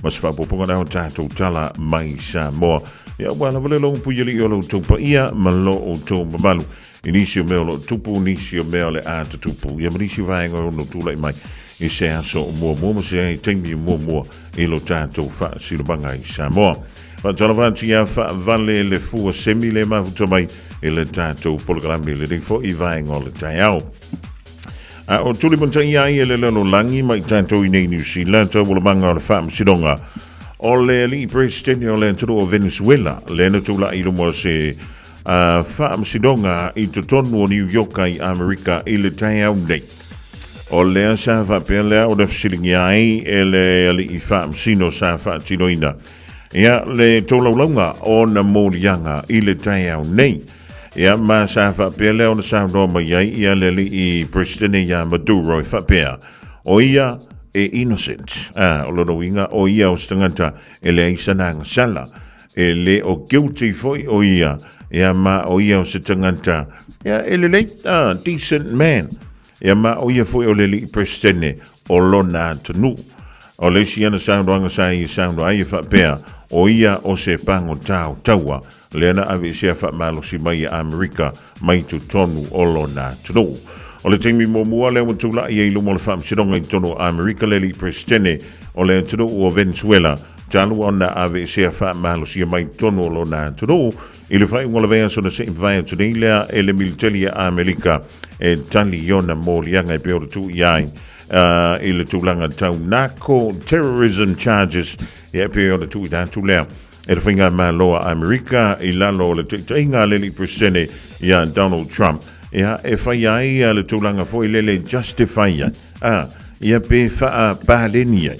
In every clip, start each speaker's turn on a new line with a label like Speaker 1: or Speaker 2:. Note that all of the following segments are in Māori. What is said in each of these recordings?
Speaker 1: Mas whapoponga nao tātou tala mai Samoa. Ia wana vale long puyeli o lo tupa ia malo o tupa malu. Inisio meo lo tupu, inisio meo le ata tupu. Ia manisio vaenga o no tula mai. I se aso mua ma se teimi mua i lo tātou wha silobanga i Samoa. Whatala vāti ia wha vale le fua semi le mafuta mai i le tātou polokalami le rifo i vaenga o le Taeao. O tuli monta ia i le lano langi mai tātou i nei New Zealand tau wala manga o le wha msidonga. O le li presidente o le antoro o Venezuela le na tula i lumo se wha msidonga i totonu o New York i Amerika i le Taeao nei. O lea sa wha pelea o le fsilingi ai e le li i wha msino sa wha tinoina. Ia le tolaulanga o na mōrianga i le Taeao nei. Ia ma sa whapea leo na sa roma iai ia le li i presidente ia Maduro i whapea. O ia e innocent. O lono inga o ia o stangata e le isananga sala. E le o guilty foi o ia. Ia ma o ia o stangata. Ia e le decent man. Ia ma o ia foi o le li i presidente o lona tanu. O le si ana sa roanga sa i sa roa i whapea. O ia o se pango tau taua, leana ave se wha malo si mai a Amerika mai tu tonu o lona tunu. O le teimi mua leo tula i eilu mo le wha msidonga i tonu a Amerika le li presidente o le tunu o Venezuela, talu ona ave se wha malo si mai tonu o lona tunu, i le whai ngola vea so na se invaya tuni lea e le militari a Amerika e tali iona mo lianga e peo tu iai. I le tūlanga tau narco terrorism charges e pe o le tū i tātu lea e le whainga mā loa Amerika i lalo le teinga leli presene ia Donald Trump ia e whai ai le tūlanga foi lele justify ia pe wha pāleni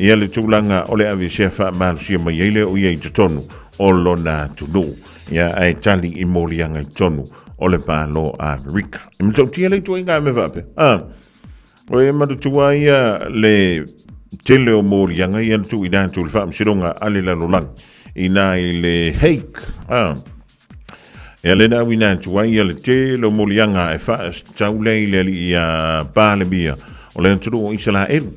Speaker 1: ia le tūlanga o le avi se wha mālusia mai eile o iei tutonu o lona tunu ia ai tali i mōlianga i tonu o le pālo Amerika i mtau tia le tūinga me vape o e matutua ia le tele o mōrianga ia tu i nātu le whaamsironga ale lano lang i nā i le heik e le nā i nātua ia le tele o mōrianga e wha taulei le li ia pālemia o le anturu o Israelu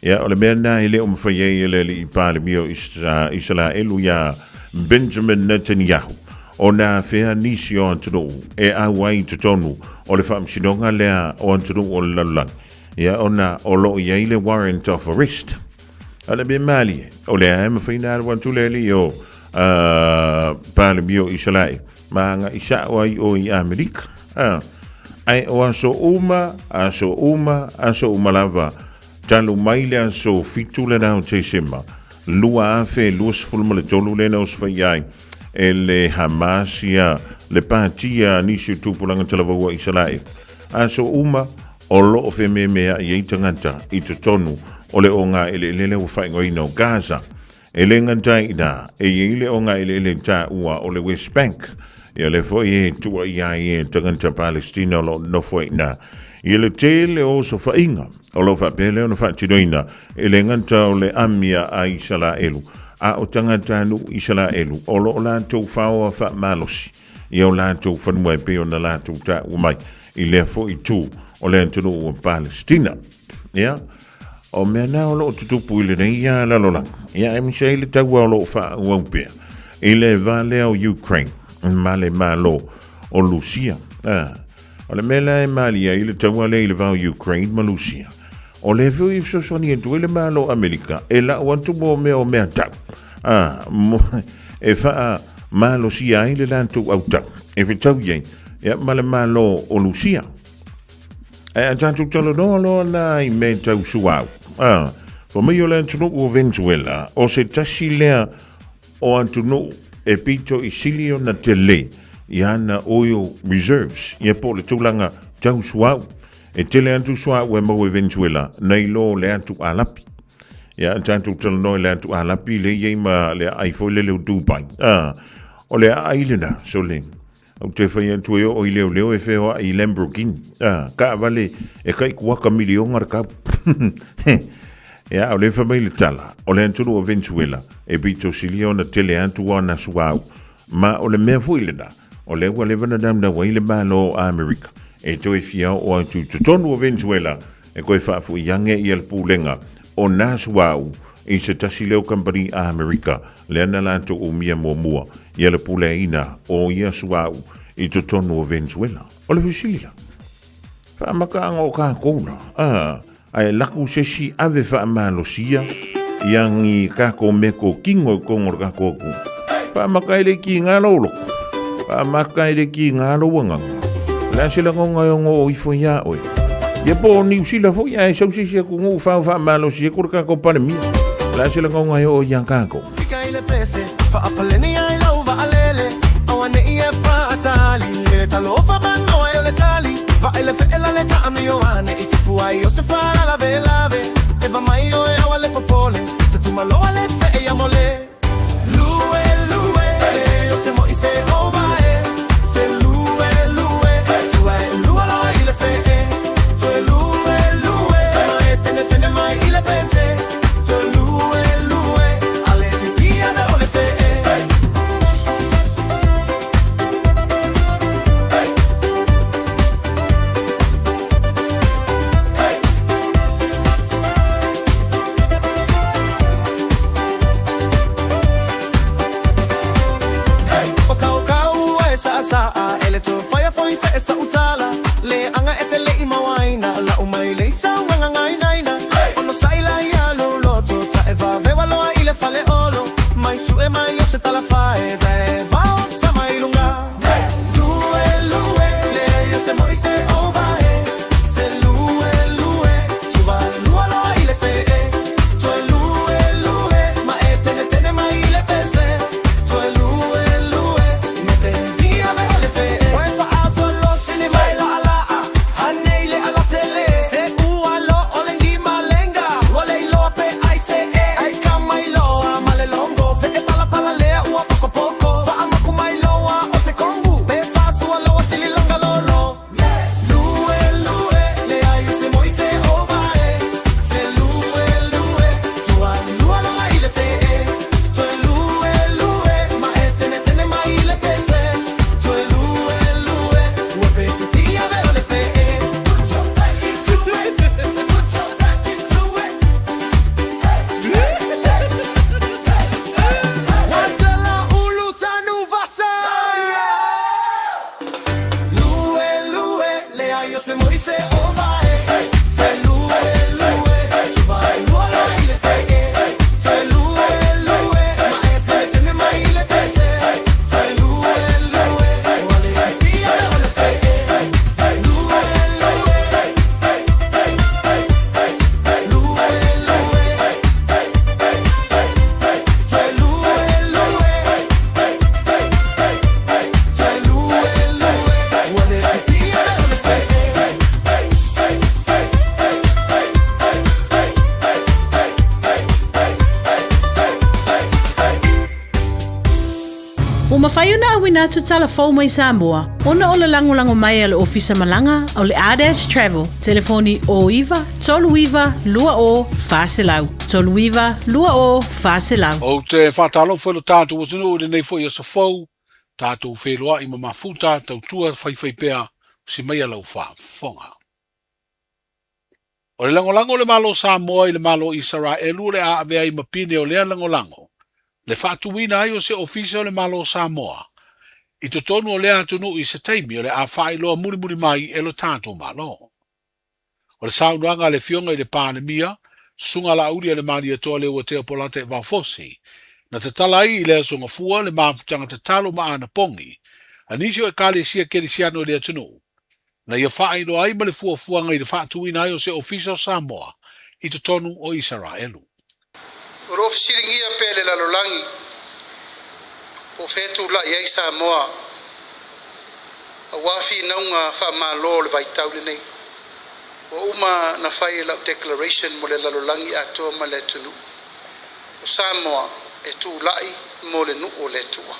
Speaker 1: ia o le mea nā i le o mwhaiei le li i pālemia o Israelu ia Benjamin Netanyahu o nā whea nisi o anturu e awai tutonu o le whaamsironga lea o anturu o le lano lang ia ona o lo ia ile warrant of arrest ala be mali o le am fina wan tuleli o palemio Israel manga isa o i Amerika ai o aso uma lava talu maile aso fitula na o tsema lua afe lus fulmale tolu le no sfai ele Hamasia le patia nisu tupulanga talava Israel aso uma o lo o me mea i eitangata i tutonu o le o ngā ele o whaingoina o Gaza. E le ngata i nā, e ile o ngā ele tā ua o le West Bank. Ia le fo i tua ia i tangata Palestina o lo no fo i nā. I le tele o so whainga o lo whapele o no whaatinoina e le ngata o le amia a Israelu. A o tangata nu Israelu o lo o lātou whaoa wha malosi. I o lātou whanua e peo na lātou tā umai. I le fo i tū. O le antunu o Palestina. Ia. O mea nā o lo tutupu ile nei ia lalolang. Ia e misa ile taua o lo wha uaupea. Ile vale o Ukraine. Male malo o Lucia. O le mea e malia ile taua le ile vau Ukraine ma Lucia. O le vio i sosoni entu ile malo Amerika. E la o antu mo mea o mea tau. E wha malo sia ile lantu au tau. E whetau iei. Ia male malo o Lucia. E tantu talo no na i me tau suau. Po me yo le antunu o Venezuela o se tasi lea o antunu e pito i silio na tele i ana oil reserves. Ia po le tūlanga tau suau. E tele antu suau e mau e Venezuela na i lo le antu alapi. Ia tantu talo no le antu alapi le iei ma le aifo le leo Dubai. O le ailena so le. O te whai atu e o i leo e whewa i Lamborghini. Ka vale e kai kuaka milionga raka. Ia, o le whamai le tala. O le antunu o Venezuela. E bito silio na tele antua na suau. Ma o le mea fuilena. O le ua le vanadam na waile malo a Amerika. E toi fia o atu tutonu o Venezuela. E koe whaafu i ange i al pūlenga. O nā suau i se tasi leo kampani a Amerika le ana lato o mia mua ia le pule ina o ia suau i to tonu o Venezuela o le fusila whaamaka anga o ka kouna ai laku sesi ave whaamalosia iangi kako meko kingo kongor kako ku whaamaka ele ki ngā loloko whaamaka ele ki ngā lowanganga la sila ngonga yongo o ifo ia oe ia po ni usila fo ia e sausisia ku ngu whaamalosia kurka ko panemia la sila ngonga yo o iang kako
Speaker 2: Fika ile pese whaapaleni ai lau waalele awane ia whaatali le talofa bano ai ole tali Vaile fe'ela le ta'ame yoane I tipu ai o se fara lave lave Eva mai o e awale popole Se tu maloa le fe'e ya mole Lue, lue, o se mo I se ovae Se lue, lue, tu e lua loa I le fe'e Tu e lue, lue, ma e tene mai I le pese Tu e lue, lue, ale pipia de o le fe'e Esa utala le anga etele imawaina la umai le saunga ngai naina ono saila ya loto ta eva veva loa ile fale olo mai su e mai yo se tala fae ve va sa mai lunga lue lue le yo se moi se ovae se lue lue tu va lua loa ile fe tu lue lue ma etene mai ile pese tu lue lue me te via ve le fe
Speaker 3: Mawhaiuna awina tu telefon mai Samoa. Ona o le lango mai le ofisa malanga o le ADS Travel. Telefoni o iwa, tolu iwa, lua o, whaselau. Tolu iwa, lua o, whaselau.
Speaker 4: O te whatalo whelo tātou o tunu o de nei fwoi o sa fau. Tātou wheloa I mamafuta tau tua whai pea si mai alau whafonga. O le lango le malo Samoa I le malo Israelu le a avea I mapine o lea lango. Le whaatuina ai o se ofisa o le malo Samoa. I to tonu o lea tunu I se taimi o le a whailoa muri mai e lo tātou malo. O le saunuanga le fionga I le pandemia, sunga la uri le mani atoa le ua teo polata e wafosi, na te talai I le sunga fua le mafutanga te talo maa na pongi, anisio e kale sia kerisiano le tunu. Na ia whaino ai ma le fuanga I le whaatuina ai o se ofisa o Samoa, I to tonu o Israelu.
Speaker 5: O rof siringia pele la lolangi po fetu la ia Samoa a wafi naunga fa malo le vaitau le nei o uma na fai la declaration mo le la lolangi ato ma le tunu o Samoa e tu lai mo le nu o le tua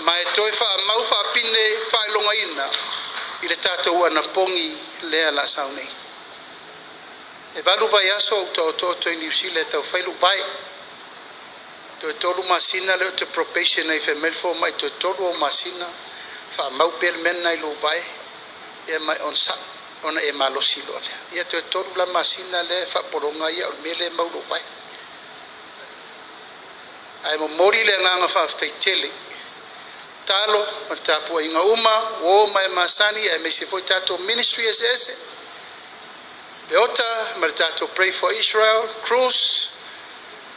Speaker 5: ma e toi fa mau fa pine fa longa ina I le tatou ana pongi le ala saunei e valu vai aso to New Zealand tau failu vai to tolu masina le te probation ai femel fo mai to tolu masina fa mau per men nai lu vai e mai on sa ona e malosi lo le ia te toru la masina le fa poronga ia o mele maulo vai ai mo mori le nganga fa ftai tele talo ma tapu inga uma o mai masani ai me se foi tato ministry ese Leota ma tato pray for Israel Cruz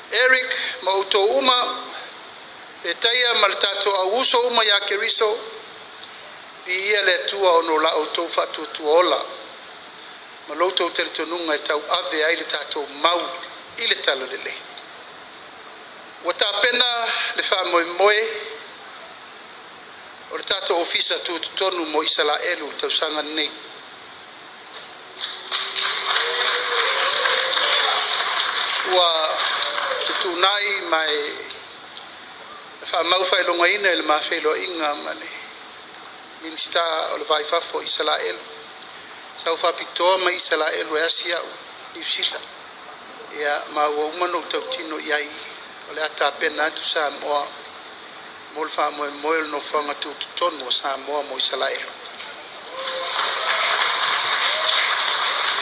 Speaker 5: Eric mauto uma e taia ma tato auso uma ya keriso ia le tua ono la auto fa tu ola ma loto teritonunga e tau ave ai le tato mau i le talo lele wata pena le fa moe o le tato ofisa tu tonu mo Israelu tau sanga nei wa tunai mai fa mau fa longa ina le mafelo inga male minista o le vai fa fo Israel sa fa pito mai Israel o Asia New Zealand ya ma wo mano tau tino yai o le ata pena tu Samoa mol fa mo no fanga tu tono Samoa mo Israel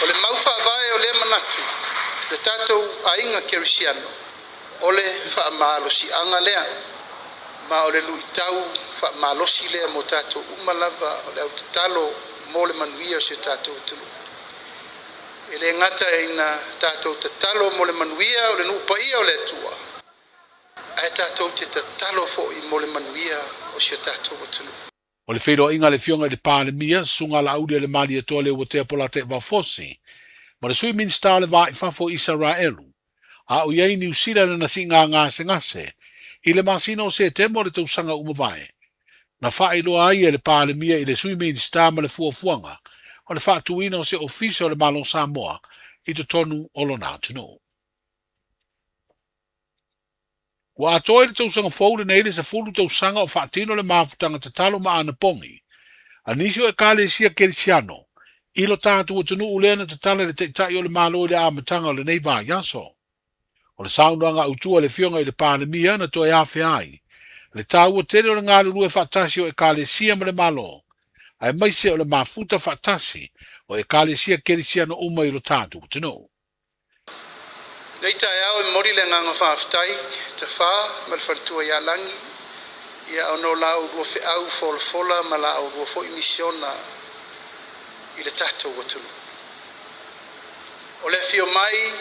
Speaker 5: o le mau fa vai o le manatu le tato ainga Cristiano ole fa malo si angalea ma ole luitau fa malo si le mo tato umalava ole talo mole manuia se tato tu ele ngata ina tato talo mole manuia ole nu pa ia ole tua ai tato te talo fo i mole manuia o se tato tu
Speaker 4: O le whero inga le fionga le pālemia, sunga la aude le mali e tole o te apola te wafosi. Ma le sui minsta le vai fafo Israelu. A o iei New Zealand na singa ngase ngase. I le masina o se temo le tausanga umawai. Na whae loa ai e le pālemia i le sui minsta ma le fuafuanga. O le whaatuina o se ofisa o le malo Samoa. I te tonu o lona tuno. Wa atoe le tausanga fau le neile se fulu tausanga o whaatino le mafutanga te talo ma ana pongi. Anisio e kale sia kerisiano. Ilo tātua tunu ulena te tala le te tai o le malo le amatanga o le neiva yaso. O le saunanga utua le fionga i le pālemia na toe awhiai. Le tāua tere o le ngāru lue whaatasi o e kale sia ma le malo. Ai maise o le mafuta whaatasi o e kale sia kerisiano uma ilo tātua tunu.
Speaker 5: Nei Taeao e mori le nganga whaaftai, te wha, ma le wharitua ia langi, ia ono la o rua whi au fola ma la o rua fo imisiona i le tātou watunu. O le fio mai,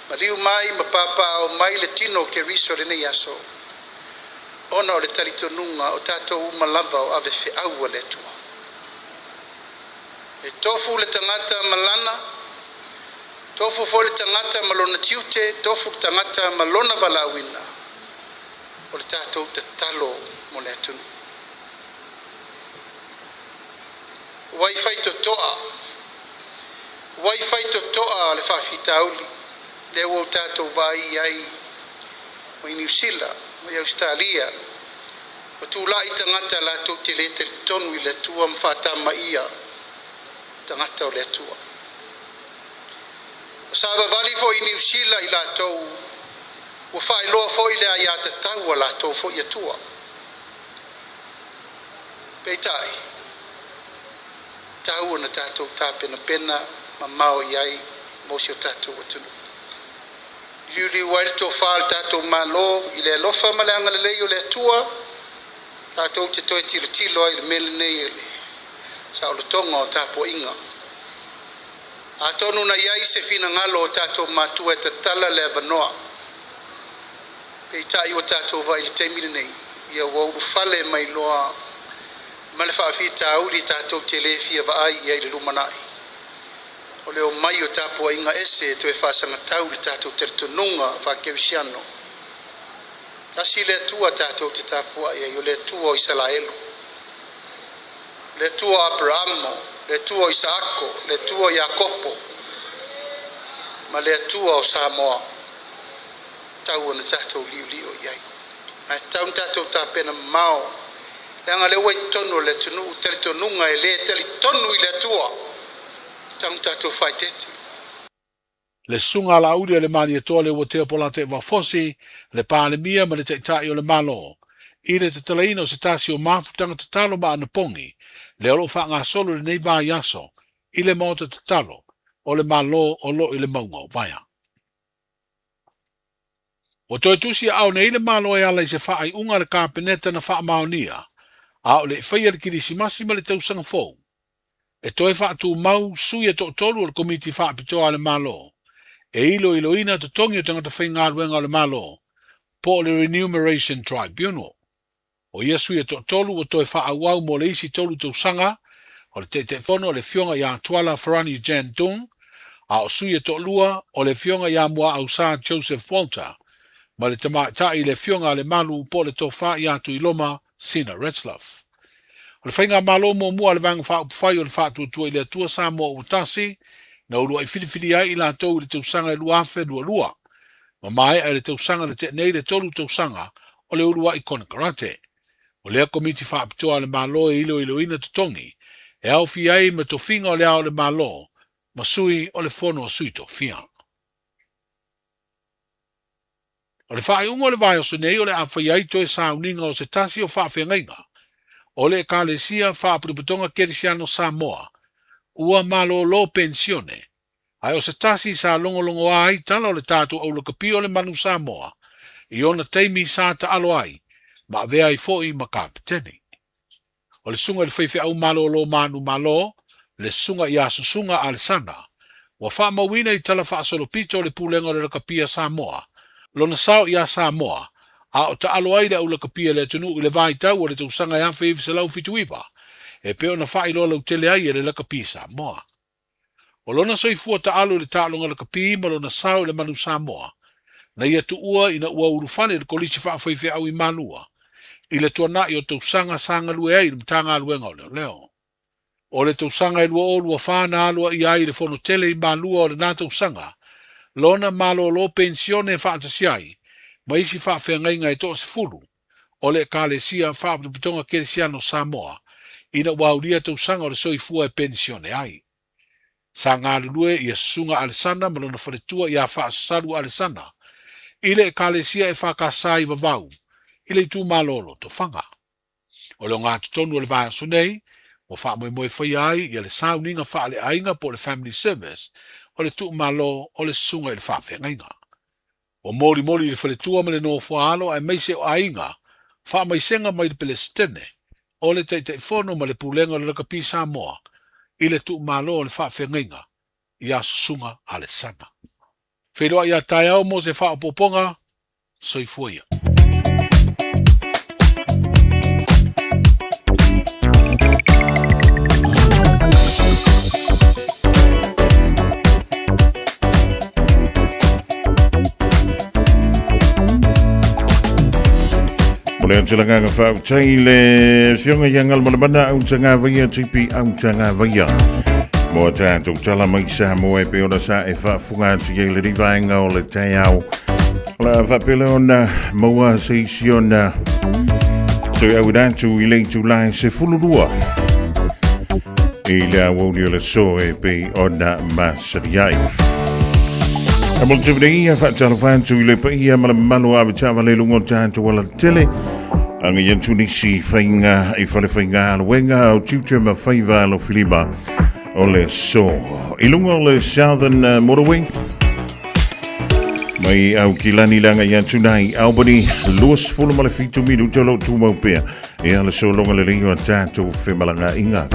Speaker 5: ma liu mai, ma papa o mai le tino ke riso le nei aso. Ona o le talitonunga o tātou malava o ave whi au a le tua. E tofu le tangata malana, tofu fole tangata malona tiute, tofu tangata malona valawina. O le tātou te talo mo le atunu. Wi-Fi to toa le whawhitauli. Le o tātou vai ai mo i New Zealand, mo i Australia. O tūla i tangata la tau te le te tonu i le tua mwhatama ia. Tangata o le tua. Saba vali fo i New Zealand i la tau o fai loa fo i le ai ata tau a la tau fo i atua. Peitai. Tau na tātou tāpena pena ma mao iai mo si o tātou atunu. Liuli wail tō whaal tātou malo i le lofa malanga le leo le atua. Tātou te toi tilo ai le mele nei ele. Sa o le tonga o tāpo inga. A tonu na iai se fina ngalo o tātou matua e te tala le avanoa. Pei tai o tātou vai le teimine nei. Ia wauru fale mai loa. Ma le whaafita auri tātou te le fia va ai iai le lumanai. O leo mai o tāpua inga ese e toe whaasanga tau le tātou teritonunga whakerisiano. Tasi le tua tātou te tāpua iai o le tua o Israelu. Le tua Abrahamo. Le tua o Isaako, le tua o Iakopo, ma le tua o Samoa. Tau ana tātou liu iai. Ai tau tātou tāpena mao. Le anga le wai tonu le tunu, tali tonunga e le tali tonu i le tua. Tau tātou whai tete.
Speaker 4: Le sunga la audia le mani e tole o te apola te wafosi, le pālemia ma le te tai o le malo. I le te talaina o se tasi o mafutanga te talo ma ana pongi. Le olo wha ngā solo le nei vā yaso, i le maota tatalo o le malo o lo i le maunga o vaia. O toi tusi au nei le malo e ala i se wha ai unga le kāpeneta na wha maonia, a o le whaia le kirisimasi ma le tausanga fōu. E toi wha tu mau sui e tolu o le komiti wha apitoa le malo, e ilo ina to tongi o tangata whainga ruenga o le malo, po le Remuneration Tribunal. O Yesu e tolu o toi wha awau mo le isi tolu tausanga, o le te fono o le fionga ia tuala Farani Jantung, a o sui e lua o le fionga ia mua au sa Joseph Walter, ma le tamatai le fionga le malu po le tofa ia tu iloma Sina Retzlaff. O le whainga malo mo mua le vanga wha upwhai o le wha tuatua i le atua sa mo utasi, na urua i whiriwhiri ai i la tau le tausanga e luafe lua. Ma mai ai le tausanga le te nei le tolu tausanga o le urua i Konakarate. O lea komiti wha apitoa le malo e ilo ina tutongi, e au fi ai ma tofinga o le ao le malo, ma sui o le fono o sui tofia. O le whae ungo le vai o sunei o le awhai ai toi sa uninga o se tasi o whaafengainga. O le kalesia whaapuruputonga kerisiano Samoa, ua malo lo pensione. Ai o se tasi sa longo ai tala o le tātu au lakapi o le manu Samoa, i ona teimi sa ta alo ai, ma vea i foi ma kapiteni. O le sunga le whaiwhi au malo lo manu malo, le sunga i asunga ale sana, wa wha mawina i tala wha asolopito le pulenga o le lakapia Samoa, lona sao ia Samoa, a o ta alo ai le au lakapia le tunu i le vai tau o le tausanga ia whaiwhi se lau fituiva, e peo na wha ilo lau tele ai e le lakapia Samoa. O lona soifua ta alo le tālonga lakapia ma lona sao le manu Samoa, na ia tu ua ina ua urufane le kolisi wha whaiwhi au i manua, i le tuana i o tausanga sanga lue ai le mtanga aluenga o leo. O le tausanga i lua o lua whana alua i ai le fono tele i manua o le nā tausanga, lona malo lo pensione whaatasiai, ma isi whaafengainga i toa se fulu, o le kalesia whaaputupitonga kerisiano Samoa, ina wauria tausanga o le soifua e pensione ai. Sa ngā lue i a sunga alesana ma lona wharetua i a whaasasaru alesana, i le kalesia e whakasai vavau, i le tu malolo to whanga. O le ngā tutonu o le vāia sunei, o wha moe whai ai i le sauninga wha le ainga po le family service, o le tu malo o le sunga i le whawhengainga. O mori le whaletua ma le no whaalo ai meise o ainga, wha maisenga mai le Palestine, o le teiteifono ma le pulenga o le lakapi Samoa, i le tu malo o le whawhengainga, i a sunga ale sana. Wheroa i a Taeao mo se wha poponga, soifuia.
Speaker 1: Le tanga nga fa chaile fionga yangal malabana au tanga vaya tipi au tanga vaya mo tanto tala mai Samoa pe ona sa e fa funga tile rivainga o le Taeao la fa pelona moa seisiona to au dantu ile July se fulurua ile au le so e pe ona masriai Amol tevdei fa tala fa tu ile pe ia malu ave tava le lungo tanto wala tele Anga yentu nisi whainga i whale whainga aluenga o tiutia ma whaiva alo Filipa o le so. Ilunga o le Southern Motorway. Mai au ki lani langa yentu nai Albany, luas fulu male fitu midu tolo tumau pea. E ala so longa le ringo a tātou whemalanga inga.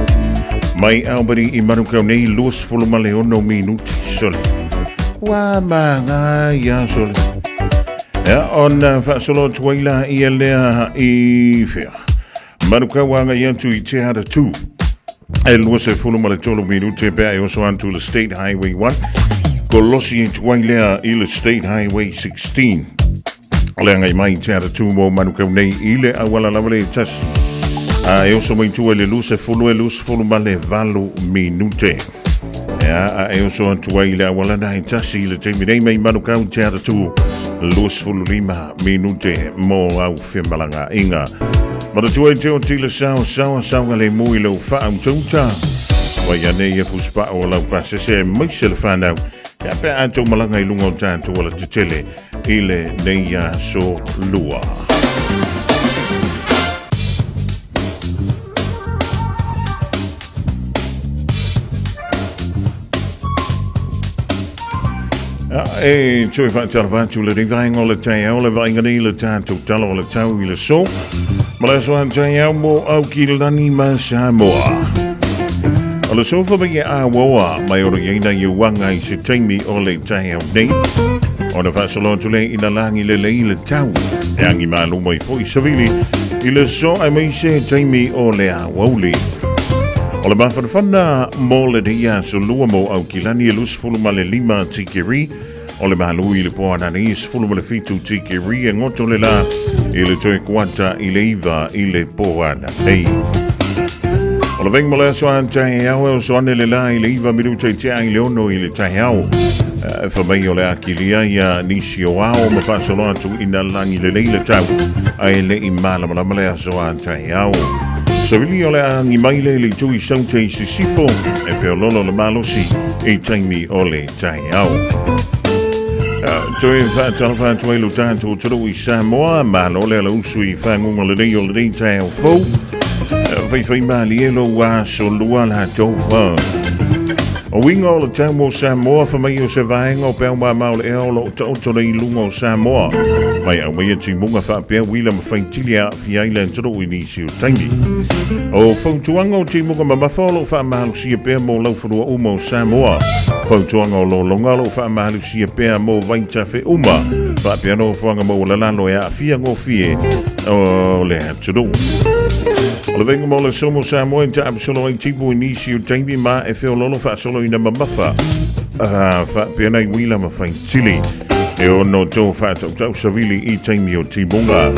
Speaker 1: Mai Albany i manukau nei luas fulu male ono minuti sole. Wa manga ya sole. On fasolo tuaila i lea i fea. Manukawanga yantu i te hara tu. E lua se fulu male tolo minute pea e oso antu le State Highway 1. Kolosi i tuaila i le State Highway 16. Leanga i mai te hara tu mo manukau nei i le awala lavale i tasi. E oso mai tu e le lua se fulu male valu minute. E oso antu ai le awala na i tasi le te minei mai manukau te hara tu. Luas fulu lima minute mo au whemalanga inga. Mara tua te o tila sawa le mui lau wha au tauta. Wai ane ia fuspa o lau pase se maise le whanau. Ia pe ato malanga i lunga o tātu wala te tele i le neia so lua. E tui whaatala whātu le rivainga o le Taeao le vaingani le tātou tala o le tau I le so. Ma le soa Taeao mo au ki lani ma Samoa. O le sofa mai a wawa mai oro yeina I wanga I se taimi o le Taeao nei. O na whaasalo tule ina langi le lei le tau. E angi Malu mai foi savili I le so ai mai se taimi o le a wauli. O le mawhanawhana mo le dia so lua mo au kilani e lusfulu ma le 5 tikiri. O le Malu I le poana ni isfulu ma le fitu tikiri e ngoto le la I le toe kuata I le iwa I le poana nei. O le veng mo le aso an Taeao e o so ane le la I le iwa minuta I tea I le ono I le Taeao. Whamai o le akilia ia nisi o ao ma whasolo atu ina langi le leile tau. Ai le I malama le aso an Taeao. So really ole angi maile le tui saute I sisifo e whiololo le malosi I taimi o le Taeao. Toi whaatala whātua ilu tātou turu I Samoa, malo le ala usu I whangunga le rei o le rei Taeao fau. Whai mali elo wa so lua la tau wā. O winga o le tau mo Samoa, whamai o se vaenga o pēo mā maule eo lo tautore I lunga o Samoa. Mai au mai ati munga whapea wila ma whaitilia Fiafia toro I nisi o taimi. O whautuanga o ti munga ma mawholo whaamahalu sia pēa mo laufurua uma o Samoa. Whautuanga o lo longalo whaamahalu sia pēa mo vaitafe uma. Whapea no whanga mo lalalo e a fia ngofie o le haturu. O le venga mo le somo Samoa ta absolo I tipu I nisi o taimi ma e whiololo whaasolo ina mamafa. Whapea nei wila ma whaitili. E ono tō whātau savili I taimi o tibunga.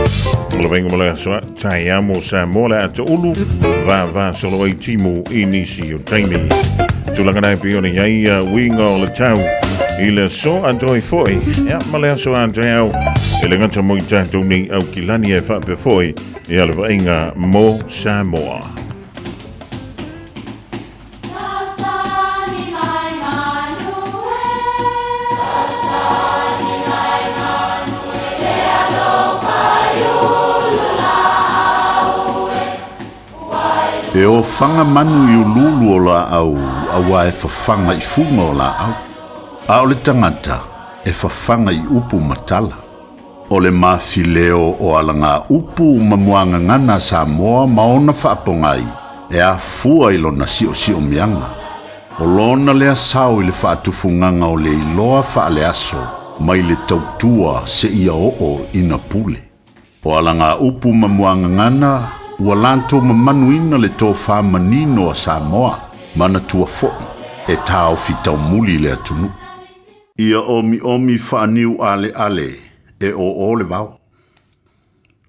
Speaker 1: O le venga mo le asoa Taeao mo Samoa le ato ulu. Va solo I timu I nisi o taimi. Tulanga nai pione iai winga o le tau. I le so antoi foi. Ea ma le asoa Taeao. E le ngata mo I tātou ni au kilani e whape foi. E ale vainga mo Samoa.
Speaker 6: E o whanga manu I ululu o la au, awa e whawhanga I funga o la au. A o le tangata, e whawhanga I upu matala. O le mawhileo o alanga upu mamuanga ngana Samoa maona whaapongai, e a fua I lona sio mianga. O lona lea sao I le whaatufunganga o le iloa whaale aso, mai le tautua se ia o ina pule. O alanga upu mamuanga ngana, ua lantou mamanuina le tō whamanino a Samoa, mana tua fo'i, e tāo fitau muli le atunu. Ia omi whaaniu ale, e o le vau.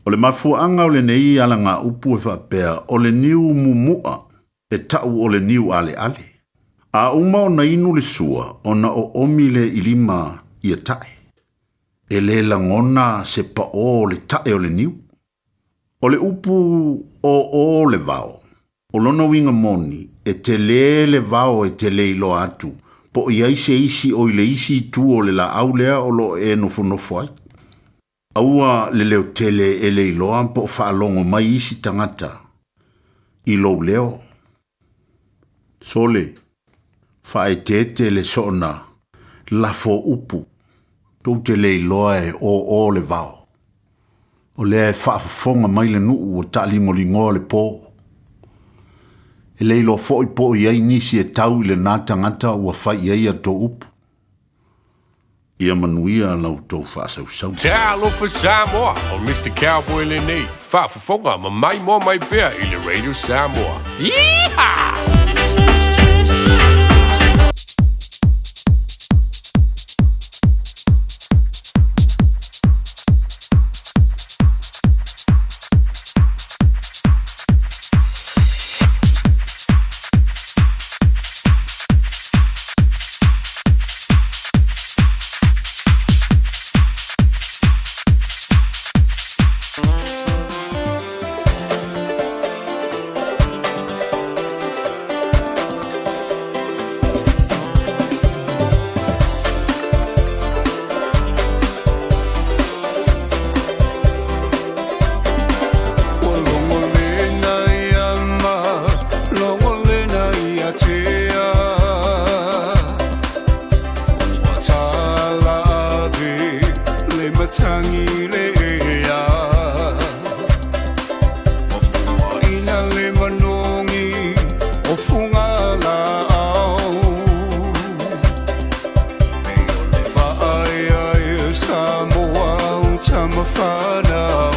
Speaker 6: O le mafuanga o le nei alanga upu e whapea, o le niu mumua, e tau o le niu ale. A uma o na inu le sua, o na o omi le ilima ia tae. E le langona se pa o le tae o le niu. O le upu o le vao, o lona winga moni, e te le vao e te le ilo atu, po iai se isi o le isi tu o le la au lea o lo e nofo ai. Aua le leo tele e le iloa po whaalongo mai isi tangata, ilo leo. Sole, whae te le sona, lafo upu, tau te le iloa e o le vao. O lea e whaafafonga mai le nuu o talingolingo le pō. E leilo fo'i po iai nisi e tau I le nātangata ua whai iai a tō upu. Ia manuia lau tō whaasau.
Speaker 7: Talo for Samoa o Mr. Cowboy le nei. Whaafafonga ma mai mo mai pēr I le Radio Samoa. Yeehaw!
Speaker 8: tangi le ea Mapua ina le manongi o funga la au E o le whaaia e Samoa o tama whanau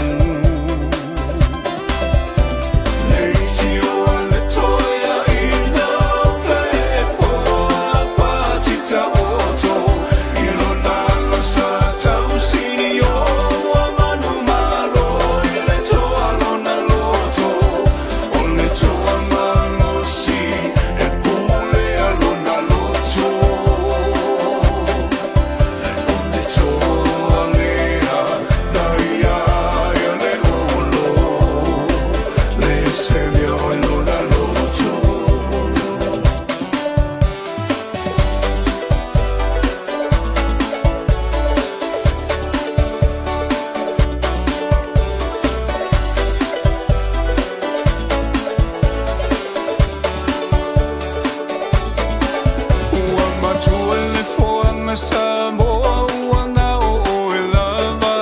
Speaker 8: Samoa wana o e lava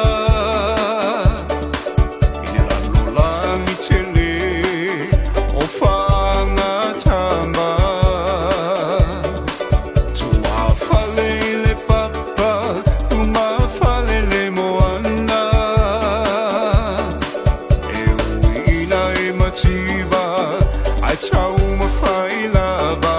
Speaker 8: I lalola mi tele o whanga tama Tua whale le papa, uma whale le moana E uina e matiba, ai tau ma whai lava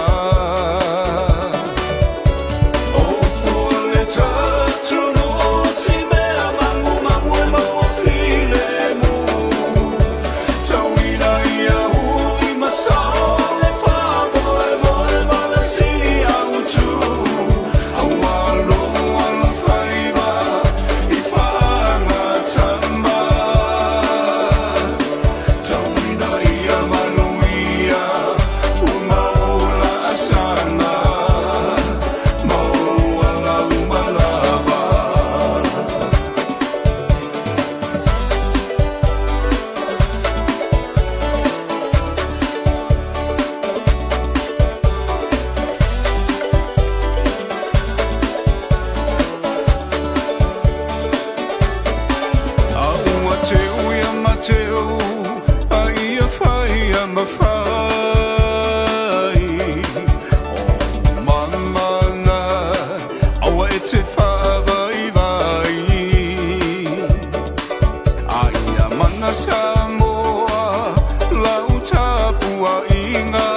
Speaker 8: Samoa, lau tapua inga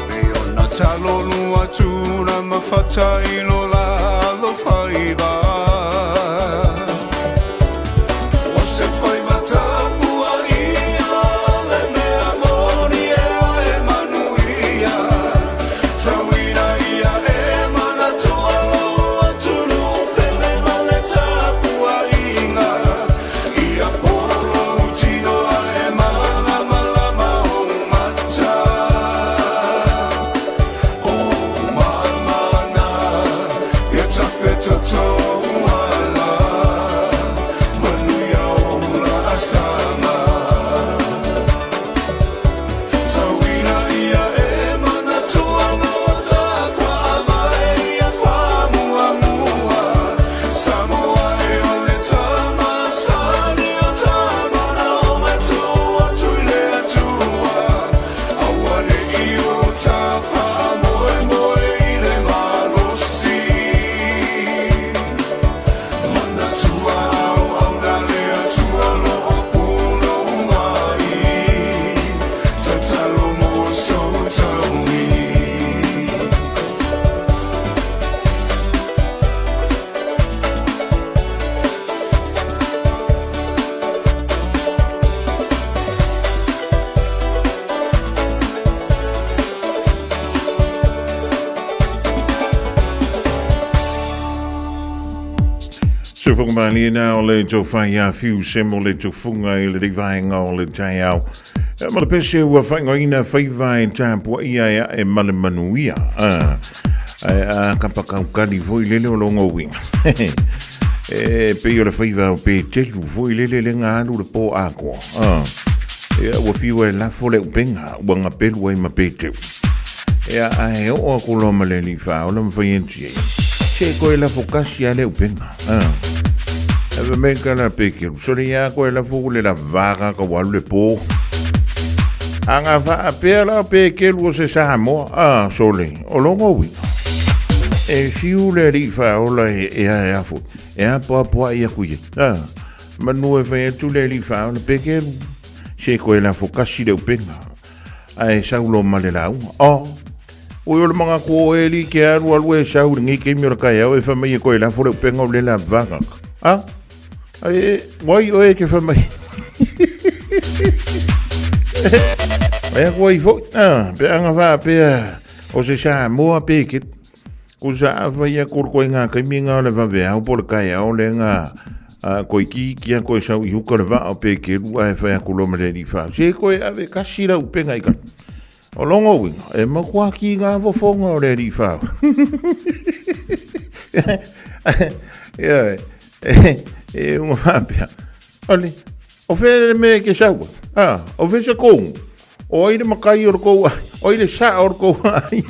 Speaker 8: Peona talolu atuna mawhatai lo la lo whaiba O se whaiba tapua inga Le mea moni e manuia Tawina ia e mana toa lo atunu Pele male tapua inga
Speaker 1: Se whakamani na o le tō whaia whiu semo le tō whunga I le rivaenga o le Taeao. Ma le pese ua whainga ina whaivae tāpua ia ea e male manuia. Kapakaukari foi lele o longa winga. Pe o le whaiva o pe telu foi lele le ngā alu le pō ākoa. Ua whiu e lafo le upenga ua ngā pelu ai ma pe teu. Ea ae o a kulo ma le li whao le mwhaienti ei. Se koe la fokasi ale upenga. Eve menka na pekeru. Sori ya koe la foku le la vaga ka walu le po. Anga va apea la pekeru o se Samoa. Sole. O longo wina. E fiu le ri fa ola e a fu. E a poa ia kuye. Manu e fai tu le ri fa ola pekeru. Se koe la fokasi le upenga. Ai saulo male la unga. O le mga ko e li ke aru alu e sau ngi ke mi ka ya o e fa mai ko e la fo le penga o le la vaga. Ai wai o e ke fa mai. Ai ko i fo pe anga va pe o se sa mo pe ke ku sa va ya ko nga ke mi nga le va ve o por ka ya o le nga ko ki ko sa yu ko va o pe ke u e fa ya ko lo me le fa. Se ko e ave ka sira u penga i ka. O longo winga, e makua ki ngā fofonga o re ri whao. E unga whapea. Ole, o where me ke saua. O where sa kongu. O aire makai o kou ai. O aire sa o kou ai.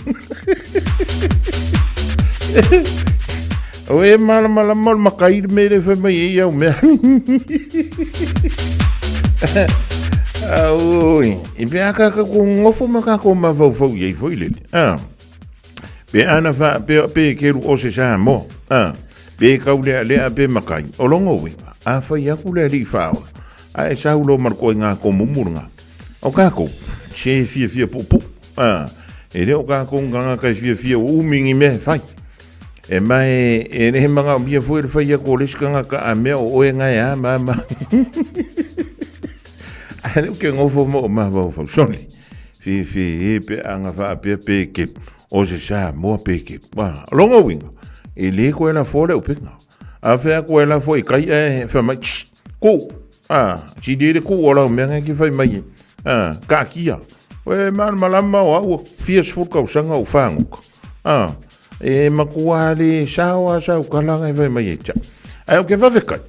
Speaker 1: O e mala makai me re whamai e au mea. Oi, e pe aka ka ko ngofo maka ko ma fo ye fo ile. Pe ana fa pe ke ru o se sa mo. Pe ka ule le pe makai. O longo wi. A fa ya ku le ri fa. A sa ulo mar ko nga ko mumuranga. O ka ko che Fiafia pupu. E re o ka ko nga ka Fiafia u mingi me fai. E mai e ne manga bia fo fa ya ko le ska nga ka me o e nga ya mama. Ano ke ngofo mo ma fo soli fi pe anga fa pe ke o se sa mo pe ke ba longo winga e le ko la fo le upinga a fe ko la fo i kai e fa ma ko ci de ko ola me nga ki fa mai ka kia we mal malama o fies fu ka usanga u fangu e makuali sa kala nga fa mai cha ai ke fa fe kai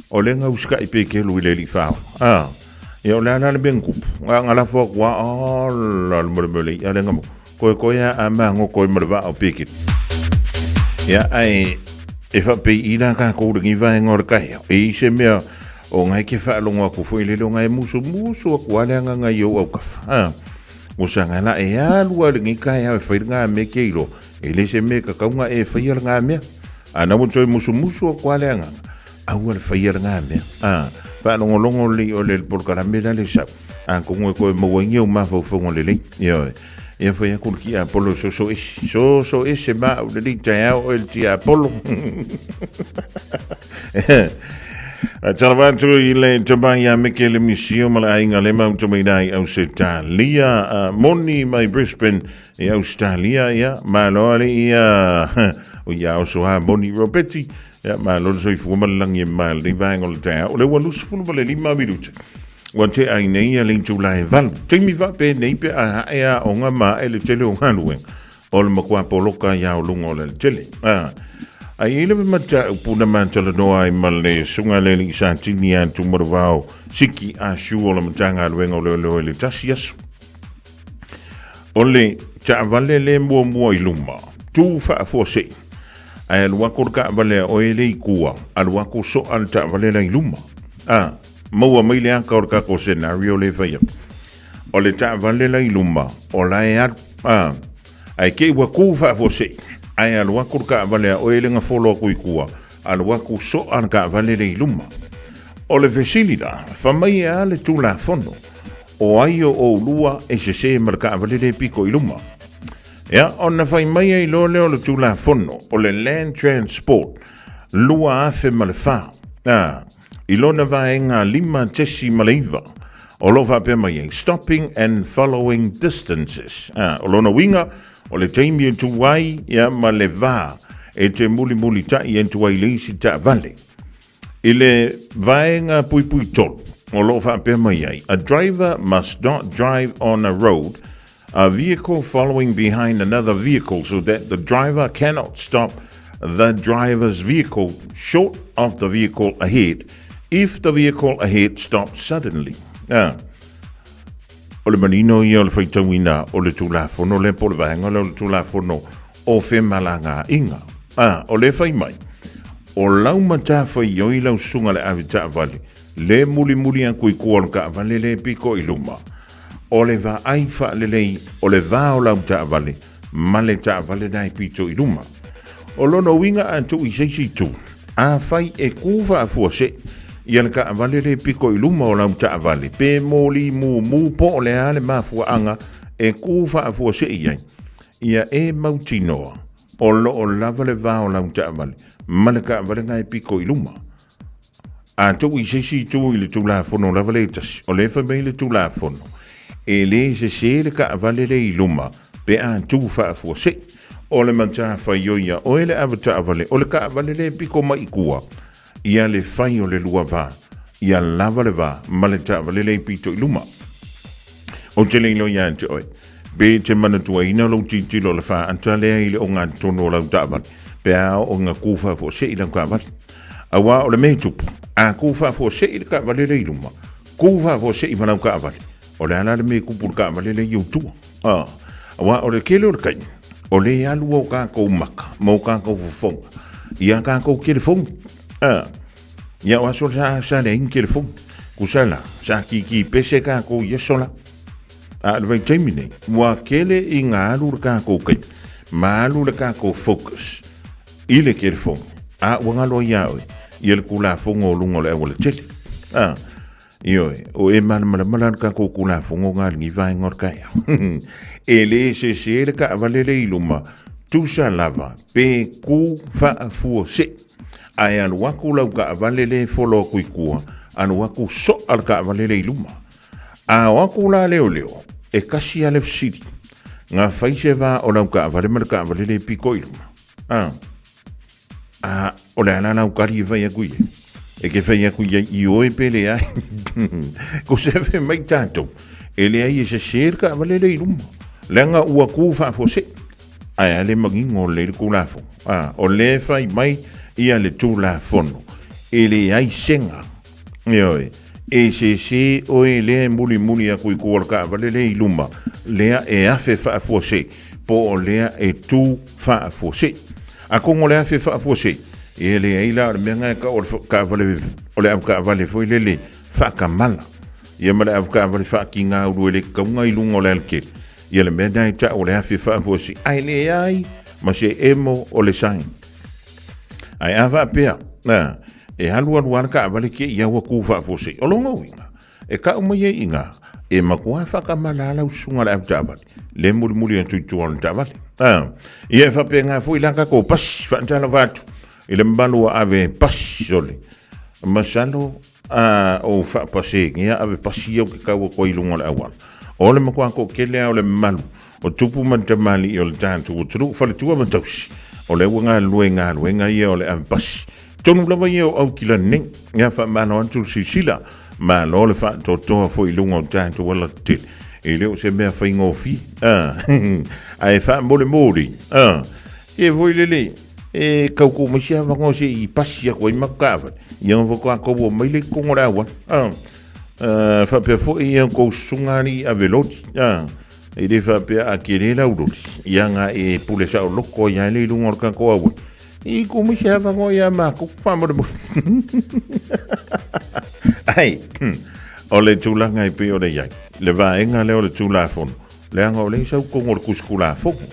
Speaker 1: o le nga uska i pe ke lu le li fa Yo la ben kup. Nga la fo kwa la mole ya le ngamo. Ko ya ama ngo ko merva o pikit. Ya ai e fa pe ina ka ko ngi va ngor ka ya. E se me o ngai ke fa longa ku fo ile longa e musu ko le nga yo o ka. Musanga la e ya lu ngi ka ya fa nga me ke ilo. Ele se me ka nga e fa ya nga me. Ana mo toi musu ko le nga. Awal fa ya nga me. Pa longo li o le por caramela le sa an ko ko mo wengi o ma fo le yo e foi a kulki a polo so ese ma o le Taeao el tia polo a charvanto ile tambaya mekele misio mala inga le ma to mai au Australia moni mai Brisbane e Australia ya malo ia o ya o so ha moni Roberti ya ma lo so fu ma lang ye ma le vang o ta o le wanu fu le lima minuti wante ai nei ya le July val temi va pe nei pe a ya o nga ma ele tele o nganu o le makwa poloka ya o lungo le tele ai le mata puna mantala no ai male sunga le li sa tini an tu morvao siki a shu o le matanga le le tasias ole cha vale le mo iluma tu fa fo se ai lua kurka vale o ele ikua alua ko so al ta vale la iluma mo mai le ka orka ko scenario le fa o le ta vale la iluma o la ai ke wa ku fa fo se ai alua kurka vale o ele nga folo ku ikua alua ko so an ka vale le iluma o le vesilida fa mai ale tu la fono o ai o lua e se marka vale le piko iluma. Ja, ona fai mai ai lo le tu la fono o le land transport lua afe malefa. Ilona vaenga lima tesi maleiva. O lo va pe mai stopping and following distances. O lona winga o le taimi tu wai ya maleva e te muli ta i tu wai leisi ta vale. Ile vaenga pui tol. O lo va pe mai ai. A driver must not drive on a road a vehicle following behind another vehicle so that the driver cannot stop the driver's vehicle short of the vehicle ahead if the vehicle ahead stops suddenly. O le manino ia o le whaitawina o le tulafono le po le vaenga le tulafono o fe malanga inga. O le fai mai. O lau mata fai yoi lau sunga le awe ta vale. Le muli muli an kui kua ka vale le piko i luma. O le va ai fa le lei, o le va o lau ta vale. Ma le ta vale nai pito i luma. O lono winga an tu i seisi tu. A fai e kuva a fua se. Ia le ka vale le piko i luma o lau ta vale. Pe moli mu po le ale ma fua anga. E kuva a fua se iai. Ia e mautinoa. O lo o lava le va o lau ta vale. Ma le ka vale ngai piko i luma. A tu i seisi tu i le tu la fono lava le tas. O le fa mei le tu la fono. E le se le ka vale le i luma. Pe a tu fa a fua se. O le manta fai yoia, o ele avata avale, o le ka avale le piko mai kua. Ia le fai o le lua va, ia lava le va, ma le ta avale le pito i luma. O te leilo ia ante oi, be te manatua ina lo titilo le fa, anta lea ile o ngā tono lau ta avale, pe a o ngā kufa fo se ila ka avale. Awa o le mei tupu, a kufa fo se ila ka avale le iluma, kufa fo se ila ka avale, o le ala le mei kupur ka avale le iutua. Awa o le kele o le kaini. O le alu o kākou maka, mo kākou fufonga. Ia kākou kelefonga. Ia o aso sa le in kelefonga. Kusala, sa ki pese kākou yesola. A le vai taimine, wa kele i ngā alu le kākou kai. Ma alu le kākou focus. I le kelefonga. A wangalo ia oi. Ia le kula fonga o lungo le awale tele. Ioi, o e mana kākou kula fonga o ngā lingi vai ngor kai. E le se le ka avale le iluma tu sa lava pe ku fa fu se ai al waku lau ka avale le folo kui kua anu waku so al ka avale le iluma a waku la leo e kasi ale fsiri nga fai se va o lau ka avale mer ka avale le piko iluma o le ana lau kari vai akui e ke fai akui i oi pele ai ko se ve mai tanto ele ai se ka avale le iluma lenga ua kufa fo se ai ale magingo le kulafo o le fai mai ia le tula fono ele ai senga yoi e se o ele muli a kui kuolka vale le iluma lea e afe fa fo se po lea e tu fa fo se a kongo le afe fa fo se ele ai la menga ka vale o le ka vale fo le fa kamala ia mala ka vale fa kinga u le kaunga ilungo le alke ia le mena i ta o le hafi whaafuasi ai le ai ma se emo o le sain ai awa pia e halu ana ka avale ke ia wa ku whaafuasi o longa winga e ka umaye inga e makua whakamalala usunga le avtavale le muri an tuitua le tavale ia e whapenga fu ilanga ko pas whantala vatu i le mbalua ave pas sole masalo o whaapase ia ave pasi au ke kaua ko ilunga le awala o le makua ko kele o le malu o tupu mantamali i o le tātu o turu whaletua matausi o le wanga luenga ia o le avipasi tonu lava ia o au kila neng ngā whamano antu sisila ma lo le whaatotoa fo i lunga o tātu wala tele e leo se mea whaingofi ai wha mole e voi lele e kauko masia wangosi i pasi a koe makawa i ang wako a kobo maile kongorawa whapea fo i ang kou sungari a veloti e le whapea a kere lauroti i anga e pule sa o loko i aile i lunga o kako awa i ko masia wango i a mako whamore mo ai o le tūlanga i pe o le iai le vaenga leo le tūlafono le anga o le isau kongor kuskula foku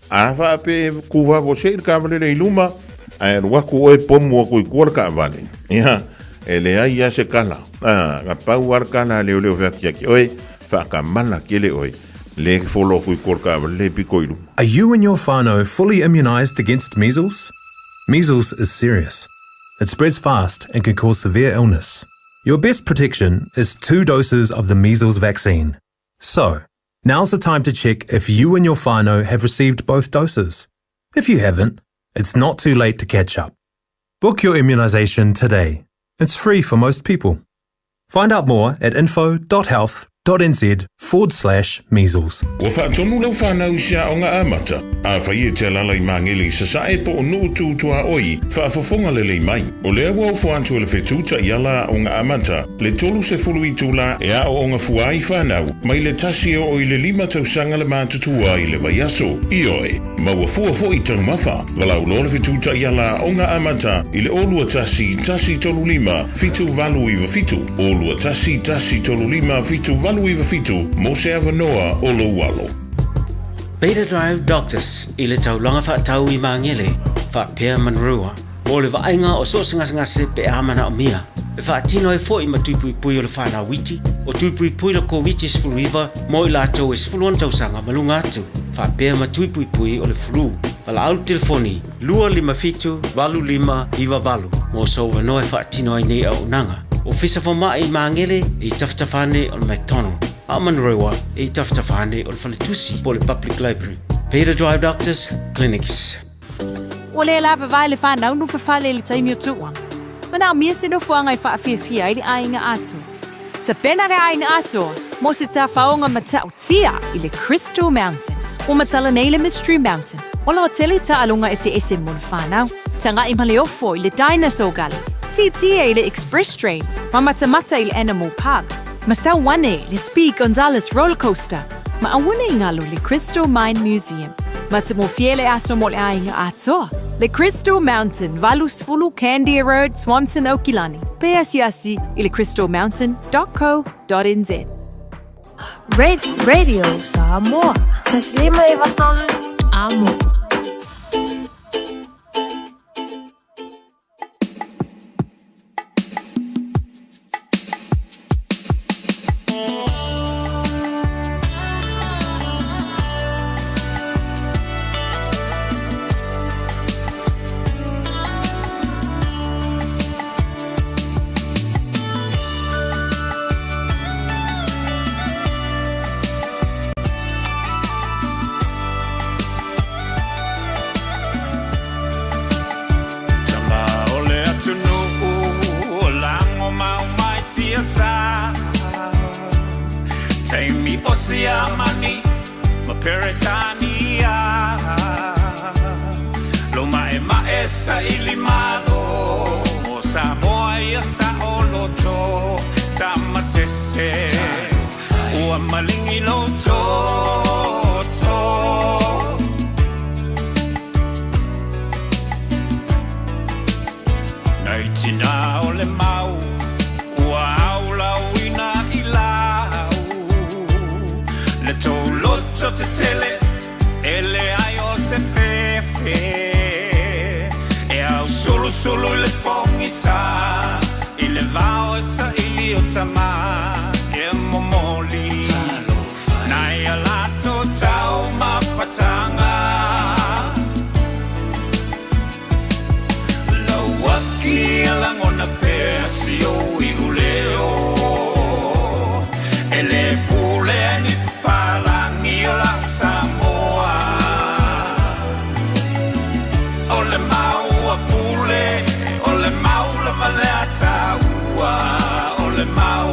Speaker 1: a whape kuwa vo se kavale le iluma ai waku o e pomu o kui kuar kavale ia e le ai a se kala nga pau ar kala leo vea ki oe whakamala ki le oe le folo kui kuar kavale le piko ilu.
Speaker 9: Are you and your whānau fully immunised against measles? Measles is serious. It spreads fast and can cause severe illness. Your best protection is 2 doses of the measles vaccine. So, now's the time to check if you and your whānau have received both doses. If you haven't, it's not too late to catch up. Book your immunisation today. It's free for most people. Find out more at info.health.nz. www.co.nz/measles.
Speaker 1: Ua whaatonu lau whanau i sia o ngā amata. A whaia te alala i mangeli sa sae po o nuu tūtua oi whaafafonga lele mai. O lea wau whaantu ele whetūta i ala o ngā amata. Le tolu se fulu i tūla e a o ngā fuai whanau. Mai le tasi o i le 5 tausanga le mātutua i le vaiaso. I oe, maua fua fo i tau mawha. Walau lole whetūta i ala o ngā amata i le olua tasi tolu 5 fitu valu iwa fitu. Olua tasi tolu 5 fitu valu iwa fitu. Mo se avanoa o lo walo.
Speaker 10: Beta Drive Doctors i le taulanga whaatau i mangele whaapea manrua. O le vaenga o so ngase pe amana o mia. E whaatino e fo i matupui pui o le whanau witi. O tupui pui la COVID is fluiva mo i lato is fuluan tausanga malunga atu. Whaapea matupui pui o le flu. Wala au telefoni 255-25 mo so wanoe whaatino ai nei au nanga. O fisa fo mai i mangele i taftafane o le McDonald. Amanrewa e taftafane o le Falitusi po le Public Library. Beta Drive Doctors Clinics.
Speaker 11: O le lava vai le whanau nu whawhale le taimi o tua. Mana o mia se no fuanga i Fiafia i le ainga ato. Ta pena re ainga ato, mo se ta whaonga mata o tia i le Crystal Mountain. O matala nei le Mystery Mountain. O la hoteli ta alunga ese mo le whanau. Tanga i maleofo i le Dinosaur Gully. Titia i le Express Train. Mamatamata i le Animal Park. Masa wane le Speed Gonzales Roller Coaster. Ma awane ingalo le Crystal Mine Museum. Mata mo fiele aso mo le ainga ato. Le Crystal Mountain, Valus Fulu Candia Road, Swanson Okilani. Peasiasi i le crystalmountain.co.nz.
Speaker 12: Radio Samoa. Taslima Ivaton Amo.
Speaker 8: Taimi Oceamani, Maperetania, Loma e Maesa Ilimano, Samoa ia Saoloto, Tamasese, Ua Malingi Loto, Naitina Ole Mau, Ua Aula Wina Ilau, Le Toloto Te Tele, Ele Ayo Se Fefe, E Au Sulu Le Pongisa, Ile Vao Esa Ili Otama, E Momoli, Naya Lato Tau Mafatanga, Lawaki Alangona Persio Iguleo, Ele Pule Ni Palangi La Samoa, Ole Mau Pule, Ole Mau La Valeta Ua, Ole Mau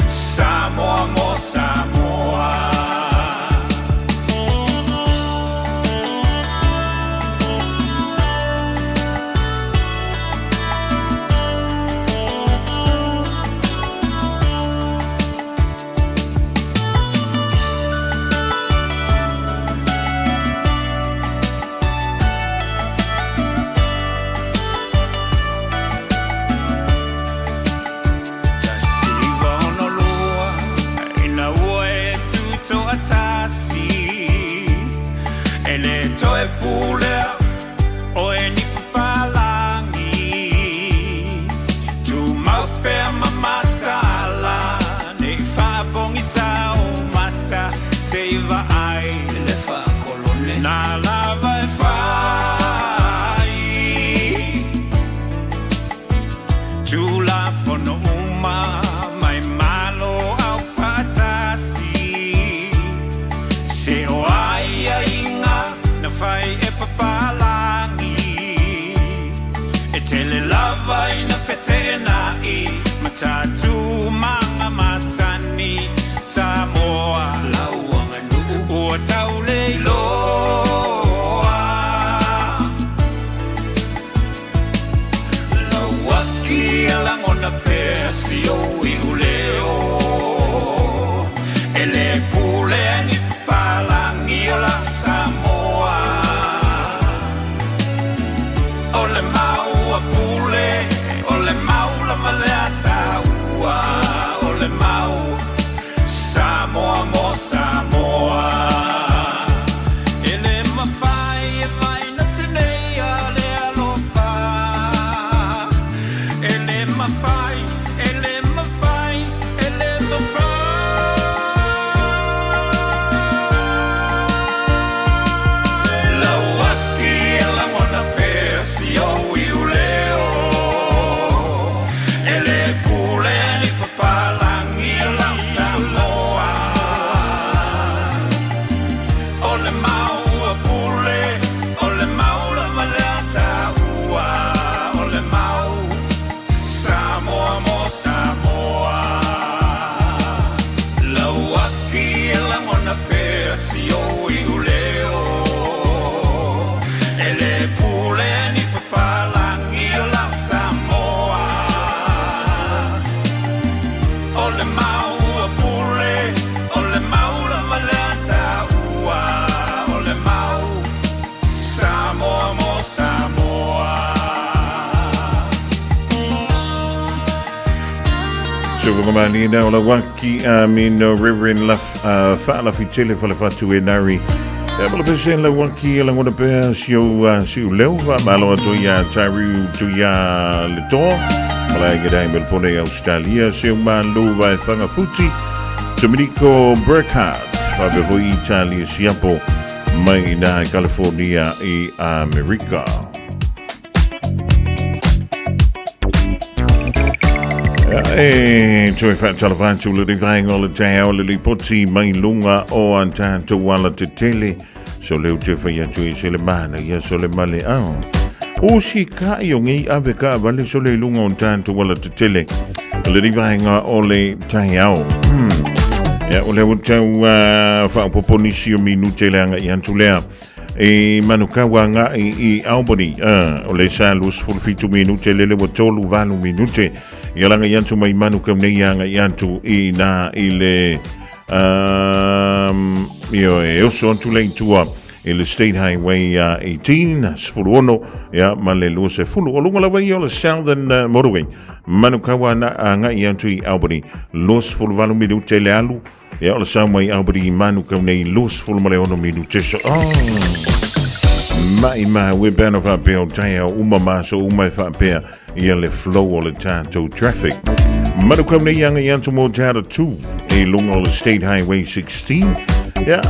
Speaker 8: Samoa Mo Samoa. Toe pule o eni palangi tu mape mamatala ne fa bongisa o mata seiva ai le fa kolone na lava e fai tu la fono uma mai malo au fatasi se o ai ainga fai e papalangi e tele lava ina fetena I matatu manga masani waki ala ngona pesi o iuleo ele pule ni palangi o la Samoa ole mau a pule ole mau la malata ua ole mau Samoa mo Samoa ele mafai e vai na tenea le alofa ele mafai ele mafai ele mafai la waki la mona pesi o iuleo ele pule ni papalangi la Samoa ole mau a pule ole mau la malata ua ole mau Samoa mo Samoa la waki la mona pesi o iuleo ele pule ni papalangi la Samoa ole mau a pule ole mau la malata ua ole mau Samoa mo Samoa
Speaker 1: So kumani na ola waki mino Reverend Fa'ala Fitele Fale Fatu e Nari. Bala pesen la waki la ngona pe siu leo malo atoya Tairu tuya leto. Malai gedai melpone Australia siu Malu vai fanga futi. Dominico Burkhardt va bevo Italia siapo mai na California e America. Joy Fat Talavanchu, Lily Vango, the Taeao, Lily Poti, Mai Lunga, O Antanto, Walla Tele, so Leo Jeffrey, Joy Selemana, yes, Solemale, O Shika, Yongi, Aveka, Valley Sole Lunga, Antanto, Walla Tele, Lily Vanga, Ole Taeao. Ole Utau, Fa Poponisio, Minutelanga, Yantulea. E manukawa nga i Albany ole sa lus fulfitu minute lele wotolu vanu minute yalanga yantu mai manukam ne yanga yantu i na ile yo so to lane to ile State Highway 18 sfuluono ya male luse fulu olunga la vai ole Southern Motorway manukawa na nga yantu i Albany lus fulu vanu minute le alu ya ole sa mai Albany manukam ne lus fulu male ono minute so Mai we bana fa pe o Taeao uma maso uma fa pe ia le flow o le tanto traffic. Madukam ne yanga yanto mo tata 2 e lunga o le State Highway 16. Ya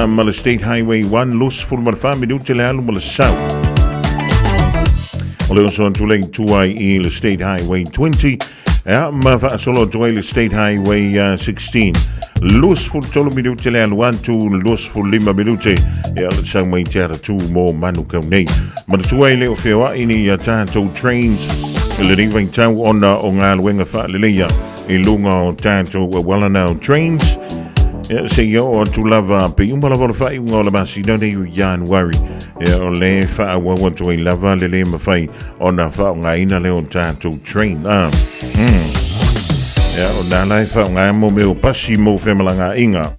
Speaker 1: ma le State Highway 1 lus ful ma fa minuti le alu ma le south. O le oso antu leng tuai i le State Highway 20. Ya ma fa solo tuai le State Highway 16. Lus ful tolo minuti le alu antu lus ful 5 minuti. Ya le sang mai tata 2 mo manukam nei. Ma le tuai le o fewa ini ya tanto trains. Le ringwing tau ona o ngā luenga wha leleia i lunga o tanto Wallanau trains. Se yo o tu lava pe umbala wala whai unga o la masi no nei u Januari. O le wha wawa tu i lava lele ma whai ona wha o ngā ina le o tanto train. O nā lai wha o ngā mo meo pasi mo whemalanga inga.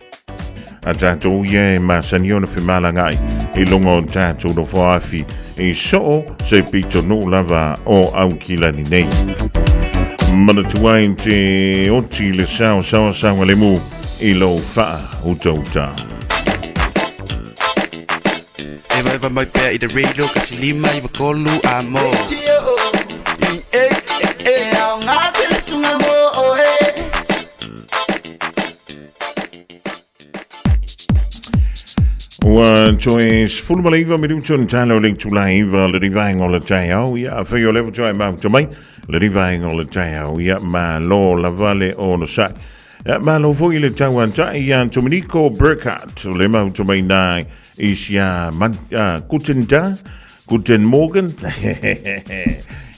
Speaker 1: A tanto ye ma saniona whemalanga i lunga o tanto no whaafi. E so se pito no lava o au kilani nei. Mana tuain te oti le sao le mu i lo faa utauta.
Speaker 13: Eva mai pea i de radio kasi lima i wakolu a mo. Au ngā tele sunga mo o he.
Speaker 1: Wa choice full malaiva minuto talo link to live le divang o le Taeao ya fa yo level try ma to mai le divang o le Taeao ya ma lo la vale o no sa ya ma lo foi le Taiwan ya Dominico Burkhardt le ma to mai nai is man guten morgen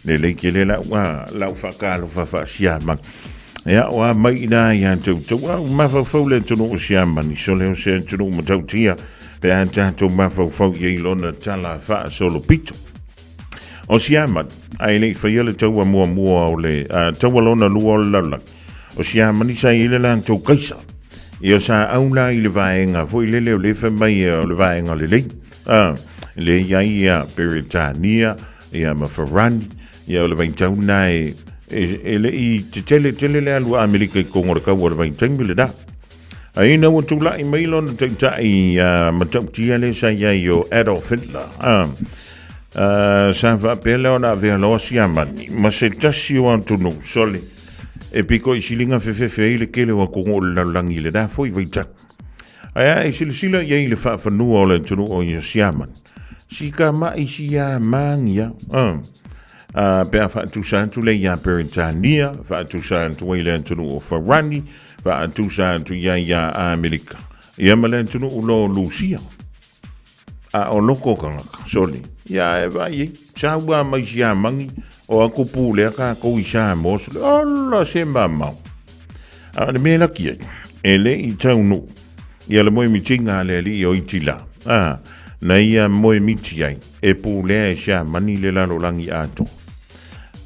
Speaker 1: le ke le la fa ka lo fa sia man ya wa mai na ya to ma fa le to no sia man so le se to no ma tia pe antanto mafo ye lona tala fa solo pito O siamat, ai le whaiale taua mua o le, taua lona lua o laula. O siamani sa ile lan tau kaisa. Ia sa aula i le vaenga, fo i lele o le whamai o le vaenga le lei. Le iai ia Peritania, ia Mafarani, ia o le vaintau nai, le i te tele le alua Amerika i kongora kau o le vaintau le da. Ai na o tula i mailo na ta i matau tia le sa iai o Adolf Hitler. Sa va pele ona vea loa siamani, ma se tasi o antunu sole. E piko i silinga fefe i le kele wa kongo le langi le da foi vaita. Ai sila iai le whafanua o le tunu o i siaman. Sika mai sia mangia. Pea whaatusantu le ia Peritania, whaatusantu i le tunu o Farani, whaatusantu ia Amerika. Ia ma le tunu o lo Lucia. O loko kangaka, soli. Ia e vai, saua mai sia mangi, o a kupu le ka kou i sa mos, ala se mamau. Le mea kia, e le i taunu, ia le moe mitinga le li o itila. Na ia moe miti ai, e pu lea e sa mani le lalo langi ato.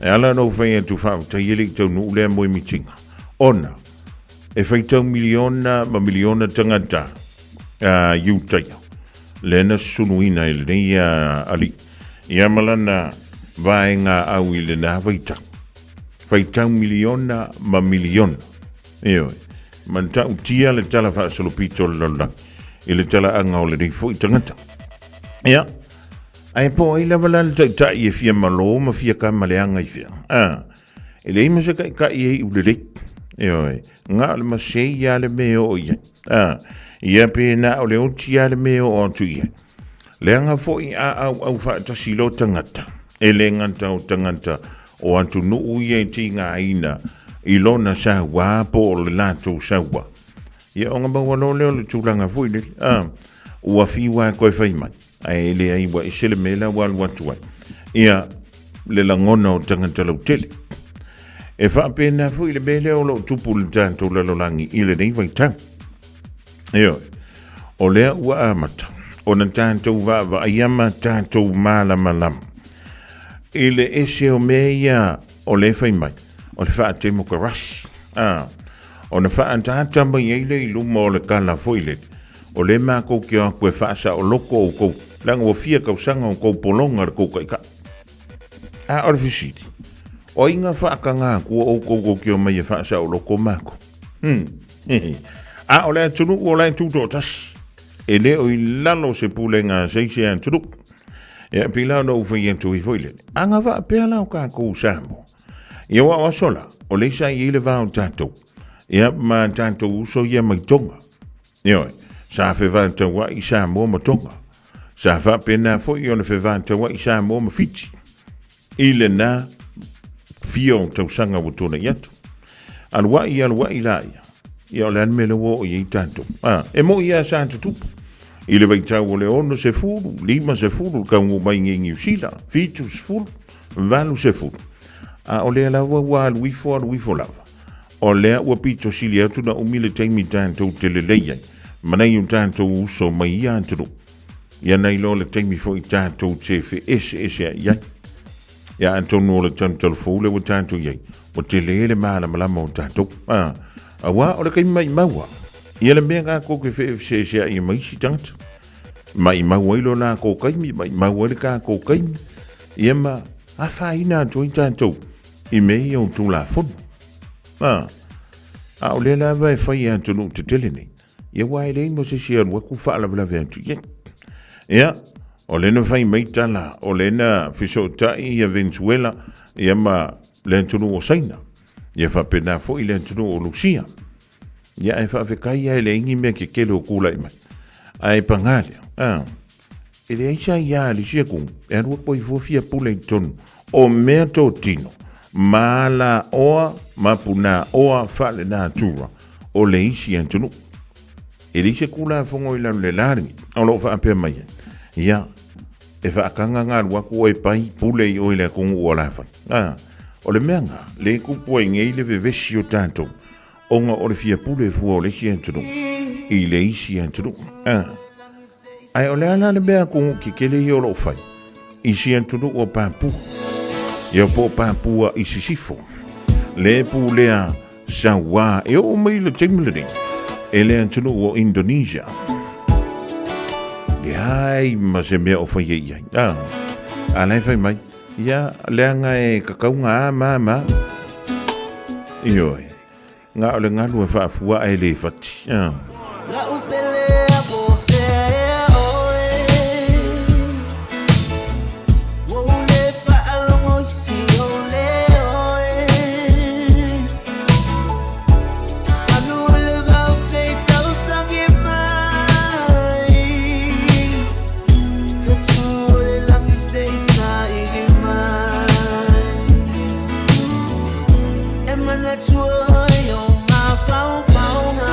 Speaker 1: E ala no fai atu whau, ta iele i taunu lea moe mitinga. Ona, e fai tau miliona tangata, iutaia. Lena sunuina i le nei ali. Ia malana vaenga au i le na vaita. Vaita miliona ma miliona. Eoi. Man tau tia le tala wha salopito le lola. I le tala anga o le nei fo i tangata. Ia. Ai po ai lava la le ta i e fia malo ma fia ka maleanga i fia. E le ima se ka i e u le rei. Eoi. Nga le masei ia le meo o ia. Ia pena o le otia le meo o atu ia. Le anga fo i au whaatasi lo tangata. E le nganta o tangata o atu nuu ia i tinga aina i lona sawa po o le lato sawa. Ia o nga maua lo leo le tūlanga fo i le. Ua fiwa koe whaimai. Ai le aiwa i sele mela walu atu ai. Ia le langona o tangata lau tele. E whaapena fo i le mele o lo tupu le tanto lalolangi i le nei vaitang. Eo, o lea ua amata, o na tātou vava aiama tātou malama. I le ese o mea o le whai mai, o le wha te moka rasi. O na wha tātama i eile i luma o le kala foile. O le mako ki a koe whaasa o loko o kou, langa o fia kausanga o kou polonga le kou kaika. O le fisiti, o inga whaaka ngā kua o kou ki o mai e whaasa o loko mako. O le tunu o le tuto tas. E le o i lalo se pulenga seise an tunu. E pila no uwhi entu i foile. Anga wa pia lau ka kou samo. Ia wa o sola, o le sa i le vau tatou. Ia ma tatou uso ia mai tonga. Ia oi, sa fe vanta wa i samo ma tonga. Sa fa pena fo i ona fe vanta wa i samo ma fiti. Ile na fio tau sanga wotona iatu. Alwa i la ia. Ia o le anmele wo o iei tanto. E mo ia santo tupu. I le vaitau o le ono se furu, 5 se furu, ka ngu mai ngi usila, 5 se furu, 20 se furu. O le ala wa aluifo lava. O le ua pito sili atu na umile taimi tanto tele leiai. Manai un tanto uso mai ia antunu. Ia nei lo le taimi fo i tanto te fe ese iai. Ia antonu o le tanto fo le wa tanto iai. O tele ele maala malama o tanto. Awa o le kai mai maua. Ia le mea ngā kōke whewhesea i maisi tangata. Mai maua ilo nā kō kaimi, mai maua le kā kō kaimi. Ia ma a whaina atoi tātou i mei au tū la whonu. O le la vai whai atunu te tele nei. Ia wai le mo se sia waku whaalawalawe atu iei. Ia, o le na whai meitala, o le na whisotai i a Venezuela, ia ma le atunu o Saina. Ia whapena fo i le atunu o Lucia. Ia e whawhekai ai le ingi mea ke kele o kula i mai. Ai pangalia. E le aisa ia li sia kung. E arua poi fofia pule i tonu. O mea tō tino. Mala oa, mapuna oa whale nā tura. O le isi atunu. E le isia kula fongo i lau le laringi. O lo whaapea mai. Ia. E whaakanga ngā ruaku o e pai pule i o i le kungu o la whai. O le mea ngā, le kupo e ngei le vevesi o tātou. Onga o le fia pule fua o le si antunu. I le isi antunu. Ai o le ala le mea kungu ki kele i o lo whai. isi antunu o Papua. Ia po Papua isi sifo. Le pu lea Samoa e o mai le temlering. E le antunu o Indonesia. Ai, ma se mea o whai iai. Alai whai mai. Ia, leanga e kakau ngā mama. Ioi. Ngā ole ngā lua whaafua e le whati.
Speaker 2: La upelea po fea oe. Wo le whaalongo isi o le oe. Anu le vau se tau sangi mai. Katu le langi se sa iri mai. E mana tua yo ma fau fau na.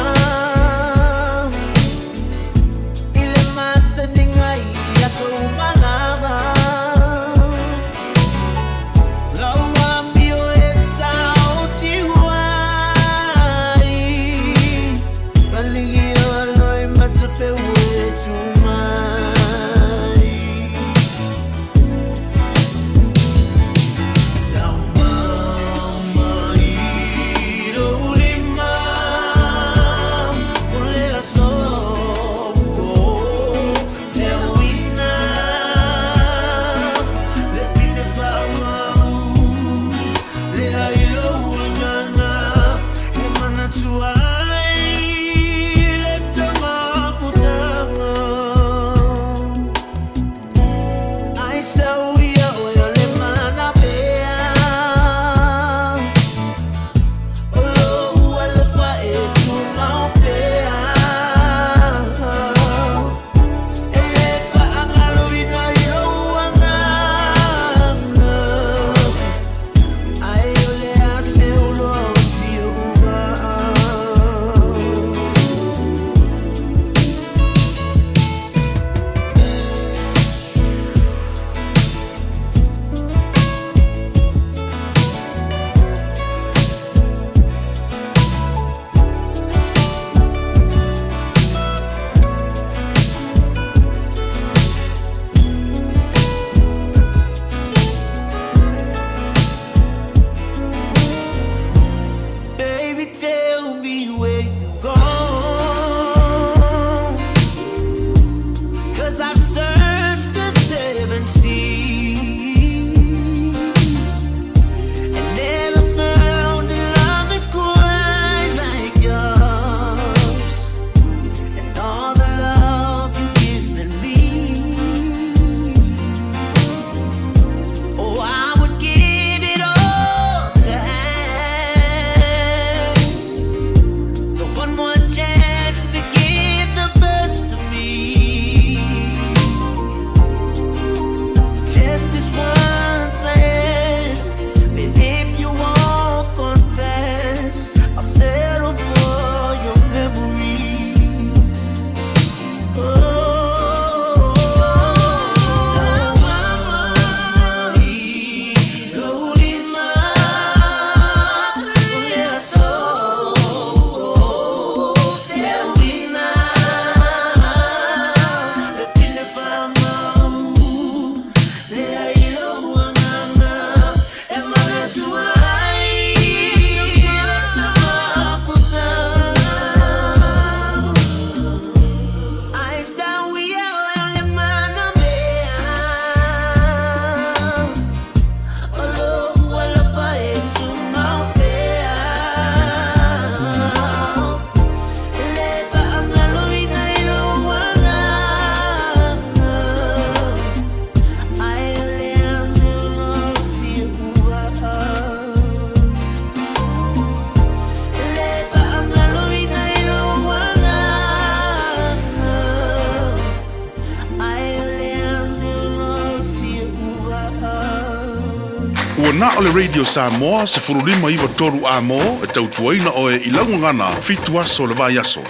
Speaker 14: Ua na o le Radio Samoa se furulima iwa toru a mo e tautuaina o e ilangu ngana fitu aso le vai aso.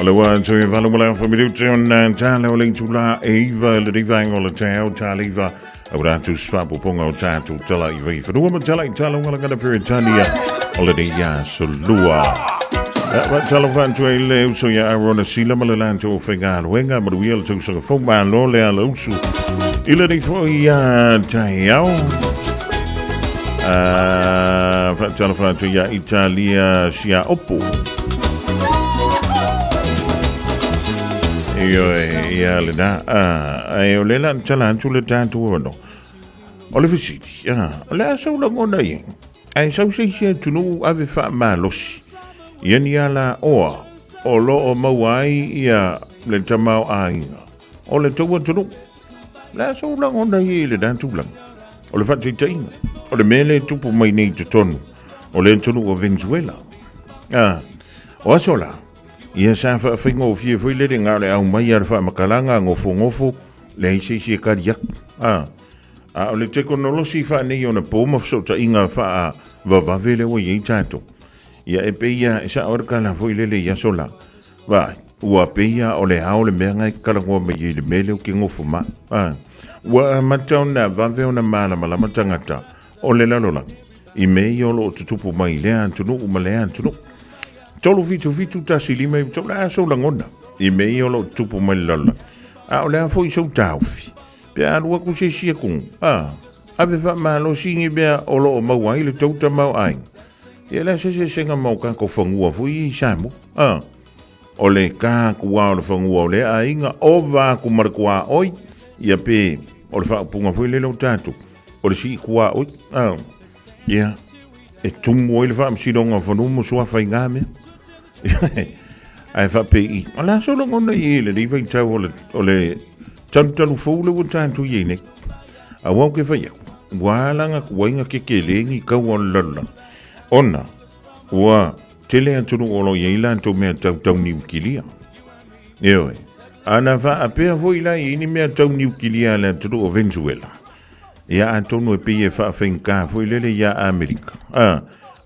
Speaker 1: O le wā tui whalu mala whamiriu te on tāle o le tula e iwa le rivang o le Taeao tāle iwa au rātu swapu ponga o tātu tala iwa i whanua ma tala i tala wala kana Peritania o le ia solua. Telefoon to ele so ya arona sila malalan to fengal wenga maruia to so fo ba lo le ala usu ile di fo ya Taeao telefoon to ya Italia sia oppo io ya le da ai le lan chalan tu le tanto no ole visiti le so la ngona yin ai so se tu ave fa malos Iani ala oa, o lo o mawai ia le tamau ainga. O le taua tunu. La so lang onda i le dan tulang. O le fatu tainga. O le mele tupu mai nei te tonu. O le tunu o Venezuela. O asola. Ia sa fa fingo o fie fui le ngā le au mai ar fa makalanga ngofo le isi kariak. O le teknolosi fa nei ona poma so tainga fa vavavele o i tato. Ia e peia sa orka la foi lele ia sola. Vai, ua peia o le hao le menga kalangoa me i le mele o ki ngofu ma. Ua matau na vave o na mala malama tangata o le lalolang. I mei o lo tutupu mai lea antunu uma lea antunu. Tolu vitu ta silima i tolu a sola ngonda. I mei o lo tutupu mai lalolang. O lea foi so taufi. Pea alua ku se sia kung. Ave fa malo singi bea o lo o mawai le tauta mau aing. Ia la se senga mau ka ko fangua fui samu. O le ka kua o le fangua o le ainga o va ku markua oi. Ia pe o le fa punga fui le lo tatu. O le si kua oi. Ia e tumu o le fa msidonga fanumu sua fa ingame. Ai fa pe i. Ala so lo ngona i le li vai tau o le tantalu fulu o tatu yene. A wau ke fa ia. Wala kuinga ke kelengi ka o lalla. Ona, ua tele antunu olo yeila to mea tau niukilia. Ewe, ana va apea voila ini mea tau niukilia le antunu o Venezuela. Ia antonu e peye fa fenka voilele ya Amerika.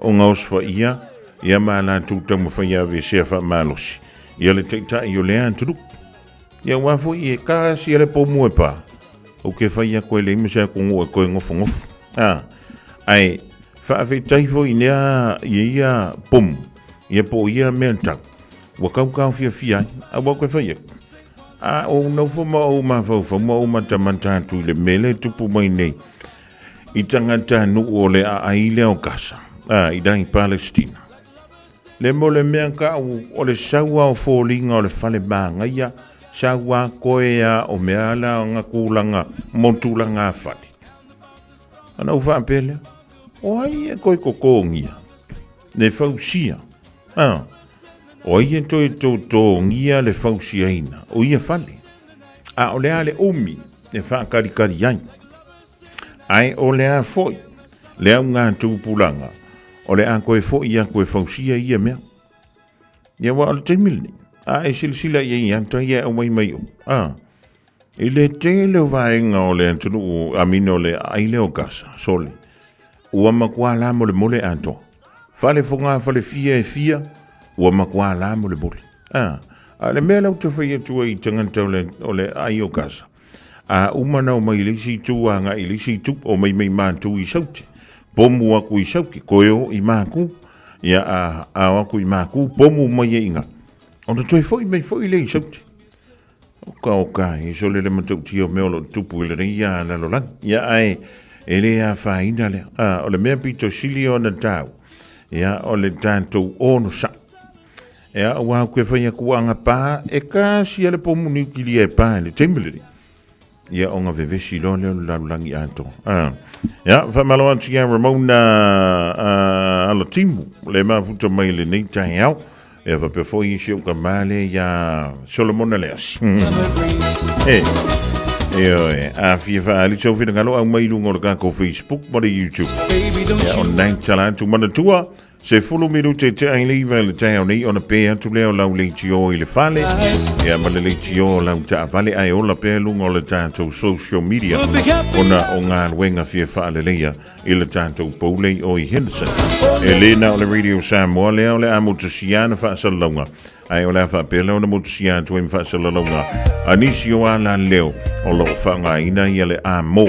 Speaker 1: O ngaus fa ia ma tu tau fa ia ve se fa malos. Ia le teita i o le antunu. Ia wafo i e ka si ele po mua pa. O ke fa ia koe le imesa kungu e koe ngofu. Ai, fa ave taifo ina ia pom ia po ia menta wa kau Fiafia a wa ko fa ia o no fo ma fo ma tamanta tu le mele tupu mai nei i tangata nu o le a ile o kasa i dai Palestina le mole menka o le sawa o folinga o le fale banga ia sawa koea o meala nga kulanga montulanga fali ana u fa pele o ai e koi kokongia. Le fausia. O ai e to ngia le fausia ina. O ia fale. O lea le umi. Le fa karikari ai. Ai o lea foi. Lea unga tupulanga. O lea koe foi ia koe fausia ia mea. Ia wa al temilni. E silsila ia anta ia o mai o. Ile te le vaenga o le antunu amino le aile o kasa. Sole. Ua makua la mole anto. Fale fonga fale fia. Ua makua la mole. Le mea lau te whaia tua i tanganta o le ai o kasa. Umana o mai ilisi tua nga ilisi tup o mai mātu i saute. Pomu aku i sauke. Koeo i māku. Ia aku i māku. Pomu mai e inga. Ona toi foi mai foi le i saute. Oka. I so le matau tio meolo tupu i le reia na lolang. Ia ai. Ele a faina le o le mea pito sili o na tau ia o le tanto ono sa ia wa ko fanya kuanga pa e ka si le pomu ni kili e pa le tembeleri ia onga veve silo le langi anto ia fa malo antia Ramona ala timu le ma futo mai le nei Taeao e va pe foi si o kamale ia Solomon Leas a Fiafia ali so vina ngalo au mai lungo ka ko Facebook mo le YouTube ya online talent mana tua se follow me te ai live le Taeao nei ona pe tu le la le tio ile fale ya ma le tio la ta vale ai ola pe lungo le tanto social media ona onga wenga Fiafia le leia ile tanto pole o i Henderson Elena le radio Samoa le amutusiana fa salonga ai ola fa pele ona mutusiana tu fa salonga anisio ala leo o lo whanga ina ia le mo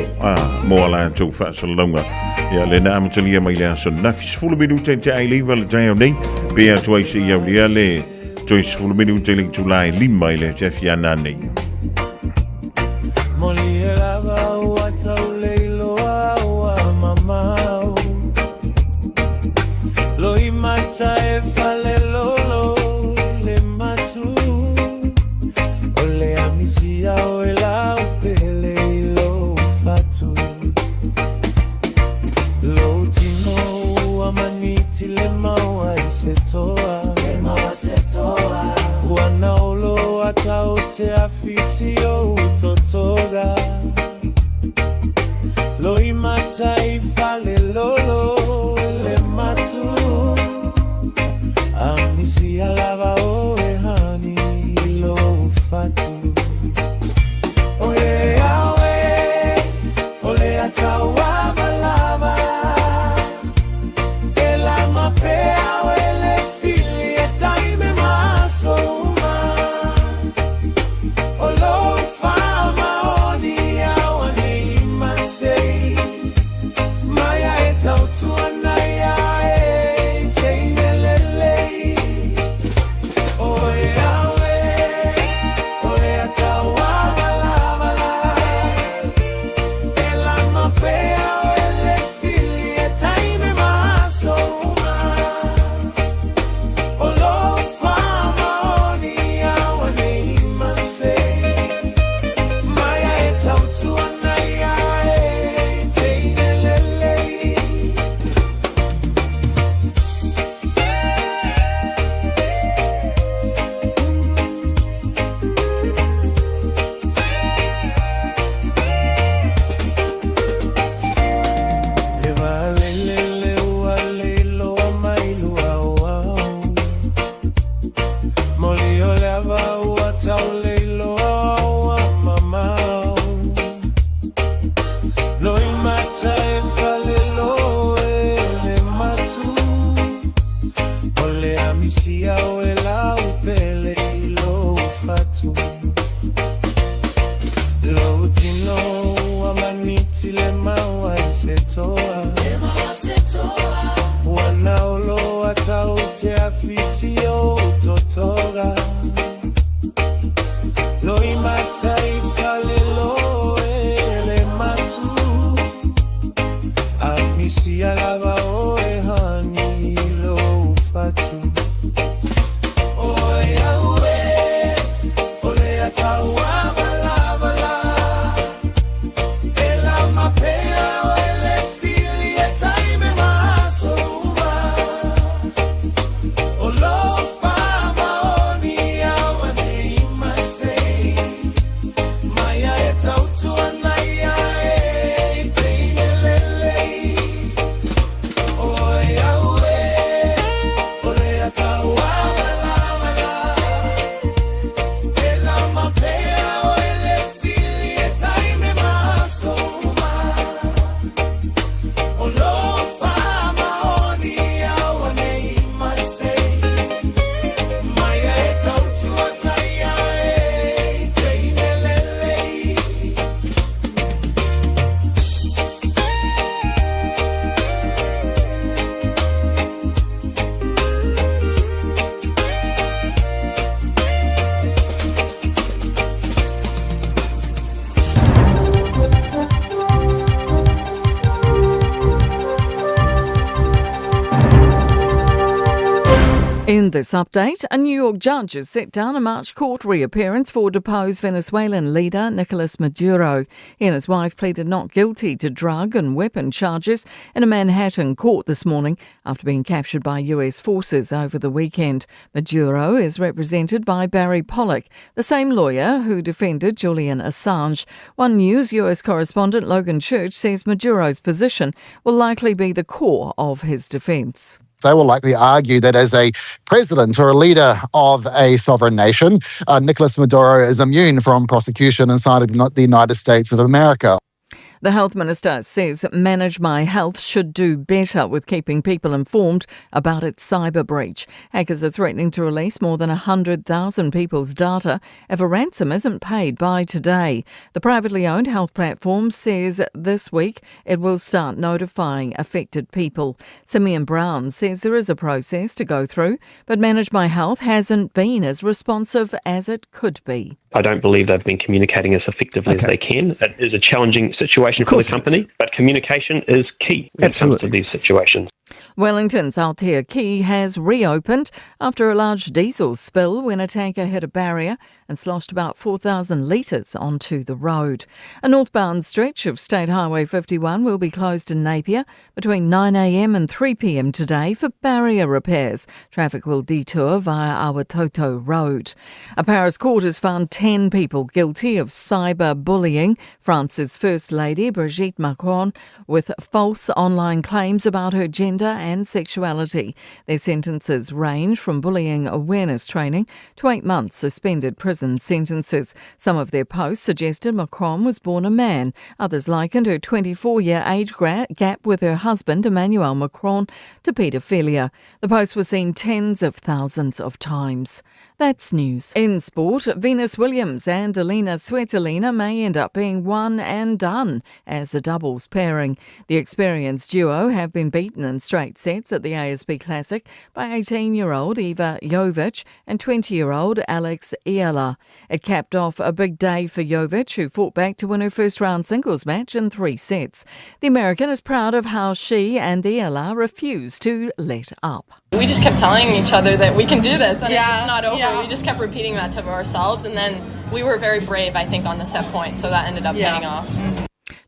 Speaker 1: ala tau wha salonga ia le na amatalia mai le aso nafis fulu bidu te ai leiva le Taeao nei Pea tuai se iau lia le Joyce fulumini uteling July 5 le Fiafia nei.
Speaker 8: Moli e lava ua tau leiloa ua mamau. Loi mata e fale lolo le matu. O le amisia o e lau pele i lo fatu. Lo tino ua maniti le maua i se toa. Le maua se toa. Wana olo atau te afisi o totoga. Loi mata i fale lolo le matu. Amisi alava o e hani lo fatu. O e awe o le atau avalava. E la mapea o e le fili e taime maso uma. O lo fama o ni awane i masei. Maya e tau tuana ia e teine lelei. O e awe o le atau avalava. E la mapea o e le fili e taime maso uma. O lo fama o ni awane i masei. Maya e tau tuana ia e teine lelei. E vale lele ua leilo a mailu au au. Moli o le ava ua tau leilo au a mamau. Loi mata e fale lo e le matu. O le amisia o e lau pele i lo fatu. Lo tino a maniti le maua e se toa. Wana olo a tau te afisi o totoga. Loi mata i fale lo e le matu. Amisi alava o e hani lo fatu. O e aue o le atau avalava. E la mapea o e le fili e taime maso uma. O lo fama o ni awane i masei. Maya e tau tuana ia e teine lelei. O e aue o le atau avalava. E la mapea o e le fili e taime maso uma. O lo fama o ni awane i masei. Maya e tau tuana ia e teine lelei.
Speaker 15: In this update, a New York judge has set down a March court reappearance for deposed Venezuelan leader Nicolas Maduro. He and his wife pleaded not guilty to drug and weapon charges in a Manhattan court this morning after being captured by US forces over the weekend. Maduro is represented by Barry Pollock, the same lawyer who defended Julian Assange. One News US correspondent Logan Church says Maduro's position will likely be the core of his defence.
Speaker 16: They will likely argue that as a president or a leader of a sovereign nation, Nicolas Maduro is immune from prosecution inside of the United States of America.
Speaker 15: The Health Minister says Manage My Health should do better with keeping people informed about its cyber breach. Hackers are threatening to release more than 100,000 people's data if a ransom isn't paid by today. The privately owned health platform says this week it will start notifying affected people. Simeon Brown says there is a process to go through, but Manage My Health hasn't been as responsive as it could be.
Speaker 17: I don't believe they've been communicating as effectively as they can. It is a challenging situation for the company, but communication is key when it comes to these situations.
Speaker 15: Wellington's Aotea Quay has reopened after a large diesel spill when a tanker hit a barrier and sloshed about 4,000 litres onto the road. A northbound stretch of State Highway 51 will be closed in Napier between 9am and 3pm today for barrier repairs. Traffic will detour via Awatoto Road. A Paris court has found 10 people guilty of cyber bullying France's First Lady Brigitte Macron with false online claims about her gender and sexuality. Their sentences range from bullying awareness training to 8 months suspended prison sentences. Some of their posts suggested Macron was born a man. Others likened her 24-year age gap with her husband Emmanuel Macron to paedophilia. The posts were seen tens of thousands of times. That's news. In sport, Venus Williams and Elina Svitolina may end up being one and done as a doubles pairing. The experienced duo have been beaten in straight sets at the ASB Classic by 18-year-old Iva Jovic and 20-year-old Alex Iala. It capped off a big day for Jovic, who fought back to win her first-round singles match in 3 sets. The American is proud of how she and Iala refused to let up.
Speaker 18: We just kept telling each other that we can do this and it's not over. We just kept repeating that to ourselves, and then we were very brave, I think, on the set point, so that ended up paying off.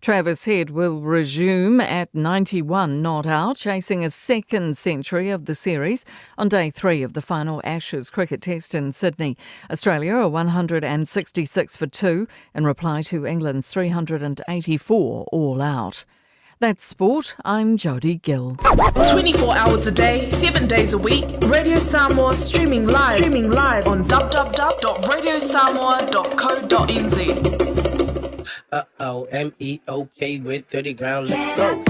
Speaker 15: Travis Head will resume at 91 not out, chasing a second century of the series on day 3 of the final Ashes cricket test in Sydney. Australia are 166 for 2 in reply to England's 384 all out. That's sport. I'm Jodie Gill.
Speaker 19: 24 hours a day, 7 days a week. Radio Samoa streaming live on www.radiosamoa.co.nz.
Speaker 20: MEOK with 30 ground. Let's go.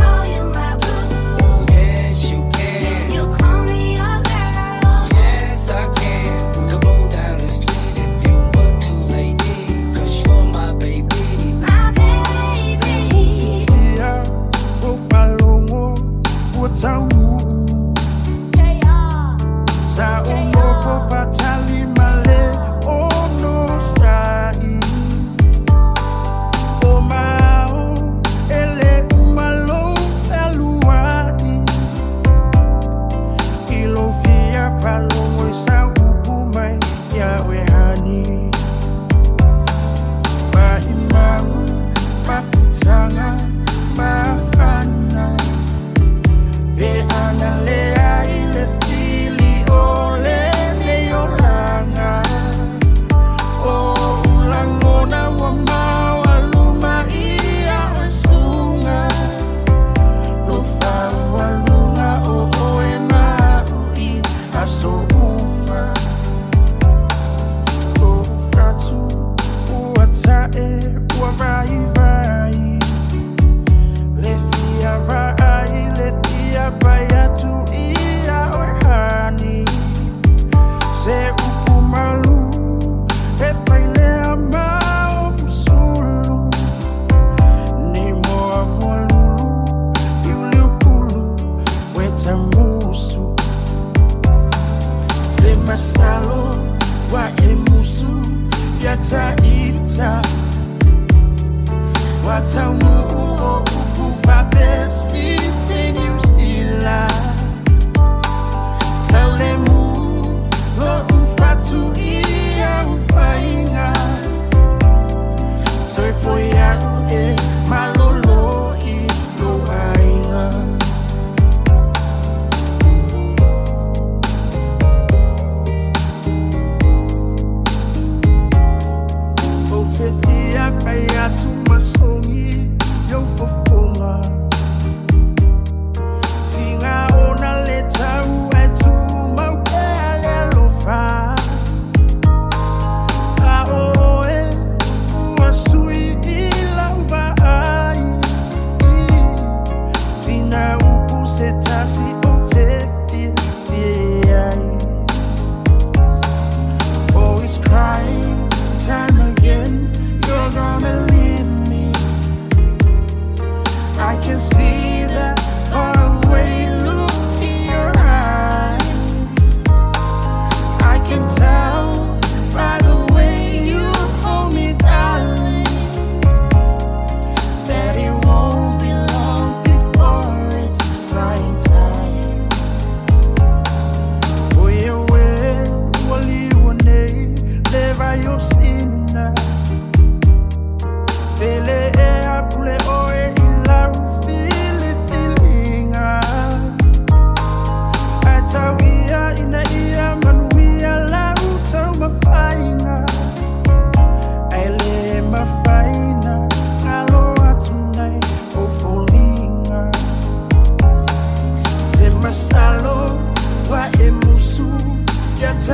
Speaker 21: Yes, you can. You call me a girl.
Speaker 20: Yes, I can. We can roll down the street if you want to, lady. 'Cause you're my baby.
Speaker 21: My baby.
Speaker 20: Yeah, we'll follow. What's our move? Sa umo for fatali male. Oh no, style. Oh my, ele umalo saluati. Ilo fia follow sa ubumai ya wehani. Ba imam, ba futanga, ba fana. Be analea ile fili ole le yoranga. Oh ulangona wa mawaluma ia usunga. Lufa walunga o ema ui aso uma. O fratu uatae uavai vai. Lefia vai, lefia bayatu ia ohani. Se upumalu, efaile amao pusulu. Nimo amolulu, iuliupulu, weta musu. Se masalo, wa emusu, yata ita. Watamu o ukufa besi, thing you still lie. Taulemu, lo ufatu ia ufainga. So for ya malolo I lo ainga. Otefia faya tu masongi yo fofonga.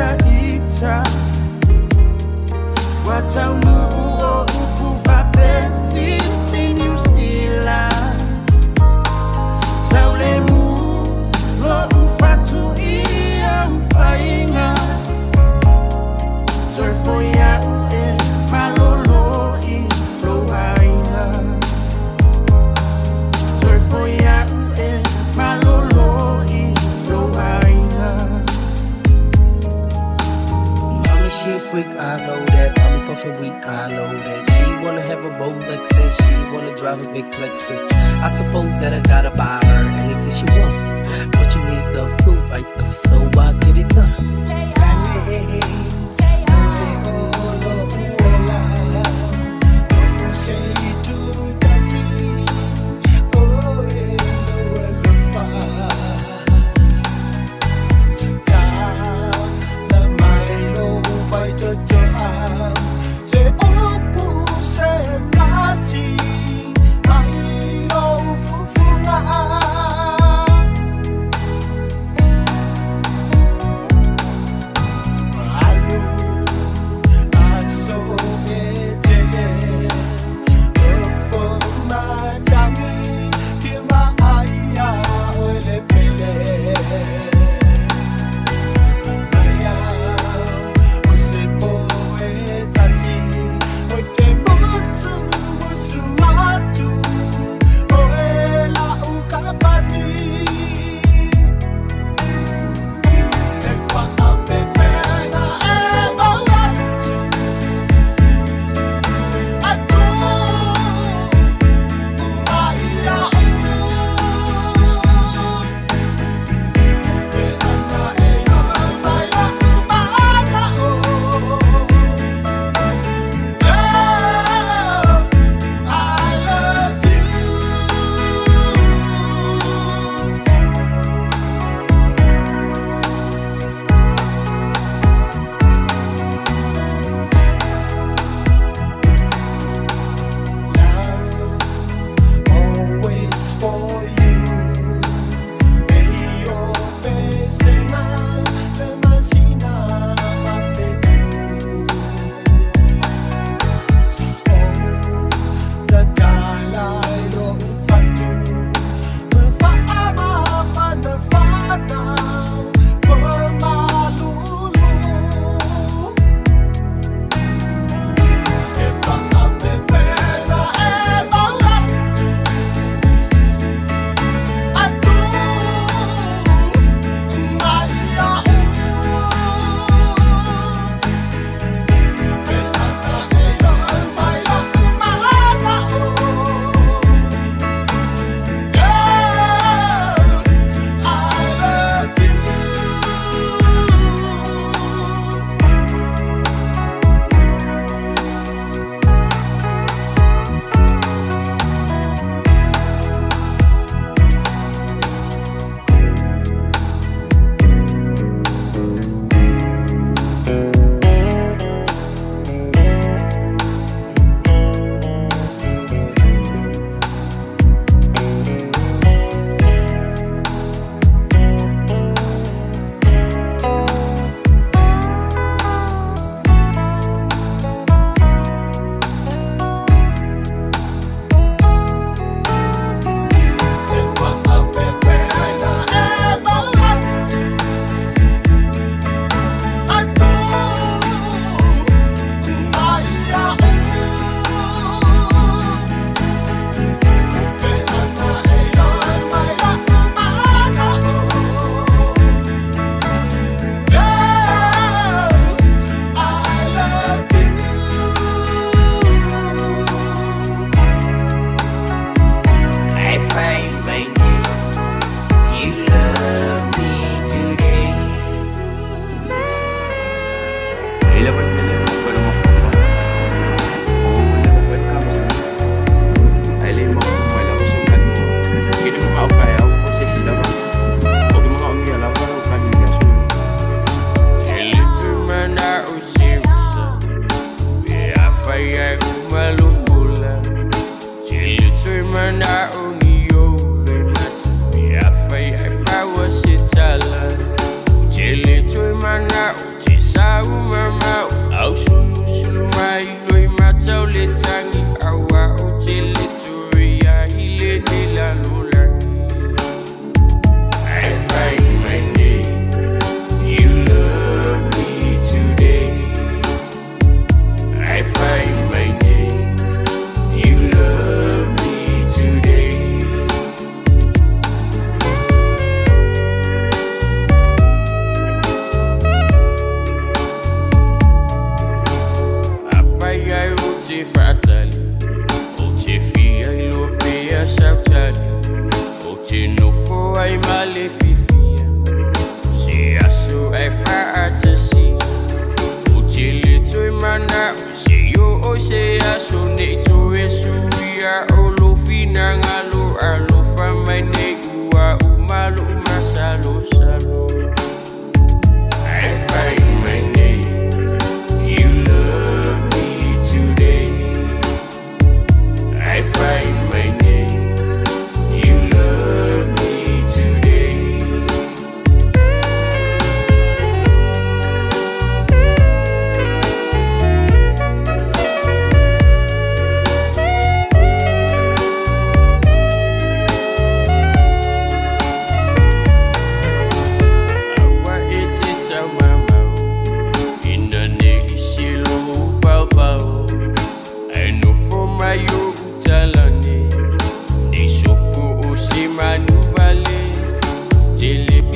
Speaker 8: ita Watamuo ukuva pesi Tini usila Taulemu Lo ufatu iya ufainga Surfo ya ue Malolo i lo hainga Surfo ya ue Malolo i lo hainga Mommy she a freak, I know that. Mommy puffin' weak, I know that. She wanna have a Rolex and she wanna drive a big Lexus. I suppose that I gotta buy her anything she want. But you need love too, right? So I get it done.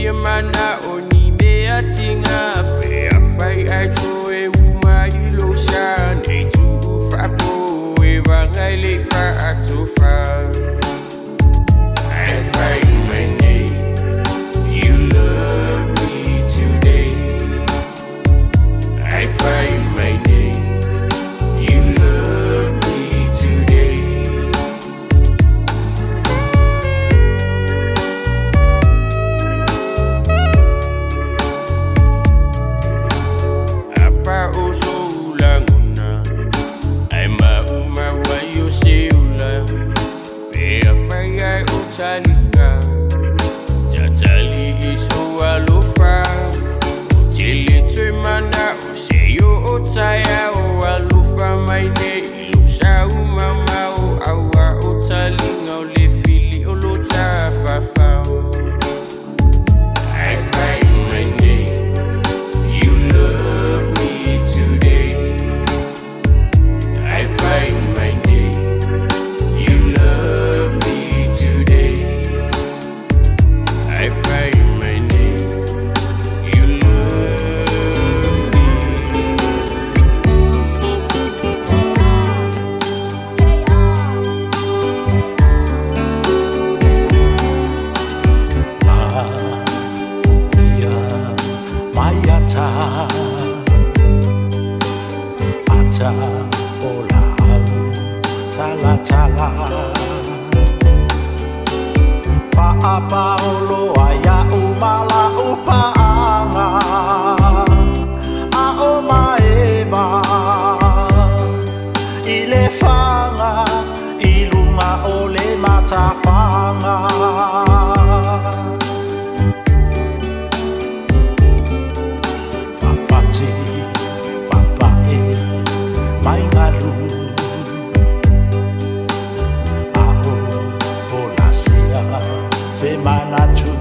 Speaker 8: pia mana oni mea tinga pe a fai ai to e uma I lo sha nei tu fa po e va ngai le fa a to fa I fai my name you love me today I find my name you love me today apa uso ulanguna ai ma uma wa yo se ula pe afai ai utalinga jatali iso alofa Chili tui mana o se yo o Taeao alufa mai nei ilusa umama o awa o talinga o le fili o lo tafafao I find my name you love me today I find my name you love me today I find my name you
Speaker 3: Mayata Ata Olau Tala Tala Paapa Olo Aya Umala Upaanga Aoma Eva Ilefanga Ilunga Ole Matafanga Fati papae mai ngalu aho volasia semana tu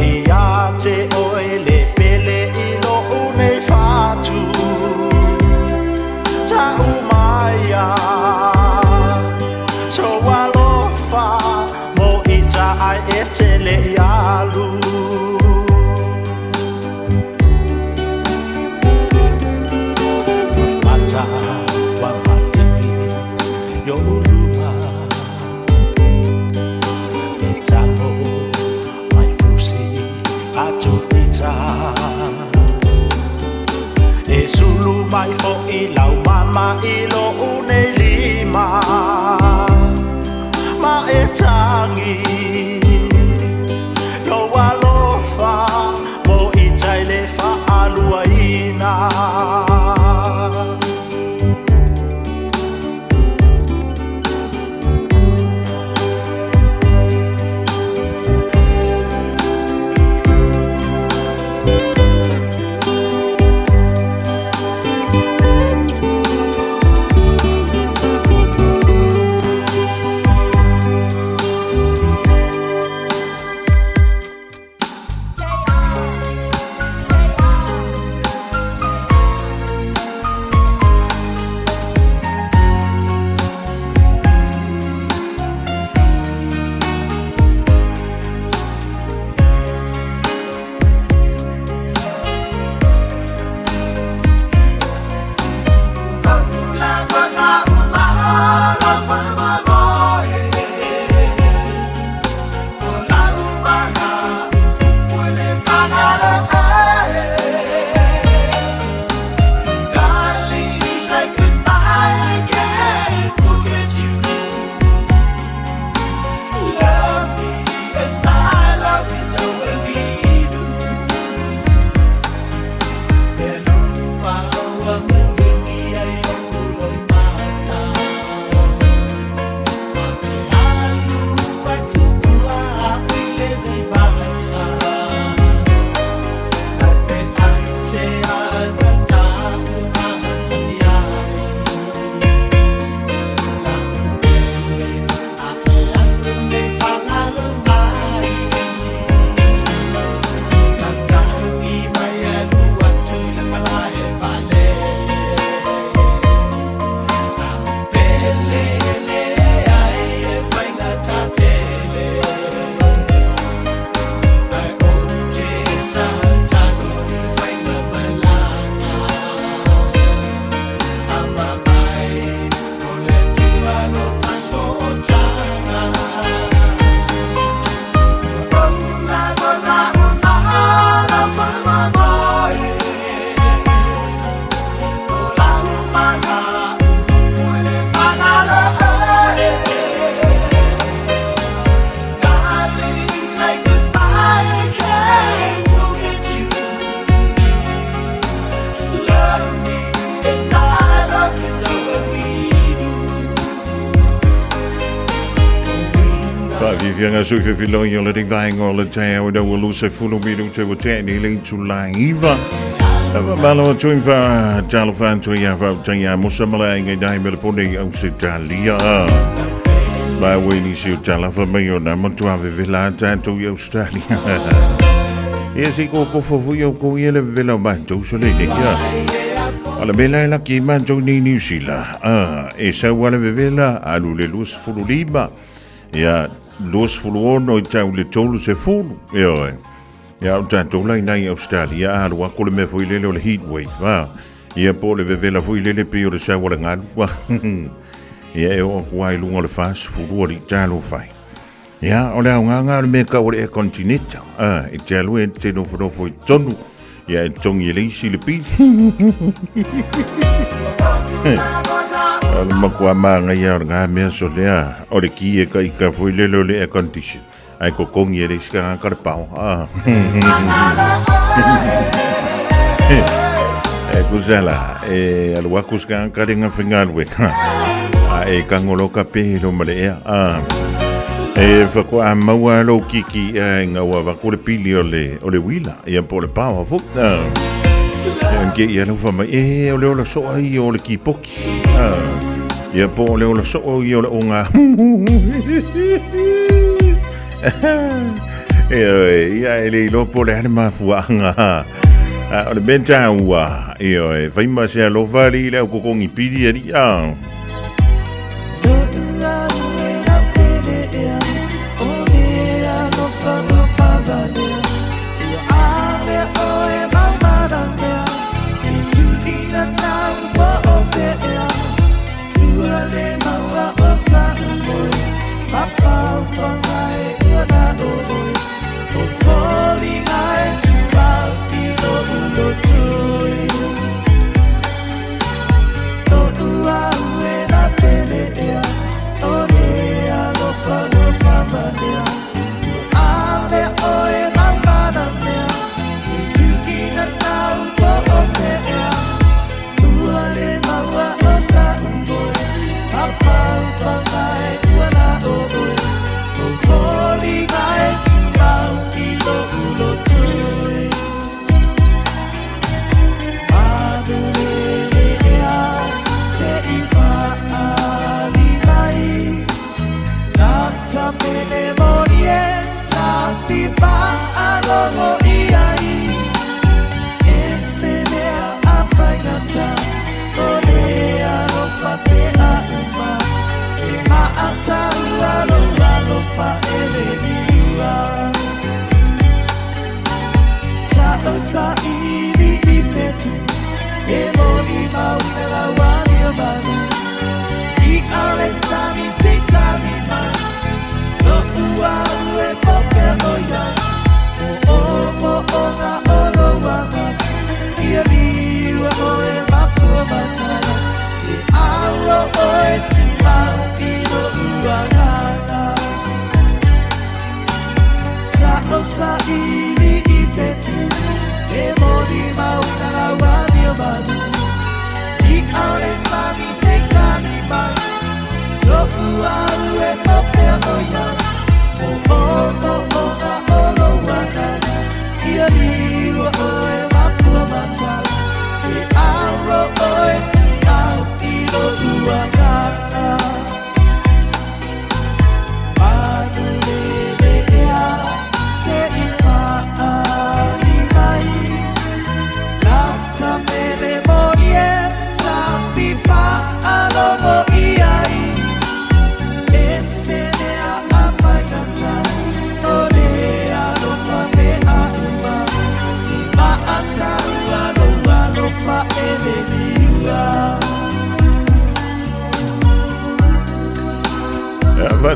Speaker 3: iate oele pele ilo une fatu ta umaya so walofa mo ita ai etele yalu wa matiki yo uluma itamo mai fusi atu ita e sulu mai fo ilau mama ilo une lima ma etangi lo walo
Speaker 1: Fianga Sufi Filo, you're letting Vang all the Taeao, that will lose a full of me to attend to Laiva. Malu Twinfa, Jalfan to Yava, Taya, Musamalanga, Diamond Pony, Oxitalia. By way, you tell for me, your number to have a villa to Australia. Yes, he go for you, go yellow villa man, to Solid. Alabella la Kima Johnny New Sheila. Esa one of a villa, I will lose full Lima. Yeah, lose full no town the toll se full. Yeah, Tantola in Australia, I will call me for a little heat wave. Yeah, Paul of a villa for a little period of shower and yeah, while all the fast food or the channel fine. Yeah, on our make our air continental. It's a little bit for John. Yeah, John Yelly, Silipin. Makwama, I mean, or the key, a for little air condition. I go Kong Yelly, Scan Carpao. Guzella, a Wakuskan cutting a finger with a Kangoloka Pelo Malaya. If a Mawalo Kiki and our Pilio or the Wheeler, a Paul Powerful. And get yellow for my Lola so I or the Kipoki. Yeah, Paul Lola so your own. Yeah, little Paul Anima Fuanga. The Bentawa, famous yellow valley, Lokongi Pedia.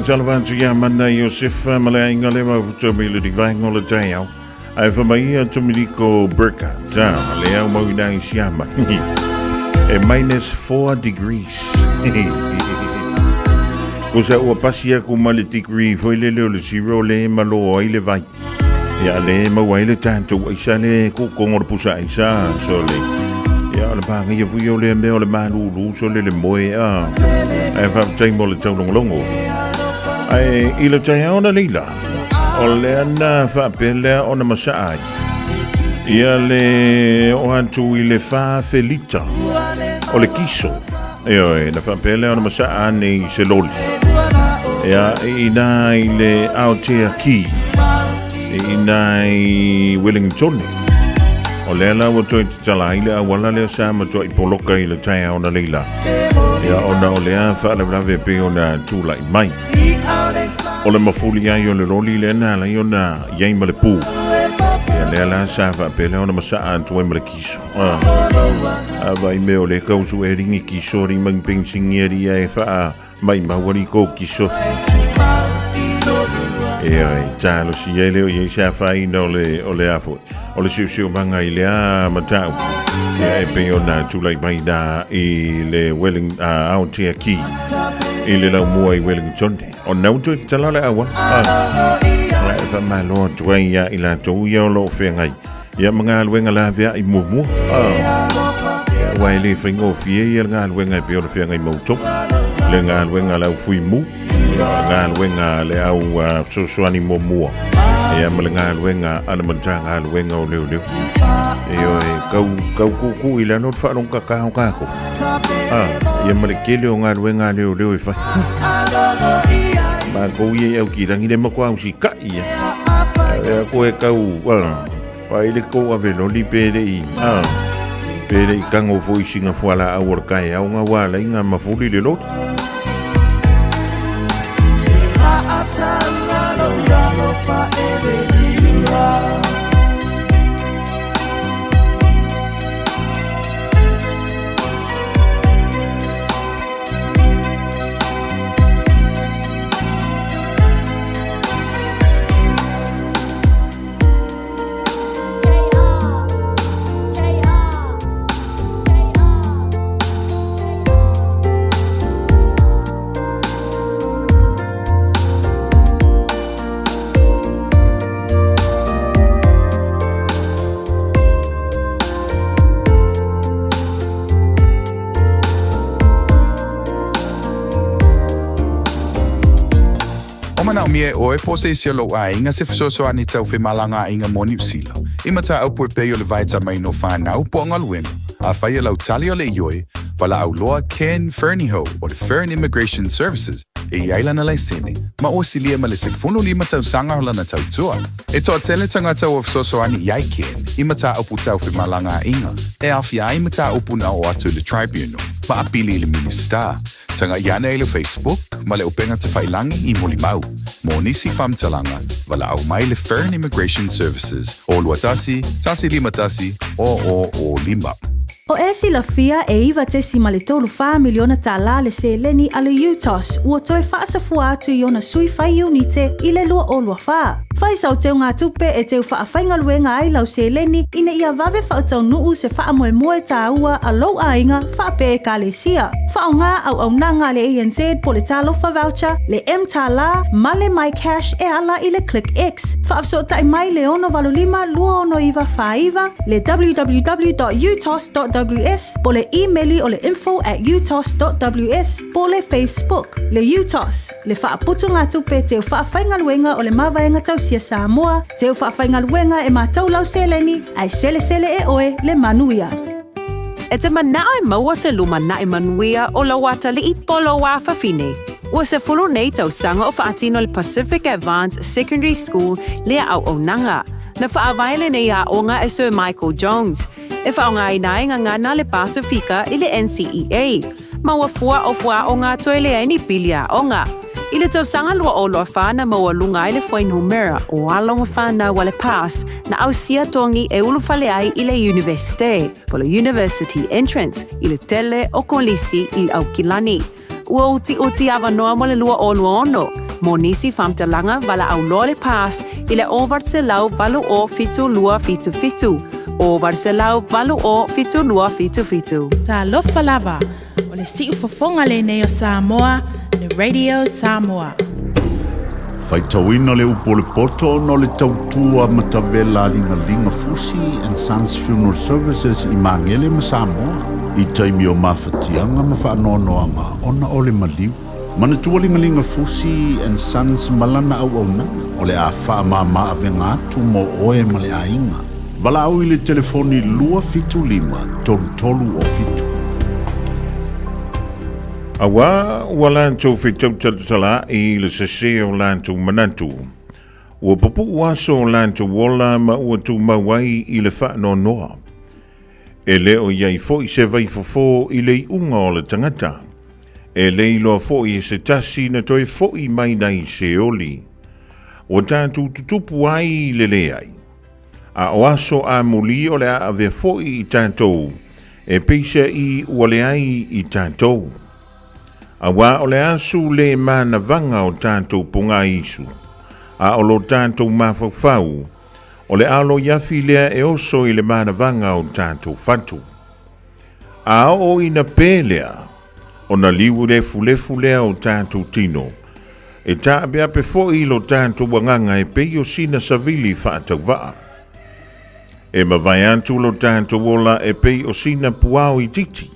Speaker 1: Jalvantia Mana Yosef Malayanga Lema Tomili Divine all the Taeao. I have my ear to Milico Burka, Jam, Leo Moina Shama. A -4 degrees. Cosa o pasia com uma degree foi le zero le malo ile vai. Ya le mawaile tanto isa le ku kongor pusa isa so le. Ya le bang ye fu yo le me o le manu lu so le moe a. I have time mo le tau longo. Ai ilo Taeao na lila. O le ana whaapelea o na masaai. Ia le o atu i le Fiafia. O le kiso. Eoi, na whaapelea o na masaa nei se loli. Ia ina i le Aotea ki. Ina i Wellington. O le ala wa toi tala i le awala le sa ma toi poloka i le Taeao na lila. Ia ona o le a whaalabrave pe o na tūla i mai. O le mafuli ai o le roli le na la i o na iei ma le pū. Ia le ala sa whaapele o na masaa atu e ma le kiso. Awa i me o le kausu e ringi kiso ri mang pingsingi e ria e wha mai mawari ko kiso. Ia e tālo si e leo i e sa whai na o le afo. O le siu manga i le a matau. Ia e pe o na tūlai mai na i le Aotea ki. I le lau mua i Wellington. O nautu i talale awa. Ia e wha malo tuai ia i la tau ia o lo whengai. Ia mga aluenga la vea i mumu. Wai le whaingo fie ia ngā aluenga i peo le whengai mauto. Le ngā aluenga lau fui mu. Ngā aluenga le au sosoani mua. Ia ma le ngā aluenga ana manta ngā aluenga o leo leo. Eo e kau kuku i la not whanong kakao kako. Ia ma le kele o ngā aluenga leo leo e whai. Ma kou ia au ki rangi le mako au si ka ia. Ea koe kau, pai le kou a velo li pere i. Pere i kango foi singa fuala a warkai au ngā wala i ngā mafuli le lot.
Speaker 5: Mie o e pose isi lo a inga se fisoso ani tau fe malanga inga moni usila. Ima ta au pue le vaita mai no whanau po ngaluenga. A whaia lau tali o le ioi, wala au loa Ken Ferniho o le Fern Immigration Services. E iaila na laisene, ma o silia ma le se funu lima tau sanga hola na tau tua. E toa tele tanga tau o fisoso ani iai Ken, ima ta au tau fe malanga inga. E awhia ima ta upu na o atu le tribunal, ma apili le minister. Tanga iana e le Facebook, ma le upenga te whailangi I molimau. Mo nisi whamtalanga, wala au mai le Fern Immigration Services. O luatasi, tasi lima tasi, o lima.
Speaker 22: O e si la fia e iwa te si ma le tolu wha miliona ta la le se leni a le UTOS ua toe whaasafua atu I ona sui whai unite I le lua o lua wha. Whai sau teo ngā tupe e teo wha whainga luenga ai lau se leni ina ia vave wha tau nuu se wha moe moe ta ua a lau a inga wha pe e ka le sia. Wha o ngā au nanga le ANZ po le talofa voucher, le M ta la, ma le My Cash e ala I le Click X. Wha afso tai mai le ono valulima lua ono iwa wha iwa, le www.utos.ws, po le emaili o le info@utos.ws, po le Facebook, le UTOS, le wha aputu ngā tupe teo wha whainga luenga o le mawaenga tausia Samoa, teo wha whainga luenga e mātau lau seleni, ai sele e oe le manuia.
Speaker 11: E te mana e maua se luma na e manuia o la wata li I polo wa whawhine. Ua se fulu nei tau sanga o whaatino le Pacific Advanced Secondary School lea au o nanga. Na whaawaile nei a onga e Sir Michael Jones. E whaonga I nai ngana le Pasifika I le NCEA. Ma ua fua o ngā toile ai ni pilia onga. I le tau sanga lua o loa whana ma ua lunga I le whainumera o alonga whana wa le pass na au sia tongi e ulu whale ai I le universite, po le university entrance I le tele o kolisi I au kilani. Ua uti awa noa mo le lua o lua ono, mo nisi whamtalanga wala au loa le pass I le ovart se lau valu o fitu lua fitu fitu. Ovart se lau valu o fitu lua fitu fitu.
Speaker 23: Ta lofa lava, o le siu fofonga le neo Samoa, le Radio Samoa.
Speaker 6: Faitauina le upo le poto no le tautua matavela linga fusi and Sons Funeral Services I mangele ma Samoa. I taimi o mawhatianga ma whaanoanoanga ona o le maliu. Mana tualingalinga Fusi and Sons malana au nanga. Ole a wha maa venga atu mo oe male a inga. Wala au ile telefoni lua fitu lima, tolu o fitu.
Speaker 1: Awa walanto fitu tatala I le seseo lanto manantu. Ua papu waso lanto wala ma ua tu mawai I le wha no noa. E leo iai fo I se vai fofo I le unga o le tangata. E leilo fo I se tasi na toi fo I mai nei se oli. O tātu tutupu ai le leai. A oaso a muli o le a ave fo I tātou. E peisa I ua le ai I tātou. A wā o le asu le mana vanga o tātou punga isu. A o lo tātou mawhawhau. O le alo yafi lea e oso I le mana vanga o tātou fatu. A o ina pēlea. O na liu lefu lea o tātou tino. E tā bea pe fo I lo tātou wanganga e pei o sina savili whaatau waa. E mawai antu lo tātou wola e pei o sina puao I titi.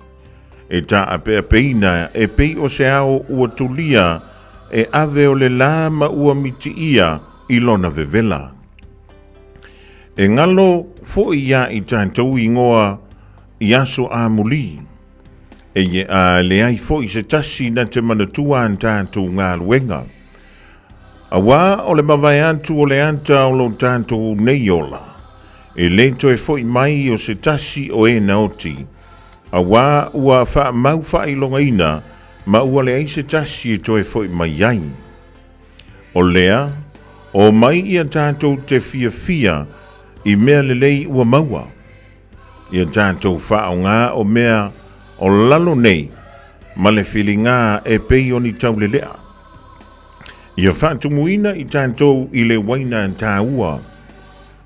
Speaker 1: E tā apea peina e pei o se ao ua tulia e ave o le lama ua miti ia I lona vevela. E ngalo fo ia I tātou ingoa I aso a muli. E ye a leai fo I se tasi na te manatua an tātou ngā luenga. A wā o le mawai antu o le anta o lo tātou neiola. E lento e fo I mai o se tasi o e naoti. A wā ua wha mau wha I longa ina, ma ua le ai se tasi e toi fo I mai ai. O lea, o mai ia tātou te fiafia I mea lelei ua maua. Ia tātou wha o ngā o mea o lalo nei, ma le whilinga e pei o ni tau le lea. Ia whaatumuina I tātou I le waina an tāua.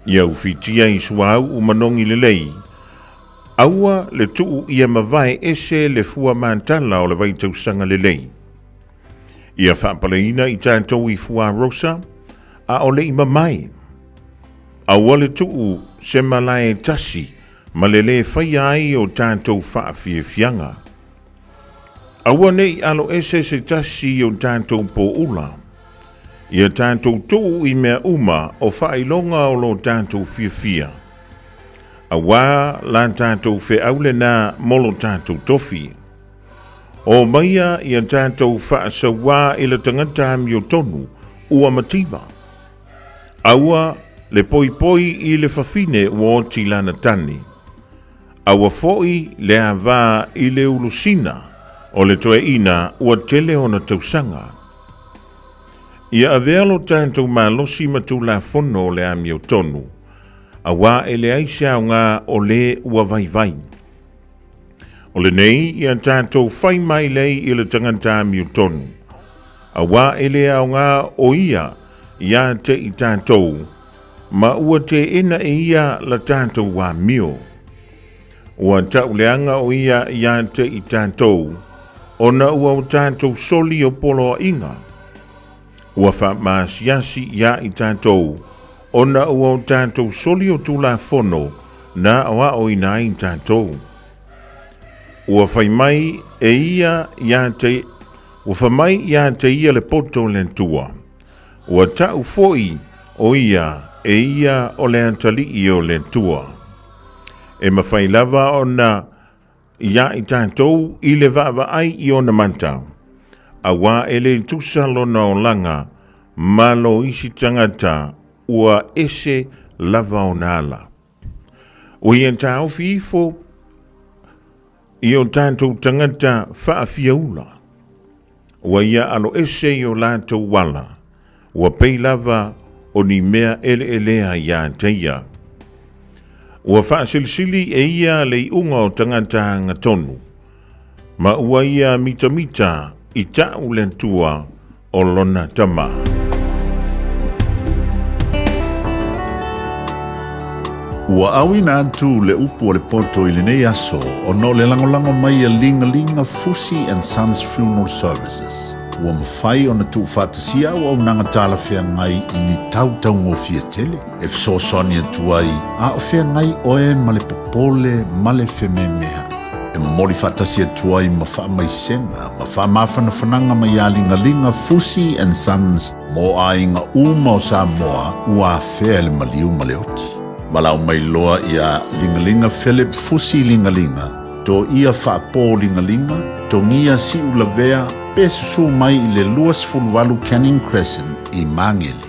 Speaker 1: Ia uwhitia I suau u manongi le lei. Aua le tuu ia mawai ese le fua mantala o le vaitau sanga le lei. Ia whaapaleina I tātou I fua rosa, a o le I mamai. Aua le tuu se malae tasi, ma le le whai ai o tātou Fiafia. Aua nei alo ese se tasi o tātou po ula. Ia tātou tuu I mea uma o whailonga o lo tātou Fiafia. Awa lan tātou whe aule nā molo tātou tofi. O maia ia tātou whaasawa I le tangata mio tonu ua mativa. Aua le poi I le whawhine o ti lana tani. Aua foi le awa I le ulusina o le toe ina ua tele ona tausanga. Ia avealo tātou malosi matu la fono o le amio tonu. Awa e le aisha o ngā o le ua vai. O le nei ia tātou whai mai lei I le tangata miu tonu. Awa e le au ngā o ia te I tātou, ma ua te ina e ia la tātou wa mio. Ua tau leanga o ia te I tātou, ona ua o tātou soli o polo inga. Ua wha maasiasi I tātou, ona ua o tātou soli o tula fono na awa o ina I tātou. Ua whai mai e ia te ua whai mai te ia le poto lentua. Ua tau foi o ia e ia o le antali I o lentua. E mawhai lava ona I tātou I le vava ai I ona manta. Awa e le tusa lona o langa malo isi tangata ua ese lava o nala. O ia tāu fifo I o tātou tangata Fiafia ula. Ua ia alo ese I o lātou wala. Ua pei lava o ni mea elea ia teia. Ua whaasilisili e ia le unga o tangata ngatonu. Ma ua ia mita I tāu lentua o lona tama.
Speaker 6: Ua awina atu le upu o le poto I le nei aso o no le langolango mai a linga Fusi and Sons Funeral Services. Ua mawhai o na tu whatasia o au nanga tala whea ngai I ni tautau ngō fia tele. E fsosoni atu ai, a o whea ngai oe ma le popole ma le wheme mea. e moli whatasia tuai ma wha mai senga, ma wha mawhana whananga mai alingalinga Fusi and Sons mo ainga uma o Samoa ua whea le maliu ma le oti. Malau mai loa ia lingalinga Philip Fusi lingalinga, to ia wha pō lingalinga, to ngia si ulavea, pesu mai I le luas fulwalu Canning Crescent I Mangele.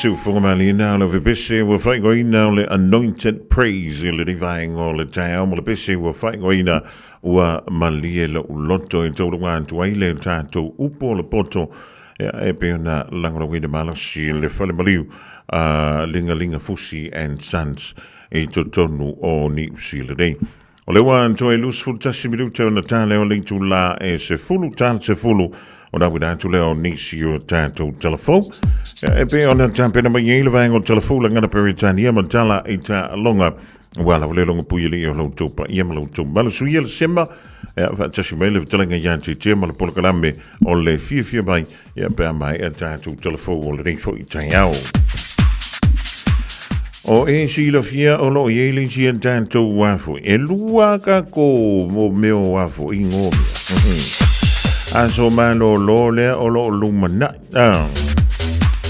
Speaker 1: Su whangamali nā le vibese wa whaingoina o le anointed praise I le rivaenga o le Taeao mo le bese wa whaingoina ua malie le uloto I taurunga antu ai le tātou upo le poto e peona langarawina malasi le whale maliu linga Fusi and Sons e totonu o New Zealand. O le wan to e lus fultasi minuta o na tāle o lintu la e se fulu tāle se fulu o na wina tu leo nisi o tātou telefon. E pe o na tāpena mai eile vaenga o telefon la ngana peritania ma tala I tā longa Wala wale longa puyili o lo topa ia malo to malu suia le sema fa tasi mai le talenga yanti te malu polkalame o le Fiafia mai ia pe mai e tatu telefo o le rinfo i Taeao o e si la fia o lo ye le si tanto wafo e lua ka ko mo meo wafo ingo aso malo lo le o lo lumana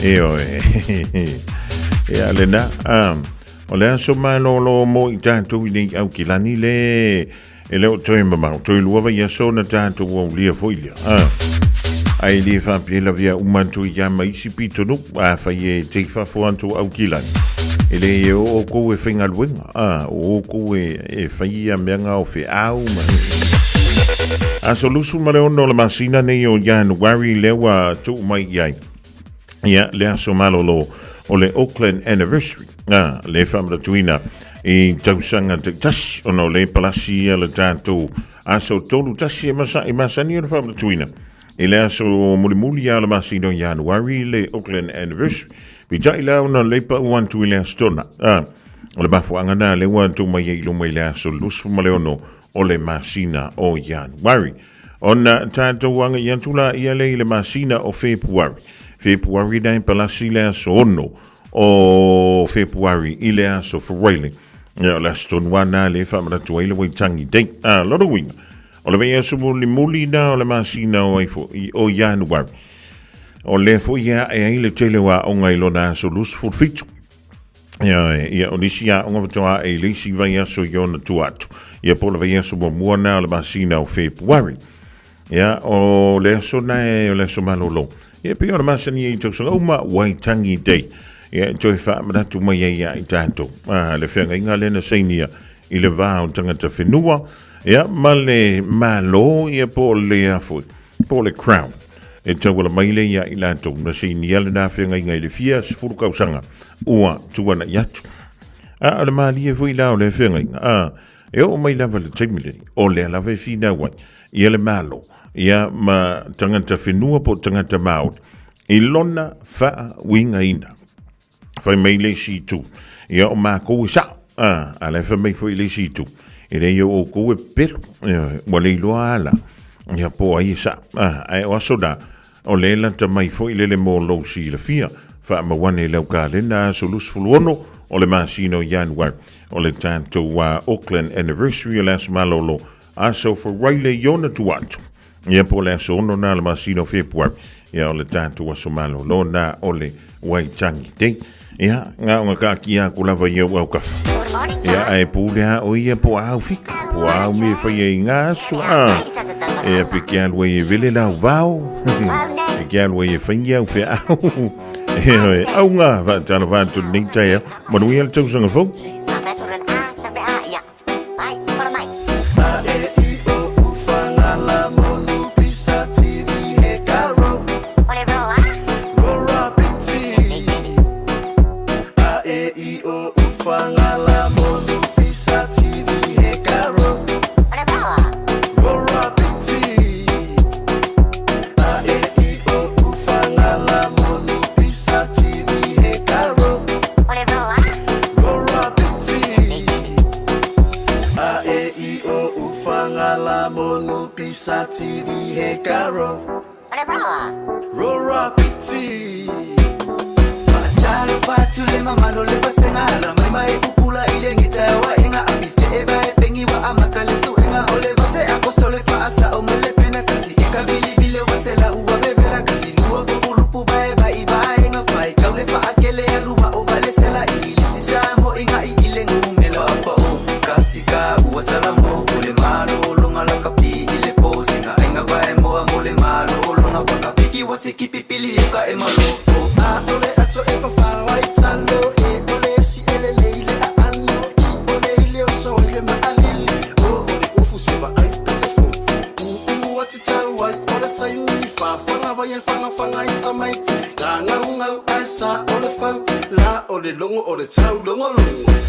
Speaker 1: eo e alena o le aso malo mo i tanto i au kilani le e leo toi mamau toi lua vai aso na tanto o lia foilia ai li fa pila via umantu i ama isi pitonu a fa ye te fa foantu au kilani ele o ko e finga luenga o ko e faia menga o fe au ma a solusu male ono la masina nei o January lewa tu mai yai ia le aso malo lo o le Auckland anniversary le famra tuina i tausanga te tashi ono le palasi le tanto aso tolu tashi i masani o le famra tuina e le aso muli ala masina January le Auckland anniversary Bijai la una lepa uan tu ile astona. O le bafu angana le uan tu mai ilo mai le aso lusu maleono o le masina o January. Ona tato wanga yantula ia le masina o February. February na palasi le aso ono o February ile aso February. Ya la stone wana le famra tu ile waitangi dei. Loro winga. O le vei aso muli na o le masina o January. O le fo ia e le tele wa o ngai lona so lus for fitu ia onisia o ngava e le si vai so yona tuatu ia po le vai so mo na le masina o February ia o le so na o le so malolo ia pe o masani i tso o ma waitangi day ia joy fa ma tu mai ia i tanto le fenga inga le na senia i le va o tanga te fenua ia male malo ia po le afo po le crown e tau la maile ia i lantou na sini ala na whenga i ngai le fia sifuru kausanga ua tuana i atu. A le maali e fui lao le whenga inga. E o mai lava le taimile o le alawe fina wai i le malo ia ma tangata whenua po tangata maut i lona faa winga ina. Fai mai le si tu ia o maa koe sa a le wha mai fui le si tu i le ia o koe peru wale iloa ala ia po ai sa ai o asoda o le lanta mai foi le mo lo si la fia fa ma wane le ka le na solus fuluono o le masino January o le tanto wa Auckland anniversary las malolo aso for Riley yona tuatu ia po le so no na le masino February ia o le tanto wa somalo lo na o le waitangi te ia nga ka kia kula va ia wa ka ia ai pula o ia po au fika po au me fa ia nga so e pequeno we vele la vau pequeno we fanya fe au nga va tana va tu ninta ya but we al tau sanga fo
Speaker 2: TV he caro Rora piti Matalo fatu le mamano le pasenga la mama e pupula ile ngita wa inga abise eba e pengi wa amakale su inga ole vase akostole fa asa o mele pena kasi eka bili bile wasela uwa bebela kasi luwa bulupu ba eba iba inga fai kaule fa akele ya luwa o vale sela ili sisamo inga ile ngumelo apa o kasi ka uwa salamo fule malo longa la kapi ile posinga inga ba e moa mole malo longa fa kapiki wasiki pipili eka e malo ole ato e fa fa waitalo e ole si ele leile a anno i ole ile o so ile ma alili o ole ufu se va ai petefo what it tell what all the time me fa fanga va yen fanga it's my la nga asa ole fa la ole longo ole tau longo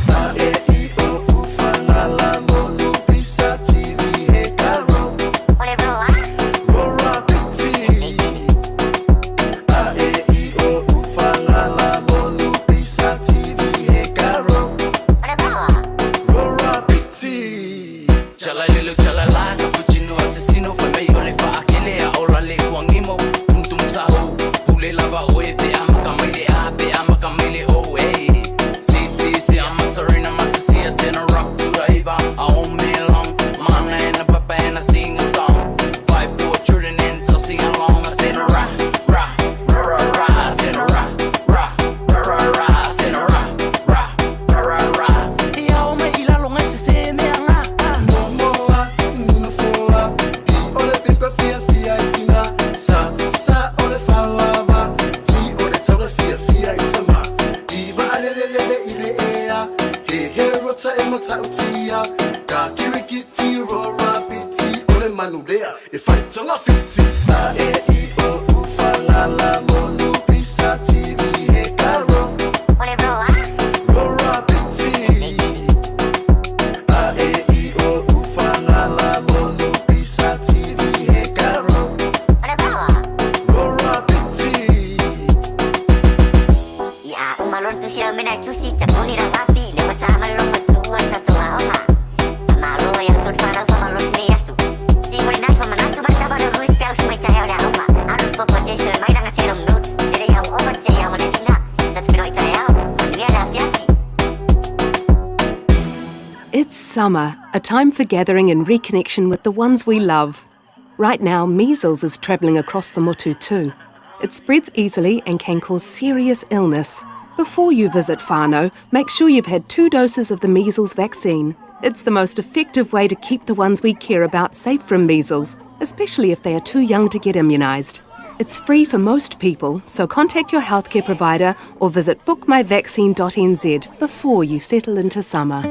Speaker 2: a e i o fanga la mono pisa TV e caro ole bro
Speaker 20: chala lelo chala la cappuccino assassino fa meglio le fa aquele a ola le guangimo tum saho pule lava oe pe ama kamele oh hey si I'm sorry I'm not to see us in a rock to the eva I own me along mana and a papa and I sing a song 5 4 children and so sing along I sing a ra I sing a ra I sing a ra ya o me ilalo ngase se me anga
Speaker 2: if I don't love it, o fa la la monu pisa TV he caro. Ole bro, Rora biti. O fa la la monu pisa TV he caro. Ole bro, Rora biti.
Speaker 4: Ya, umalon tu sila mena tu si tapuni la papi le mata malong tu anta tu ama. Malu yang tu fana fa malos ni asu. Si for night fa manatu masa ba lu spell sumai Taeao la ama. Anu poco jesu mai lang aserom notes. Ele yang over Taeao manina. That's been oi Taeao. Dia la Fiafia.
Speaker 7: It's summer, a time for gathering and reconnection with the ones we love. Right now, measles is travelling across the motu too. It spreads easily and can cause serious illness. Before you visit whānau, make sure you've had 2 doses of the measles vaccine. It's the most effective way to keep the ones we care about safe from measles, especially if they are too young to get immunised. It's free for most people, so contact your healthcare provider or visit bookmyvaccine.nz before you settle into summer.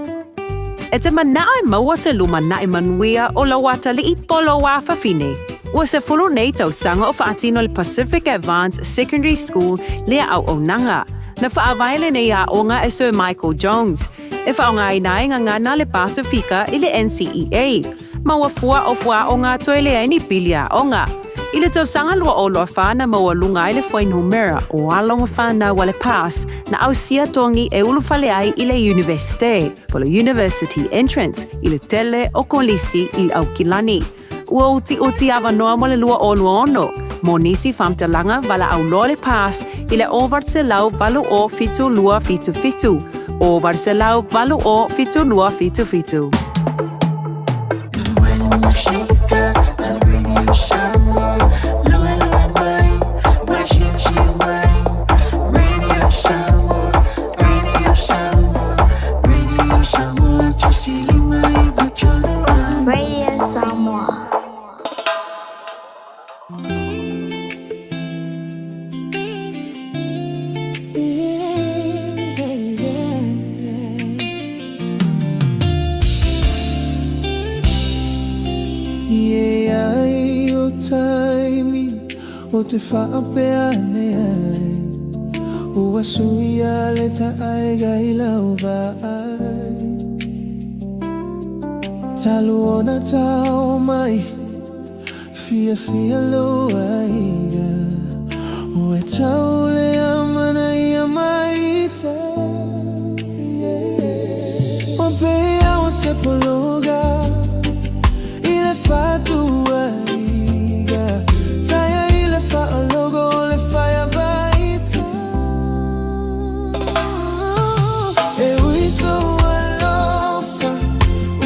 Speaker 11: E te manae maua se luma nae manuia o la wata li ipolo wa fafine. Ua se fulu nei tau sanga o whaatino le Pacific Advanced Secondary School lea au o nanga. Na whaawaile nei a onga e Sir Michael Jones. E whaonga i nae ngana le Pasifika i le NCEA. Maua fua o fua o ngā toe lea ni pilia onga. I le tau sanga lua o loa whana maua lunga i le whainumera o alonga whana wale pass na au sia tongi e ulu whale ai i le universite, polo university entrance i le tele o kolisi i au kilani. Ua uti awa noa mo le lua o lua ono. Mo nisi whamtalanga wala au loa le pass i le over se lau walu o fitu lua fitu fitu. Over se lau walu o fitu lua fitu fitu.
Speaker 12: Radio Samoa.
Speaker 8: O te whaapea nei ua suia le ta aiga I lau vai talu ona tau mai Fiafia lo aiga o e tau le amana ia mai ta o pea o se pologa I le fatu aiga fa a logo le fire vaita e ui so alofa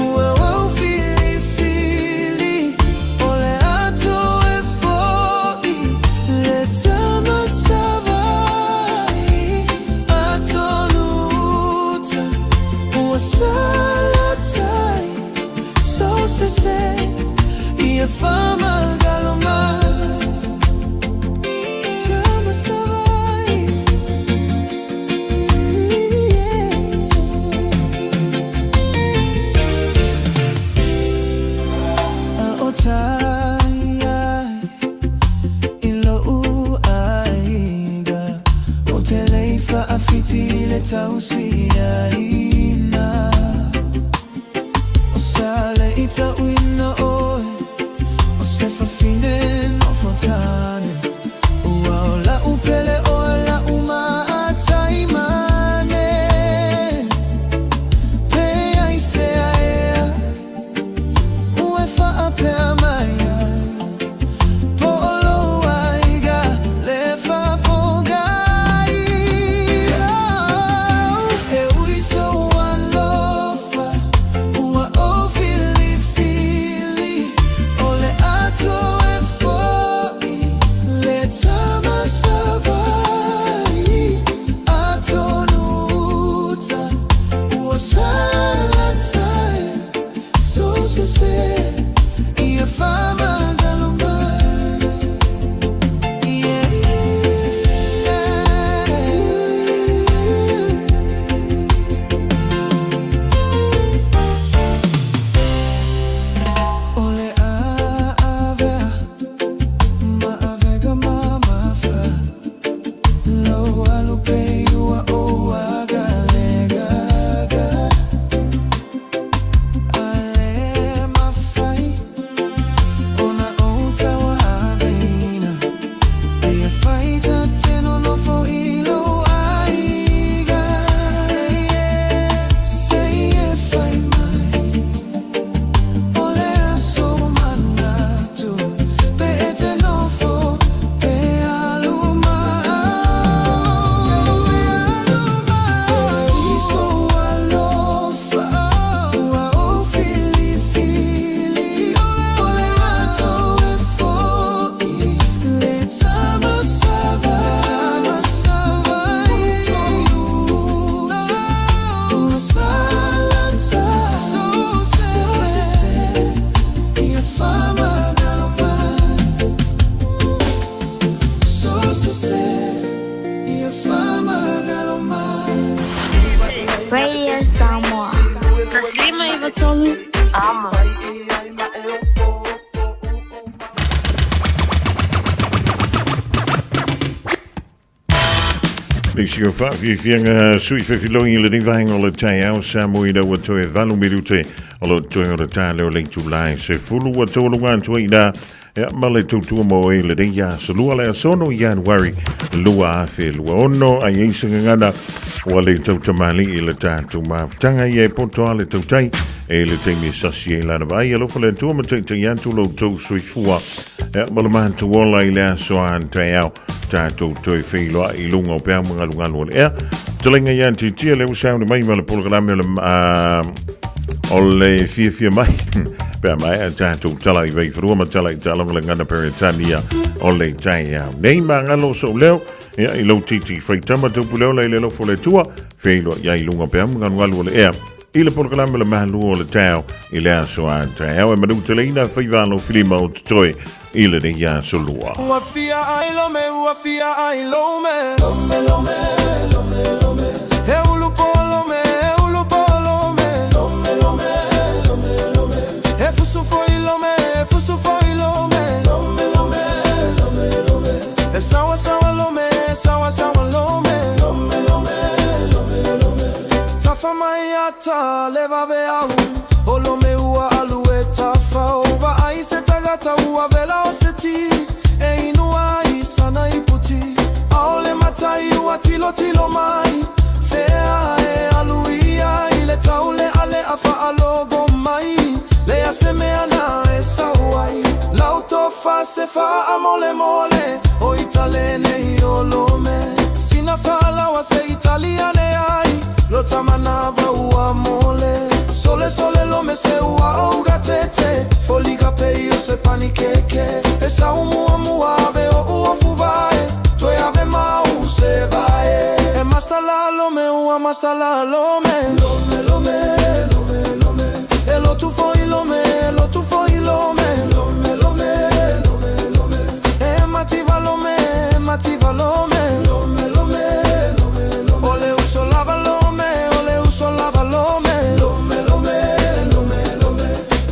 Speaker 8: ua wau fili o le ato e foi le tama savai ato luta ua salatai so se ia fama galomai tau sia ina o sale I tau ina oe o se whawhine no fontane ua o la upele o la uma a taimane pe ai se aea
Speaker 2: se se y fama galomar.
Speaker 12: Radio Samoa.
Speaker 21: Taslima Ivatomi.
Speaker 12: Ama.
Speaker 1: Lexio Fiafia sui fefiloi le divang le Taeao Samoa da wato e valu mirute alo toyo le tale le July se fulu wato lo wan toida ya male tutu mo le de ya solua le sono January lua fe lua ono ai singana wale tautamali le tatu ma tanga ye poto le tautai e le temi sasie la vai lo fole tu ma te yantu lo to sui fua ya male man tu wala ile so an Taeao tatu toi feilo I lunga pe mga lunga le telenga yanti tia le usauni mai male programa le ole Fiafia mai pe mai tatu tala I vai fru ma tala le ngana peritania ole Taeao nei manga lo so leo ya I lo titi freitama tu puleo le lo fole tua feilo ya I lunga pe mga lunga le ile programa le Malu le Taeao ile aso an Taeao e madu telina feivano filima o toi ile de ya solua
Speaker 2: Wafia ai lo me, wafia ai lo me. Eulupo lo me, eulupo lo me. Efusu foi lo me, efusu foi lo me. Sawa sawa lo me, sawa sawa lo me. Tafa mayata leva veau, olo me ua alue tafa ova ai se tagata ua vela oseti, e inua I sana iputi, aole matai ua tilo tilo mai, fea e aluia ile taule ale afa alogo mai, le asemeana e sawai, lauto fa se fa amole mole, o italene iolome, sina fa lawa se italiane ai, lo tamanava ua mole, sole sole lo me se ua auga tete, foliga pe io se panikeke, e sa umua muave o ua fuvae, toi ave mau se vae, e mastala lo me ua mastala lo me, e lo tu foi lo me, lo tu foi lo me, e mativa lo me, mativa lo me, ole uso lava lo me, ole uso lava lo me,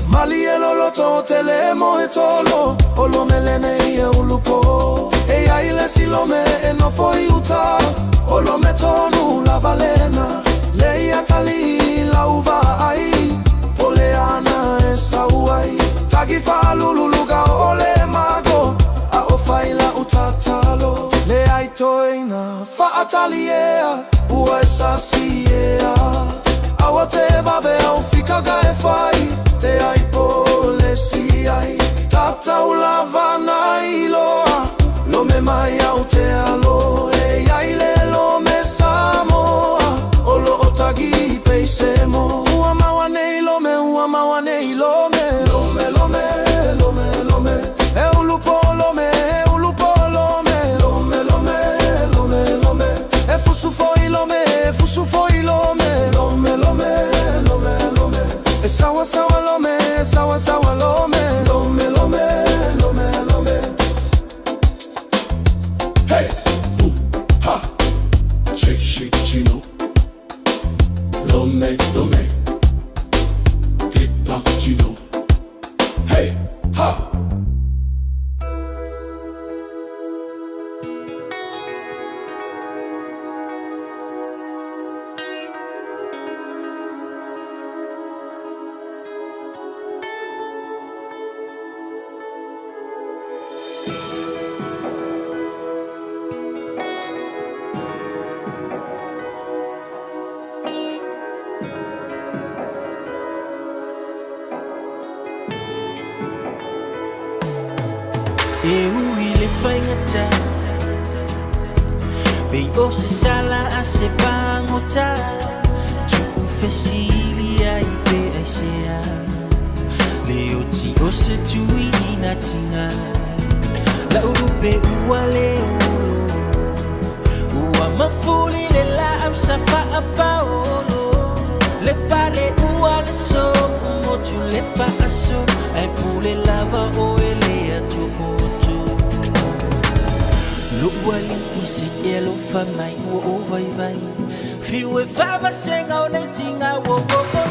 Speaker 2: mali e lo to telemo e tolo, o lo melene e ulupo, e ai le si lo me e no foi uta, o lo me tonu la valena, lei atali la uva ai, ole ana e sauai, tagi fa lululuga ole mago, a o fai la utatalo, le ai toina fa ataliea, ua e sasiea, awa te vave au fika ga e fai, te ai pole si ai, tata ulava na iloa, lo me mai au te alo, e ai le lo me Samoa, o lo otagi peisemo, ua mawane lo me, ua mawane lo me, e ulupo lo me, e ulupo lo me, e fusu foi lo me, fusu foi lo me, e sawa sawa lo
Speaker 8: E ui le whaingata Pei o se sala a se pangota Tuku whesilia I pe ai sea Le o ti o se tui ina tinga La urupe ua le olo Ua mafuli le la am safa a paolo Le pale ua le so Mo tu le fa aso Ai pule lava o ele a tumo Luwali isi elo fa mai o vai vai Fiu e fava senga o nei tinga o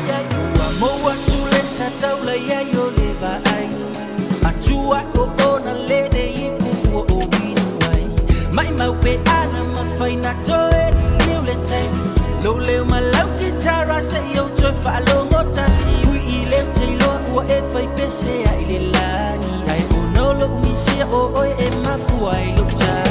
Speaker 8: ya Ua moa tu le sa taula ya yo le va ai Atua o ona le de ipu o winu ai Mai mau pe ana ma fai na to e liu le tai Lo leo ma lau kitara se yo to fa lo ngota si Ui I leo te loa ua e fai pese a ile lani Ai o no lo misia o oi e mafua I lo tani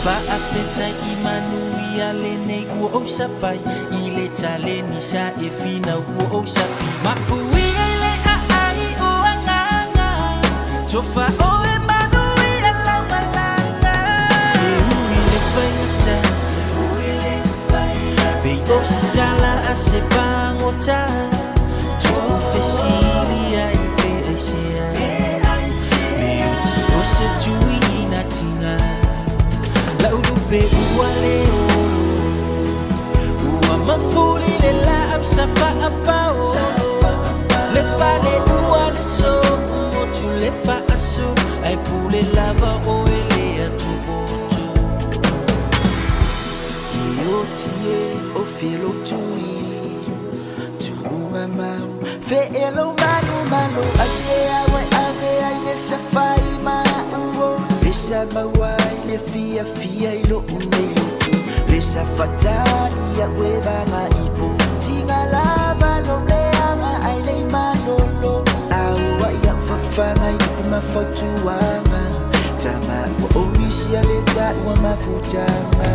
Speaker 8: Fa afeta I manui ale nei ua o sapai I le tale ni sa e fina ua o sapi Ma ui ele a ai o anganga Tofa o e manui a la malanga E ui le whaingata Pei o se sala a se pangota Tua whesilia I pe ai sea Me o ti o se tui ina tinga La urupe ua le olo Ua mafuli le la am safa a paolo Le pale ua le so Mo tu le fa aso Ai pule lava o ele a tumoto I o tie o filo tui Tu unga mau Fe elo manu manu Ai se awe ave ai le safai ma uo Lesa mawai le Fiafia I lo unei lutu Lesa fatani ya weba ma ipo Tinga lava lo leanga ai le manolo Aua ya fafanga I mafautuanga Tama wa omisi ya leta wa mafutanga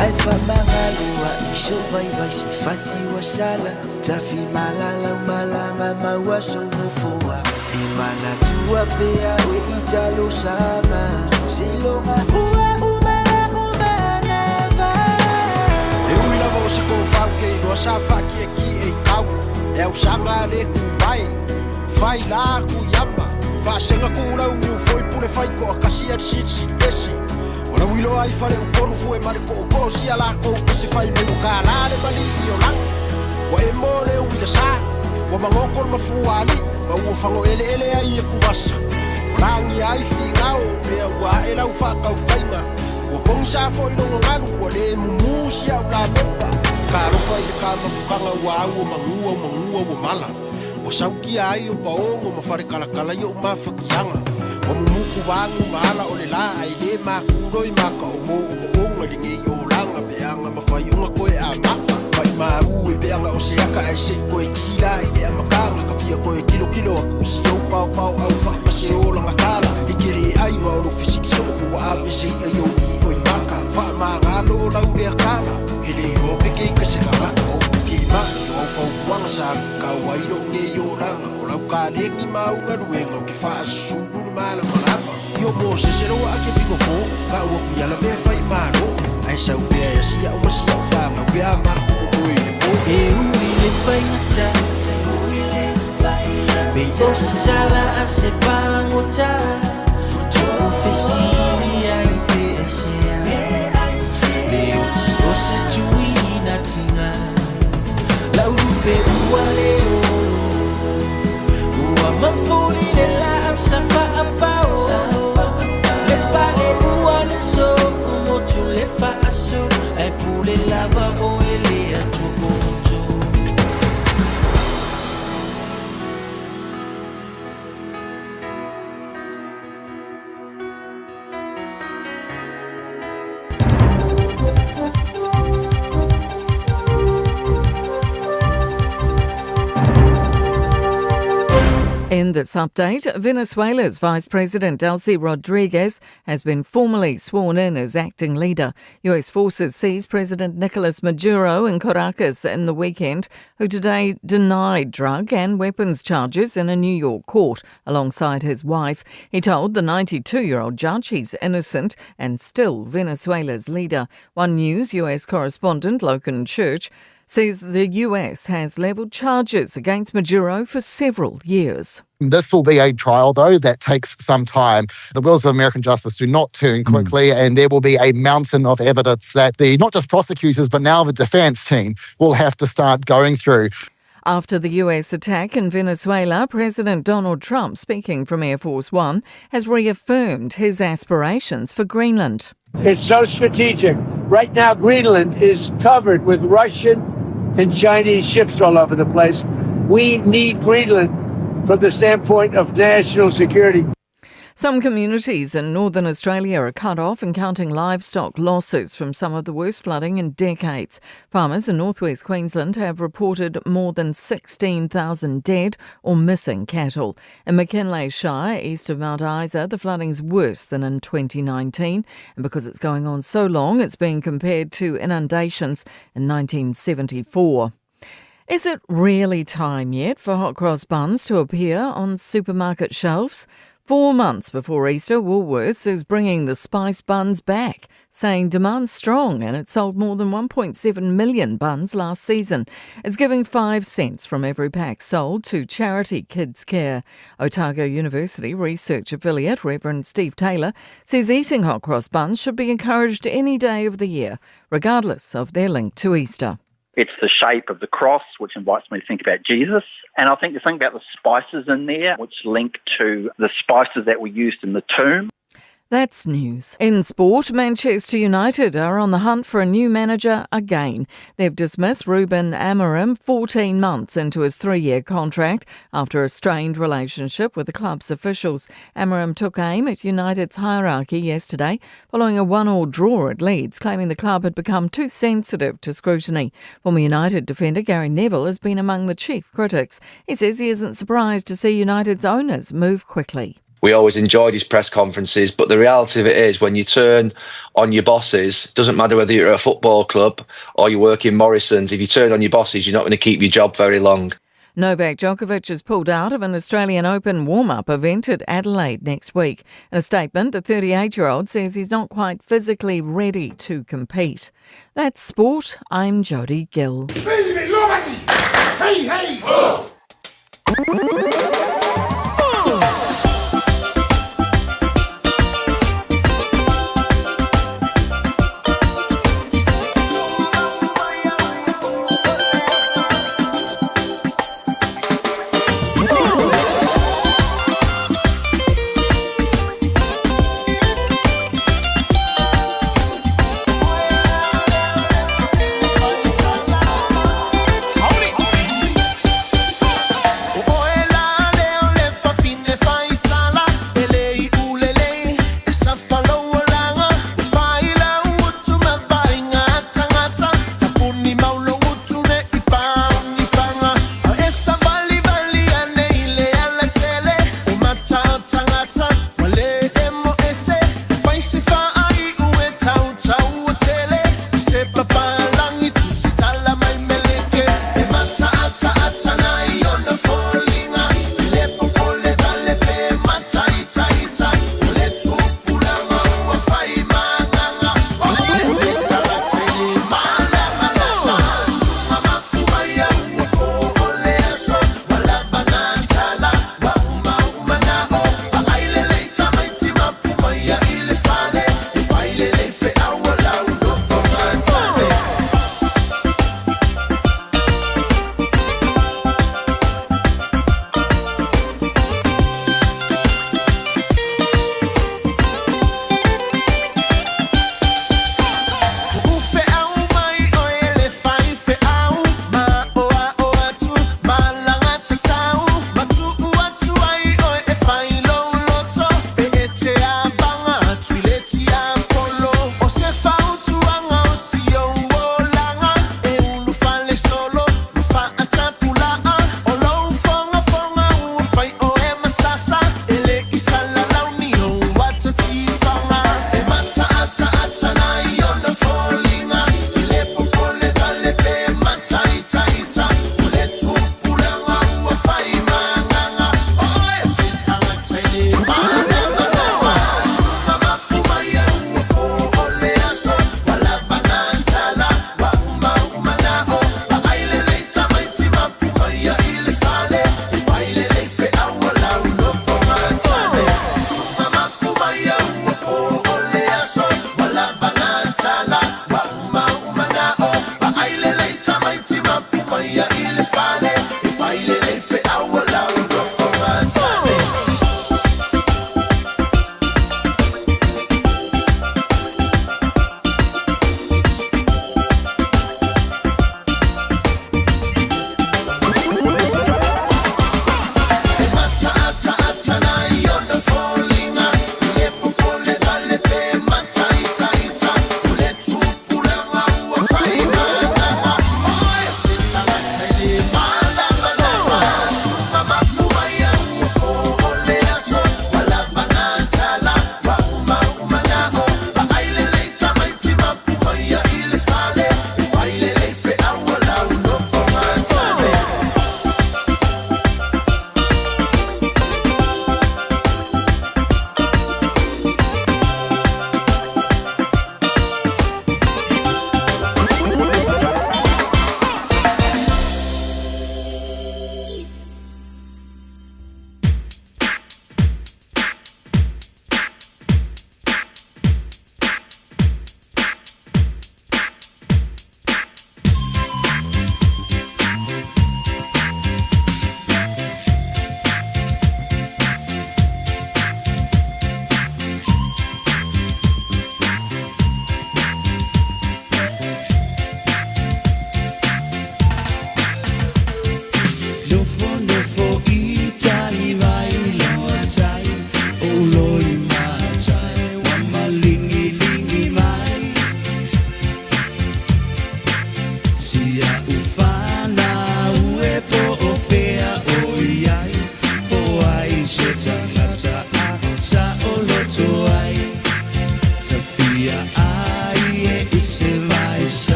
Speaker 8: Ai famanga lua I show vai vai sifati wa sala Tafi malala malanga maua sonofoa Imana tua pea we italo sama Silonga ua umana umanava
Speaker 9: E ui lava o se kofau ke inoa sa whaki e ki e tau E au sanga le kumai Whai la ku yama Whasenga ku rau miu foi pune whai ko a kasi a si esi Ora wilo ai whare u koru fu e mare ko o ko si ala ko Kasi whai me no ka lare mali I o lang Wa e mole u ila sa Wa mangokor mafuani Ma ua whango ele ele ai e kuwasa Rangi ai whingao Mea ua e lau whakau kaima Ua pongsa fo I rongo nganu Ua le mumusi au la mepa Ka rofa I le ka mafukanga ua au o mangua o mala Ua sauki ai o paongo ma whare kalakala I o mawhakianga Ua mumuku wangu maala o le la ai le makuro I maka o mo onga lingi I o langa Peanga mawhai unga koe a maka Mai maru e peanga o se aka ai se koe kila I le amakanga ka fia koe kilo a kusi au pau au whai mase o langa kala I kere ai wa oro fisiki soku wa awe se I au I o I maka Wha maa ngalo lau ea kala Kele I o peke I kasi ka maka o ke ma I o whau wanga sa ka wairo nge I o langa O lau ka lengi maunga ruenga o ke wha asuru ni mala marama I o mo se seroa ake piko ko Ka ua kuyala mea whai maro Ai sau pea ya si au masi au whanga Pea marako o koe le po
Speaker 8: E ui le whaingata Pei o se sala a se pangota Tua whesilia I pe ai sea Le o ti o se tui ina tinga La urupe ua le olo Ua mafuri le la am safa a paolo Le pale ua le so Mo tu le fa aso Ai pule lava o ele a tumoto
Speaker 15: In this update, Venezuela's Vice President Delcy Rodriguez has been formally sworn in as acting leader. US forces seized President Nicolas Maduro in Caracas in the weekend, who today denied drug and weapons charges in a New York court alongside his wife. He told the 92-year-old judge he's innocent and still Venezuela's leader. One News US correspondent, Logan Church, says the US has levelled charges against Maduro for several years.
Speaker 16: This will be a trial, though, that takes some time. The wheels of American justice do not turn quickly, and there will be a mountain of evidence that the not just prosecutors, but now the defence team will have to start going through.
Speaker 15: After the US attack in Venezuela, President Donald Trump, speaking from Air Force One, has reaffirmed his aspirations for Greenland.
Speaker 10: It's so strategic. Right now, Greenland is covered with Russian and Chinese ships all over the place. We need Greenland from the standpoint of national security.
Speaker 15: Some communities in northern Australia are cut off and counting livestock losses from some of the worst flooding in decades. Farmers in northwest Queensland have reported more than 16,000 dead or missing cattle. In McKinley Shire, east of Mount Isa, the flooding's worse than in 2019. And because it's going on so long, it's being compared to inundations in 1974. Is it really time yet for hot cross buns to appear on supermarket shelves? 4 months before Easter, Woolworths is bringing the spice buns back, saying demand's strong, and it sold more than 1.7 million buns last season. It's giving 5 cents from every pack sold to charity Kids Care. Otago University research affiliate Reverend Steve Taylor says eating hot cross buns should be encouraged any day of the year, regardless of their link to Easter.
Speaker 13: It's the shape of the cross, which invites me to think about Jesus. And I think to think about the spices in there, which link to the spices that were used in the tomb.
Speaker 15: That's news. In sport, Manchester United are on the hunt for a new manager again. They've dismissed Ruben Amorim 14 months into his 3-year contract after a strained relationship with the club's officials. Amorim took aim at United's hierarchy yesterday following a 1-1 draw at Leeds, claiming the club had become too sensitive to scrutiny. Former United defender Gary Neville has been among the chief critics. He says he isn't surprised to see United's owners move quickly.
Speaker 14: We always enjoyed his press conferences, but the reality of it is when you turn on your bosses, doesn't matter whether you're at a football club or you work in Morrison's, if you turn on your bosses, you're not going to keep your job very long.
Speaker 15: Novak Djokovic has pulled out of an Australian Open warm-up event at Adelaide next week. In a statement, the 38-year-old says he's not quite physically ready to compete. That's sport. I'm Jodie Gill.
Speaker 9: Hey, hey!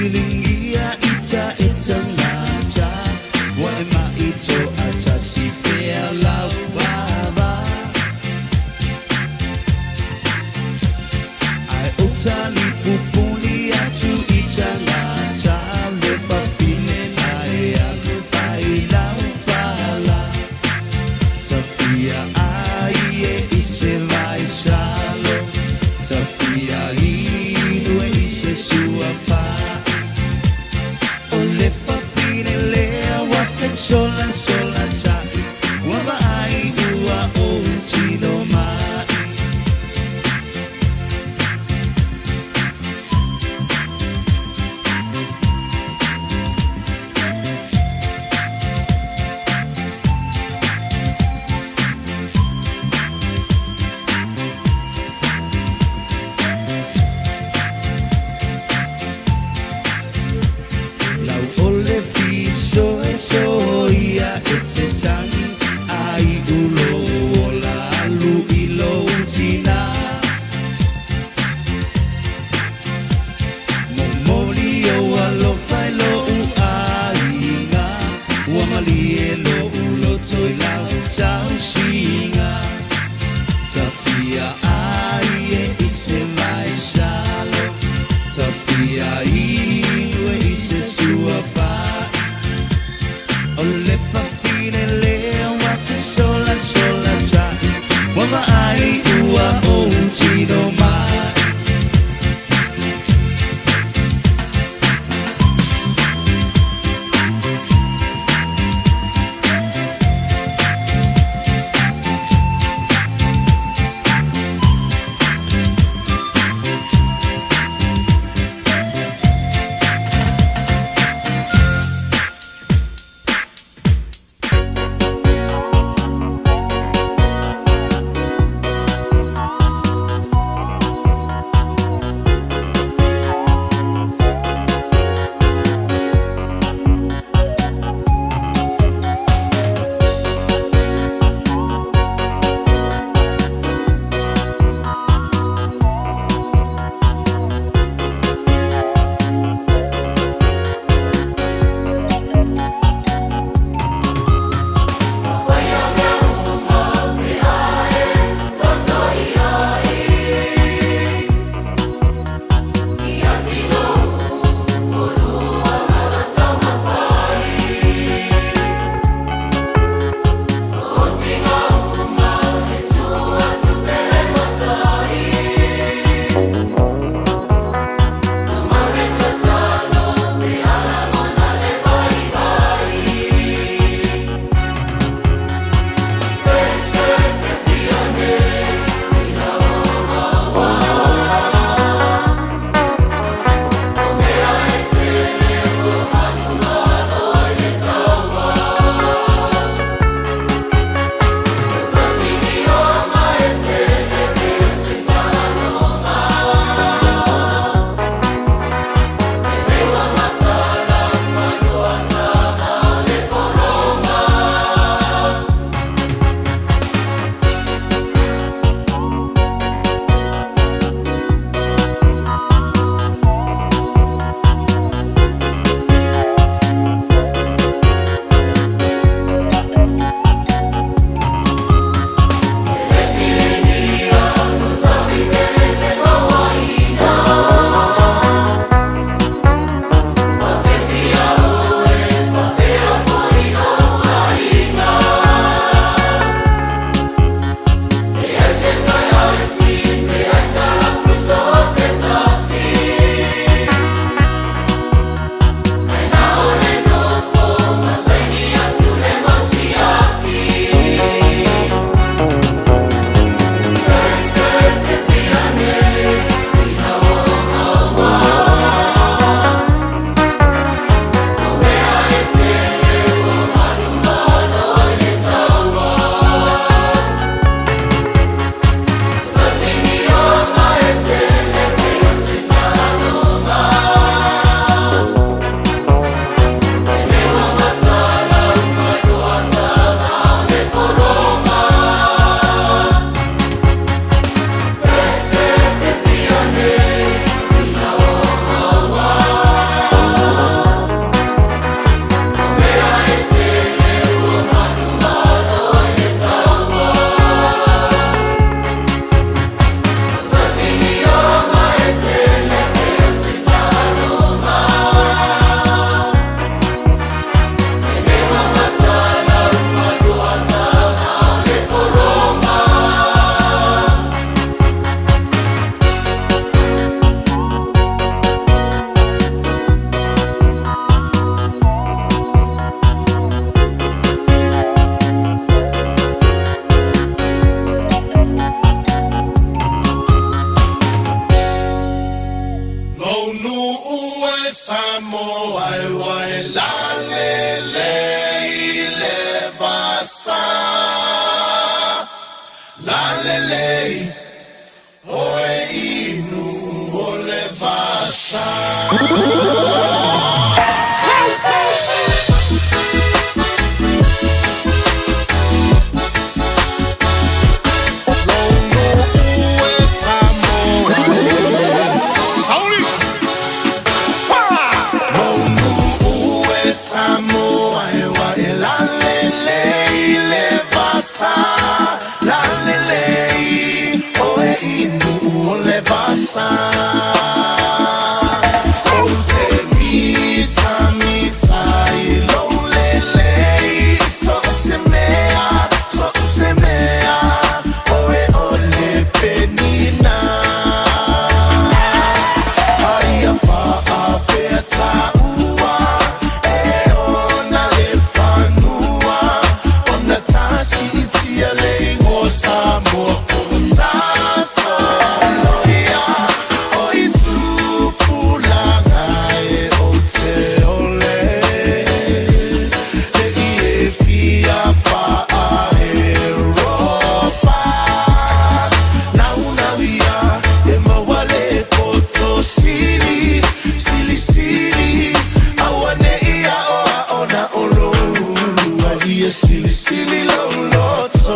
Speaker 8: silingia ita etangata wa ema ito ata si pea lau baba ai utali pupuni atu itangata lepa fine ai atu pai lau fala Sofia ai e ise vai salo Sofia inue ise sua pa o le papine le waka sola sola tai wama ai ua o tino mai Lau ole piso e soia e te tangi ai ulo o la alu i lo tina Momoli o alo fai lo u ainga Ua mali e lo ulo toi lau tau singa Tafia ai e ise mai salo Tafia inue ise sua pa O le papine le waka sola sola tai Wama ai ua o tino mai
Speaker 2: Samoa wai la le le vasa la le oe inu ole vasa. Samoa wa la le vasa la le oe inu le vasa sote mita ilo le so se mea oe ole penina ai fa apeta Samoa potasa loia oi tu pulanga e o te ole e Fiafia Europa na via e mawale koto sili awane ia ona olo ia sili loloto.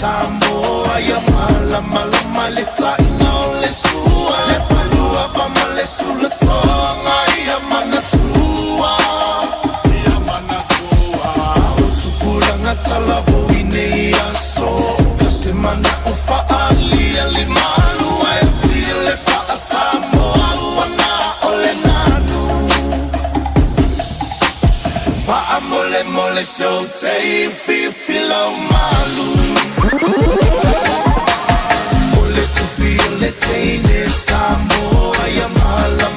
Speaker 2: Samoa ya mala leta ina le sua le palua vama le sula tonga ya mana tua o tukula ngatala voine ya so se mana ufa ali malu ai tile fa Samoa wana ole nanu fa mole so te filo malu. Ole tu feel it ain't Samoa ya mala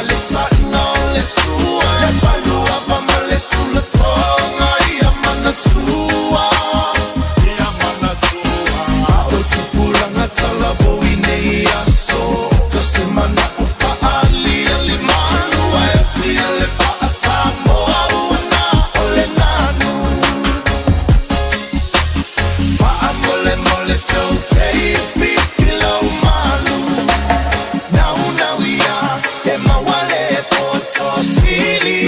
Speaker 2: leta ina le sua le palua vama le sula tonga ya mana tua o tu pula ngatala voine ya so kasi mana ufa ali malu ai tile fa Samoa wana ole nanu mole so te filo malu now ya e mawale poto sili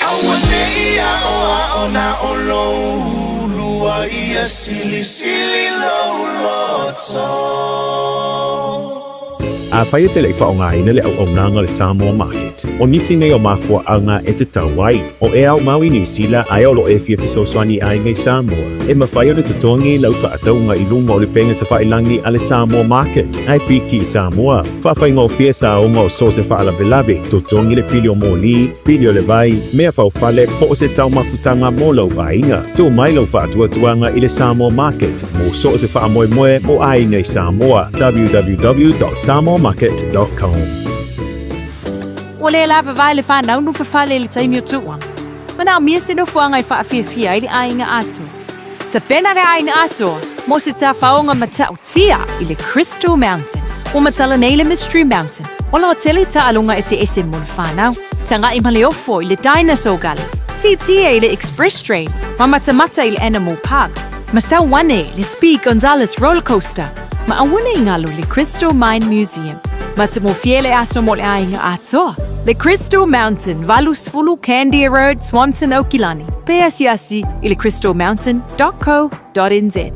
Speaker 2: awane ia ona olo lua ia sili lo loto.
Speaker 17: a whaia te lei whaonga ina le au nanga le Samoa market. O nisi nei o mafua anga e te tawai. O e au Maui New Zealand ai o lo e Fiafia swani ai ngai Samoa. E mawhaia le tutongi lau whaataunga i lunga o le penga te whailangi a le Samoa market. Ai piki i Samoa. Whawhainga o fia sa o ngau so se whaalavelave. Tutongi le pili o moli, pili o le vai, mea whauwhale po o se tau mafutanga mo lau ainga. Tō mai lau whaatuatuanga i le Samoa market. Mo so o se whaamoemoe mo ai ngai Samoa. www.samoamarket.com.
Speaker 11: O le lava vai le whanau nu whawhale le taimi o tua. Mana mia se no fuanga i Fiafia i le ainga ato. Ta pena re ainga ato, mo se ta whaonga mata o tia i le Crystal Mountain. O matala nei le Mystery Mountain. O la hoteli ta alunga ese mo le whanau. Tanga i maleofo i le Dinosaur Gala. Titia i le Express Train. Ma mata i le Animal Park. Ma sa wane le Speed Gonzales Roller Coaster. Ma awane i ngalo le Crystal Mine Museum. Ma te mo fiele aso mo le ainga ato. Le Crystal Mountain, Valus Fulu, Candia Road, Swanson, Okilani. Peasiasi i le crystalmountain.co.nz.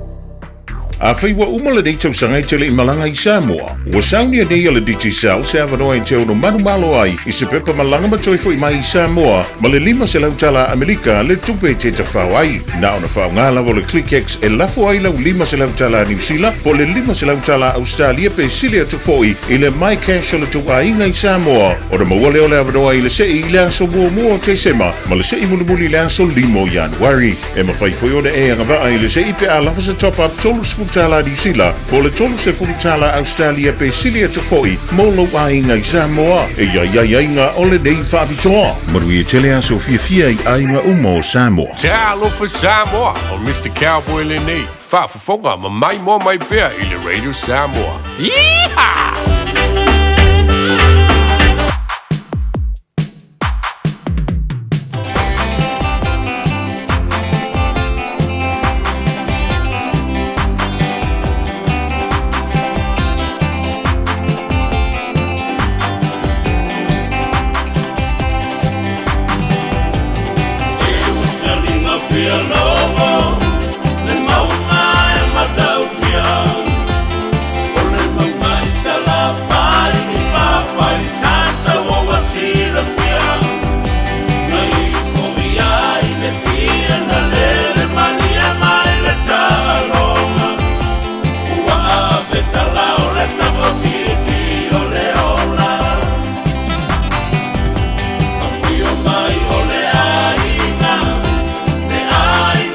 Speaker 1: A whaiwa umala dei tau sangai tele i malanga i Samoa. Ua saunia nei ala Judicial se awanoa i te ono manumalo ai i se pepa malanga matoifo i mai i Samoa ma le 5 se lautala Amerika le tupe te tawhau ai. Na ona whau ngā lavo le ClickX e lafo ai lau 5 se lautala New Zealand po le 5 se lautala Australia pe silia tufoi i le mai cash o le tuka inga i Samoa. O le mawale o le awanoa i le se i le aso mua te sema ma le se i munumuli le aso 5 Januari. E mawhaifoi o le e angawaa i le se i pe a lafo se top up tolus tala New Zealand, po le tolu se tala Australia pe silia te foi, molo a inga i Samoa, e ia inga o le nei whabitoa. Marui e tele aso Fiafia i ainga umo Samoa.
Speaker 18: Taeao for Samoa, o Mr. Cowboy le nei, whaafafonga ma mai mo mai bea i le Radio Samoa. Yeehaw!
Speaker 8: Ai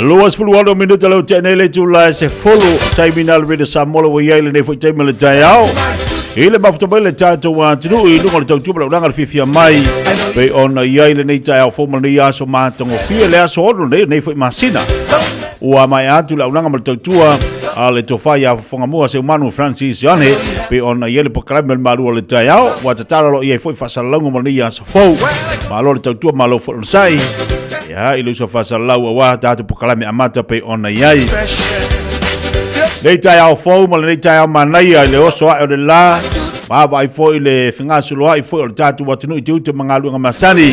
Speaker 3: Luas fuluano minuta lau tēnei le tūla se fulu taimina le reda Samoa wa iai le nei fai taimina le Taeao. I le mafutamai le tātou tunu i lunga le tautuma lau ranga le Fiafia mai. Pei ona iai le nei Taeao fōma nei aso mātango fia le aso ono nei fai masina. Ua mai atu lau ranga le tautua a le tofai a whangamua se umanu Francis Yane. Pei ona iai le pokalame le Malu le Taeao. Wa tatara lo iai fai whasalango ma nei aso fau. Malo le tautua malo fo sai. Ya, ilu so fasa lau wa tatu pokalame amata pe ona yai. Nei Taeao fou ma nei Taeao manai le oso a le la. Ma vai foi le fingasu loa I foi le tatu watunu I tutu mangalu masani.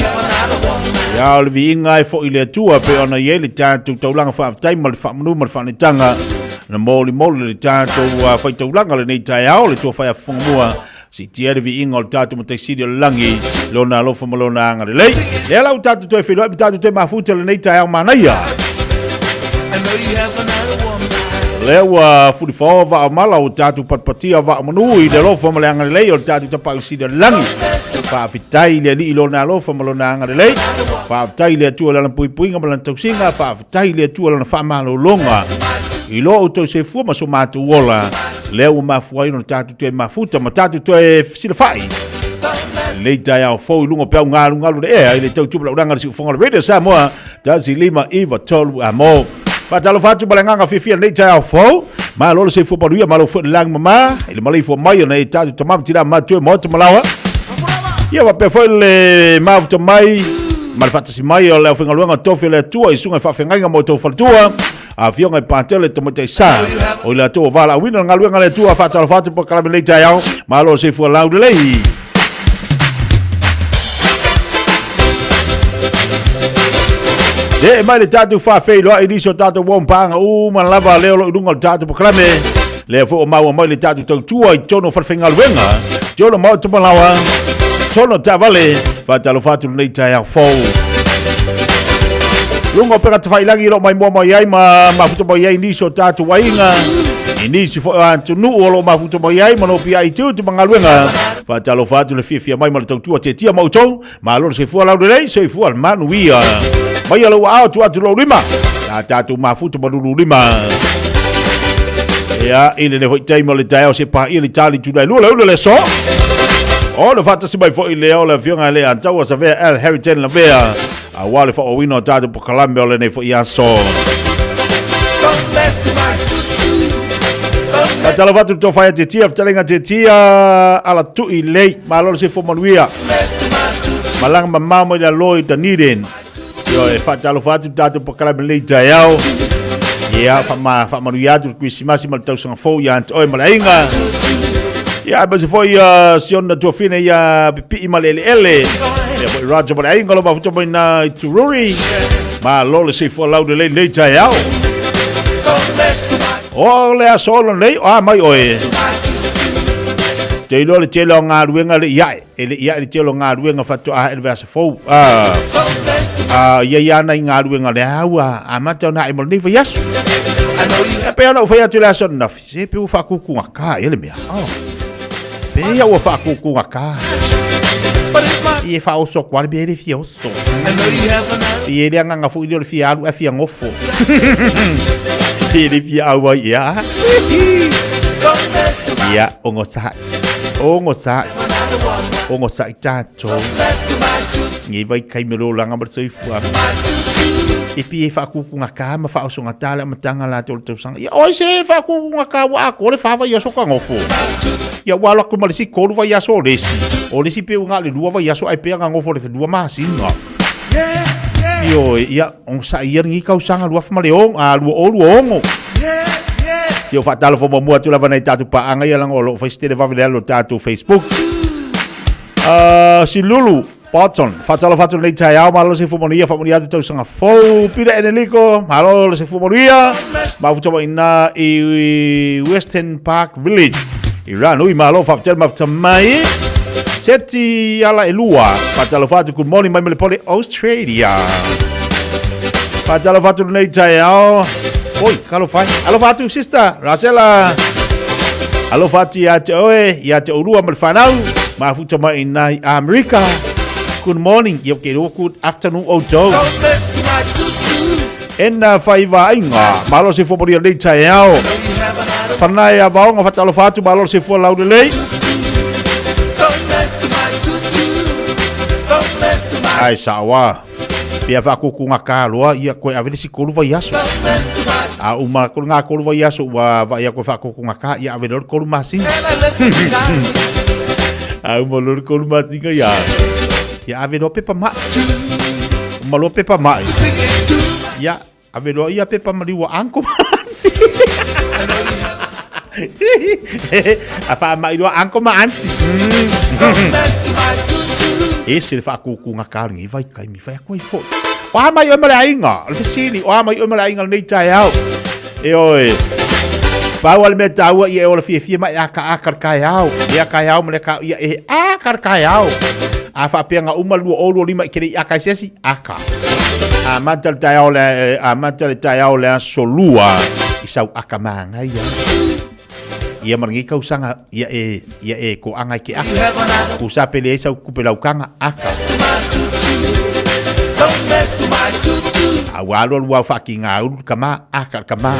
Speaker 3: Ya le vinga I foi le tua pe ona yai le tatu taulanga fa tai ma le fa manu ma fa tanga. Na moli le tatu wa fa taulanga le nei Taeao le tua fa fungua. Si tia de vi ingol tatu mo taxi langi lona lo fo malona ngare lei le la tatu to filo tatu te mafuta le nei Taeao manaya le wa fu fo va mala o tatu patpatia va manu I de lo fo malanga lei o tatu te pa si de langi pa fitai le li lona lo fo malona ngare lei pa fitai le tu la pui pui ngam tausinga pa fitai le tu la fa malo longa I lo o to se fu ma so matu wola leo mafuai no tatu te mafuta ma tatu te silafai le Taeao fo lungo pe ngalu le le tau tupu ranga si fonga radio Samoa tasi lima iva tolu amo patalo fatu balanga Fiafia le Taeao fo ma lo se fo paruia ma lo fo lang mama ile malai fo mai na tatu tamam tira matu mo to malawa ia wa pe fo le mafuta mai ma fatasi mai o le finga luanga tofi le tua I sunga fa fenga mo to tua a fionga patele to mate sa o la to vala wina ngaluanga le tua fa talo fatu po kala le Taeao ma lo se fu laude lei de mai le tatu fa fe lo inicio tatu wompanga ma lava le lo dunga tatu po kala le fo ma mai le tatu to tua I tono fa fenga luanga jono mo to malawa tono tavale fa talo fatu le Taeao fo lungo pera te whailangi lo mai mua iai ma mafuta mo iai niso tatu wainga I nisi fo antunu o lo mafuta mo iai ma no pia I tu te mangaluenga fa talo fatu le Fiafia mai ma le tautua te tia mautong ma lo se fua lau rei se fua manu ia mai alo ao tu atu lo rima na tatu mafuta mo lulu rima ia ile ne hoi taima le Taeao se pa ili tali tu lai lula le so o le fata si mai fo ile o le fionga le antau sa vea el heritage la vea a wale fa o wino tatu po kalambe o le nei fo ia so Patala watu to faya te tia ftalenga te tia ala tu I lei ma lolo se fo manuia malanga mamma mo la loi da niden yo e fatalo fatu tatu po kalambe le Taeao ia fa manuia tu Christmas mal tau sanga fo ya oi malainga ya ba se foi sion da tua fine ya pipi malele ele ya bo rajo ba ai ngalo ba futo ba na tururi ma lolo se fo laude le Taeao o le solo le a mai oe te lo le telo nga ruenga le ia ele ia le telo nga ruenga fatu a verse fo ya na nga ruenga le hawa a mata na imol ni fayas pe ona faya tu la son na se pe u fa ku ka ele mea pe ya u fa ku ka e fa o so kwal be le fioso e ele nga fu ile fia a fia ngofo ele fia awa ya ya ongo sa chacho ngi vai kai melo langa ber sei fu e pi fa ku nga ka ma fa o so nga tala matanga la to sang ya oi se fa ku nga ka wa ko le fa va ya so ka ngofo ya wala ko mal si ko va ya so resi o le si pe nga le dua va ya so ai pe nga ngofo le dua ma singa yo ya on sa ia ngi ka usanga lua fa maleong a lua ongo tio fa talo fo mo tu la vanai tatu pa anga ia lang o lo fa stede va vedere lo tatu Facebook si lulu Potson, fatalo fatalo nei Taeao malo se fumonia tu sanga fo pira eneliko malo se fumonia ma futo ina I Western Park Village Iran ui malo fatalo mai seti ala elua fatalo fatalo good morning mai mele Australia fatalo fatalo nei Taeao oi kalo fai alo fatu sister Rasela alo fati ya te oe ya te urua mal fanau ma futo mai ina America. Good morning, good afternoon, Ojo. ena faiva inga malo se fo poria nei Taeao fanai a vaonga fatalo fatu malo se fo laude lei ai sawa pia fa ku kunga kalua ia koe avele si kolu vai aso a uma ko nga kolu vai aso wa ia ko fa ku kunga ka ia avele kolu masin a uma lor kolu masin ka ia avele pepa ma uma lo pepa ma ia avele ia pepa ma liwa anko mansi afa ma liwa anko ma ansi esse fa ku kunga ka ngi vai kai mi fa ko fo wa mai o mala inga le sili wa mai o mala inga nei Taeao e oi pa wal me tawa e o le Fiafia mai aka Taeao ia Taeao me ka ia e aka Taeao a fa penga uma lu o lu lima kiri aka sesi aka a mantal Taeao le a mantal Taeao le solua isau aka manga ia marangi kau sanga ia e ko anga ki aka ku sa pele sa ku pelau kanga aka awalo wa fucking out kama aka kama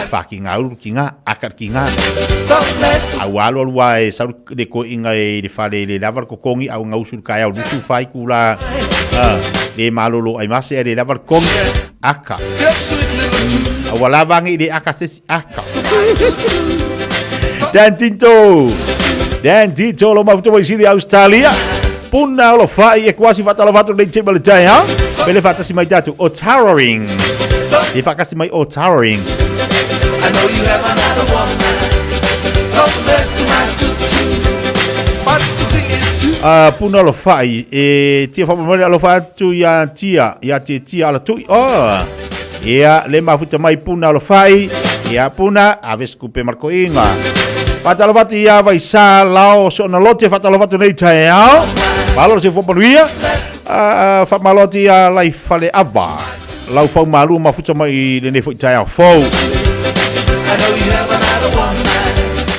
Speaker 3: fucking out kinga aka kinga awalo wa e sa de ko inga e de fale le lavar ko kongi au ngausul kaya du su fai kula de malolo ai mase de lavar kongi aka awala bangi de aka ses aka Dan Tito lo mafuto mai siri Australia puna lo fai e quasi fatto la fatto dei table Taeao bele fatta si mai dato o towering e fa casi mai o towering I know you have another woman don't mess to my tutu puna lo fai e tia fa mo lo fatto ya tia la tu ia le mafuto mai puna lo fai ia puna aves kupe marco inga Fatalovati ia vai sa lao so na lote fatalovati nei Taeao. Malo se fo panuia. Fa maloti ia lai fale ava. Lau fau malu ma futa mai le nei fo Taeao fo.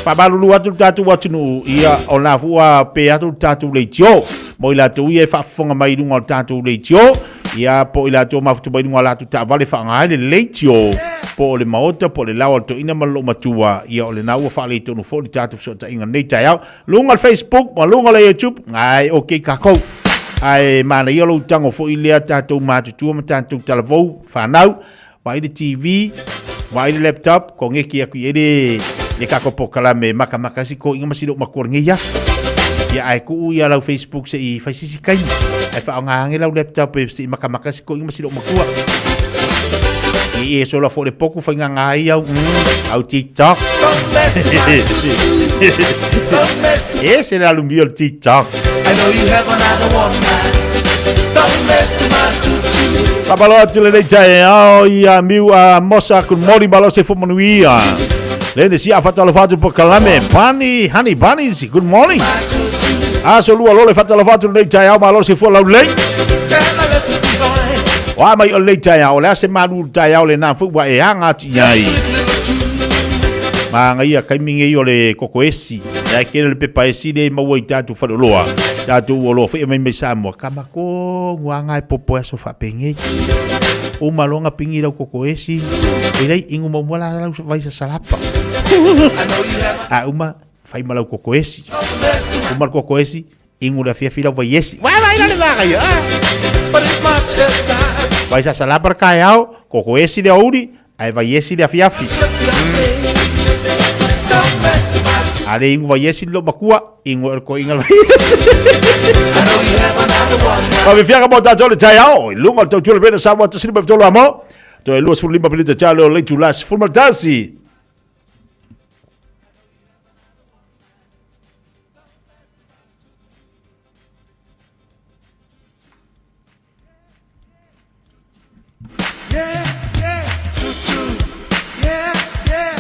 Speaker 3: Pa malu lu atu tatu watunu ia ona fua pe atu tatu le tio. Mo ila tu ia fa fonga mai lunga tatu le tio. Ia po ila tu ma futa mai lunga la tu ta vale fa ngai le tio. Po le maota po le lawa to ina malo matua ia ole na ua fale tonu fo le tatu so ta inga nei Taeao lunga Facebook ma lunga le YouTube ngai okay kako ai mana ia lo tango fo ile tatu matu ma tatu telefon fanau wa ile TV wa ile laptop ko ngeki aku ide le kako po kala me maka si ko inga masilo makor ngias ia ai ku ia lo Facebook se I fa sisi kai ai fa ngange lo laptop e si maka si ko inga masilo makua e solo for pouco foi ngai au TikTok esse era o meu TikTok I know you have another woman don't mess to my tutu Babalote le Taeao ia miu a mosa con mori balo se fo manuia le si ha fatto lo fatto po calame honey bunnies good morning solo lo le fatto lo fatto le Taeao ma lo se fo la lei wa mai o le Taeao le se Malu Taeao le na fu wa e hanga ti ai ma ngai kai mingi o le kokoesi ya ke le pepa esi de ma wo tatu fa loa tatu o lo fe mai Samoa kama ko wanga popo so fa pengi o malonga pingi la kokoesi e dai ingu mo mola la vai sa salapa uma fai mala kokoesi o mal kokoesi ingu la Fiafia vai esi vai la le vaga ya vai sa salapa Taeao kokoesi de auri ai vai esi de Fiafia ale ingu vai esi lo makua ingu ko ingal vai pa me fianga bota jole Taeao lunga to jole bena Samoa to siniba jole amo to luas fu limba pelita jalo le tu las fu maltasi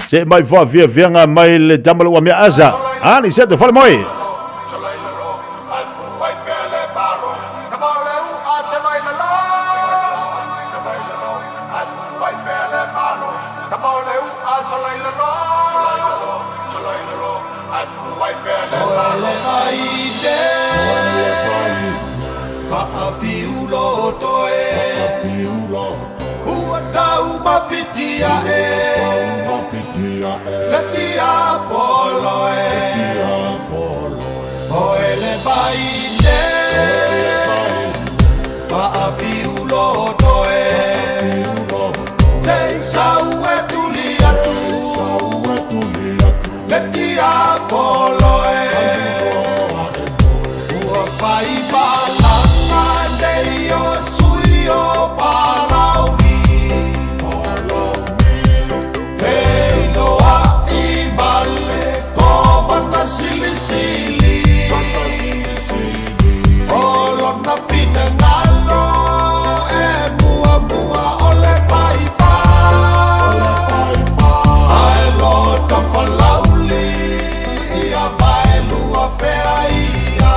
Speaker 3: se mai fa via mai le tamalo wa mia asa ani se te fale moi
Speaker 9: Ua tau mafitia Letia polo Oele baine Paafi uloto Tei sau e tuli atu Letia polo Ua pai balanga Dei o sui o palauni Fei loa I bale Kovana sili sili Olo na fina ngalo E mua mua ole pai pa Ai lo topa lauli Ia bae lua pea ia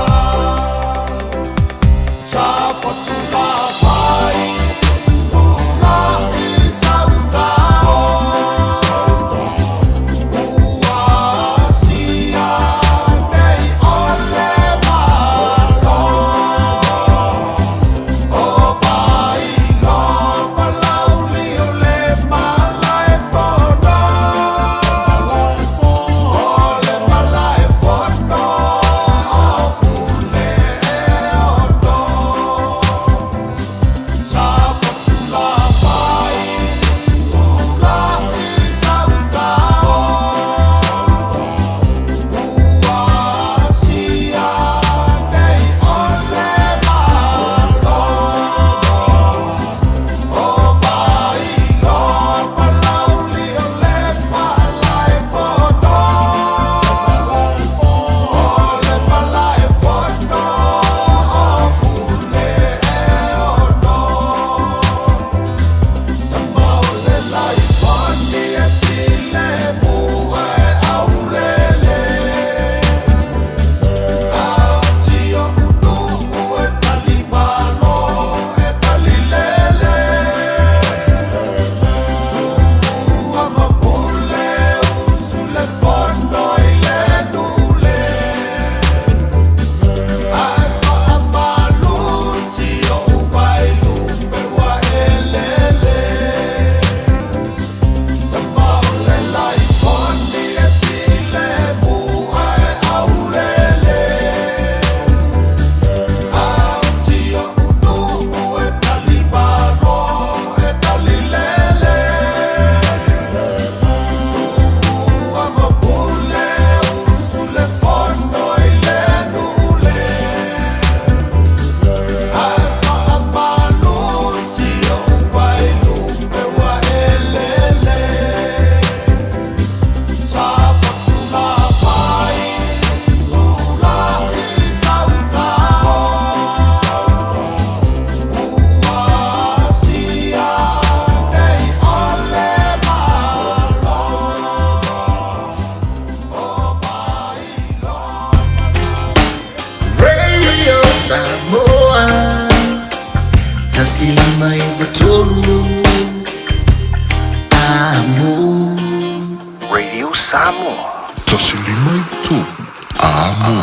Speaker 9: Sapa tula pai Tula I sautao Ua sia Nei ole malo O pai lo palauli ole mala e fono Ole mala e fono Pule e oto Sapa tula pai Tula I sautao Ua sia Nei ole malo O pai lo palauli ole mala e fono Ole mala e fono Pule e oto Tama ole lai fani e file mua e aurele Aotio unuku e talibano e talilele Tuku amapule usule fono I le nule Ai fa amalu tio ubailu me wa elele Tama ole lai fani e file mua e aurele Aotio unuku e talibano e talilele Tuku amapule usule fono I le nule Ai fa amalu tio ubailu me wa elele Sapa tula pai Tula I sautao Ua sia Nei ole malo O pai lo
Speaker 5: Radio Samoa Tasimai Batolu Amo
Speaker 14: Radio Samoa.
Speaker 6: Tasilimai tu. Amo.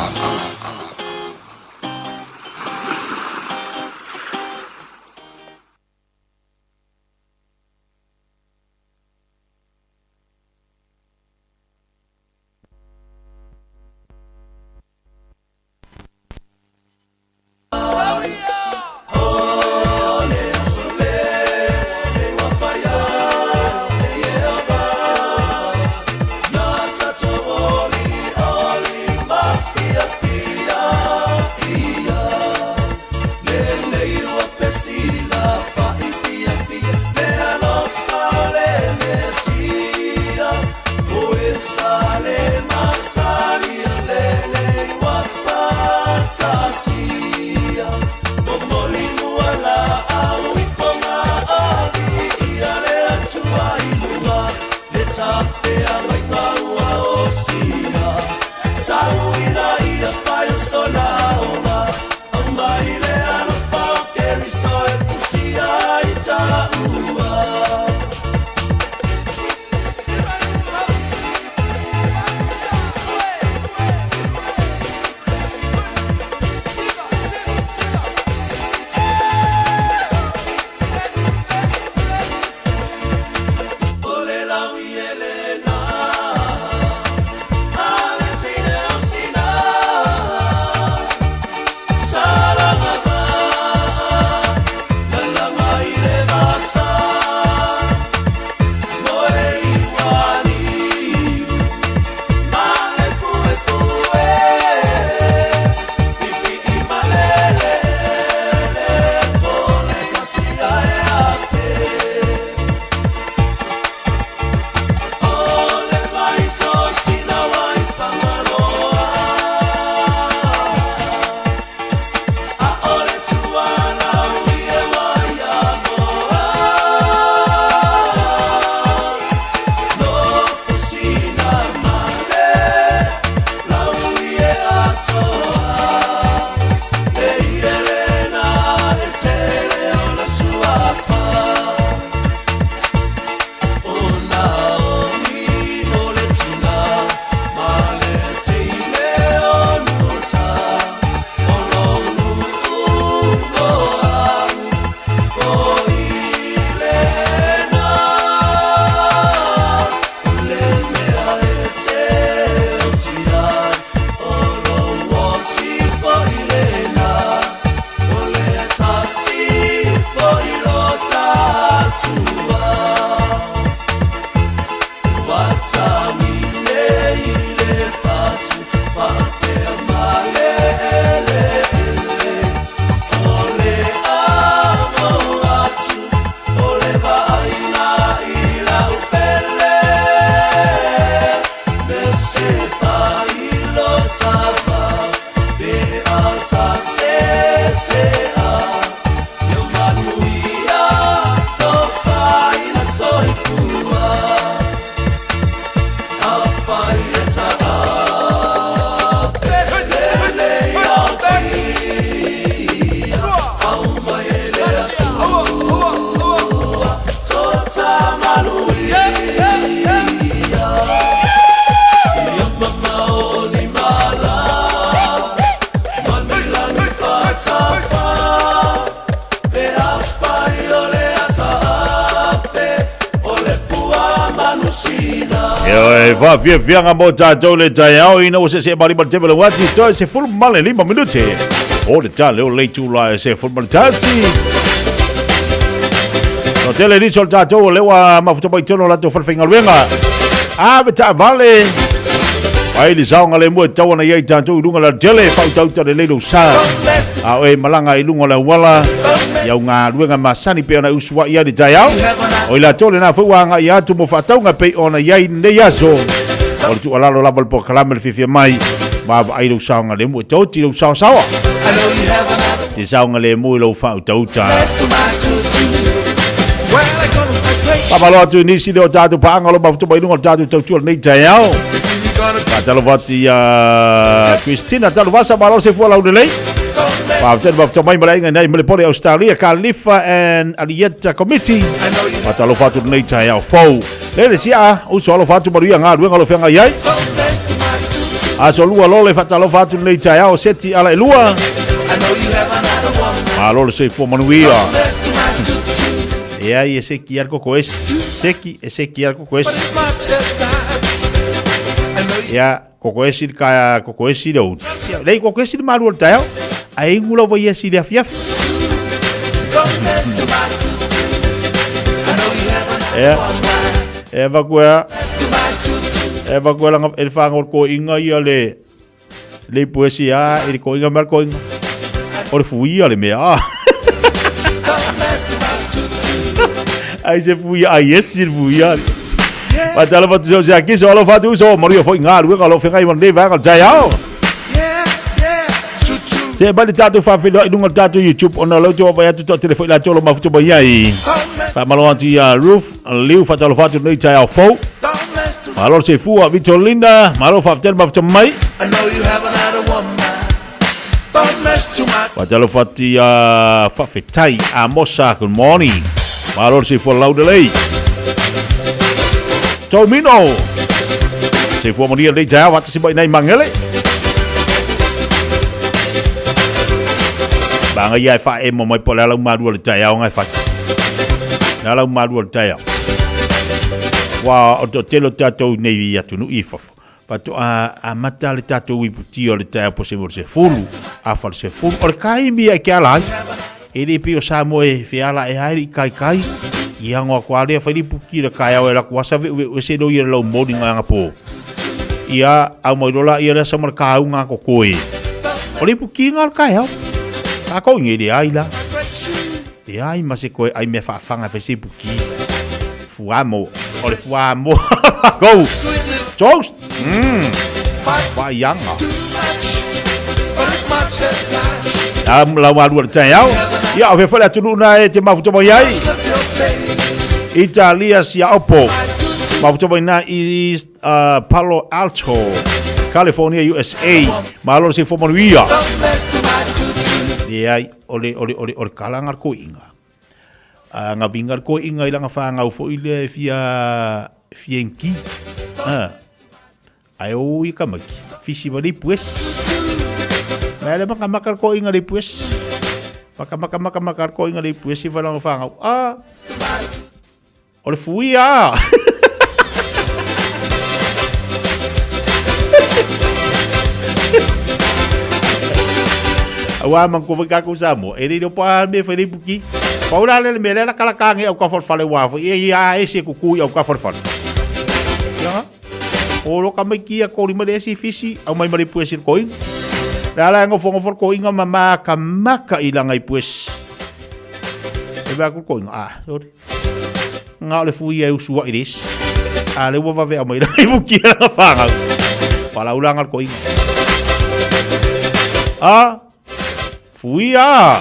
Speaker 8: Tauira ia whai o sona o ma, o mai le ana whao keri
Speaker 3: le Fiafia nga mo tātou le Taeao ina o se bari ba tevele wati toi se full male 5 minute. O le tale o le tula se full male tasi. O tele ni sol tātou le wa mafuta bai tono la to falfenga luenga. Beta vale. Ai li saunga le mo tawana ye tātou lunga la tele pau tau le lo sa. E malanga i lunga la wala. Ia ngā luenga masani pe ona usua ia di Taeao. O ila tole na fuanga ia tu mo fataunga pe ona ia ne yaso. O tu alalo la bol po kalame Fiafia mai. Ma ai lo saunga le mo tau ti lo sawa. Ti saunga le mo lo fa tauta. Papalo atu nisi de o tatu paanga lo mafutu bai lunga tatu tau nei Taeao. Talo vati Christina talo vasa malo se fuala udelei. Pauten mafutu mai malainga nei Melipoli Australia Khalifa and Alieta Committee. Talo fatu nei Taeao fou. Lele sia o solo fatu maria nga luenga lo fenga yai. Aso lua lole fatalo fatu nei Taeao seti ala lua. Malo se fu manuia. E aí esse aqui é coco esse aqui é coco esse. Ya coco esse cai coco esse do. Lei coco esse de Malu Taeao. Aí ngula vai esse de Fiafia. Evacua lang el fangor ko inga ia le poesia el ko inga mar ko inga. Or fuia le mea. Aí você fui aí esse fuia. Mas ela vai dizer aqui só ela faz isso, Maria foi engado, eu ela fica aí mandei vai ao Taeao. Você vai tato fa filho nunca tato YouTube ona lo jo vai tu telefone lá tolo ma futu bai aí. Pa malo anti roof liu fa tolo fatu nei Taeao fo. Malo se fu a Vitolinda, malo fa tel ma futu mai. Pa tolo fati fa fetai a mosa good morning. Malo se fu laudelei. Tomino. Se fu monia nei Taeao wat se bai nei mangele. Banga ia fa e mo mai pola la Maduro le Taeao ngai fa. Na la Maduro le Taeao. Wa o telo tato nei atu no ifa. Pato a mata le tato i puti o le Taeao po se fulu. A fa se fulu o kai mi e kala. E le pio Samoa e fiala e ai kai. Ia ngo kwa le fa li puki le kai o la kwa sa we se do ia lo modi nga po. Ia a mo dola ia sa mar ka nga ko koi. O le puki nga kai o. Ako ngi di ai la. Di ai ma se ko ai me fa fanga fe se puki. Fuamo, ole fuamo. Go. Toast. Wa yanga. La Malu Taeao. Ya o fe fa la tunu na e te mafuto mo yai. Italia sia opo. Mafuto mo na is Palo Alto, California, USA. Malo se fo moria. Ai ole kalangar ko inga. Nga bingar ko inga ilang fanga fo ile fienki. Ai o ikamaki. Fisi bali pues. Mele makar ko inga pues. Makar ko inga pues si falang fanga. Ole fuia. Awa man ko ka ko Samoa eri do pa me feri buki paula le me la kala kange au ka for fale wa fo ia ese ku ku au ka for fale ya o lo ka me ki ko ri me ese fisi au mai mari pues ko in la ngo fo for ko in mama ka maka ilanga i pues e ba ko in sorry nga le fu ia usua iris le wa va ve au mai la buki la fa pala ulang ko in Fuia.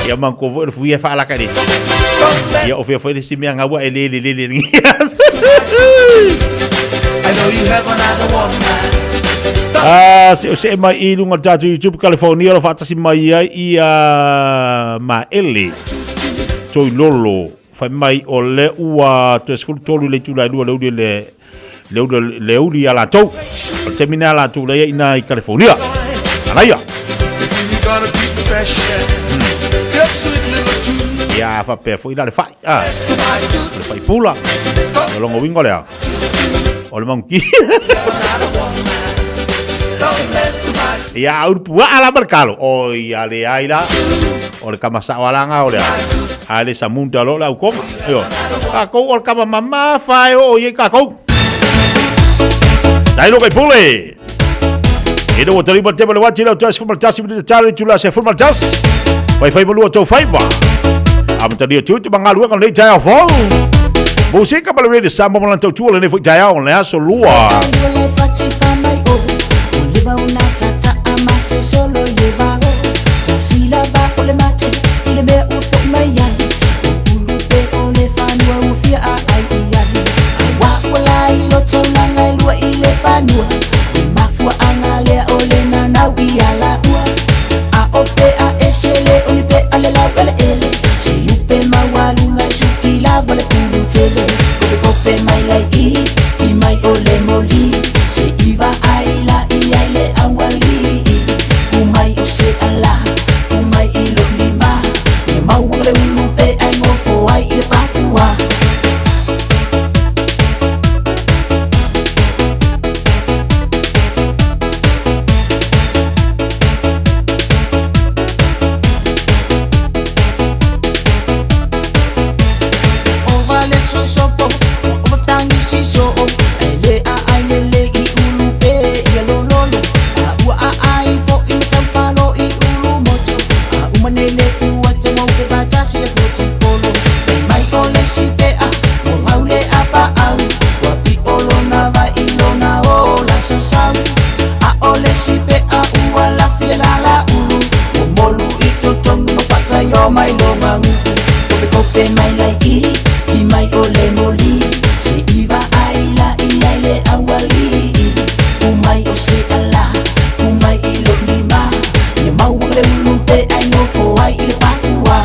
Speaker 3: Ya man ko fuia fa la kare. Ya o fe si me nga wa ele. I know you have another woman. Se mai ilunga tatu YouTube California lo fata si mai ia ma ele. Toi lolo fa mai o le ua to sful tolu le tula lua le udi ala to. Terminal la tu le ina i California. Alaya. ia fa pe fo ila le fai le fai pula o longo wingo le o le monkey ia urpu ala barkalo o ia le aila o le kama sawalanga o le ale samunda lo la ukoma yo ka ko o kama mama fai o ye ka ko dai lo kai pule ino o tari ba te le wati la tas formal tas bi tari tula se formal tas vai fai bolu to fai ba am tadi tu te bangalu kan le Taeao fo música para le Samoa mo lanto tu le foi Taeao le aso lua
Speaker 19: solo llevado si la bajo le mate y le veo un mayan ulupe ole fanua ufia ai ai wa wala i lo tona ngai lua i le fanua mafua angale ole na na wi ala a ope a esele ulupe ale la wele ele se yupe mawalu ngai suki la vale pulu tele ope mai lai i mai ole moli se iva ai la i ai le awali umay use ala umay ilog lima e mawale ulupe ay mo fo ay ile pakua o vale so sopo o maftangi si so ele a ay lele i ulupe ya lololo a ai fo manele fuate mo ke batasi le futi polo mai ole si pe a mo maule apa au wa pi olo na va ilona ola sa sa a ole si pe a wala file la ulu mo molu ito tongu no pata yo mai lo mangu kope mai lai i mai ole moli se iva ai la i ai le awali umai o se ala umai ilo lima ye mau le lumpe ai no fo ai le pakua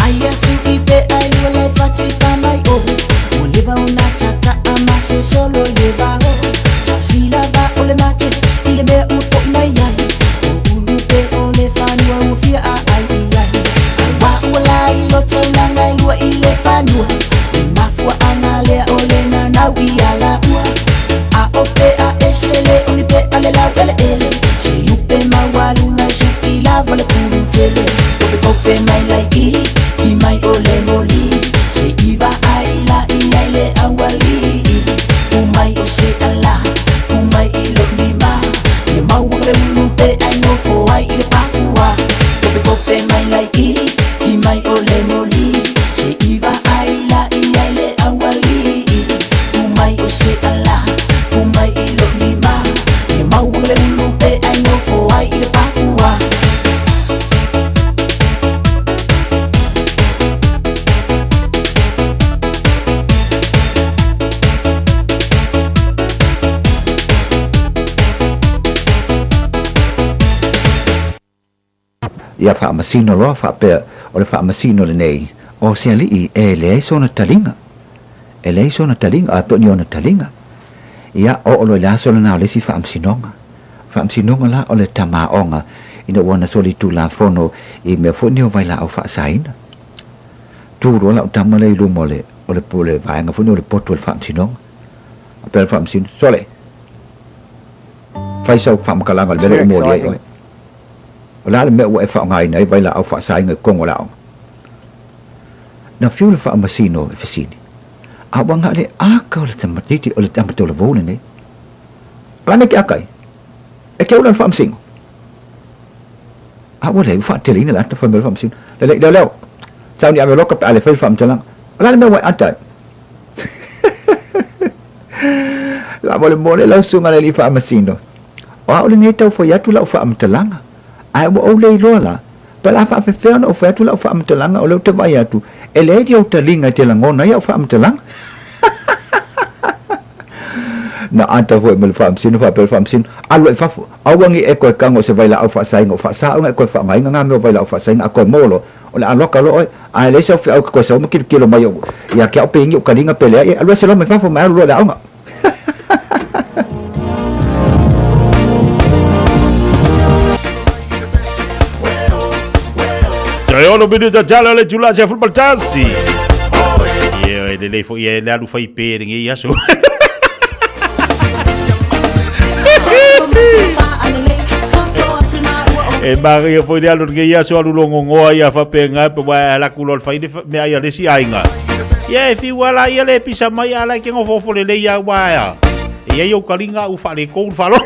Speaker 19: ai atu ipe ai wala fati pa mai o leva una tata amase solo llevado si la va o le mate y le ve un fo mai ai ulupe o le fanua ufia ai wa wala i lo tona ngai lua i le fanua mafua angale ole na na wi ala a ope a esele ulupe ale la wele ele se yupe mawalu ngai supi la vale pulu tele ope mai lai i mai ole moli se iva ai la i ai le awali umai o se ala umai i lo lima e mau le ulupe ai no fo ai le pakua ope mai lai i mai ole moli se iva ai la i ai le awali umai o se ala umai i lo lima e mau le ulupe ai no fo ai le pakua
Speaker 22: ia fa masino lo fa pe o le fa masino le nei o se ali e le sona talinga e le sona talinga a to ni ona talinga ia o lo la sona na le si fa amsinonga la o le tamaonga ina wana soli tu la fono i me fo ni o vai la o fa saina tu ro la tama le lu mole o le pole vai nga fo ni o le poto le fa amsinonga pe le fa amsin sole fai sau fa makalanga le bele mo le la le me o e fa ngai nei vai la au fa sai ngai kongo la na fiu le fa masino e fasini a wanga le a ka le tamatiti o le tamato le vole nei la me ke akai e ke ulan fa amsingo a wale fa telina la ta fa me fa amsin le le sau ni ave loka pa le fa fa amtalang la le me wa ata la vole mole la sunga le fa masino o le nei tau fo ya tu la fa amtalanga ai o le lola pala fa fe o fa tu la fa amtalanga o le te vai atu e le dio te linga te langona ia fa amtalanga na anta foi mel fa amsin fa pel fa amsin alo fa awangi e ko kango se vai la fa sai ngo fa sa nga ko fa mai nga me vai la fa sai nga ko molo o le aloka lo ai le sa au ko sa mo kilo mai ia ke o pe ngi o kalinga pele ia alwa se lo me fa fo mai lo le au
Speaker 3: Taeao bini ta jala le jula se football tasi. Ye le fo ye la lu fai pe ngi ya so. E mari e foi alu ngi ya so alu longo ngoa ya fa pe nga pe wa la kulol fai me ai le si ainga. Ye fi wala ye le pisa mai ala ke ngo fo le ya wa ya. Ye yo kalinga u fa le ko u fa lo.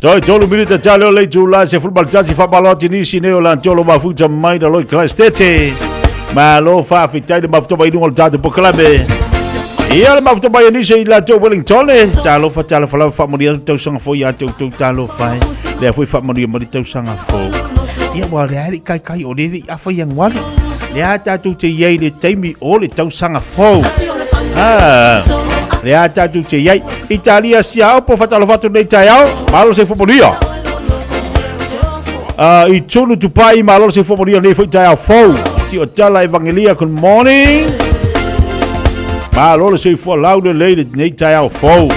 Speaker 3: Toi tolu minute talo le jula se football tasi fa baloti ni sineo lan tolo ba futa mai da loi class tete. Ma lo fa fitai de mafto ba idung tatu poklabe. Ia le mafto ba ni se la to Wellington le talo fa modia to sanga fo ya to talo fa. Le foi fa modia mo to sanga fo. Ia wa le ai kai o le afa yang wan. Le ata tu te ye le taimi o le to sanga fo. Le ata tu te ye Italia sia po fatalo fatu nei Taeao malo se fomoria I tunu tu pai malo se fomoria nei foi Taeao fo ti o tala evangelia good morning malo se fo laude lady nei Taeao fo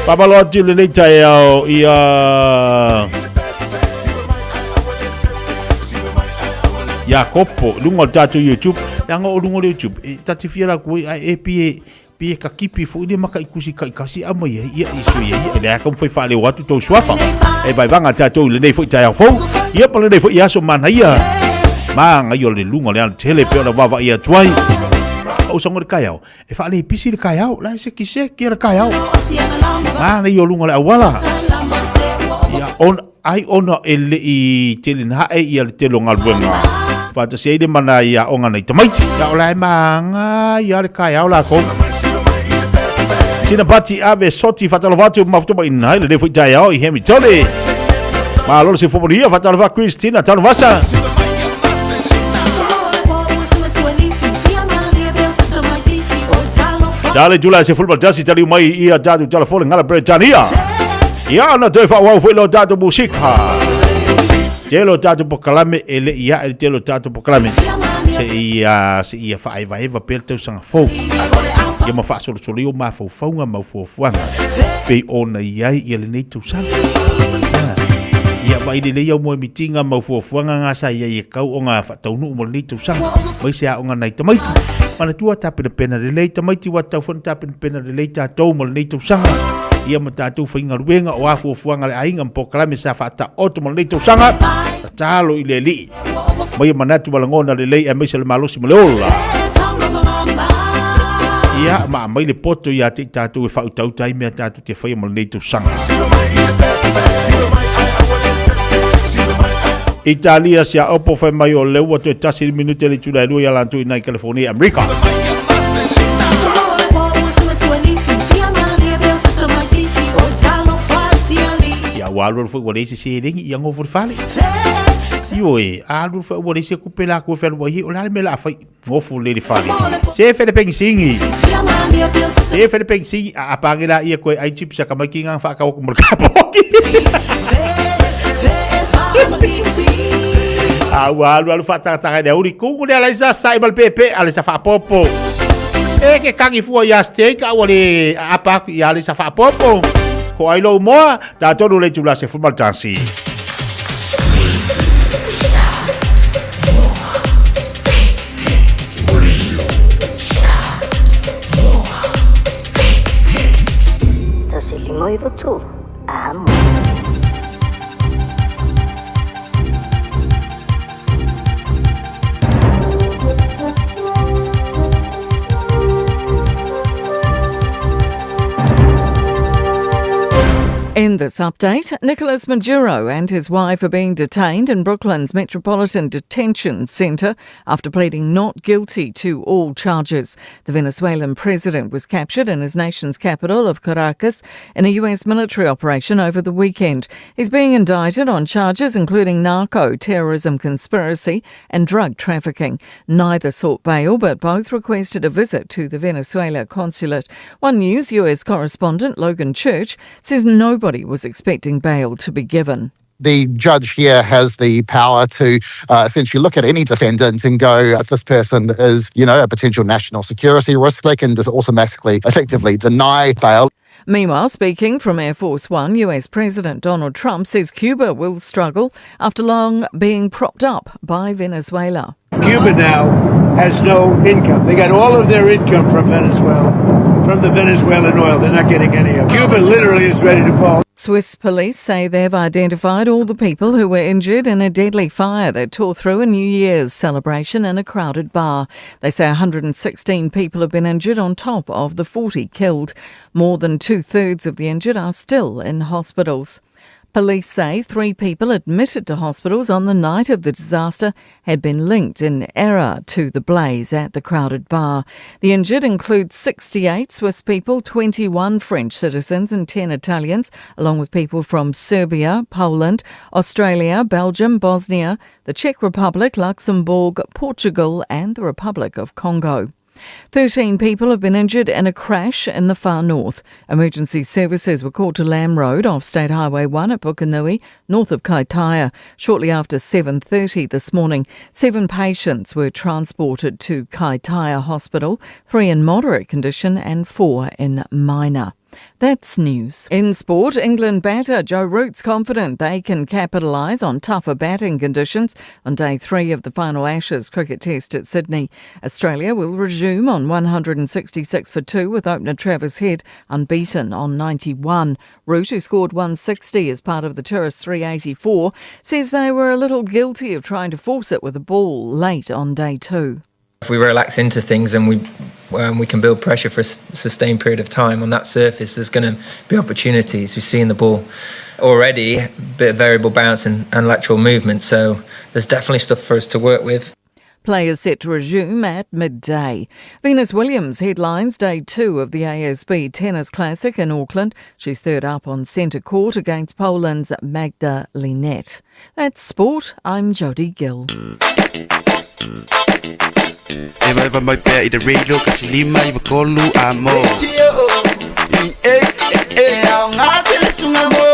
Speaker 3: babalo ti le nei Taeao ia kopo lungo tatu YouTube yango lungo YouTube tati fiera ku pie ka kipi fu ni maka ikusi ka kasi ama ia isu ia ia kom foi fale watu to swafa e vai vanga tatu le nei foi Taeao fo ia pale nei foi ia so man ia ma nga yo le lungo le tele pe na baba ia tuai o songo de Taeao e fale pisi de Taeao la se kise ki de Taeao ma nei yo lungo le awala ia on ai ona ele I tele na e ia le telo ngalwenga Fata sei de mana ia onga nei tamaiti ya ola manga ia le Taeao la ko Sina pati ave soti fatalovatu mafutuma ina ile foi Taeao I hemi tole ma lolo se fomoria fatalova Christina talovasa Jale July se football jasi tali mai ia jadu jala fole ngala Britania. Ia na te fa wa fo lo jadu musika. Jelo jadu pokalame ele ia el jelo jadu pokalame. Se ia fa ai vai va pel teu sanga fo. Ia ma fa solo o ma fo fonga ma fo fuanga. Pe ona ia le nei tu sanga. Ia mai le ia mo mitinga ma fo fuanga nga sa ia kau o nga fa tau no mo nei tu sanga. Mai se a nga nai tamaiti. Mana tua tape na pena le leita mai ti wata fon tape na pena le leita tau mo le tau sanga ia mata tu fainga ruenga o afu fuanga le ainga po klame sa fata oto mo le tau sanga talo i le li mai manatu malangona le lei e mai se le malosi mo le ola ia ma mai le poto ia te tatu e fa utau tai me tatu te fai mo le tau sanga Italia sia opo fai mai o leu ato e tasi minute le tula elua ia lantu i nai California, Amerika. Ia walu fai wadesi se rengi ia ngofu fale. Io alu fai wadesi kupela ku fai wahi o lale mela fai ngofu le fale. Se fai pengi singi. Se fai pengi singi a apangela ia koe ai chip sa kamakinga fa ka ko mulkapoki. Alu fata de uri kungu de alaisa sai bal pepe alaisa fa popo e ke kangi fu ya steak awale apa ya alaisa fa popo ko ai lo mo ta tonu le tula se football tansi
Speaker 4: Tasilimo ivotu amo
Speaker 15: In this update, Nicolas Maduro and his wife are being detained in Brooklyn's Metropolitan Detention Center after pleading not guilty to all charges. The Venezuelan president was captured in his nation's capital of Caracas in a US military operation over the weekend. He's being indicted on charges including narco-terrorism conspiracy and drug trafficking. Neither sought bail, but both requested a visit to the Venezuela consulate. One News US correspondent Logan Church says nobody was expecting bail to be given.
Speaker 16: The judge here has the power to essentially look at any defendant and go, if this person is, a potential national security risk, they can just automatically, effectively deny bail.
Speaker 15: Meanwhile, speaking from Air Force One, US President Donald Trump says Cuba will struggle after long being propped up by Venezuela.
Speaker 10: Cuba now has no income. They got all of their income from Venezuela, from the Venezuelan oil. They're not getting any of it. Cuba literally is ready to fall.
Speaker 15: Swiss police say they've identified all the people who were injured in a deadly fire that tore through a New Year's celebration in a crowded bar. They say 116 people have been injured on top of the 40 killed. More than 2/3 of the injured are still in hospitals. Police say 3 people admitted to hospitals on the night of the disaster had been linked in error to the blaze at the crowded bar. The injured include 68 Swiss people, 21 French citizens and 10 Italians, along with people from Serbia, Poland, Australia, Belgium, Bosnia, the Czech Republic, Luxembourg, Portugal and the Republic of Congo. 13 people have been injured in a crash in the far north. Emergency services were called to Lamb Road off State Highway 1 at Pukenui, north of Kaitaia. Shortly after 7:30 this morning, 7 patients were transported to Kaitaia Hospital, 3 in moderate condition and 4 in minor. That's news. In sport, England batter Joe Root's confident they can capitalise on tougher batting conditions on day 3 of the final Ashes cricket test at Sydney. Australia will resume on 166 for 2 with opener Travis Head unbeaten on 91. Root, who scored 160 as part of the tourist 384, says they were a little guilty of trying to force it with the ball late on day 2.
Speaker 20: If we relax into things and we can build pressure for a sustained period of time on that surface, there's going to be opportunities. We've seen the ball already, a bit of variable bounce and lateral movement, so there's definitely stuff for us to work with.
Speaker 15: Play is set to resume at midday. Venus Williams headlines day 2 of the ASB Tennis Classic in Auckland. She's third up on centre court against Poland's Magda Linette. That's sport. I'm Jodie Gill.
Speaker 7: eva mai pea I de radio kasi lima I vakolu amo
Speaker 19: Au ngate le sunga mo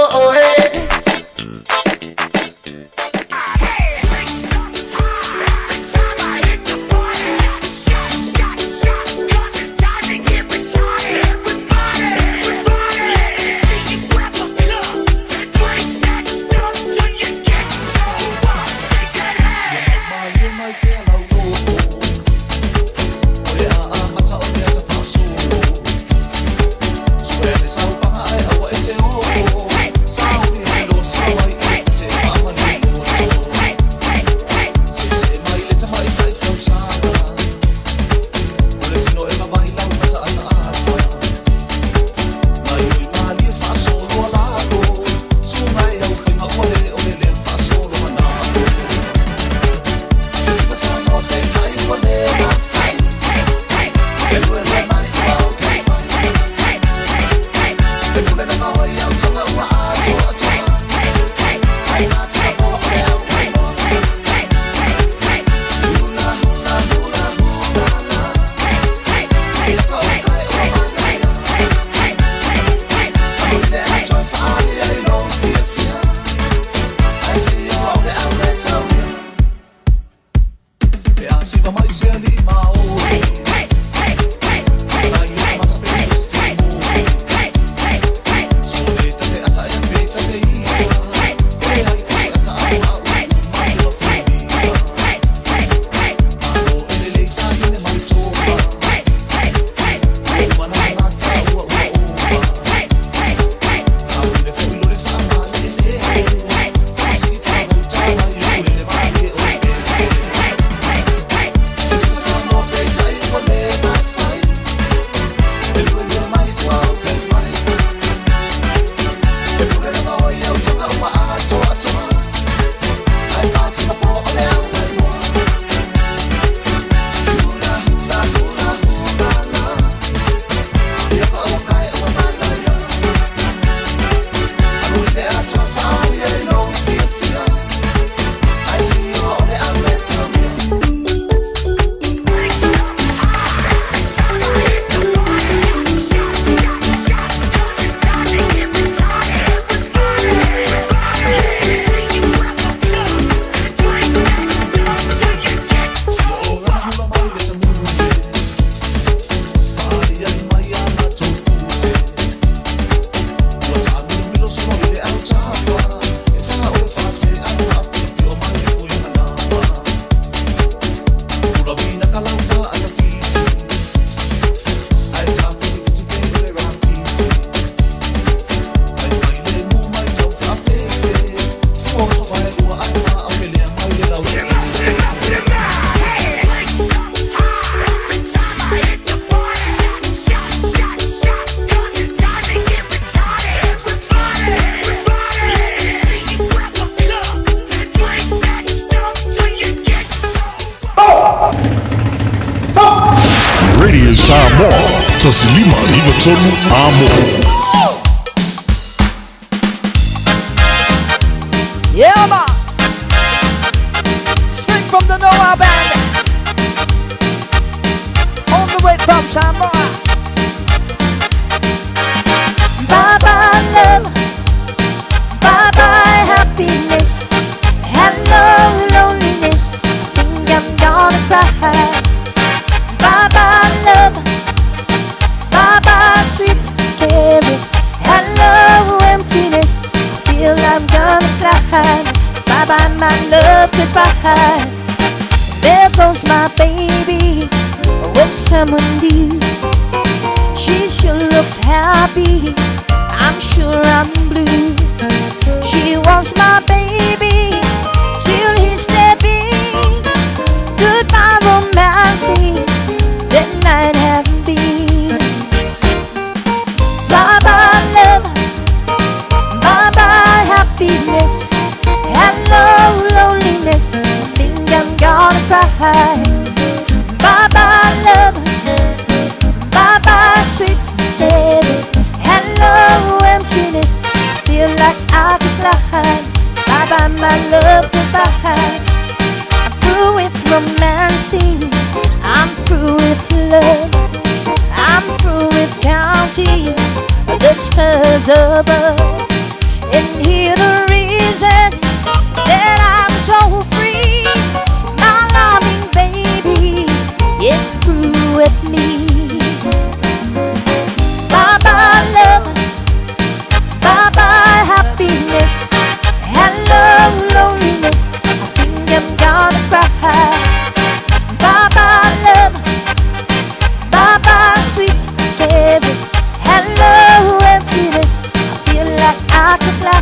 Speaker 21: Samoa, tasilima hivatonu amo.
Speaker 15: Yeah, man. Straight from the Noah band. On the way from Samoa.
Speaker 19: Bye bye love, bye bye happiness, hello loneliness, I think I'm gonna cry. Bye bye love, bye bye sweet cares, hello emptiness, I feel I'm gonna fly. Bye bye my love, goodbye. There goes my baby, oh someone new. She sure looks happy, I'm sure I'm blue. She was my baby till he's stepping. Goodbye romancing, that night haven't been. Bye bye love, bye bye happiness, hello loneliness, I think I'm gonna cry. Bye bye love, bye bye sweet babies, hello emptiness, feel like I could fly. Bye bye romancing. I'm through with love. I'm through with counting the stars above. And here's the reason that I'm so free. My loving baby is through with me. Bye bye love, bye bye happiness. Hello loneliness, I think I'm gonna cry. Bye bye love, bye bye sweet cares. Hello emptiness, I feel like I could fly.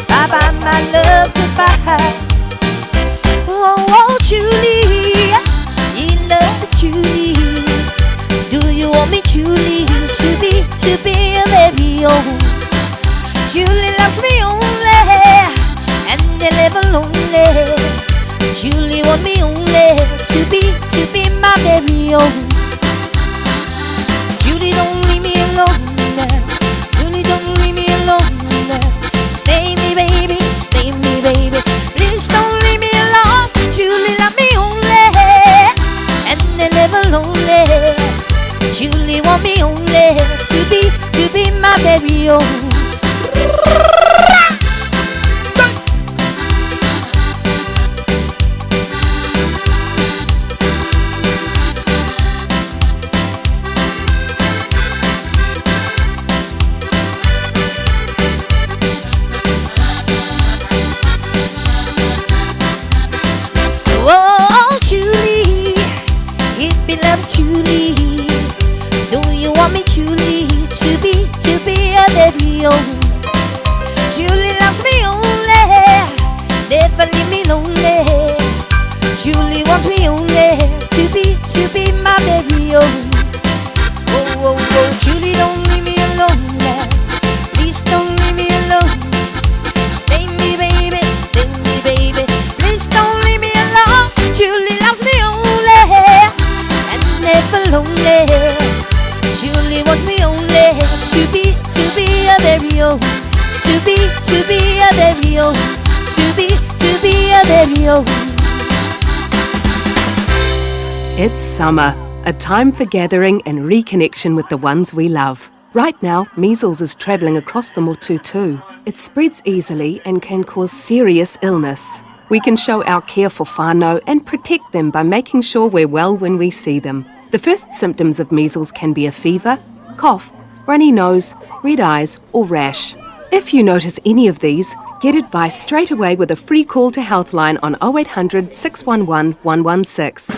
Speaker 19: Bye bye my love, goodbye. Oh, oh Julie, you love Julie. Do you want me Julie to be a very own? Julie loves me only, and they never lonely. Julie want me only to be my very own. Julie don't leave me alone. Julie don't leave me alone. Stay me baby, please don't leave me alone. Julie love me only, and they never lonely. Julie want me only to be my very own. Oh, Julie, it be love Julie. Do you want me Julie to be a very own? Julie loves me only, never leave me lonely. Julie wants me only to be my very own. Oh, oh, oh, Julie don't leave me alone. Please don't leave me alone. Stay me baby, please don't leave me alone. Julie loves me only, and never lonely. Julie wants me only to be a very own. To be a very own. To be a very own.
Speaker 12: It's summer, a time for gathering and reconnection with the ones we love. Right now, measles is travelling across the Motu too. It spreads easily and can cause serious illness. We can show our care for whānau and protect them by making sure we're well when we see them. The first symptoms of measles can be a fever, cough, runny nose, red eyes or rash. If you notice any of these, get advice straight away with a free call to Healthline on 0800 611 116.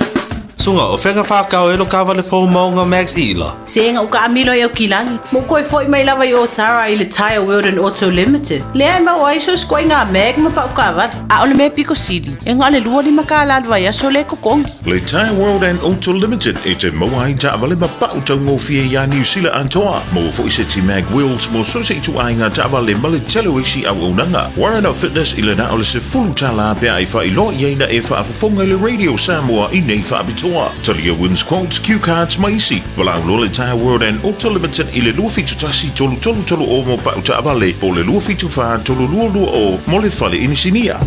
Speaker 13: Sunga o whenga whākau e lo kāwale fō maunga Max Ila.
Speaker 23: Senga o ka amilo e o kilangi. Mo koe fōi mai lawa i o Tara i le Taeao World and Auto Limited. Lea e mau aiso skoi ngā meg ma pa o kāwale. A ole me piko sidi. E ngā le lua lima ka alalwa ia so le kokongi.
Speaker 1: Le Taeao World and Auto Limited e te mawai ta wale ma pa o tau ngōwhia ia New Zealand antoa. Mo fo i se ti mag wheels mo so se i tu ainga ta wale ma le telo isi au unanga. Warren Up Fitness i le na ole se fulu tala pia i wha i lo i eina e wha afafonga le Radio Samoa i nei wha abitoa. Talia wins quotes, cue cards, maisi. Walau lo le Taeao World and Auto Limited i le lua fitu tasi tolu o mo pa uta avale. Po le lua fitu wha tolu lua o mo le whale inisinia.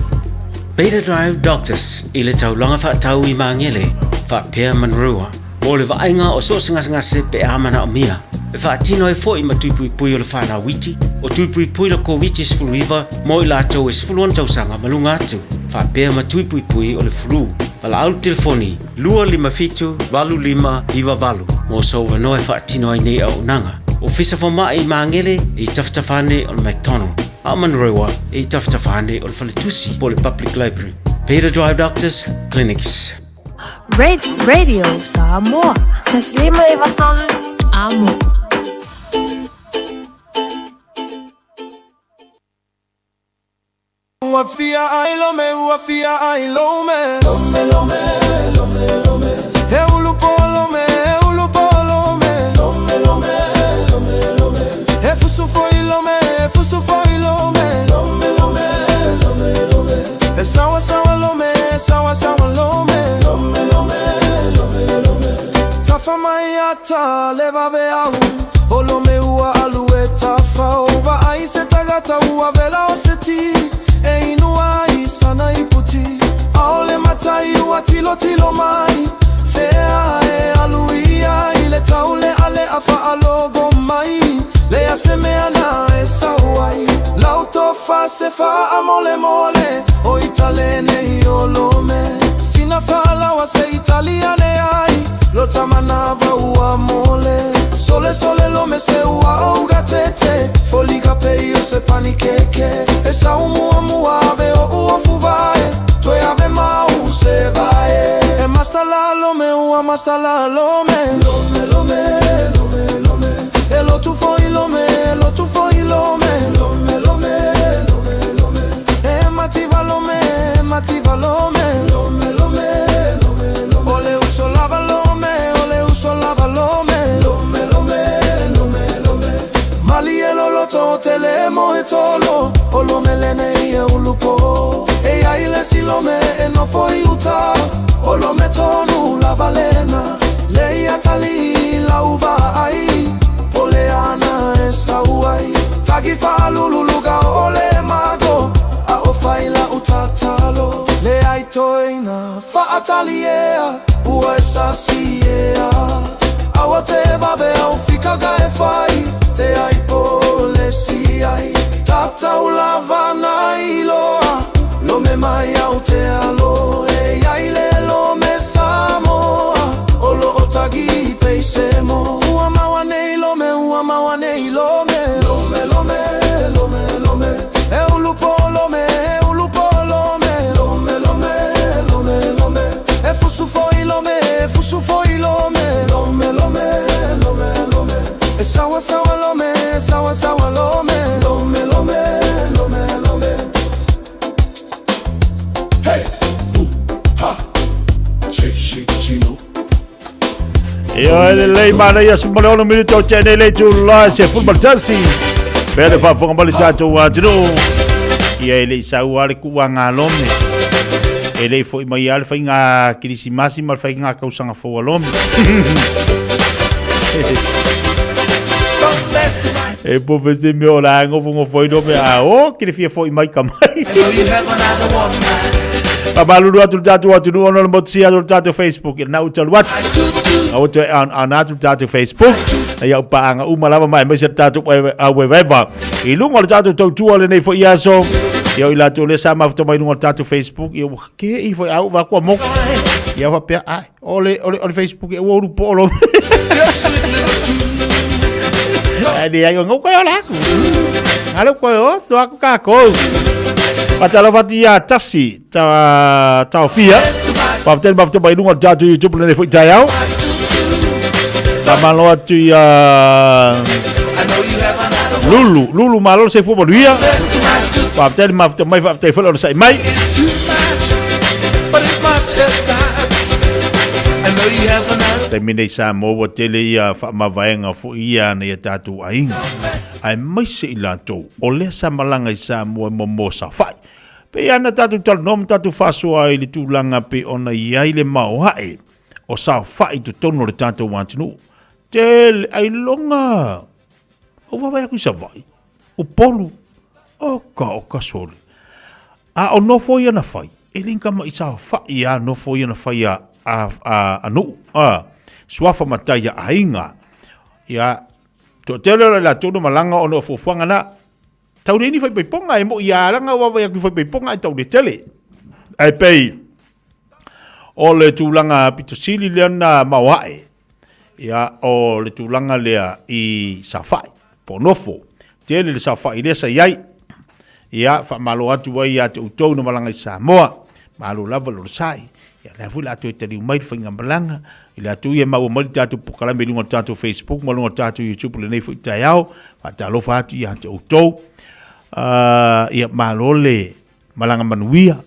Speaker 13: Beta Drive Doctors i le taulanga whaatau i mangele. Whaapea manrua. Mo le vaenga o so ngase pe amana o mia. E whaatino e fo i matupui pui o le whana witi. O tupui pui la COVID River mo i lātou e sfuluan tausanga malunga atu. Whaapea matupui pui o le flu. Pala au telefoni, 255-25 mo so wanoe whaatino ai nei au nanga. O fisa whama i mangele i taftafane o le McDonald. A manrewa i taftafane o le Whaletusi po le Public Library. Beta Drive Doctors Clinics.
Speaker 24: Radio Samoa. Taslima Ivatolu Amo.
Speaker 2: Fiafia ai lome. Eu lupo lome. E fusu foi lome. E sawa lome. Tafa mai ata leva veau. Olome ua alue tafa ova ai se tagata ua vela o seti. E inua i sana i puti. Aole matai ua tilo tilo mai Fea e aluia I le taule ale a whaalogo mai Lea se mea na e sauai Lau tofa se wha mole mole O italene I olome Sina whaalawa se italiane ai Lo tamanava ua mole Sole sole lome se ua auga tete Foliga peio se panikeke E sau mua mua ave o ua fuvae Toi ave mau se vae E masta la lome ua masta la lome Lome lome lome lome E lo tu foi lome lo tu foi lome Lome lome lome lome E mativa lome mativa lome Lome lome lome lome Ole uso lava lome ole uso lava lome Lome lome lome lome Mali e loloto telemo e tolo Olo melene e ulupo E aile silome e no foi uta Olo me tonu la valena Lei atali la uva ai Oleana e sauai Tagi fa lululuga ole mago A o fai la utatalo Le ai toina fa ataliea Ua e sasiea Awa te vave au fika ga e fai Te ai pole si ai Tata ulava na iloa Lome mai au te alo E ai le lome Samoa Olo otagi peisemo Ua mawa nei lome Lome lome lome lome E ulupo lome Lome lome lome lome E fusu foi lome Lome lome lome lome E sawa sawa lome Lome lome lome Hey, ha, chino
Speaker 3: Ia ele lei mana ia semua orang militer channel le July se football Chelsea. Pele fa fonga bali chacho wa jino. Ia ele sau ale ku wanga lome. Ele foi mai al fa nga krisimasi mal fa nga kausanga fo lome. E po vese me ola ngo foi do me a o que fia foi mai kamai. Malu atu tatu ono motsi atu tatu Facebook na utal wat. Auto an atu tatu Facebook. Ya pa anga umala mai me tatu weba. Ilung atu tatu tu ole nei fo iaso. Ya ila tu le sama to mai lungo tatu Facebook. Ya ke I fo au va ko mo. Ya va pe ai ole Facebook e wo rupo olo. Dia yo ngau ko la ku. Halo ko so aku ka ko. Patala vatia tasi Taeao Patel bafte bai lunga jatu YouTube le foi Taeao Tamalo atu Lulu malo se fu bolia Patel mafte mai fafte folo sai mai Terminei Samoa tele ia fa mavaenga fu ia na tatu ainga ai mai se ilato o le samalanga I Samoa mo sa fai pe ana tatu tal nom tatu faso ai le tulanga pe ona ia le mau hae o sa fai tu tono le tatu wantinu tel ai longa o vai ku sa vai o polu o ka sole a o no foi na fai elinka mai sa fai a no foi na fai a no swafa mataya ainga ya to tele la tono malanga ono fofuanga na tau ni fai ponga e mo ia langa wa ya fai ponga tau de tele ai pei o le tulanga pitosili le na mawae ya o le tulanga lea I safai ponofo tele le safai le sa yai ya fa malo atu wa ya tu no malanga I Samoa malo lava lo sai ya la vula tu te mai finga malanga ila tu ye mau mai tatu pokala me lunga tatu Facebook mo lunga tatu YouTube le nei fu Taeao fa talo fa tu ya te uto ia malole malanga manuia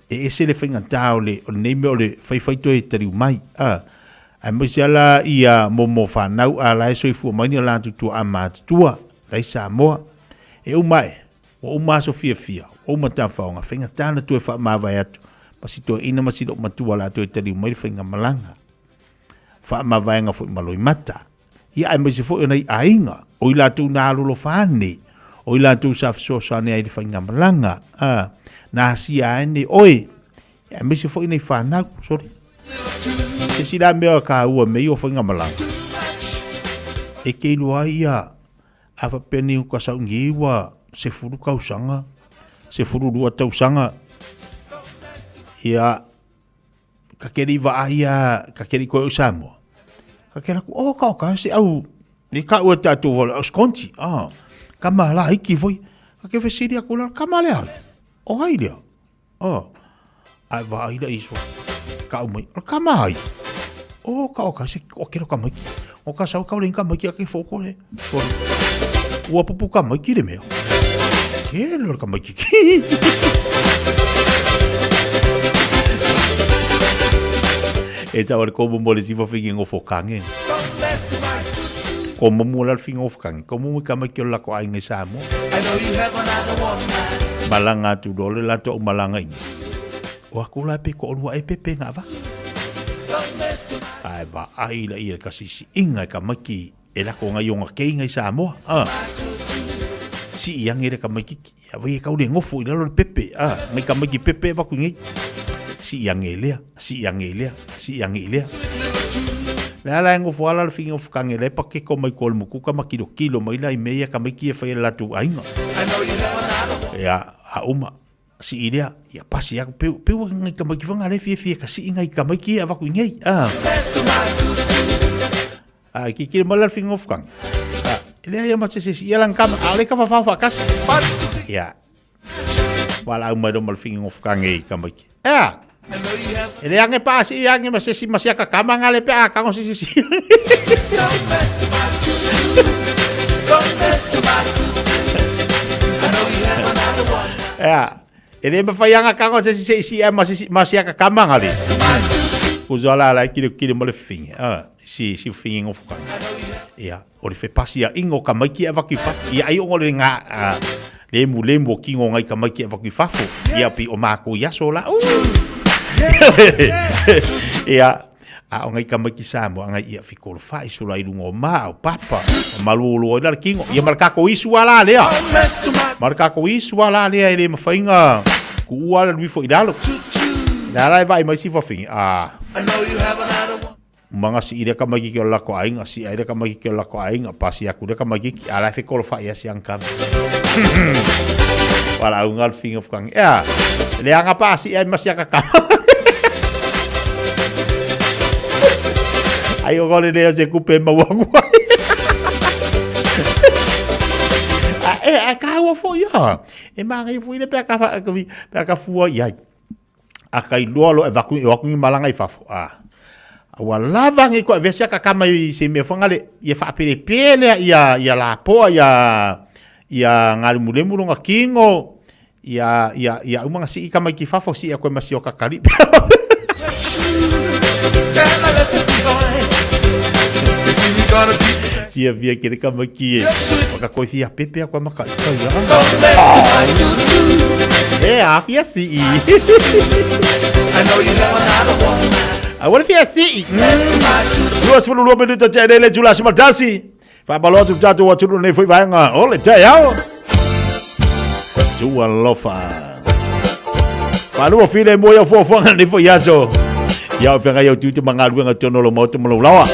Speaker 3: e ese le finga tao le o nei me o le fai to te mai ai mo siala ia momo fa nau ala so fu mai ni la tu ama tua lai Samoa e umai o uma so Fiafia o mata fa nga finga tana tu fa ma vai atu pasito ina masito matua la tu te mai finga malanga fa ma vai nga fu maloi mata ia ai mo se fu nei ainga o ila tu na lo fani o ila tu sa so sa nei finga malanga na sia ni oi me se foi nei whanau, sorry. Se si la mea ka ua mei o whainga malang. E kei loa ia, a whapeni uka sau ngiwa, se furu kausanga, se furu rua tausanga. Ia, ka keri wa ia, ka keri koe o Samoa. Ka kera ku, ka se au, ni ka ua tatu wala, skonti, ka mahala hiki foi, ka ke whesiri a kula, ka male hai, o hai lea, ai wa ai la iso, ka umai, ka mahai, ka se, o kero ka maiki, o ka sau ka urenga maiki a ke foko le, ua pupu ka maiki le mea, ke lor ka maiki ki, e tawar ko mo le sifa fingi ngofo kangen. Ko mo la fingi ngofo kangen. Ko mo ka ma kiola ko ai ngai Samoa. Malanga tu dole la to malanga ini. O akula pe ko ru ai pepe nga ba. Ai ba ai la ia ka sisi inga ka maki e la ko ngai onga ke ngai Samoa. Si yang ere ka maki ya we ka uri ngofo ila lo pepe. Ngai ka maki pepe ba ku ngai. Si yang elea. La la ngo fala le fingo fukangele pa ke ko mai ko mo ku ka makilo kilo mai la meia ka mai ki fa la tu ainga. Ya a uma si idea ya pasi ya pe ngai ka mai ki fanga le fie ka si ngai ka mai ki ava ku ngai. Ki mal fingo fukang. Ele ya ma se ya lang kam ale ka fa kas. Ya. Wala uma do mal fingo fukange ka mai. Ele yang pasi yang masih masih kakama ngale pe akang sisi. Ya, ele mafayang akang sisi masih kakama ngale. Uzala la kilo mo le fing. Si finging of kan. Ya, o le fe pasi ya ingo kamaki avaki fa. Ya ai o le nga lemu kingo ngai kamaki avaki fafo. Ya pi o mako ya sola. Ia a ngai ka maki Samoa ngai ia fikol fai sula i lungo ma o papa Malu lo ina kingo ia marka ko isu ala lea ele mafainga ku ua lui fo idalo la vai mai si fo fin manga si ide ka maki ko la ko ainga si ide ka maki ko la ko ainga pasi aku de ka maki ala fikol fai ya siang kam wala ungal fing of kang ya le anga pasi ai masih ka ayo gole de se kupe mawaku ka wa fo ya e manga i fuile pe ka fu ya akai lolo e vaku malanga i fafo wala vangi ko vesia ka kama i se me fangale ye fa pele ya la po ya ngal mulemu nga kingo ya umanga si kama ki fafo si ko masio ka kali Fiafia kere ka maki ka koi fia pepe kwa maka fia si agora fia si duas foram no minuto de ele Judicial Madasi vai baloto jato o tudo nem foi vai olha Taeao tua lofa Malu filho moia fofanga nem foi yaso ya fenga yo tu mangalu nga tono lo moto mo lawa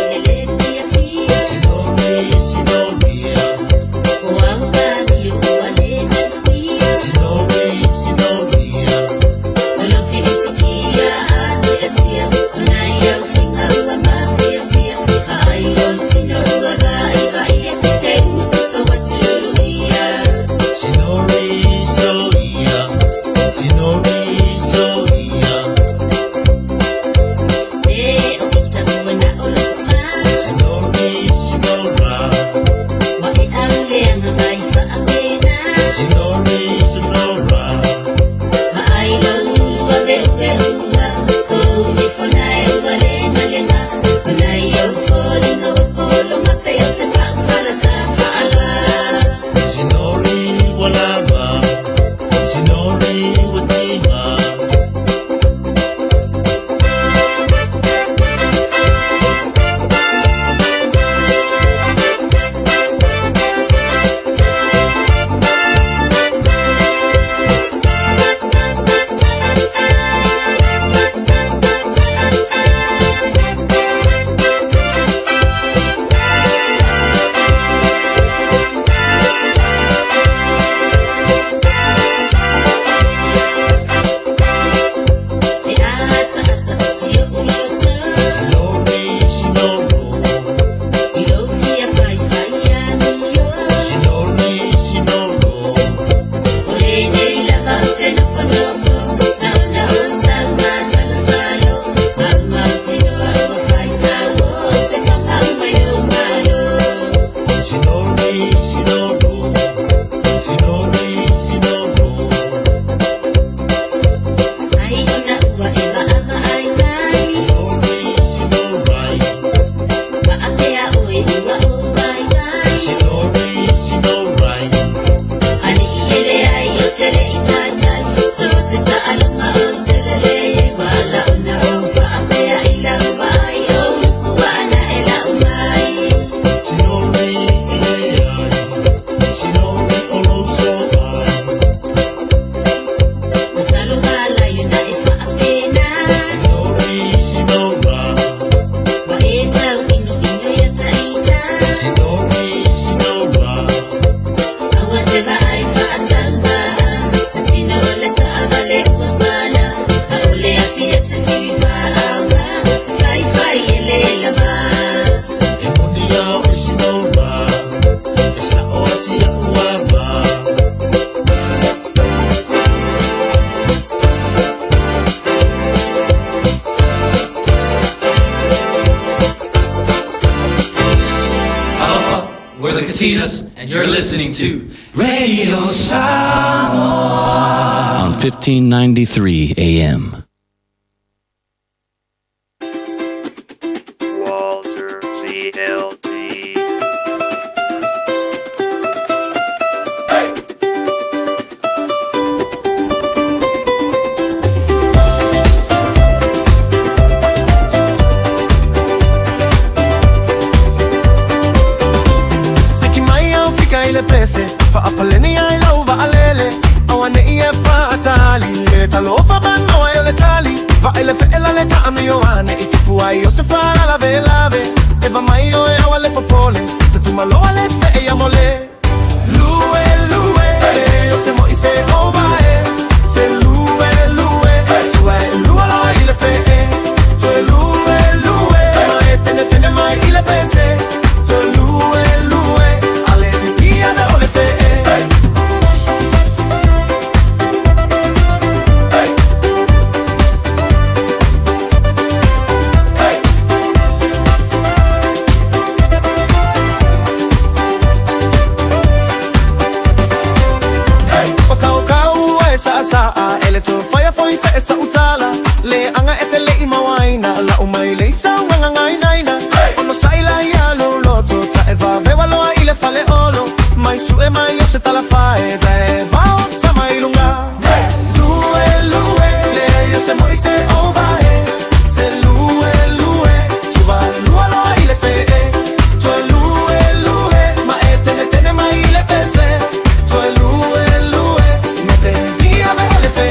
Speaker 9: We're the Katinas, and you're listening to Radio Samoa on 1593 AM.
Speaker 8: Walter VLT.
Speaker 2: Pese fa apaleni ai lauva alele awane ie fa atali le talofa banno ai le tali va ele fe ela le tami yo ane itipu ai yo se fa la lave e va mai yo e wale popole se tu malo ale fe e amole lue yo se mo ise ova se lue tu ai lue lo ile fe tu lue ma tene mai ile pese tu lue sa utala le anga etele imawaina la umai le sa anga ngai naina ono saila ya lo loto ta eva veva lo ile fale olo mai su e mai yo se tala fae da eva sa mai lunga lue le yo se moi se ova se lue tu va lue lo ile fe tu lue ma etene mai ile pese tu lue me te via me le fe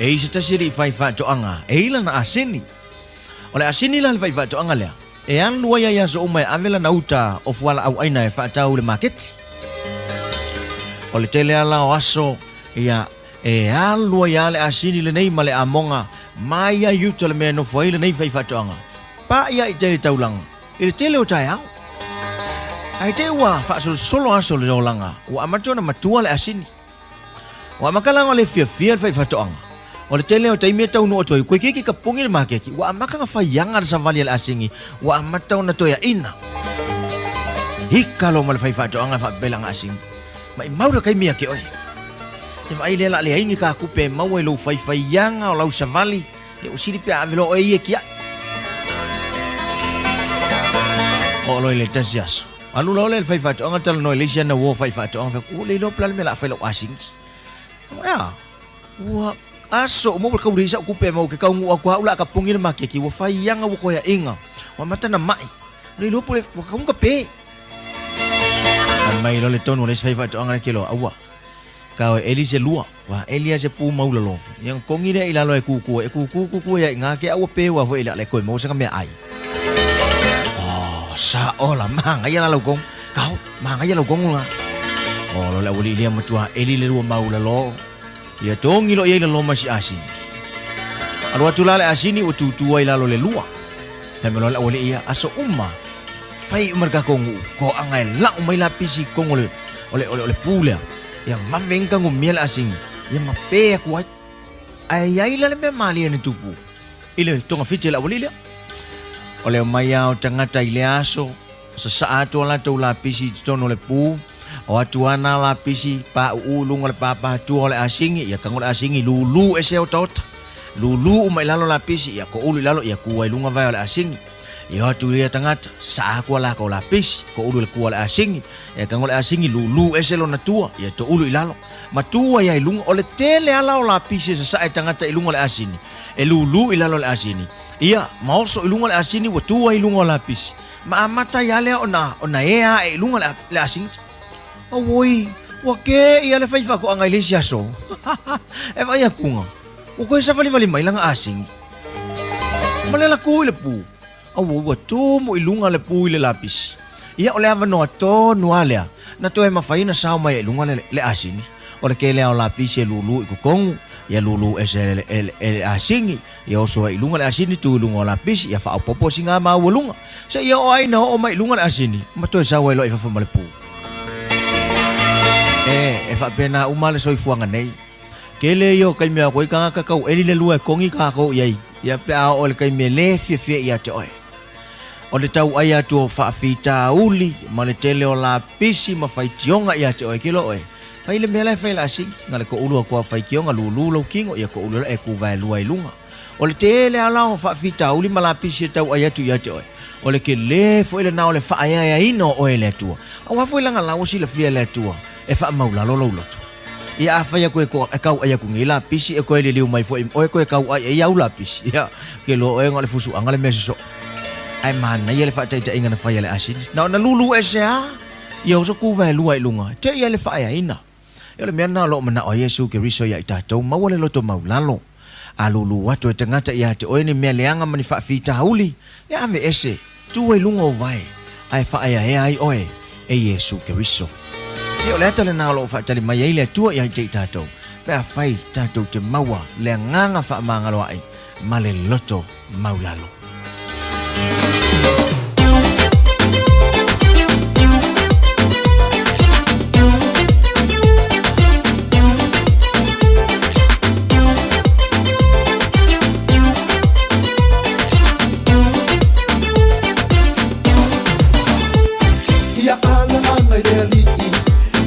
Speaker 11: E se tasiri fai fa joanga e ila na asini. Ole asini la fai fa joanga lea. E an lua ya so umai avela na uta o fuala au aina e fa tau le market. Ole tele ala o aso ia e an lua ya le asini le nei male amonga mai ya yuta le me no foi le nei fai fa joanga. Pa ia i tele taulanga. I tele o Taeao. Ai te wa fa solo aso le langa. Wa amatona matua le asini. Wa makalanga le Fiafia fai fa joanga. O le tele o taimia tau no toi koe kiki ka pungi le makeki wa amaka nga fayanga sa vali al asingi wa amatau na toya ina hikalo mal fai fa joanga fa belang asing mai maura kai mia ke oi te vai le la le ingi ka kupe mau lo fai fayanga o lau sa vali e usiri pe avelo o ie kia o lo le tasias alu lo le fai fa joanga tal no le sia na wo fai fa joanga fa ku le lo plan me la fa lo asing ya wa aso mo ka uri sa ku pe mo ke ka ngu aku ula ka pungin ma ke ki wa fai yang wa ko ya inga wa mata na mai ni lo pole wa ka pe mai lo le tonu le sai fa to anga kilo awa ka eli se lua wa elia se pu mau lo yang kongi de ila lo e ku ya nga ke awa pe wa fo ila le ko mo sa ka me ai sa ola manga ya lo gong kau manga ya lo gong la lo la uli dia matua eli le mau lo ya tongi lo ye lo masi asin alwa tulale asini o tutua ila lo le lua na me lo la uli ia aso umma fai merga kongu ko angai la umai la pisi kongu ole pula ya vavenga ngo miel asing ya mape ku ai la le me mali ni tupu ile tonga fiti la uli ole maya o tangata ile aso sa saat la to la pisi tono le pu o atuana la pisi pa ulung le papa tu ole asingi ya kangol asingi lulu ese o tot lulu umai lalo la pisi ya ko ulu lalo ya ku lunga vai ole asingi ya tu dia tangata sa aku la ko la pisi ko ulu le ku ole asingi ya kangol asingi lulu ese lo natua ya to ulu lalo matua ya lunga ole tele ala la pisi sa saat tangata ilunga le asini e lulu ilalo le asini ia mauso ilunga le asini wa tua ilunga la pisi ma mata ya le ona ea ilunga le asini awoi wake ia le faifa ko angai le siaso e vai akunga o ko sa vali mai lang asing malela ko le pu awo wa to mo ilunga le pu le lapis ia ole ava no to no alea na to e mafaina sa mai ilunga le asini o le kele o lapis e lulu i kongu ia lulu e se le asingi ia o so ilunga le asini tu ilunga lapis ia fa popo singa ma wolunga sa ia o ai no o mai ilunga le asini ma to sa wa lo e fa le pu e fa pena umale soi fuanga nei kele yo kai me ko ka kau eli le lua kongi ka ko yai ya pe a o le kai me le Fiafia ia te oi o le tau ai atu fa fita uli ma le tele o la pisi ma fai tionga ia te oi kilo oi fai le mela fai la sing ngale ko ulu ko fai kionga lulu lo kingo ia ko ulu e ku vai lua ilunga o le tele ala o fa fita uli ma la pisi tau ai atu ia te oi o le ke le fo le na o le fa ai ino o le tua o wa fo langa la o si le fia le tua e fa maula lolo loto ia afa ya ko e kau ai ku ngila pisi e ko ele liu mai fo o ko e kau ai au la pisi ia ke lo e ngale fusu angale meso ai mana ia le fa tai tai ngana fa ia le asin na lulu esa ia so ku vai luai lunga te ia le fa ai ina ia le mena lo mana o Yesu ke riso ya ita tau mawale loto maula lo a lulu watu e tangata ia te o ni me leanga mani fa fita hauli ia ave ese tu e lunga vai ai fa ai oe e Yesu ke riso Yo le tale na lo fa tale mai ile tua ya te tato. Pe fai tato te maua le nganga fa mangalo ai. Male loto maulalo.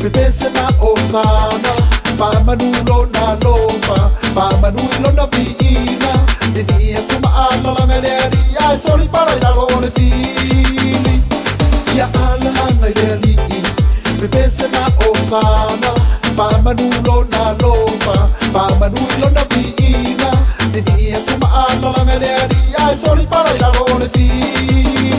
Speaker 2: Pese na osana pa manulo na lofa pa manulo na piina de dia kuma ala la ngeri ai soli para ir a lo le fili ya ala la ngeri pese na osana pa manulo na lofa pa manulo na piina de dia kuma ala la ngeri ai soli para ir a lo le fili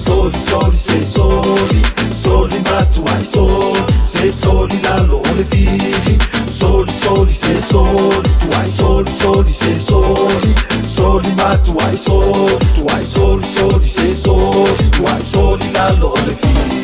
Speaker 2: soli soli sei soli soli matu ai soli se soli la lo le fili soli soli se soli tu ai soli soli se soli soli matu ai soli tu ai soli soli se soli tu ai soli la lo le fili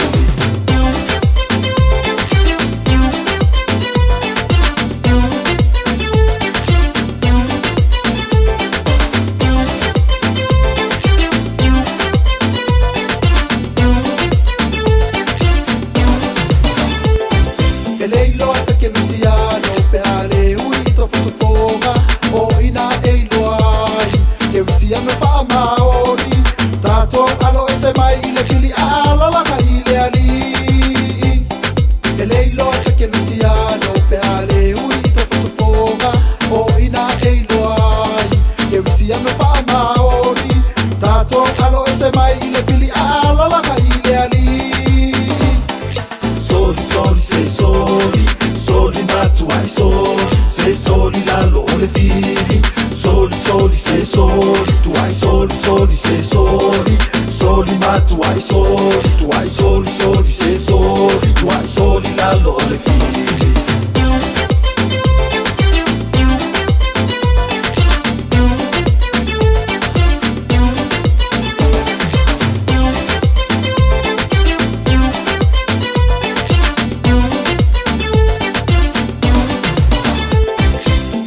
Speaker 2: soli la lo soli, tu ai soli, soli, se soli, soli ma tu hai soli, tu hai soli, soli, se soli, tu hai soli la lole fili.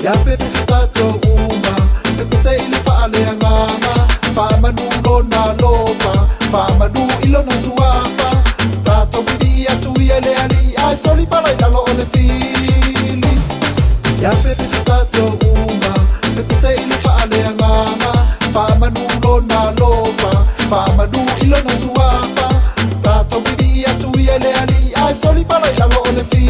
Speaker 2: Ya pepe stato uma, pepe sei le fale anganga, fa manu lo na lopa, fa manu ilo na suapa, tato bidia tu ele ali, ai soli para la lo le fili. Ya pepe stato uma, pepe sei le fale anganga, fa manu lo na lopa, fa manu ilo na suapa, tato bidia tu ele ali, ai soli para la lo le fili.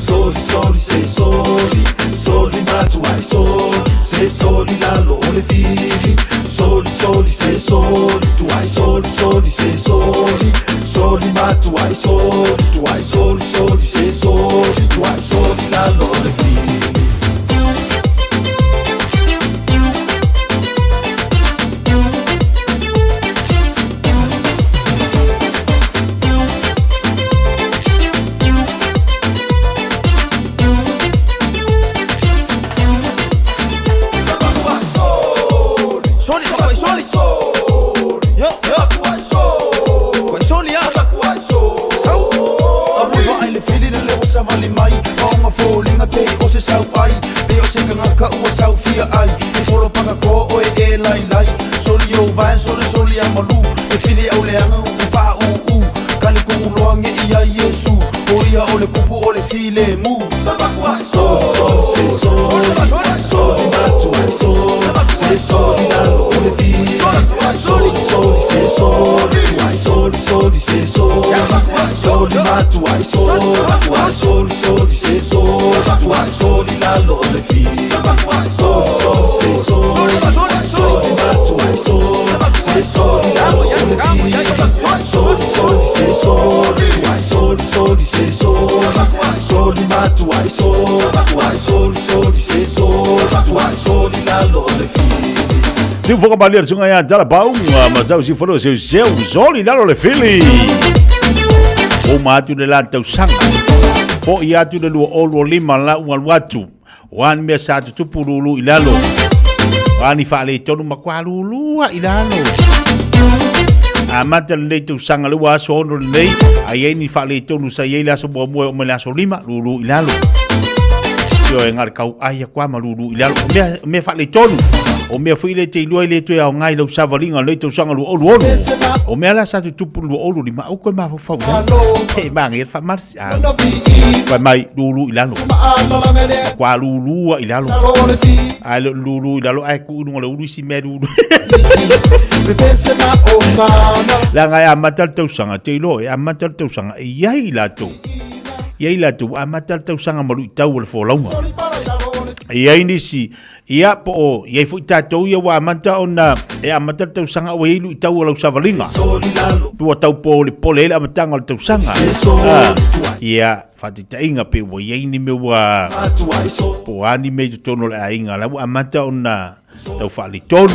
Speaker 2: Soli, soli, sei soli, soli ma tu hai soli, sei soli la lole fili. Soli, soli, sei soli, tu hai soli, soli, sei soli, soli ma tu hai soli, tu hai soli, soli, sei soli, tu hai soli la lole fili. Soli soli a Malu, e fili au le anga u fa u kali ku loange ia Yesu, o ia ole kupu ole file mu. Sabaku ai soli, soli matu ai soli, soli la ole file. Soli soli se soli, ai soli soli se soli, soli matu ai soli, soli soli se soli, ai soli la ole file. Soli soli se soli, soli matu ai soli. Soli la lole fili, soli soli se soli, tu hai soli soli se soli, soli ma tu hai soli, tu hai soli soli se soli, tu hai soli la lole fili.
Speaker 3: Se for cavaleiro, se ganhar dela bom, mas eu se for o seu soli la lole fili. O matu de lá teu sangue, o iatu de lua olo lima lá o alwatu, o an me sa tu pululu ilalo. Ani fale tonu makwalulu ilalo. Amata le tu sanga lu aso no nei ai ni fale tonu sa ye la so mo mo la so lima lulu ilalo. Yo engar kau ai kwa malulu ilalo me fale tonu. O me file te lu ile tu ya ngai lo savalinga le tu sanga lu olu. O me la sa tu tupu lu olu lima o ko ma fa fa. Ke ma ngi fa mar. Kwa mai lulu ilalo. Kwa lulu ilalo. Ai lulu ilalo ai ku no le ulu si me lulu. La ngai amatal tau sanga te lo e amatal tau sanga yai la tu amatal tau sanga malu tau le fo launga yai ni si ia po yai fu tatu ia wa amata ona e amatal tau sanga o ilu tau lo savalinga tu tau po le pole la matanga tau sanga ia fati tainga pe wo yai ni me wa po ani me tono le ainga la amata ona tau fali tono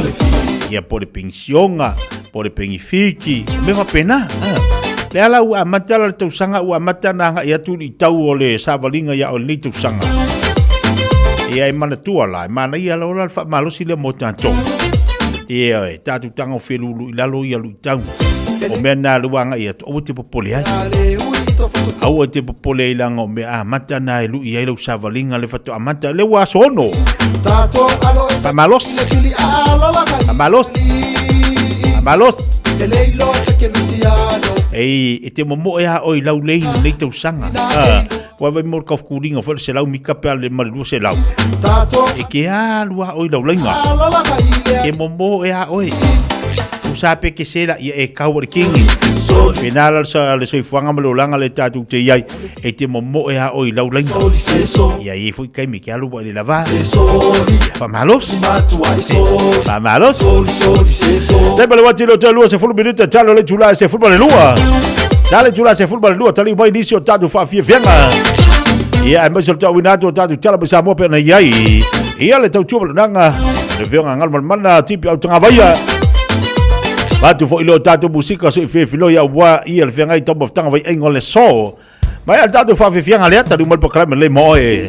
Speaker 3: ia po le pensionga po le pengifiki me va pena le ala u amata la tau sanga u amata na ia tu i tau o le savalinga ia o le tau sanga ia mana tua la mana ia la fa malosi le motanto ia tatu tanga felulu ila lo ia lu tau o mena luanga ia o te popole ai au te popole ila ngo me amata na lu ia lo savalinga le fatu amata le wa sono malos ei te momo ia oi lau lei le tau sanga wa vai mor ka kuringa fo se lau mika pe le malu se lau e ke a lua oi lau lenga e momo ia oi usape ke sera e kau re kingi penal sa le soi fuanga malo langa le tatu te yai e te momo ia oi lau lenga ia e foi kai mi ke alu le lava fa malos te pele wati lo te lua se fulu minuta talo le tula se fulu le lua dale tula se fulu le lua tali mai inicio tatu fa Fiafia ia e mesel tau inato tatu tala be Samoa pe na yai ia le tau tuwa nanga Le venga ngal mana tipi au tanga vaya. Batu fo ilo tatu musika so fe filo ya wa ia le venga i tomo tanga vai engole so. Mai al tatu fa fe fianga le ata du mal pakram le moe.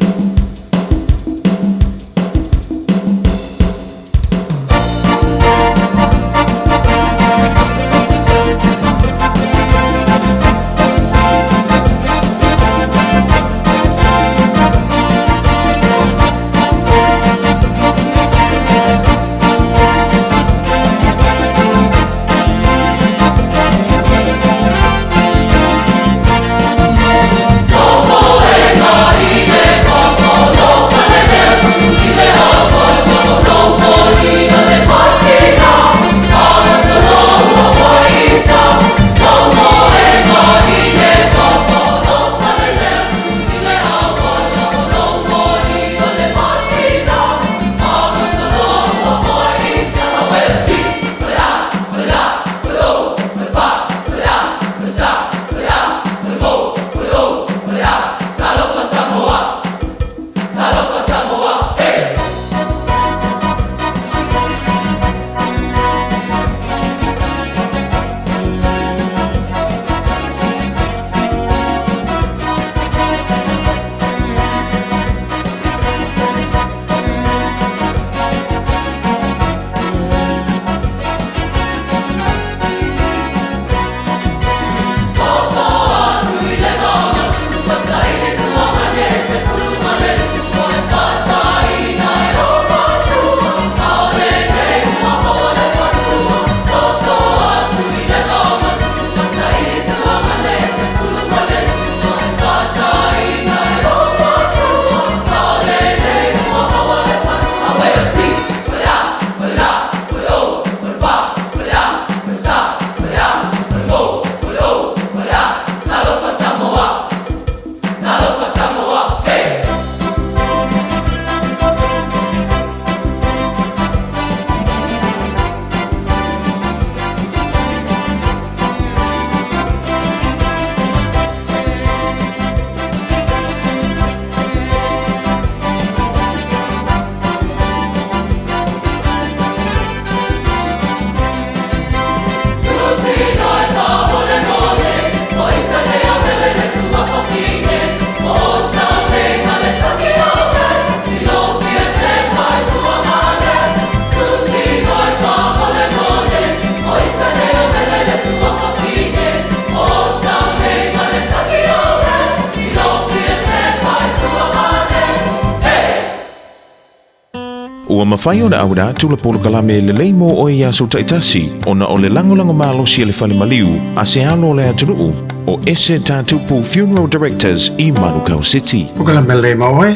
Speaker 1: Ua mawhai o na auda tula polo kalame le leimo o ia so taitasi o na o le langolango malo si le fale maliu a se alo le atunuu o ese tatupu Funeral Directors i Manukau City.
Speaker 5: O kalame le maoe,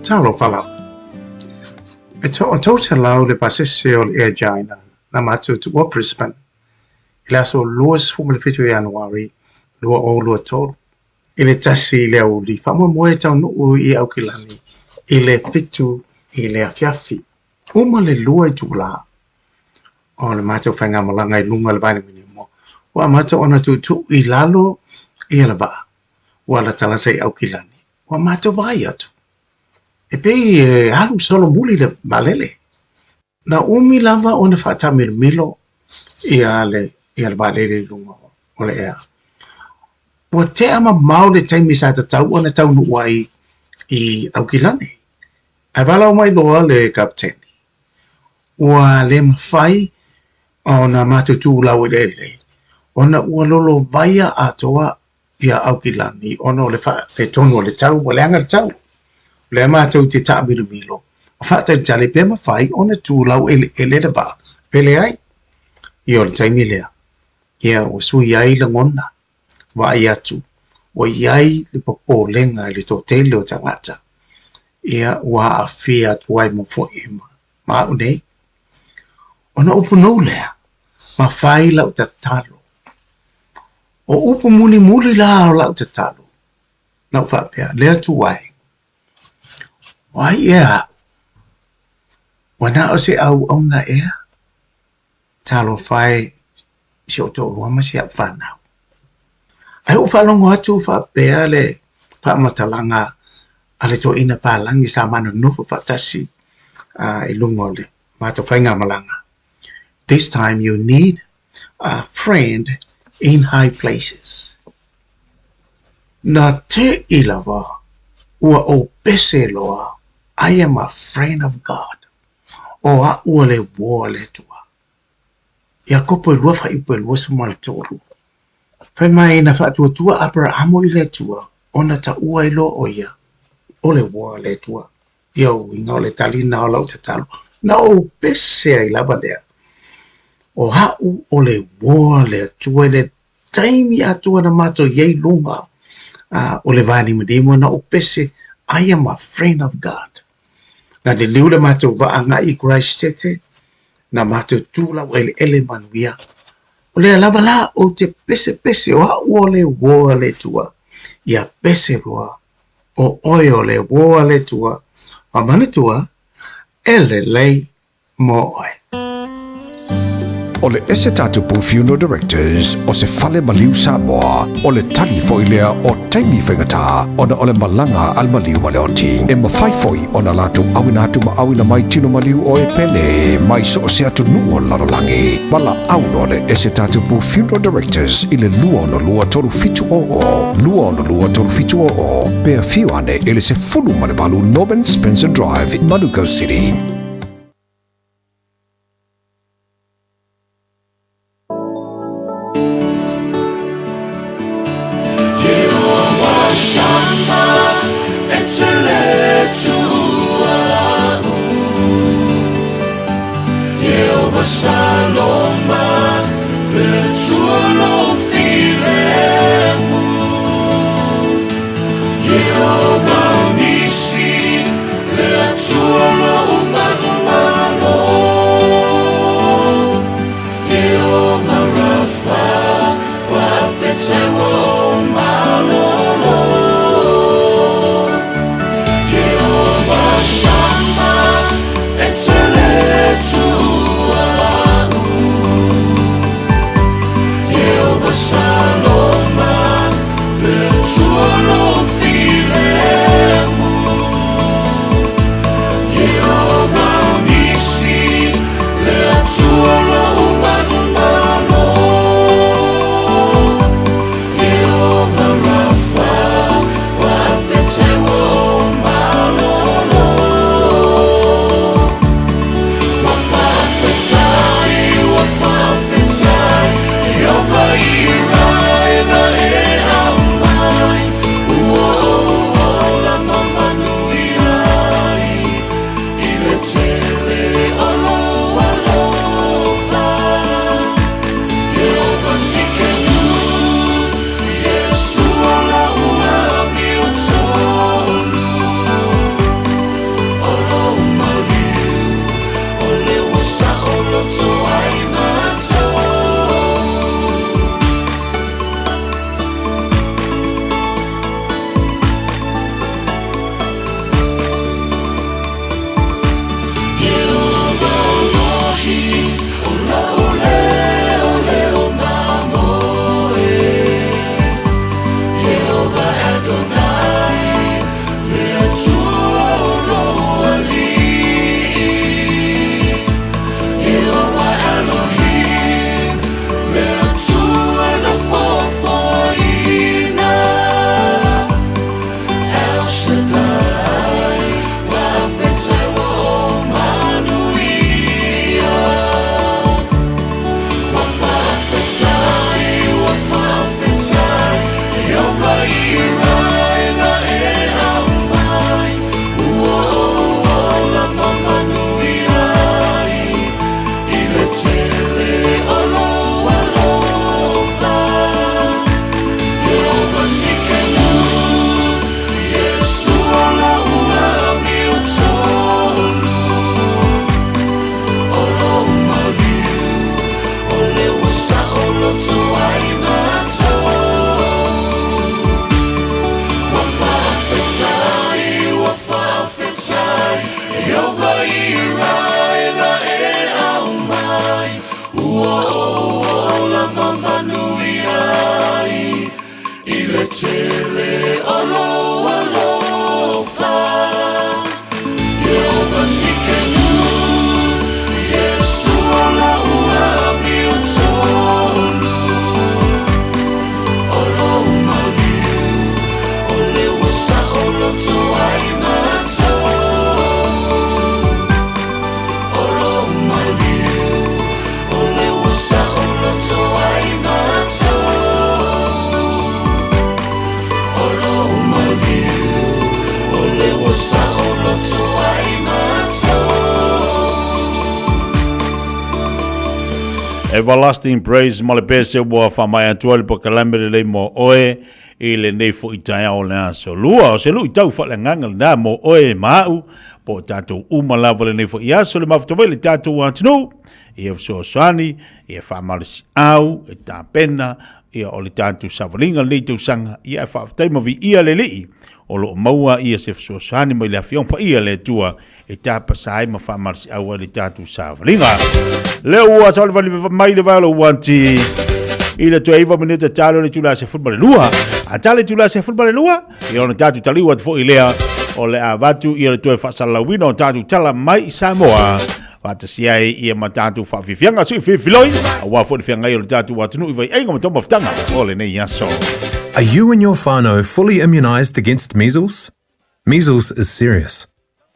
Speaker 5: talo falau. E to o tauta lau le pasese o le Airgina na matu tu o Brisbane. I laso luas fumale fitu Januari, lua o lua tolu. I le tasi le au li whamua moe tau nuu i au kilani. I le fitu i le Fiafia. Uma le lua i tula. O le mātou whainga malanga i lunga le vaini minimo. Wa mātou ona tu i lalo i ala vaa. Wa la talasa i au kilani. Wa mātou vai atu. E pei halu solo muli le malele. Na umi lava ona whaata milo i ale valele i lunga o le ea. Wa te ama mau le taimi sa tau ona tau nuua i au kilani. Ai walau mai loa le kapteni. Ua le mawhai o na matutu lau le. Ona ua lolo vaia atoa ia au kilani. Ona le tonu o le tau, o le anga le tau. Le mātou te taa milo. O whata le tale pe mawhai, ona tu lau ele le ba. Pele ai. I o le taimi lea. Ia o sui ai le ngona. Wa ai atu. O iai le popo lenga le to tele o tangata. Ia ua a fia tuai mo fo ima. Ma unei. Ona upu nou lea. Ma whai lau ta talo. O upu muli la o lau ta talo. Lau whapea. Lea tuai. Wai ea. Wana o se au na ea. Talo whai. Si o tō rua ma si ap whanau. Ai o whalongo atu whapea le whamatalanga ale to ina palangi sa mana nofo fatasi i lungo le Mato whainga malanga. This time you need a friend in high places. Na te ilawa ua o pese loa, I am a friend of God. O a ua le woa le tua. Ia kopo lua wha ipo lua sama le toru. Whai mai na wha tua tua Abrahamo I le tua, ona ta ua ilo o ia, o le woa le tua. Ia o inga o le tali na o lau te talo. Na o pese ai lava lea. O hau o le woa le tua le taimi atua na mato yei lunga. O le vani madimo na o pese, I am a friend of God. Na le liu le mato vaanga I Christ tete, na mato tula wa ele manuia. O le alava la o te pese pese o hau o le woa le tua. Ia pese roa. O oio le woa le tua. Ma mani tua, ele lei mo oe.
Speaker 6: O le ese tatupu funeral directors o se fale maliu Samoa o le tali foilea o taimi whengata ona o le malanga al maliu ma le oti e mawhaifoi ona latu awina atu ma awina mai tino maliu o e pene mai so o se atu nuo lalolangi wala auno le ese tatupu funeral directors I le lua ono lua tolu fitu o pea fiu ane ele se fulu ma le balu Norman Spencer Drive Manuko City.
Speaker 3: Everlasting praise mo le pese mo fa mai atu le po kalamere le mo oe i le nei fo i Taeao le aso lua o se lu i tau fa le nganga le na mo oe mau po tatou umalava le nei fo i aso le mafutawai le tatou atunu i e fsoasani i e whamalisi au e tā pena i o le tatou savalinga le tau sanga i e whaftaima vi ia le lii o lo maua i e se fsoasani mai le awhiongpa ia le tua e tā pasai ma whamalisi au le tatou savalinga leo ua sa le mai le valo wanti i le tua iwa minuta talo le tula se futbol lua a tale tula se futbol lua i ona tatou taliwa fo i lea o le avatu i le tua whasalawina o tatou tala mai i Samoa Watasia ia matatu fa fifianga su fifiloi wa fo fianga i le tatou watunu i vai ainga matoma ftanga o le nei yaso.
Speaker 14: Are you and your whānau fully immunised against measles? Measles is serious.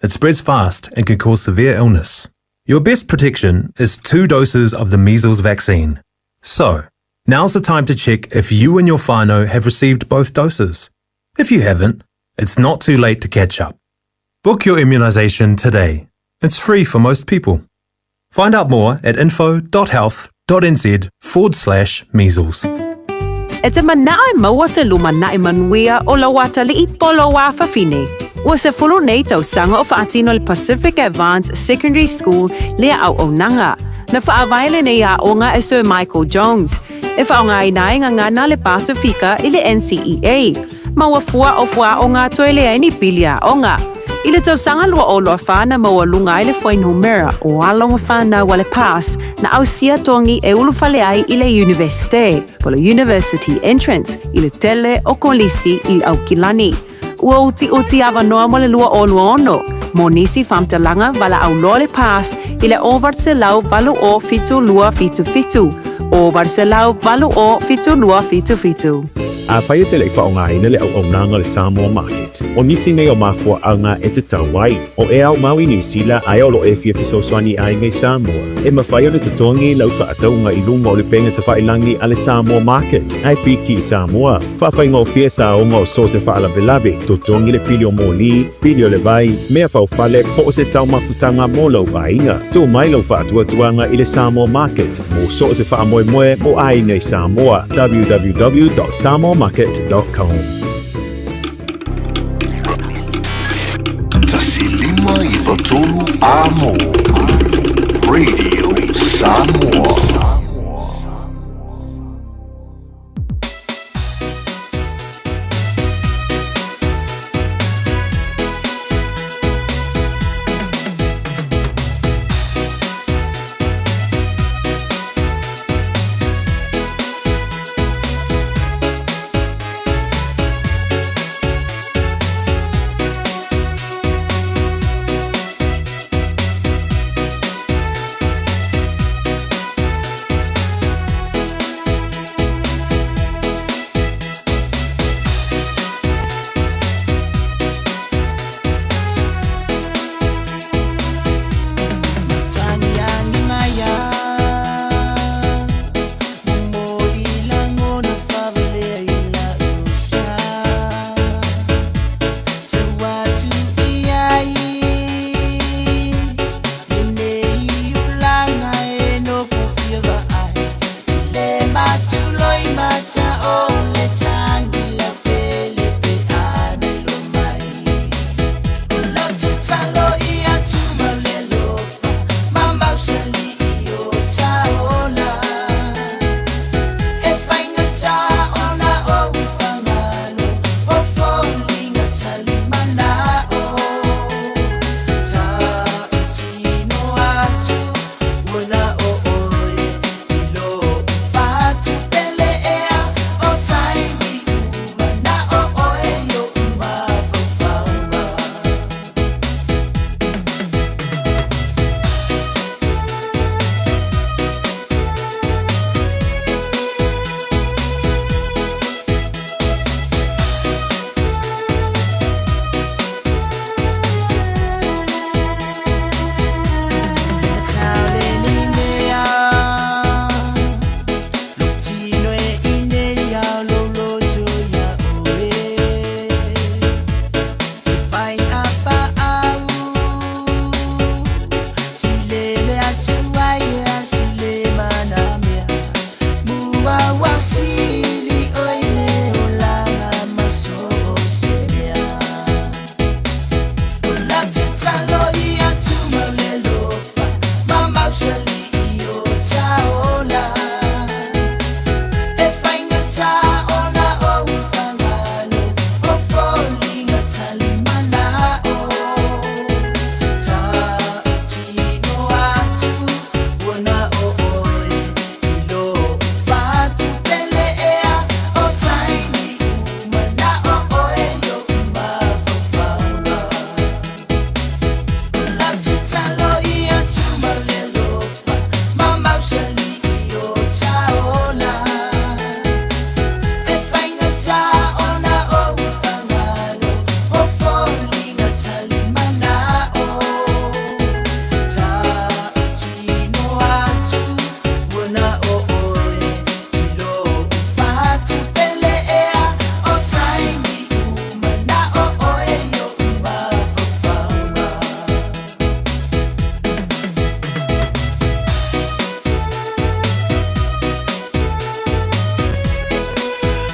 Speaker 14: It spreads fast and can cause severe illness. Your best protection is 2 doses of the measles vaccine. So, now's the time to check if you and your whānau have received both doses. If you haven't, it's not too late to catch up. Book your immunisation today. It's free for most people. Find out more at info.health.nz/measles.
Speaker 17: E te manae maua se luma nae manuia o la wata li I polo wa fafine. Ua se fulu nei tau sanga o whaatino le Pacific Advanced Secondary School lea au o nanga. Na whaawaile nei a onga e Sir Michael Jones. E whaonga I nae ngana le Pasifika I le NCEA. Maua fua o fua o ngā toe lea ni pilia onga. I le tau sanga lua o loa whana maua lunga I le whain humera o alonga whana wale pass na au sia tongi e ulu whale ai I le universite, polo university entrance, I le tele o kolisi I au kilani. Ua uti awa noa mo le lua o lua ono, mo nisi whamtalanga wala au loa le pass I le ovart se lau valu o fitu lua fitu fitu, ovart se lau valu o fitu lua fitu fitu.
Speaker 18: A whai te lei whaonga ina le au nanga le Samoa Market. O nisi nei o mafua anga e te tawai. O e au Maui New Zealand ai o lo e fia fisoswani ai ngai Samoa. E mawhai o le tutongi lau whaataunga I lunga o le penga te whailangi a le Samoa Market. Ai piki I Samoa. Whawhai ngau fia sa o ngau so se whaalabilabi. Tutongi le pili o moli, pili o le vai, mea whauwhale po o se tau mafutanga mo lau vainga. Tō mai lau whaatuatuanga I le Samoa Market. Mo so se whaamoemoe mo ai ngai Samoa. www.samoa.com.
Speaker 21: Tasilima Ivatolu Amo Radio Samoa.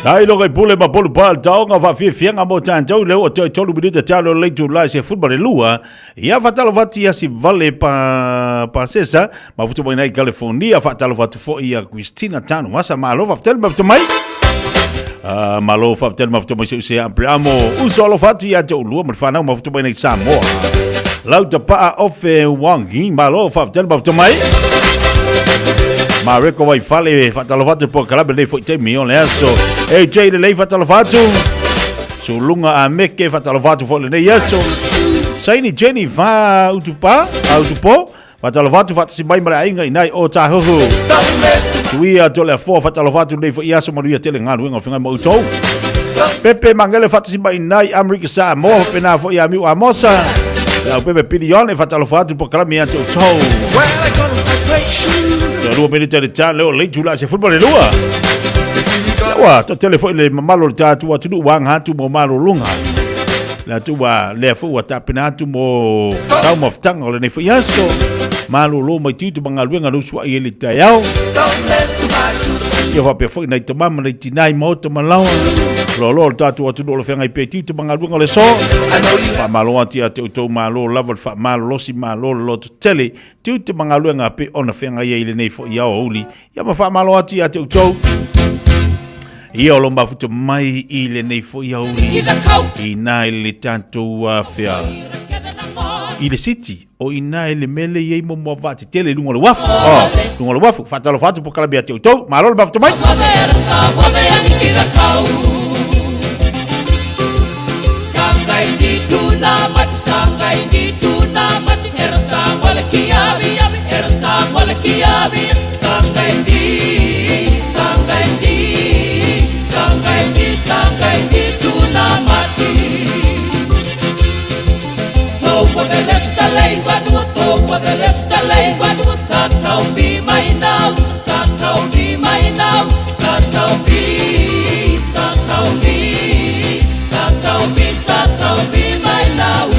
Speaker 3: Tai lo kai pule ma polu pa tau nga fa Fiafia nga mo tan tau le o tolu minute talo le July se football le lua ia fatalo vati si vale pa sesa ma futu mai California fatalo vatu fo ia Christina Tano masa malo fatel ma futu mai malo fatel ma futu mai se ampliamo usolo fati ia tau lua ma fana ma futu mai Samoa lauta pa ofe wangi malo fatel ma futu mai ma reko vai fale fatalo vatu po kalabe le fo te mio le aso AJ le lei fatalo vatu sulunga a meke fatalo vatu fo le nei aso saini Jenny va utupa autupo fatalo vatu fatu si mai mara inga inai o tahoho tuia tole fo fatalo vatu le fo iaso maria tele ngalo nga finga mo to Pepe mangele fatu si mai nai America Samoa pena fo ia mi amosa la Pepe pilione fatalo vatu po kala mi ante o to Lua minute de tan leo le July se football lua. Wa to telefone le mamalo tatu wa tudu wang hatu mo malo lunga. La tu wa le fu wa tapina tu mo tau of tang ole ne fu yaso. Malo lo mai tu bangalu nga lu swa ile Taeao. Yo va pe fu na to mama le tinai mo to malawa. Lo tatu wa tudu lo fenga pe tu bangalu nga le so. Fa malo ati ate to malo lava fa malo lo si malo lo to tele. Tu te bangalu nga pe ona fenga ile ne fu ya oli. Ya ma fa malo ati ate to. Ia lo mafuto mai ile nei fo ia uli ina ile tanto afia ile city o ina ile mele ye mo mo vati tele lungo le wafu fatalo fatu po kala biate to malo lo mafuto mai
Speaker 4: sangai di tuna mat ersa wal kiabi sangai di tuna mati Topo de lesta lei wadu Sakau be my now Sakau be my now Sakau be my now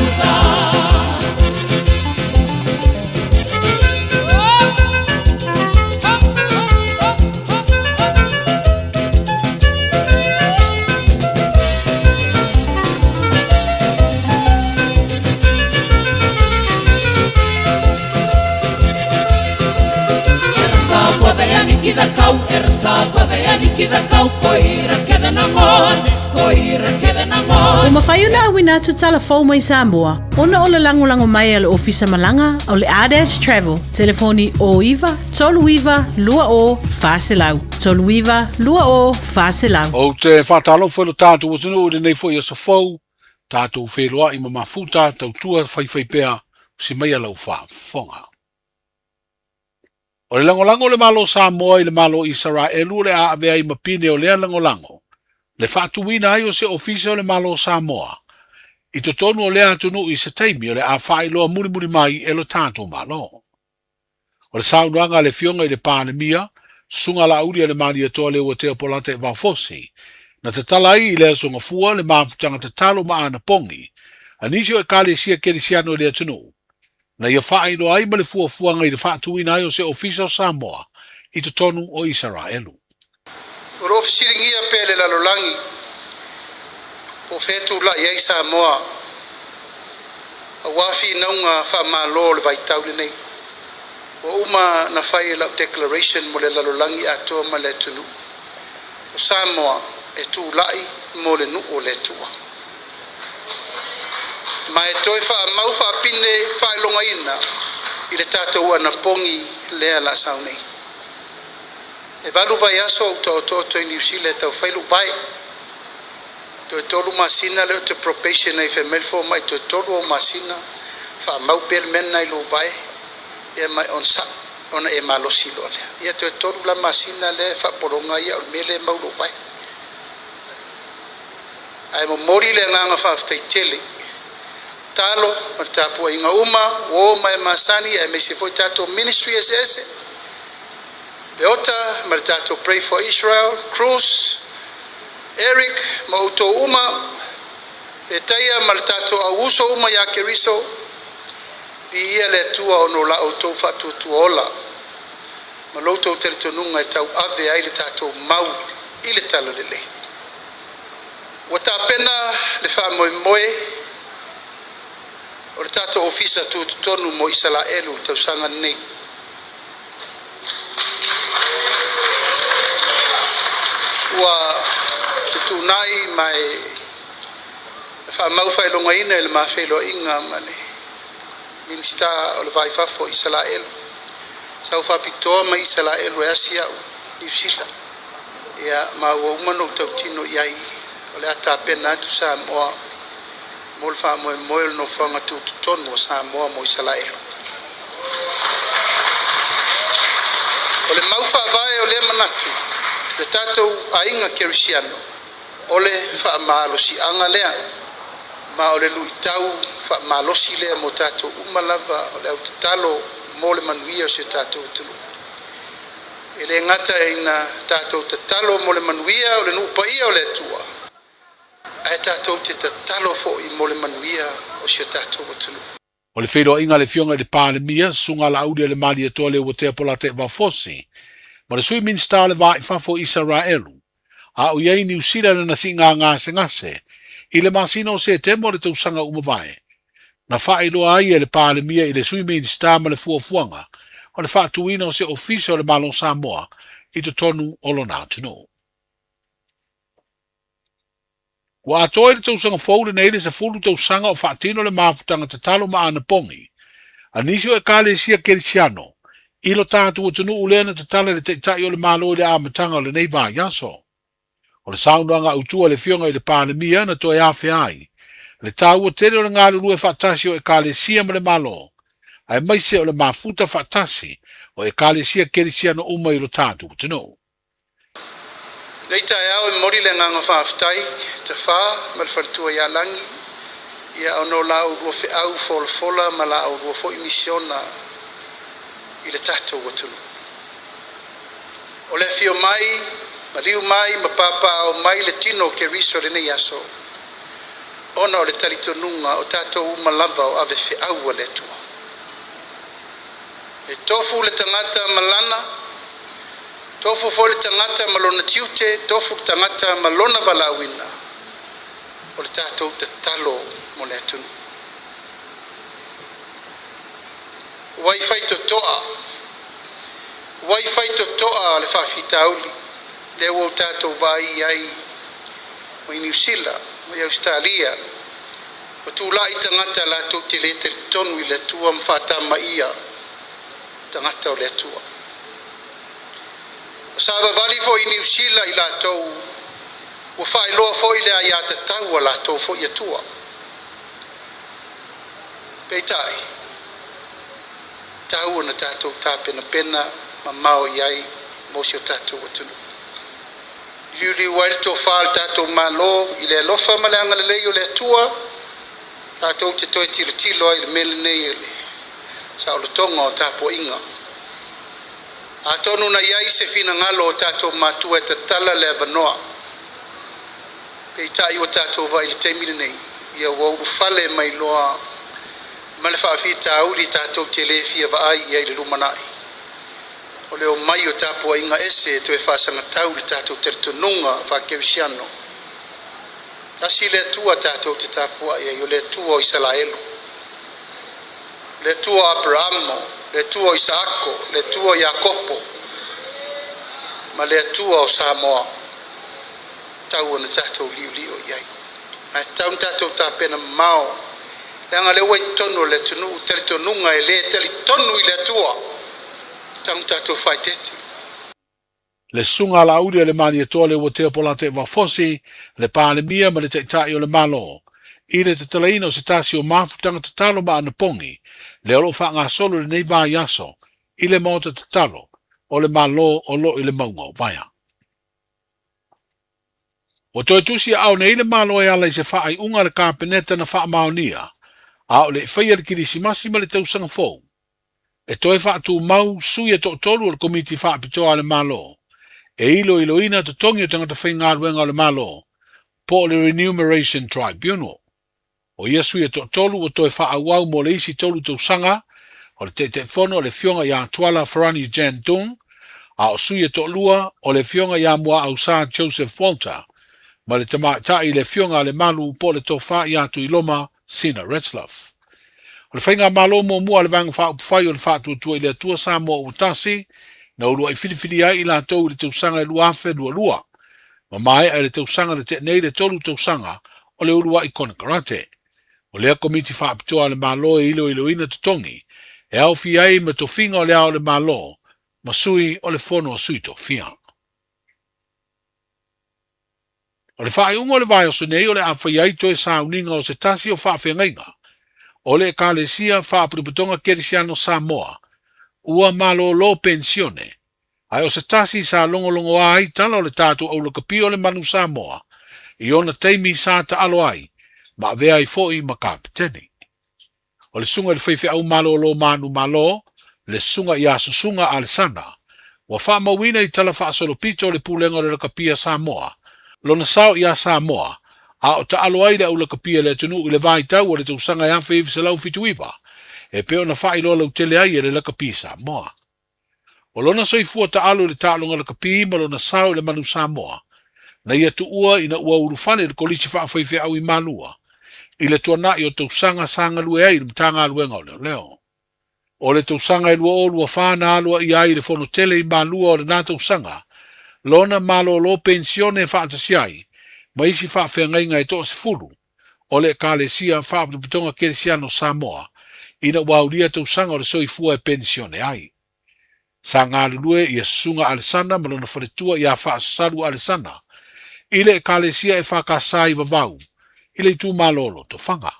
Speaker 23: O mawhaiuna awina tu telefon mai Samoa. Ona o le lango mai ale ofisa malanga o le ADS Travel. Telefoni o iwa, tolu iwa, lua o, faselau. Tolu iwa, lua o, faselau.
Speaker 10: O te whatalo whelo tātou o tunu o le nei fwoi a sa fau. Tātou wheloa i mamafuta, tau tua whai pēa, si mai alau whonga. O le lango le malo Samoa i le malo Israelu le a avea i mapine o lea lango. Le whatuina ai o se ofisa o le malo Samoa. I to tonu o lea atunu i se taimi o le a whailoa muri mai e lo tātou malo. O le saunuanga le fionga i le pānemia, sunga la uri le mani atoa le ua teo polata e wafosi. Na te talai i le sunga fua le mafutanga te talo maa na pongi. Anisio e kale sia keri siano i le atunu. Na ia whaino ai ma le fuafuanga i le whatuina ai o se ofisa o Samoa i to tonu o Israelu.
Speaker 5: O rof siringia pele la lolangi po fetu la ia Samoa a wafi naunga fa malo le vaitau le nei o uma na fai la declaration mo le la lolangi ato ma le tunu o Samoa e tu lai mo le nu o le tua ma e toi fa mau fa pine fa longa ina i le tatou ana pongi le ala saunei e valu vai aso to New Zealand tau failu vai to tolu masina le te probation ai femel fo mai to tolu masina fa mau per men nai lu vai e mai on sa ona e malo silo le ia to tolu la masina le fa poronga ia mele mau lu vai ai mo mori le nganga fa tele talo per tapu inga uma o mai masani e me se foi tato ministry ese Leota, Maltato pray for Israel, Cruz, Eric, Mauto Uma, Etaya, Maltato Auso Uma Yakeriso, Pia le tua ono la auto fatu tuola, Maloto Teltonunga e tau ave ai le tato mau, ile talo lele.
Speaker 7: Ua tapena le whaamoemoe o le tātou ofisa tūtutonu mo Israelu tausaga nei. Ua te tūnai mai le whaamau whailongaina le mawhailoainga ma le minista o le vaifafo Israelu. Sau whapitoa mai Israelu e asia o New Zealand. Ia maua umano tautino iai o le ata pena atu Samoa mo le whaamoemoe no whanga tūtutonu o Samoa mo Israelu. O le mau whaavae o le manatu, le tātou ainga kerisiano, o le whaamalosi anga lea, ma o le luitau whaamalosi lea mo tātou umalava o le autatalo mo le manuia o se tātou tulu. E le ngata ina tātou tatalo mo le manuia o le nupaia o le tua. Ai tātou te tatalo fo i mo le manuia o se tātou tulu.
Speaker 10: O le whero inga le fionga le pālemia, sunga la aude le mali atoa le watea pola te wafosi. Ma le sui minsta le vai fafo Israelu. A o iei New Zealand na si ngā ngase. I le masino se temo le tausanga umawai. Na whaeloa ai e le pālemia i le sui minsta ma le fuafuanga. O le whaatuina o se ofisa o le malo Samoa i te tonu o lona tunu. Wa atoe le tausanga fōle nei le se fulu tausanga o whaatino le mafutanga te talo ma ana pongi. Anisio e kale sia kerisiano. Ilo tātua tunu ulena te tala le te tai o le malo i le amatanga o le nei vā yaso. O le saundanga utua le fionga i le pālemia na toe Fiafia ai. Le tāua tere o le ngāru lue whaatasi o e kale sia ma le malo. Ai maise o le mafuta whaatasi o e kale sia kerisiano uma i lo tātua tunu.
Speaker 7: Nei Taeao e mori le nganga whaafitai, te wha, ma le wharitua ia langi, ia ono la o rua whiau fola ma la o rua fo imisiona i le tātou watunu. O le fio mai, ma liu mai, ma papa o mai le tino ke riso le nei aso. Ona o le talitonunga o tātou umalava o ave whiau a le tua. E tofu le tangata malana, tofu fo le tangata malona tiute, tofu tangata malona valawina. O le tātou te talo mo le atunu. Wi-Fi to toa. Wi-Fi to toa le whawhitauli. Le o tātou vai ai mo i New Zealand, mo i Australia. O tūla i tangata la tau te le te tonu i le tua mwhatama ia. Tangata o le tua. O sāwa vali fo i New Zealand i la tau. O whai loa fo i le aiata tau a la tau fo i atua. Peitai. Tau na tātou tāpena pena ma mao iai mo si o tātou atunu. Liuli wail tō whaal tātou malo i le alofa ma le anga le leo le atua. Tātou te toi tilo ai le mele nei ele. Sa o le tonga o tāpo inga. A tonu na iai se fina ngalo o tātou matua e tala le avanoa. Peitai o tātou vai le teimine nei. Ia wauru fale mai loa ma le whaafita auri tātou te le fia vaai i ai le lumanai. O leo mai o tāpua inga ese te e whaasanga tau le tātou teritonunga whakerisiano. Tasi le tua tātou te tāpua i ai o le tua o Israelu. Le tua o Abrahamo, le tua o Isaako, le tua o Jakopo, ma le tua o Samoa. Tau ana tātou liu i ai. Ai tau tātou tāpena mao. Langa le wai tonu le tunu teritonunga e le teritonu i le tua. Tau tātou whai tete.
Speaker 10: Le sunga la uri le mani e toa le watea pola te wafosi, le pālemia ma le te tai o le malo. I le te talaina o se tasi o mafutanga te talo ma ana pongi, le olo wha ngā solo le nei vā yaso, i le mauta te talo, o le malo o lo i le maunga o vaya. O toi tusi au nei le malo e ala i se wha ai unga le kāpeneta na wha maonia, a o le whaia le kirisimasi ma le tausanga fōu. E toi wha tu mau sui e tolu o le komiti wha apitoa le malo. E ilo ina te tongi o tangata whainga ruenga o le malo, po le Remuneration Tribunal. O ia sui e tolu o toi wha awau mo le isi tolu tausanga, o le te whono o le fionga ia tuala Farani Jantung, a o sui e lua o le fionga ia mua au sa Joseph Walter, ma le tama tai le fionga le malu po le tofa i atu i loma Sina Retzlaff. O le whainga malo mua le vanga wha upwhai o le whātua tua i le atua Samoa utasi, na urua i whiriwhiri ai i la tau le tausanga i luafe lua. Ma mai ai le tausanga le te nei le tolu tausanga o le urua i kona karate. O lea komiti wha apitoa le malo e ilo ina tutongi, e au fi ai ma tofinga o le ao le malo, ma sui o le fono o sui tofia. O le whae ungo le vai o se nei o le awhai ai toi sa uninga o se tasi o whaafengainga, o le kalesia whaapuruputonga kerisiano Samoa, ua malo lo pensione, ai o se tasi sa longolongo ai tala o le tātu au lakapi o le manu Samoa, i ona teimi sa ta alo ai, ma vea i foi ma kapiteni. O le sunga le whaiwhi au malo lo manu malo, le sunga i asu sunga ale sana, wa wha mawina i tala wha asolo pito le pulenga le lakapia Samoa, lona sao i a Samoa, a o ta alo ai le au lakapia le tunu i le vai tau o le tausanga i anwhi i fisalau fitu iwa, e peo na wha i lola utele ai e le lakapia Samoa. O lona soifua ta alo le tālonga lakapia ma lona sao i le manu Samoa, na ia tu ua ina ua urufane le kolisi wha whaiwhi au i malua, i le tuana i o tausanga sanga lue ai le mtanga aluenga o leo leo. O le tausanga i lua o lua whana alua i ai le fono tele i malua o le nā tausanga, lona malo lo pensione whaatasiai, ma isi whaafengainga i toa se fulu, o le kalesia whaaputonga kerisiano Samoa, ina wauria tausanga o le soifua e pensione ai. Sa ngā lue i a sunga alesana ma lona wharetua i a whaasasaru alesana, i le kalesia e whakasai vavau, i le tu malolo to whanga.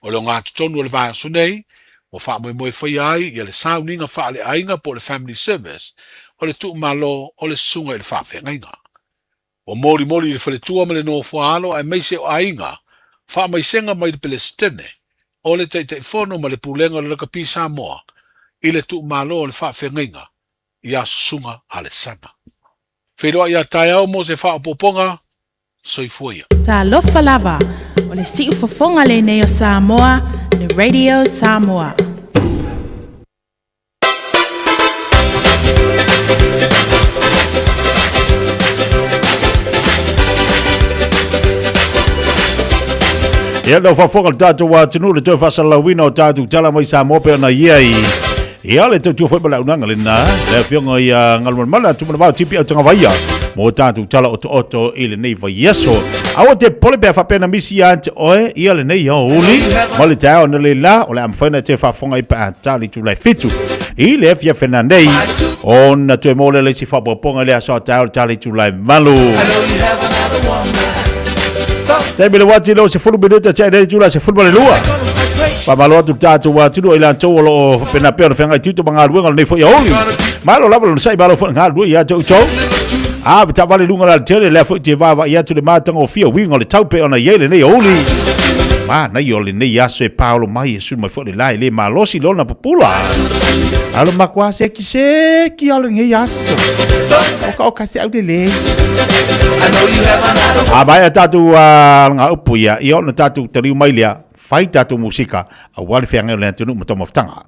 Speaker 10: O le ngā tutonu o le vai aso nei, o wha moe whai ai i le sauninga wha le ainga po le family service, o le tu malo o le sunga i le whawhengainga. O mori le whaletua ma le no whaalo ai meise o ainga, wha mai senga mai le Palestine, o le teitai whono ma le pulenga le lakapi Samoa, i le tu malo o le whawhengainga, i aso sunga a le sana. Wheroa i a Taeao mo se whaapoponga, soifuia.
Speaker 15: Ta lofa lava, o le si ufofonga le nei o Samoa, le Radio Samoa.
Speaker 3: Ia no whafonga tātou wa tunu le tau whasalawina o tātou tala mai Samoa pe ona iai. Ia le tau tua whaipala unanga le nā, le whionga i ngaluman mala tumana wau tipi au tanga waia. Mo tātou tala oto i le nei vai yeso. Awa te pole pia whapena misi ante oe, ia le nei au uli. Mo le Taeao na le la, o le amwhaina te whafonga i pa tali tu lai fitu. I le Fiafia nei, o na tue mole le si whapoponga le aso Taeao tali tu lai Malu. Te mele wati lo se fulu minuta te ere jula se fulu lua. Pa malo atu tatu wa tinu ila tau lo pena peo fenga tito banga luenga nei foi oli. Malo lava lo sai malo foi nga lu ia tau tau. Ah, ta vale lunga la tele le foi te va ia tu le matanga o fia winga le tau pe ona yele nei oli. Ma na yole nei ya se Paulo mai su mai foi lai le malo si lona popula. Alo makwa se ki alo nge yas. O ka se au de le. Abaya tatu nga upu ia i ona tatu tariu mai lea fai tatu musika a wale whianga le tunu matoma ftanga.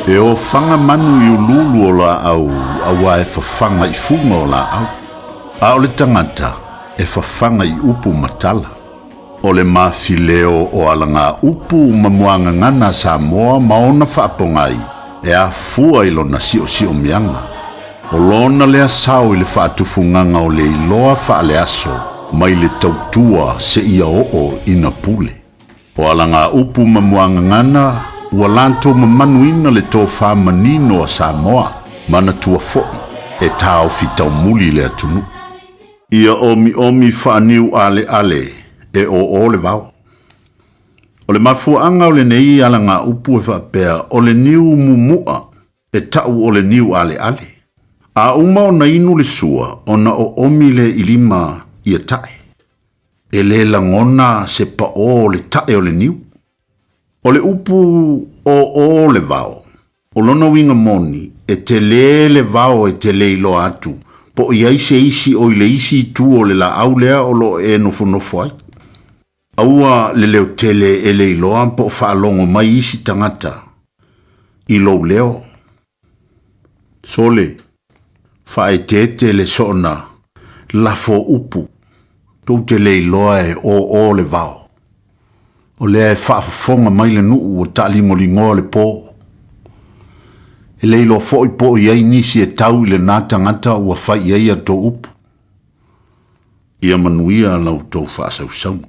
Speaker 21: E o whanga manu i ululu o la au, awa e whawhanga i funga o la au. A o le tangata e whawhanga i upu matala. O le mawhileo o alanga upu mamuanga ngana Samoa maona whaapongai e a fua i lona sio mianga. O lona lea sao i le whaatufunganga o le iloa whaale aso mai le tautua se ia o ina pule. O alanga upu mamuanga ngana ua lanto mamanuina le tō whamanino a Samoa mana tua foi e tāo fitau muli le atunu. Ia omi whaaniu ale e o le vau. O le mafuanga o le nei ala ngā upu e whapea o le niu mumua e tau o le niu ale. A uma o na inu le sua o na o omi le ilima ia tae. E le langona se pa o le tae o le niu. O le upu o le vau. O lona winga moni e te le vau e te le ilo atu Po iai se isi o le isi tu o le la au lea o lo e nofo ai. Aua le leo tele e le iloa po whaalongo mai isi tangata. I lo leo. Sole, whae te le sona, lafo upu, tau te le iloa e o le vao. O lea e whaafonga mai le nuu o talingolingoa le po. E le ilo fo i po i ai nisi e tau i le nā tangata ua whai i ai a tō upu. Ia manuia lau tō whaasau.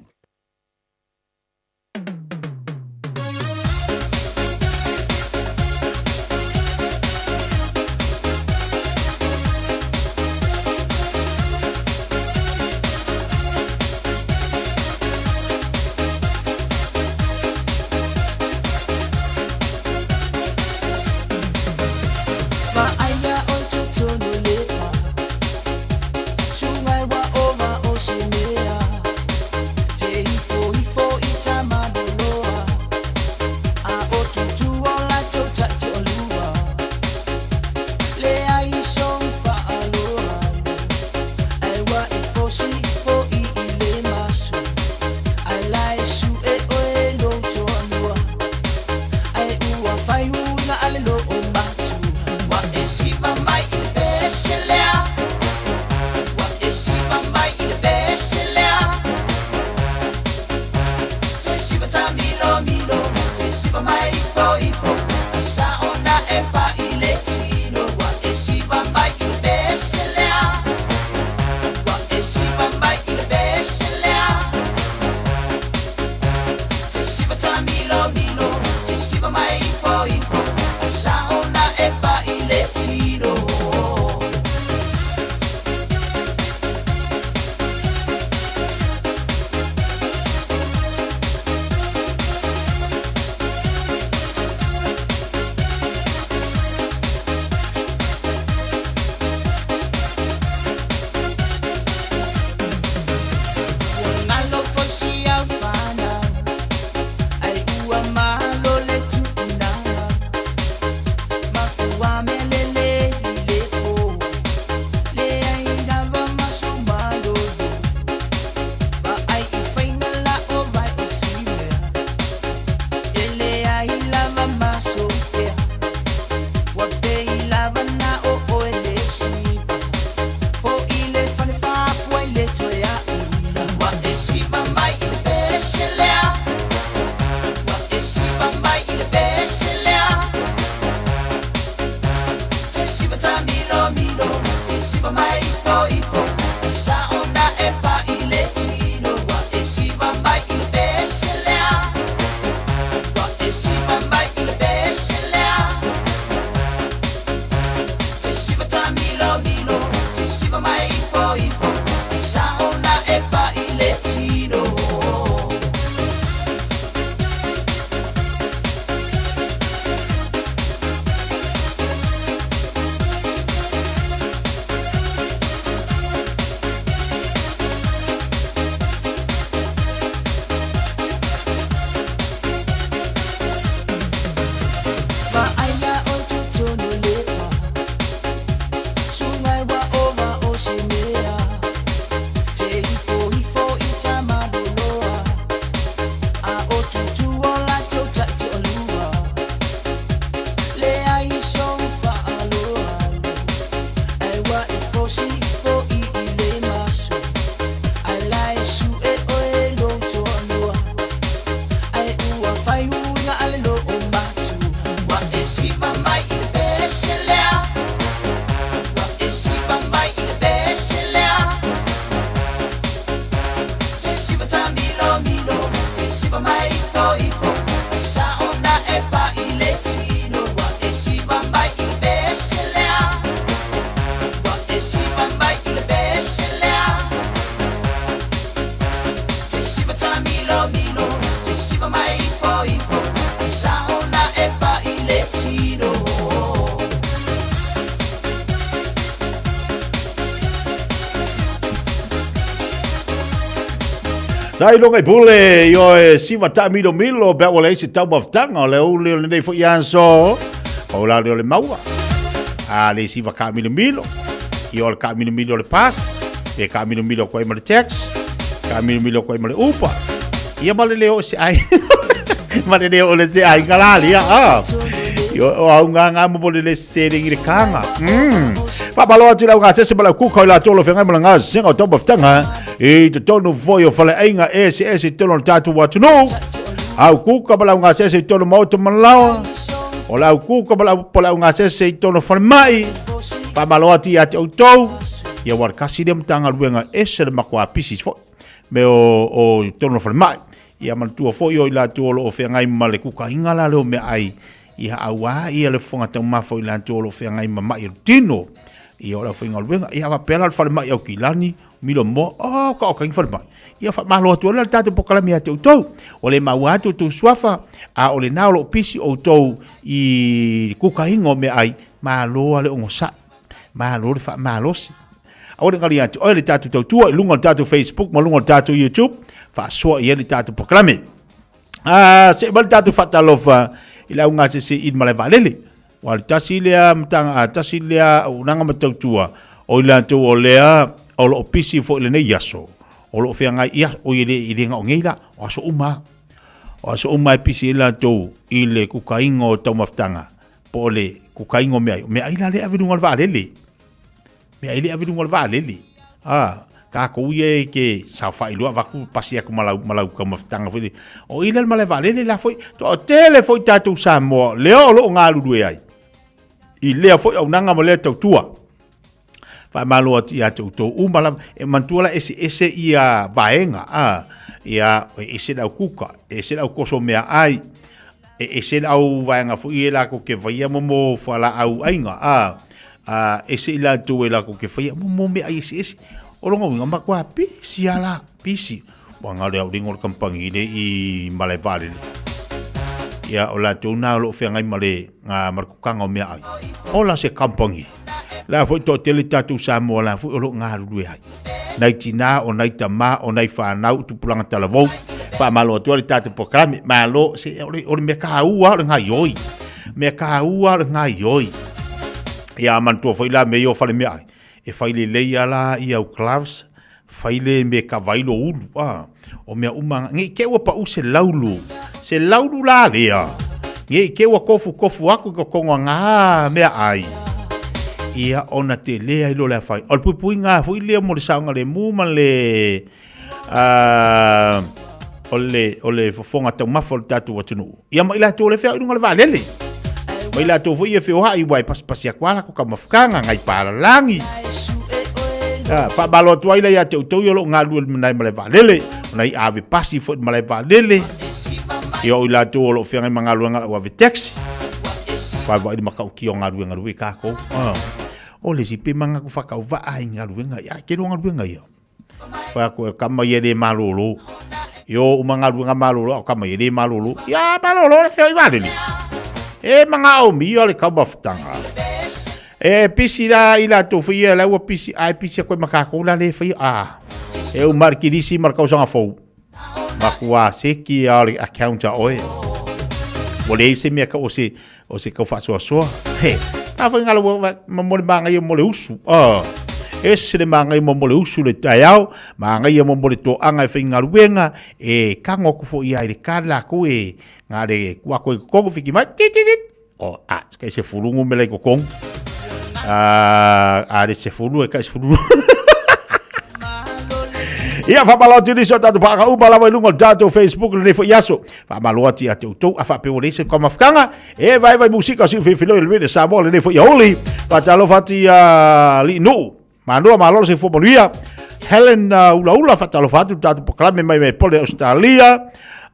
Speaker 3: Tai longa I pule yo e siva ta milo be wala se tau maftanga le o le nei fo yanso o la le maua a le siva ka milo I o le ka mili o le pass. E ka mili o koe ma le tax. Ka mili o koe ma le upa. Ia ma le leo se ai. Ma le leo le se ai ngalali. O au ngā mo le sering i le kanga. Papalo atu lau ngā sese malau kuka i la tolo whengai mala ngā senga o topa whtanga. I te tonu voi o whale ainga ese tono le tātu watu no. Au kuka malau ngā sese i tono mauta malawa. O lau kuka malau ngā sese i tono whale mai. Papalo atu i ate au tau. Ia warakasi le mtanga luenga ese le makua pisi fo. Me o tono whale mai. Ia manatua fo i o i la tolo o whengai male kuka inga la leo me ai. Ia awa ia le fonga tau mafo i la tolo whengai mamai o tino. Ia ora whainga luenga, ia wa pēla le whare mai au kilani, milo mo, ka o kaingi whare mai. Ia wha malo atu ala le tātou pokalami a te utau. O le mau atu tu suafa, a o le nao lo pisi o tau i kukaingo me ai, malo ale ongo sa, malo le wha malosi. A ore ngali atu, oe le tātou tau tua, i lunga le tātou Facebook, ma lunga le tātou YouTube, wha soa i le tātou pokalami. Se ma le tātou whatalofa, i la unga se i male valele. Wa tasi lea mtanga tasi lea unanga matautua o ila tu o lea o lo pisi fo le nei yaso o lo fianga ia o ile nga ngeila o so uma pisi ila tu ile kukaingo tau maftanga po le kukaingo me ila le avidu ngal valele me ile avidu ngal valele ka ko ye ke sa fa ilo vaku pasi aku malau ka maftanga fo o ila male valele la foi to tele foi tatu Samoa leo lo ngalu due ai I lea foi au nanga mo lea tau tua. Wha malo ati a tau tau umala e mantuala ese ia vaenga. Ia ese lau kuka, ese lau koso mea ai. Ese lau vaenga fui e lako ke vaia momo whala au ainga. Ese ila tu e lako ke vaia momo mea ai ese. Oronga winga makua pisi ala, pisi. Wanga lea ringo le kampangi le I male vale. Ia o la tūna o lo whengai male ngā marukanga o mea ai. O la se kampangi. La foi to tele tatu Samoa la foi o lo ngā rurue ai. Nai tina o nai tama o nai whanau tupulanga talavou. Wha malo atua le tatu pokrame. Malo se o le mea kaua o le ngā ioi. Mea kaua o le ngā ioi. Ia mantua foi la mea o whale mea ai. E whaile leia la I au gloves. Whaile me ka vailo ulu. O mea umanga. Ngi keua pa u se laulu. Se laulu la lea. Ngi keua kofu aku ko konga ngā mea ai. Ia ona te lea ilo lea whai. O le pui ngā hui lea mo le saunga le muma le o le fonga tau mafo le tatu watunu. Ia ma ila tō le whea irunga le wālele. Ma ila tō hui e whioha I wai pasipasi akwala ko ka mafukanga ngai pāralangi. Pa balo tua ila ia te utau yolo ngā lua manai male wālele. Nai ave pasi fo male wālele. Ia o ila tō lo whengai mga lua ngā ave taxi. Pa wai makau ki o ngā lua kako. O le si pe manga ku whakau ai ngā lua ia kero ngā lua ia. Pa ko kama ia le malolo. Yo umanga lua malolo o kama ia le malolo. Ia malolo le whengai wālele. E mga au mi o le kau mafutanga. E pisi la ila to fia la wa pisi ai pisi ko makako la le fia e o markirisi markau sanga fo makua seki ali account oe wole se me ka o se ka fa so he ta fa ngalo mo le manga mo le usu ese le manga mo le usu le Taeao manga mo le to anga fe ngaruenga e kango ku fo ia le kala ko e ngare kwa ko fiki mai ska se fulungu me le ko kong de se fulu e ka se fulu ia fa malo tini so tatu pa u bala lungo dato Facebook le fo yaso fa malo ati atu to fa pe ole se koma fkanga e vai musika si filo le Samoa le fo yaoli pa talo fati li no mano malo se fo molia Helen ula fa talo fatu tatu proclame mai pole Australia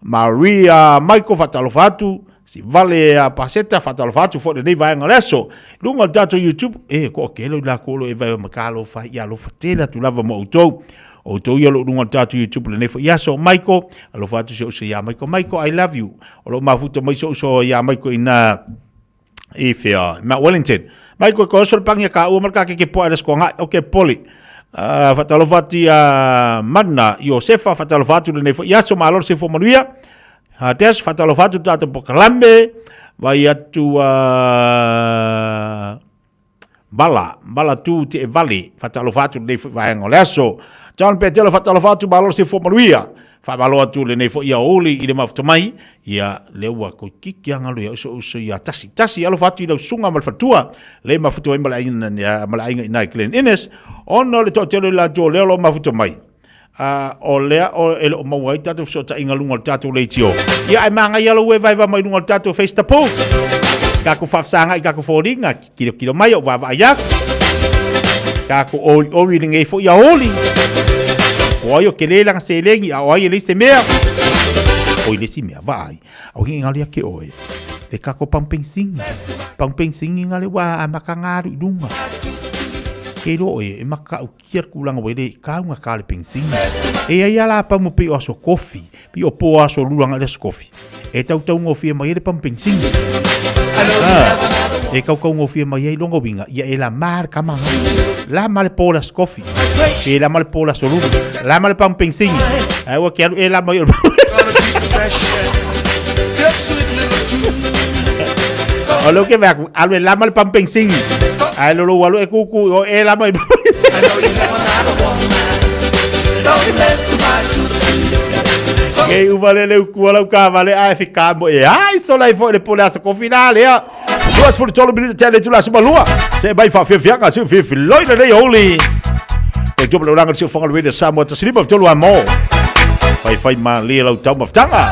Speaker 3: Maria Michael fa talo fatu si vale a paseta fatalo fatu fo de vai ngaleso lunga dato YouTube ko kelo la kolo e vai makalo fa ia lo fatela tu lava mo auto ia lo lunga dato YouTube le fo yaso Michael alo fatu so ya Michael I love you o lo mafuta mai so ya Michael ina Fiafia ma Wellington Michael ko so pang ka o marka ke po eres ko nga okay poli fatalo fati manna Josefa fatalo fatu le fo yaso malor se fo manuia Des fatalo fatu tatu pokalambe vai atu bala tu te vale fatalo fatu nei vai ngo leso John Petelo fatalo fatu balo se fo maluia fa balo atu le nei fo ia oli i le mafto mai ia lewa ko kiki anga lu so ia tasi alo fatu i sunga mal fatua le mafto mai mala ina Glen Innes ono le totelo la jo le lo mafto mai o lea o ele o mawai tatu so ta inga lunga tatu le tio ia ai manga ia lo we vai mai lunga tatu face tapu kako fafsanga i kako foringa kilo mai o va ia kako o wi fo ia oli o yo kele lang selengi o ai le se mea o le si mea vai o hinga le ke o le kako pamping sing ngale wa amakangaru dunga kero e maka o kier kulanga wele kaunga kale pingsing e ai ala pa mo pe o so coffee pi o po aso lulanga le coffee e tau ngofi mai le pingsing e kau ngofi mai longo winga ia e la mar kama la mal po la coffee e la mal po la so lulu la mal pingsing ai o kero e la mai o lo que va alwe la mal pingsing ai lo walu e kuku o e la mai e uvale le kuala ka vale ai fica mo e ai so lai foi le polasa con finale a duas for tolo minuto tele tu la suma lua se vai fa Fiafia ka se fi loi le oli e job lo ranga se fonga le Samoa te slipa tolo amo fai ma le lo tau maftanga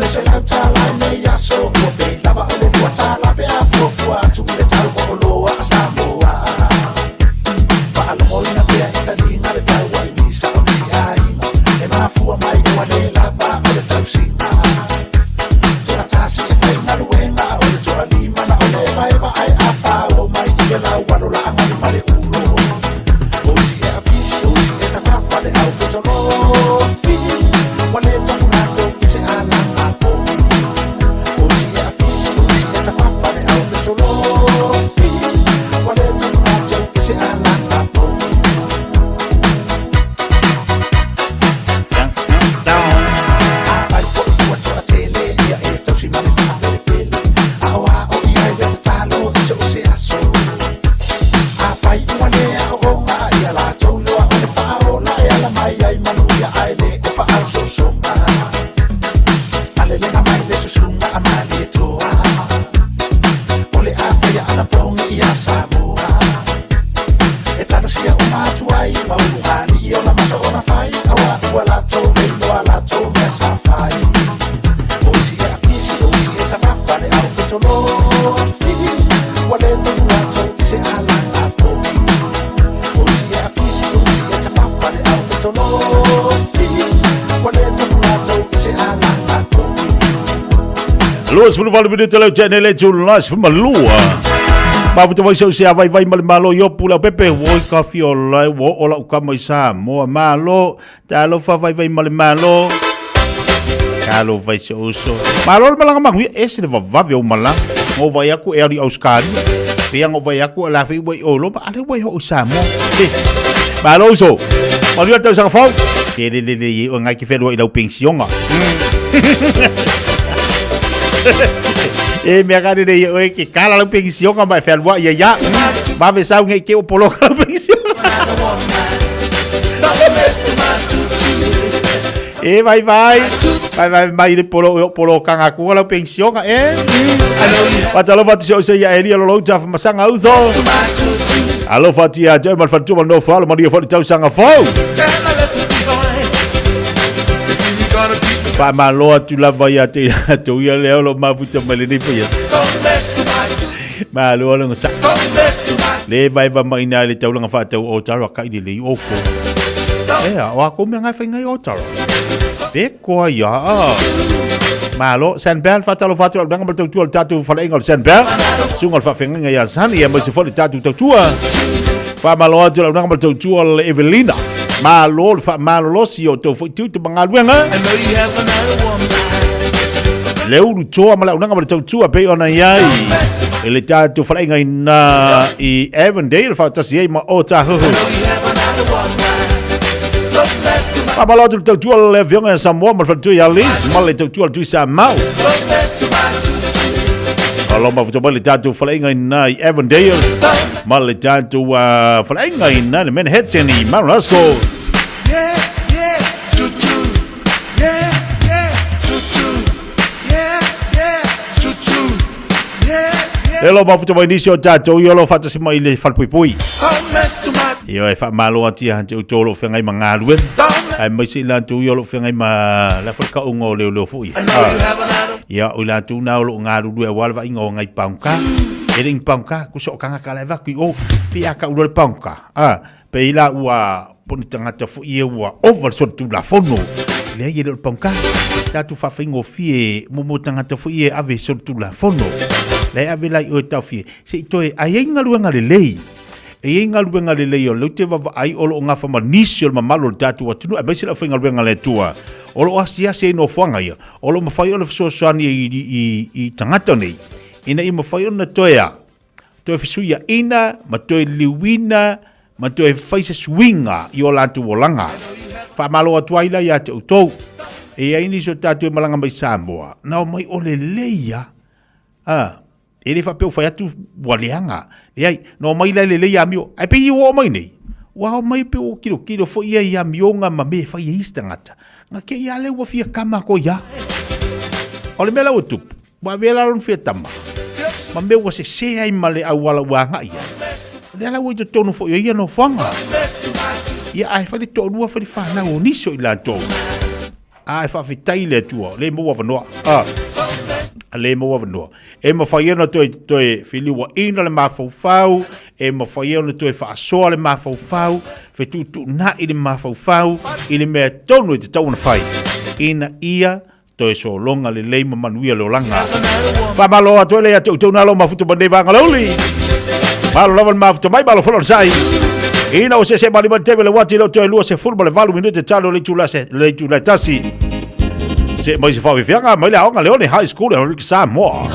Speaker 2: se la tala ne ya so ko be lava ole tua tala be a fofua tu le tal ko lo a Samoa fa al moina be a italina le tal wa ni sa o si ai e ma fu mai ko le lava ole tal si tua tasi e fai na luenga ole tua lima na ole mai ba ai a fa o mai ia la wa lo la ngani male ulo o si e a fisi o si e ta fa fa le au fito lo fi wa le ta fu na to se ala a po o si e a fisi o si e ta fa fa le au fito lo fi wa le ta fu na to se ala a po a fai fo tua tua tele ia e to si male fa le pele a wa o ia e ta lo se o se aso a fai ua le a o ma ia la to lo a le fa o la ia la mai ai manu ia ai le e fa au so so ma ale le na mai le so so ma a mai le to a o le a fai ana pong ia Samoa e tano sia o ma tu ai ma u ani o la masa o na fai a wa ua la to le lo a la to me sa fai o si e a fisi o si e ta fa fa le au fito lo fi wa le to na to se ala a po o si e a fisi o si e ta fa fa le au fito lo fi wa le to na to se ala a po
Speaker 3: Luas pulu valu video tele channel le chulas malua. Ba vuto vai so sia vai malo yo pula pepe wo ka fiola wo ola ka mai Samoa malo ta lo fa vai malo. Kalo vai so malo malanga mangu ese de va o mala. Ngo vai aku e ali auskari. Pia ngo vai aku la fi vai olo ba ale vai ho Samoa. Malo so. Malu ta sang fau. Le o ngai ki felo i lau pensionga. E me agade de yo que cala la pension ka mai fer wa ya ba ve sa ngai ke o polo ka pension e vai de polo ka ngaku la pension ka pa talo va tso se ya eli lo ta masanga uzo alo fatia jo mal fatu no fa lo mario fa tau sanga fo pa malo tu la vai a te tu ia le lo ma puta melini pa ya malo lo sa le vai va mai na le tau nga fa tau o taro ka i le o ko wa ko me nga fa ngai o taro e ko ya malo sen bel fa talo fa talo nga ba tu tatu fa engol sen bel sungal fa fenga nga ya san ia mo se fo tatu tu fa malo tu nga ba tu Evelina malo fa malo si o to tu bangaluenga leu to mala unanga ba tu pe ona yai ele tatu fa ngai na i Avondale fa tasi ma o ta ho Pabalo tu le avião em Samoa, mas tu ya lis, mal tu Samoa. Kalau mau coba lihat tu flying na Avondale, mal lihat tu flying na Manhattan ni Marasco. Hello, mau coba ini show jatuh, yo lo fata semua ini fal pui. Yo fa malo ati han tu tolo fengai mangaluen. Ai mai sila tu yo lo fengai ma la fa ka ungo le fu. Ya ula tu na lo ngaru dua wal va ingo ngai pangka. Ering pangka ku sok kanga kala va ku o pi aka ulo pangka. Pe ila wa pon tanga ta fu ye wa over so tu la fono. Le ye lo pangka. Ta tu fa fingo fie mo tanga ta fu ye ave so tu la fono. Le ave la o ta fie. Se to ai ngalu ngale lei. E ngalu ngale lei o lo te va ai o lo ngafa manisio ma malo tatu atu a besi la fa ngalu ngale tua. O lo asia se no fanga ia. O lo mafai o lo so soani i tangata nei. Ina i mawhai o na toea. Toe fisuia ina, ma toe liwina, ma toe whaisa swinga i o latu o langa. Wha malo atu aila i ate utou. E aini so tatu e malanga mai Samoa. Nao mai o le leia. E le whapeo whai atu waleanga. E ai, no mai le leia amio. Ai pe i o mai nei. Wao mai pe o kilo fo ia i amio nga ma me whai e istangata. Nga ke ia le wafia kama ko ia. O le mela o tupu. Wa vela lon fia tama. Ma me wa se ai male au wala wanga ia. Le ala wo to tonu fo ia no fanga. Ia ai fa le tonu fa le fa na o niso i la to. ai fa fitai le tua le mo wa no le mo wa no e mo fa yena toi fili wa ina le mafau e mo fa yena toi fa so le mafau fe tu na i le mafau i le me tonu te tau na fai ina ia toi so longa le leima manuia le olanga fa malo atu le atu na lo mafuto bande vanga loli malo lo mafuto mai malo folo sai ina o se mali manteve le wati lo toi lua se fulbo le valu minute talo le tula tasi se mai se fa Fiafia mai le aonga leone high school e Samoa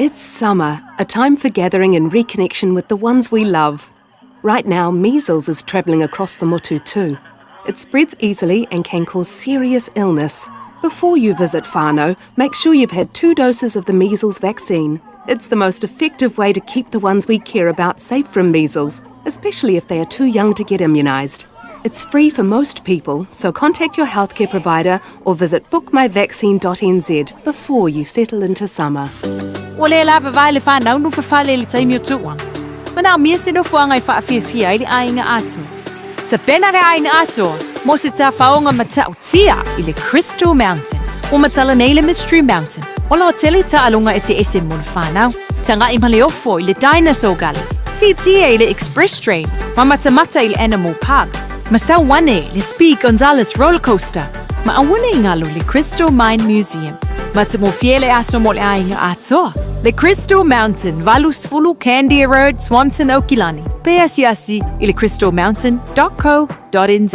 Speaker 12: It's summer, a time for gathering and reconnection with the ones we love. Right now, measles is travelling across the motu too. It spreads easily and can cause serious illness. Before you visit whānau, make sure you've had 2 doses of the measles vaccine. It's the most effective way to keep the ones we care about safe from measles, especially if they are too young to get immunised. It's free for most people, so contact your healthcare provider or visit bookmyvaccine.nz before you settle into summer.
Speaker 23: O le lava vai le whanau no whawhale le taimi o tuang. Mana o mia se no fuanga I Fiafia I le ainga atu. Ta pena re ainga atu, mo se ta whaonga mata o tia I le Crystal Mountain. O matala nei le Mystery Mountain. O la hoteli ta alunga ese mo le whanau. Tanga I male ofo I le Dinosaur Gully. Titia I le Express Train. Mamatamata I le Animal Park. Masau wane le Speed Gonzales Roller Coaster. Ma awane ingalo le Crystal Mine Museum. Mata mo fiele aso mo le ainga atoa. Le Crystal Mountain, Valusfulu, Candia Road, Swanson, Okilani. PSIasi, ile crystalmountain.co.nz.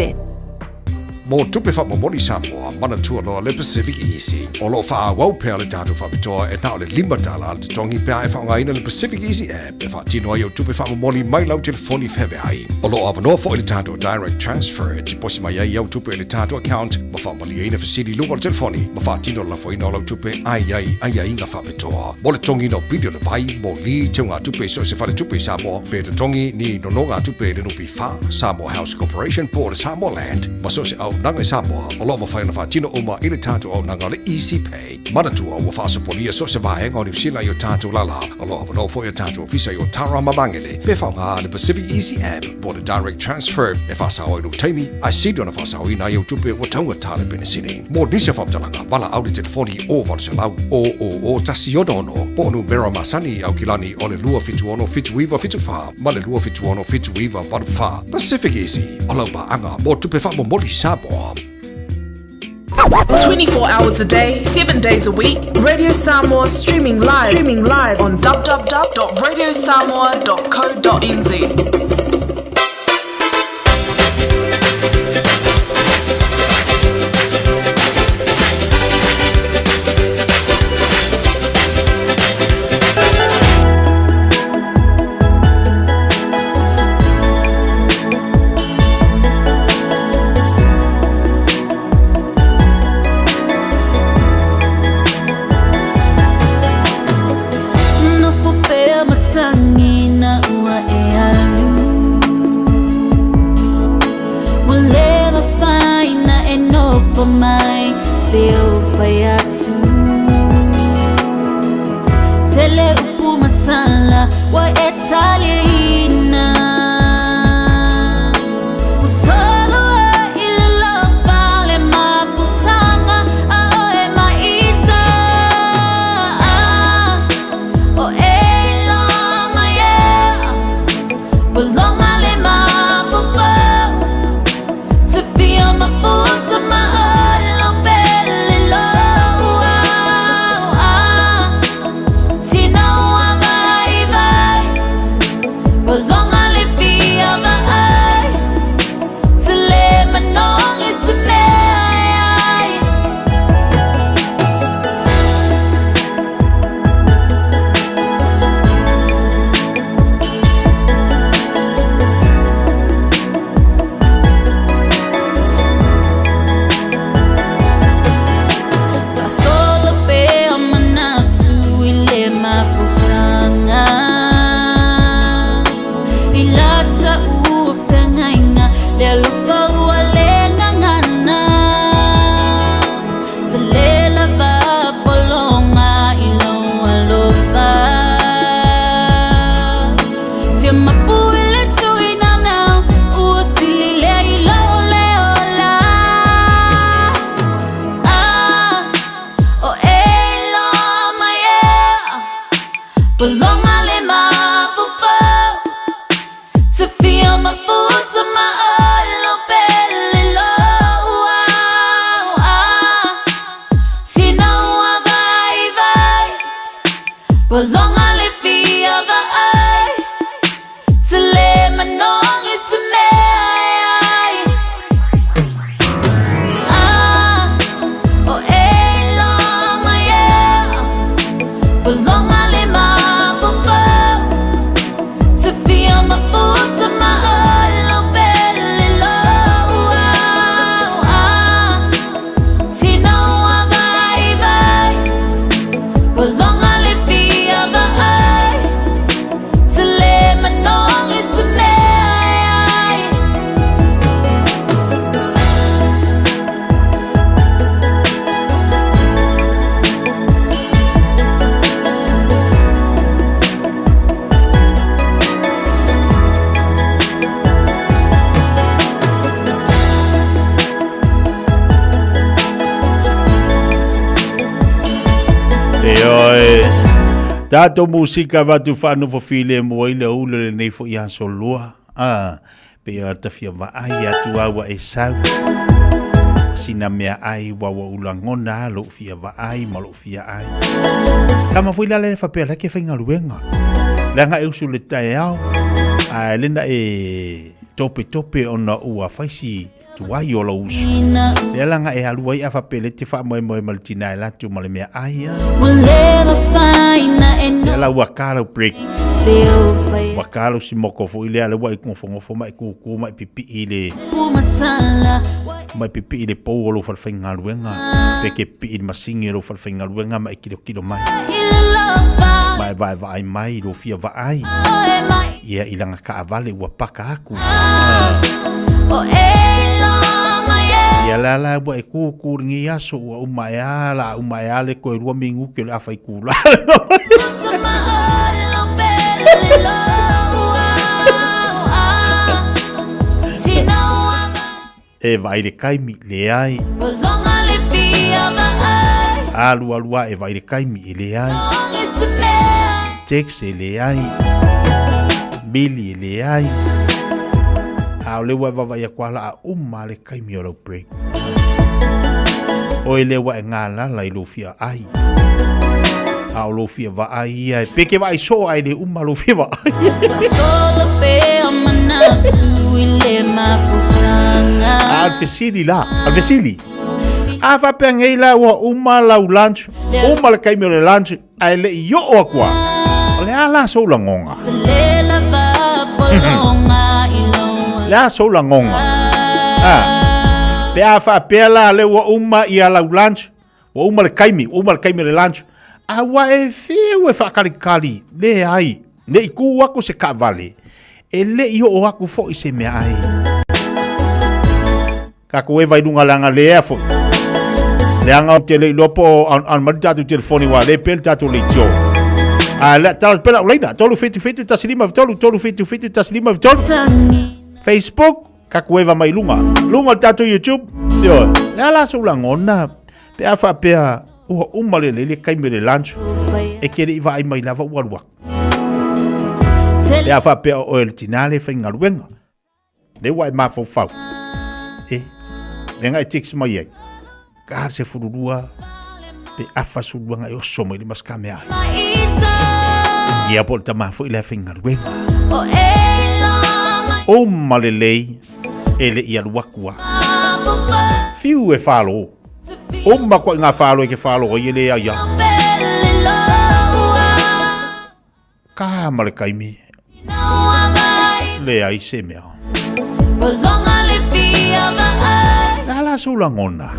Speaker 6: mo tupe fa mo moli Samoa mana tua lo le Pacific Easy o lo fa wau pe le tatu fa bitoa e na le $5 le tongi pe ai fa ngai na le Pacific Easy app e fa tino yo tupe fa mo moli mai lau telefoni febe ai o lo ava no fo le tatu direct transfer ti posi mai ai yo tupe le tatu account ma fa moli ina facility lu telefoni ma fa tino la fo ina lo tupe ai nga fa bitoa mo le tongi no video le bai mo li tunga tupe so se fa le tupe Samoa pe te tongi ni no nga tupe le no pi fa Samoa House Corporation po le Samoa Land ma so se au nanga Samoa o lo ma fa na fa tino o ma ile tatu au nanga le Easy Pay mana tua wa fa so polia so se va henga o ni sila yo tatu lala o lo no fo yo tatu visa yo tara mabangele pe fa nga le Pacific Easy app po le direct transfer e fa sa o no taimi I see do na fa sa o ina yo tupe o tanga tale benesini mo ni se fa talanga bala au le telefoni o va se lau o tasiono no po no bera masani au kilani o le lua fitu ono fitu wiva fitu fa ma le lua fitu ono fitu wiva va fa Pacific Easy o lo ba anga mo tupe fa mo moli Samoa
Speaker 16: 24 hours a day, 7 days a week. Radio Samoa streaming live on www.radiosamoa.co.nz.
Speaker 19: Tele upu matala wa Italiana Usolo ilo vale maputanga aoe maita o elo maye Bolonga le mapupa To feel my foot to my
Speaker 3: Tato musika watu whanu fofile mo ile ulo le nei fo ia solua. Pe ta fia va ai atu awa e sau. Sina mea ai wawa ulangona lo fia va ai ma lo fia ai. Kama fuila le fa pela ke fenga luenga. Langa e usule Taeao. Lenda e tope ona ua faisi tuai o lo usu. Le langa e alua I afa pele te wha moe malitina e latu ma le mea aia. Le la wakalo break. Wakalo si moko fo ile ale wai ngofo mai kuku mai pipi ile. Mai pipi ile pou o lo whalwhainga luenga. Peke pi ile masingi lo whalwhainga luenga mai kilo mai. Mai vai mai lo fia vai. Ia ilanga ka avale ua paka aku. Ia la wa e kuku ringi aso ua umaya le koe rua mingu ke le awhai kula. E vai le kaimi le ai. Alua e vai le kaimi le ai. Tex le ai. Billy le ai. Ao le wa vai kwala a le kaimi o break. O le wa ngala la lo fia ai. Ao lo fia va ai ai. Peke vai so ai le lo fia va ai. Alfesili la, alfesili. Ava pengei la wa la lunch. Le kaimi o le lunch ai le yo o kwa. Le ala so la ngonga. La so la ngonga. Pe afa pela le wa ia la lunch. Wa le kaimi le lunch. Awa e fiu e whakalikali. Le ai. Le iku wako se ka vale. E le io o aku fo I se mea ai. Kako e vai dunga langa le ea fo. Le anga o te le lopo an mari tatu telefoni wa le pel tatu le tio. Le talas pela uleina. Tolu fitu tasilima tolu fitu tasilima tolu. Facebook. Kako e va mai lunga. Lunga tatu YouTube. Yo. Le ala so langona. Pe afa pea. Ua le kaimi le lunch. E kere iwa ai mai lava uarua. Le afa pea o el tinale whainga ruenga. Le wai mafau fau. Le ngai tix mai ai. Ka se fururua. Pe afa suruanga e oso mai le maskame ai. Ia po le tamafo I le whainga ruenga. Le lei. E le ia ruakua. Fiu e whalo. Kwa ngā whalo ke whalo o ile aia. Ka male kaimi. Le ai se mea. La so la ngona.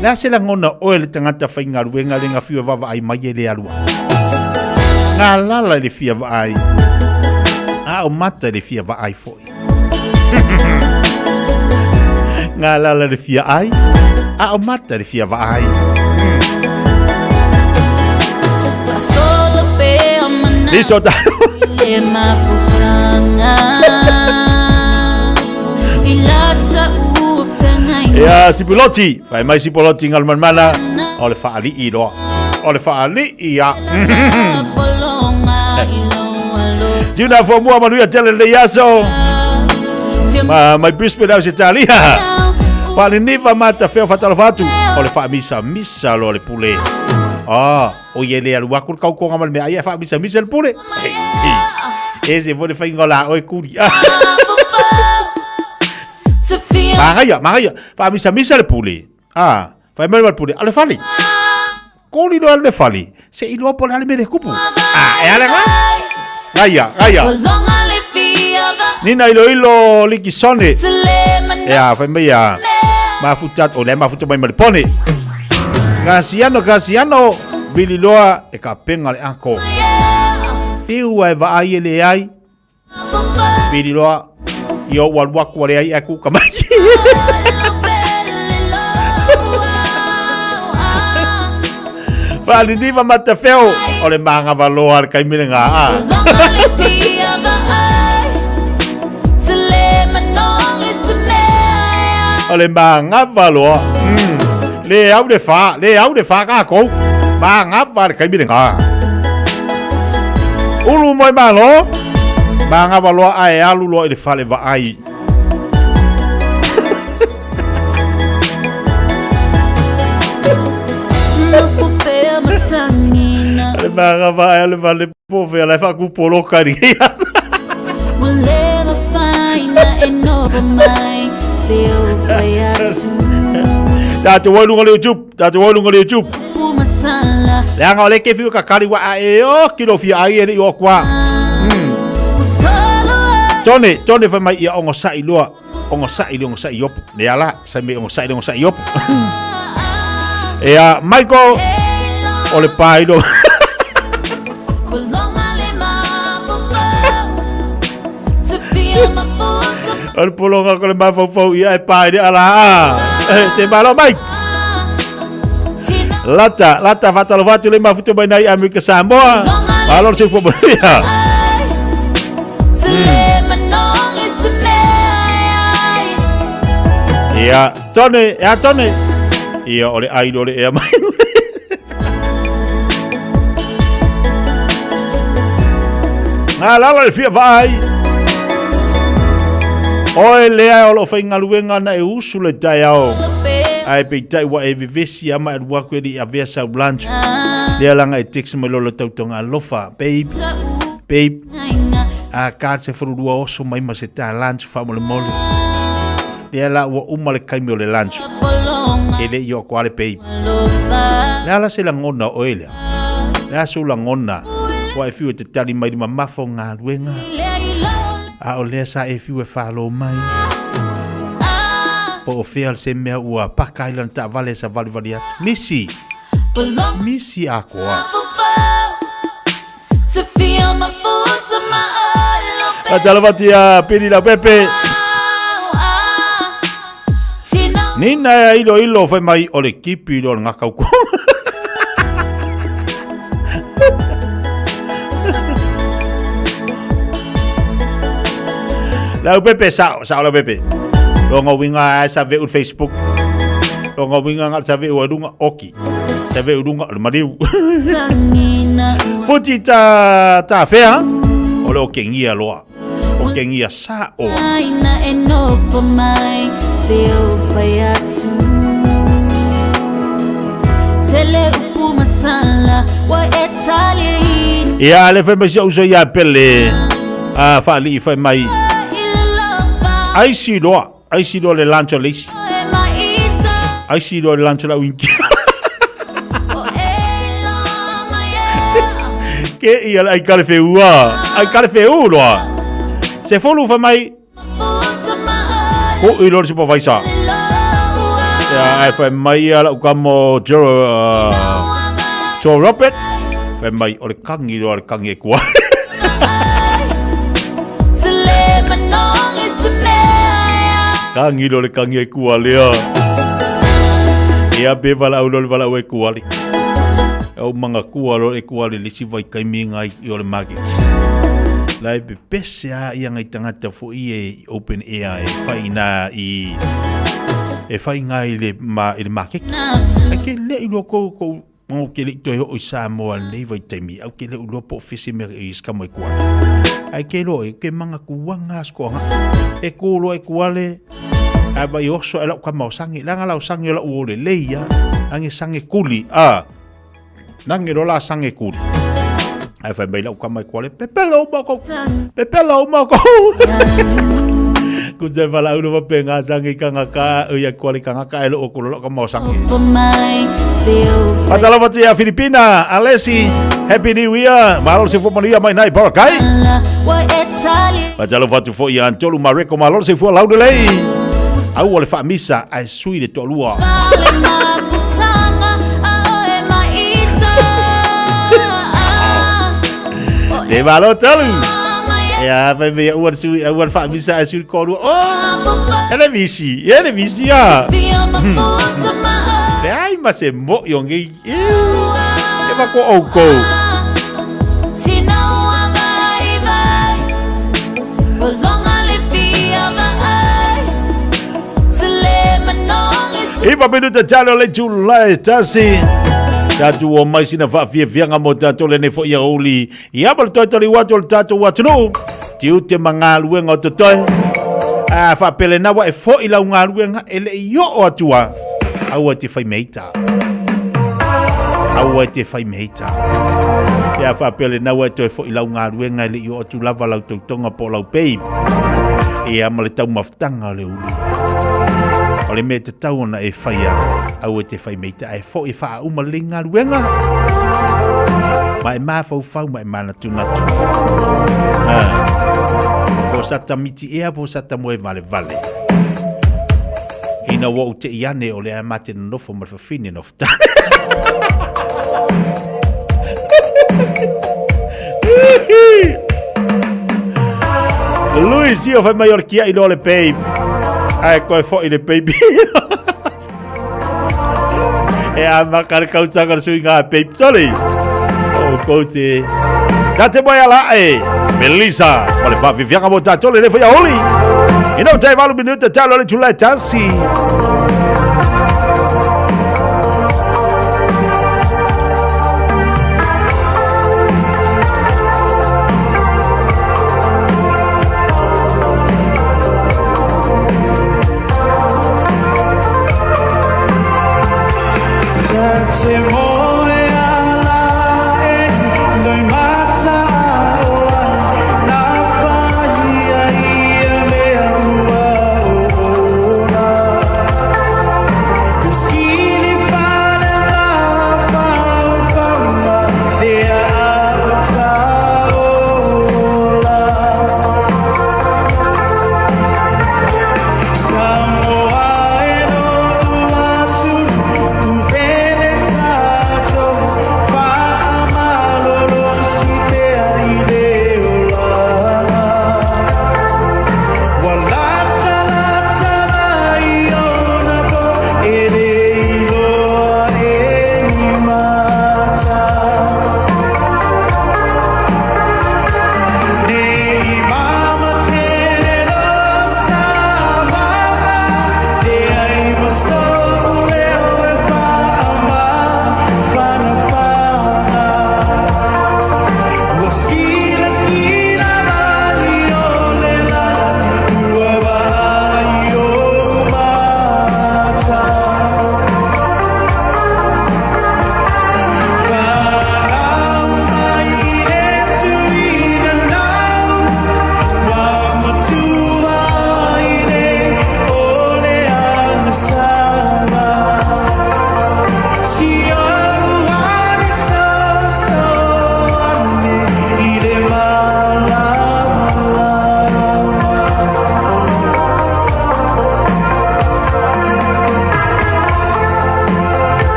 Speaker 3: La se la ngona o le tangata whainga ruenga le ngā whiua wawa ai mai le arua. Ngā lala le whia wa ai. O mata le whia wa ai foi. Ngā lala le whia ai. O mata le fia vai. Liso ta. Ya sipuloti, vai mai sipuloti ngal mana. Ole fa ali I do. Ole fa ali ia. Juna fo mua manuia tele le yaso. Mai bispe da se talia. Pale niva mata feo fatalafatu. O le wha misa lo le pule. O ye le alu akul kau konga mal me aia wha misa le pule. Ese vole whainga la oe kuri. Mangaya. Wha misa le pule. Wha mele mal pule. Ale fali. Koli lo ale fali. Se ilo pole ale mele kupu. E ale Gaya. Nina ilo liki sone. Ya, wha mea. Mafutat o le mafuta mai malipone. Kasiano bililoa e ka penga le ako. Fiu ai va ai le ai. Bililoa yo walwaku le ai aku kamaki. Vale diva mata feo o le manga valoa kai milenga Ole manga valoa. Le au de fa ka ko. Manga va kai milenga. Ulu moi malo. Manga valoa ai alu lo le fa le va ai. Le manga va le vale pove la fa ku polo cari. Tātou wailunga le YouTube, tātou wailunga le YouTube. Leanga ole ke fiu ka kari wa e o kilo fi ai e o kwa. Tone fa mai ia ongo sai loa, ongo sai yop. Ne ala sai me ongo sai yop. E a Michael ole pai do. Ole polonga ko le mafo ia e pai de ala. Te malo mai. Lata fatalo fatu le mafuto bai nai Amerika Samoa. Alor se fo bolia. Ya, Tone. Ia ole idol e mai. Ngala le fia vai. Oi lea o fa ngaluenga na e usu le Taeao. Ai pe tai wa e vivesi ama e wa kwedi a vesa lunch. Lea langa e text me lo tautonga lofa babe. A kaartse frudua oso mai ma se ta lunch fa mo le molo. Lea la wa uma le kaimi o le lunch. Ele yo kwale babe. Lea la se la ngona oile. Lea su la ngona. Wa e fiu te tali mai ma mafo ngaluenga. A o lea sa e fiu e whalo mai. Po o whea se mea ua pakailan ta vale sa vali atu. Misi a koa. A talavati a piri la pepe. Nina e ilo whai mai o le kipi lo ngakau koa. Lau pepe sao la pepe. Longa winga sa ve Facebook. Longa winga ngal sa ve udunga oki. Sa ve udunga Mariu. Puti ta fea. Ole o kengia loa. O kengia sa o. Ya le fe mesi uso ya pele. A fali fa mai. Ai si do le lancio lesi. Ai si do le lancio la winki. Ke ia ai kale fe ua. Ai kale fe loa. Se folu fa mai. O i lor se po vai sa. Ya ai fa mai ala ukamo Joe Roberts. Fa mai o le kangi do le kangi kwa. Kangi lo le kangi e kua lea. Ea be vala vala e kua li. Au manga kua lo e kua li lisi vai kaiminga i o le magi. Lai be pese a ia ngai tangata fo i e open air e whaina i ngai le makeki. Ake le i lo ko mau ke le toi o Samoa nei vai taimi. Au ke le ulo po fisi me i skamo e kua. Ai ke lo e ke manga kuanga skoanga. E kulo e kuale. Aba yoso ela ka mau sangi langa lau sangi la uole leia ange sangi kuli nange rola sangi kuli ai fa bela ka mai kwale pepelo mako ku je vala uno va penga sangi kanga ka ya kwale kanga ka elo okulo ka mau sangi patala pati ya Filipina Alesi happy new year malol se fo malia mai nai barakai patala pati fo ya antolu mareko malol se fo laudelei au ole fa misa ai sui de tolua te valo talu ya fa me u sui au fa misa ai sui ko ele misi ya le ai ma se mo yongi e va ko oko Iba minuta jalo le Julai tasi. Tatu o mai sina Fiafia mo tatu le ne fo ia uli. Ia bal toi watu tatu watu. Tiu te mangalu ngo totoi. Fa pele na wa e fo ila ngalu nga ele yo o atua. Au te fai meita. Ya fa pele na wa to fo ila ngalu nga ele yo atu lava lau tonga po lau pei. Ia male tau maftanga le uli. O le me te tau ona e whaia au e te whai meita e fo e wha umalinga ruenga. Ma e maa fau ma e mana tunatu. Po sata miti ea po sata moe vale. Ina wau te iane o le a mate na nofo ma whawhine nof tane. Luis, io fai maior kia ino le pei. Ai koe fo i le pei bino. E a makar kau sangar sui ngā pei psoli. O kouti. Tate moe ala e. Melissa. Ole pa vivianga mo tatole le fai a holi. Ino tai malu minuta talo le chula tasi.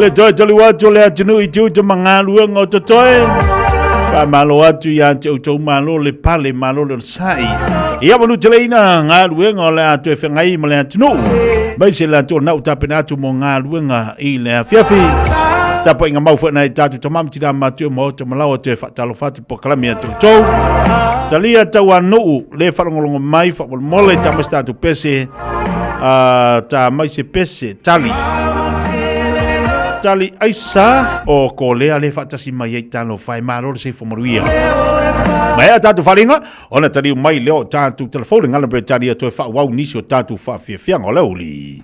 Speaker 3: le toi tali watu le atinu I tiu te mangalu ngo te toi. Ka malo atu ya te utou malo le pale malo le sai. Ia manu te leina ngalu ngo le atu e whengai ma le atinu. Mai se la tu na utapena atu mo ngalu nga I le Fiafia. Tapa inga mau whanai tātu tamam tira mātua mo te malawa te whatalo whati po kalami atu tau. Talia tau anuu le whanongolongo mai whakolmole tamas tātu pese ta mai se pese tali. Tali aisa o ko lea le whatasi mai ei talo whai maro le se whamoruia. Mai a tātu wharinga, ona tari mai leo tātu telefone ngana bre tari a toi whawau nisi o tātu whawhiawhianga o leuli.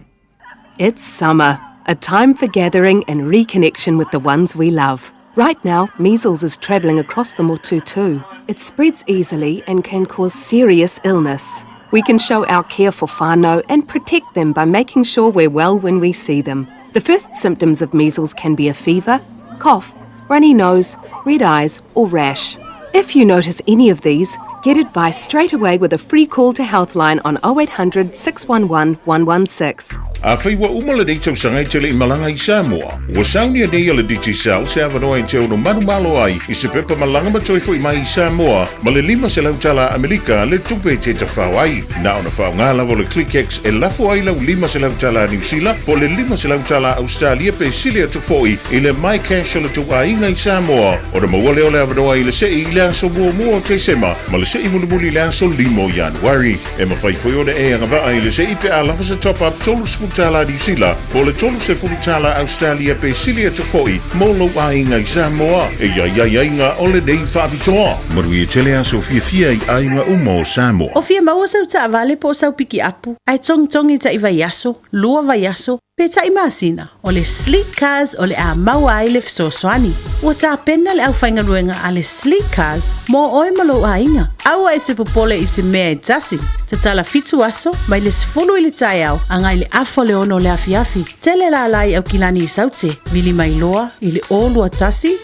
Speaker 12: It's summer, a time for gathering and reconnection with the ones we love. Right now, measles is travelling across the motu too. It spreads easily and can cause serious illness. We can show our care for whānau and protect them by making sure we're well when we see them. The first symptoms of measles can be a fever, cough, runny nose, red eyes or rash. If you notice any of these, get advice straight away with a free call to Healthline on 0800 611 116.
Speaker 1: A whaiwa umala nei tau sangai te le malanga I Samoa. Ua saunia nei ala Judicial se awanoa I te ono manu malo ai I se pepa malanga matoi fo I mai I Samoa ma le 5 se lautala Amerika le tupe te tawhau ai. Na ona whao ngā lavo le ClickX e lafo ai lau 5 se lautala New Zealand po le 5 se lautala Australia pe silia tu foi I le mai cash o le tu ainga I Samoa. O le mawale o le awanoa I le se I le anso mua te sema ma le se I muli le anso 5 Januari. E ma whaifoi o le e angava ai le se I pe a lafa se top up tolus tala New Zealand, po le tolu se tala Australia pe silia te foi, molo a inga I Samoa, e ia inga o le nei whabitoa. Marui e tele aso Fiafia I inga umo Samoa.
Speaker 23: O fia maua sau ta vale po sau piki apu, ai tong ta iwa yaso, lua va yaso, pe ta imasina, o le sleek cars o le a maua ai le fsoswani. Ua ta pena le au whainga luenga a le sleek cars, mo oi malo a inga. Aua e te popole I se mea e tasi, te tala fitu aso, mai le sifulu I le Taeao, angai le afo le ono le afiafi. Tele la lai au kilani I saute, vili mai loa, I le o lua tasi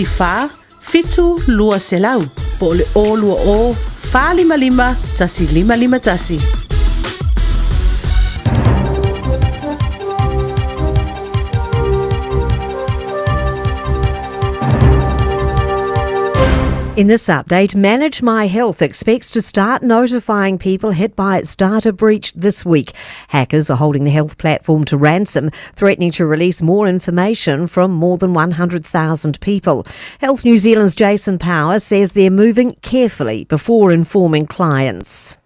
Speaker 23: fa, fitu lua selau, po le o lua o, fa lima, tasi lima tasi.
Speaker 13: In this update, Manage My Health expects to start notifying people hit by its data breach this week. Hackers are holding the health platform to ransom, threatening to release more information from more than 100,000 people. Health New Zealand's Jason Power says they're moving carefully before informing clients.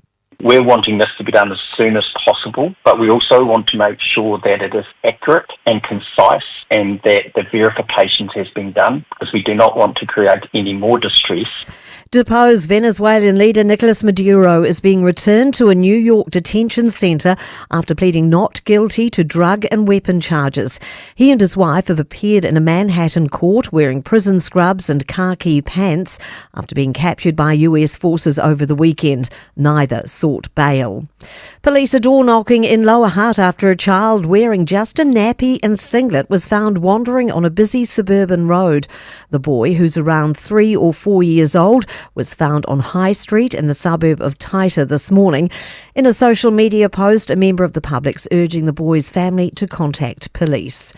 Speaker 20: We're wanting this to be done as soon as possible, but we also want to make sure that it is accurate and concise and that the verifications has been done, because we do not want to create any more distress.
Speaker 13: Deposed Venezuelan leader Nicolas Maduro is being returned to a New York detention centre after pleading not guilty to drug and weapon charges. He and his wife have appeared in a Manhattan court wearing prison scrubs and khaki pants after being captured by US forces over the weekend. Neither sought bail. Police are door-knocking in Lower Hutt after a child wearing just a nappy and singlet was found wandering on a busy suburban road. The boy, who's around 3 or 4 years old, was found on High Street in the suburb of Taita this morning. In a social media post, a member of the public's urging the boy's family to contact police.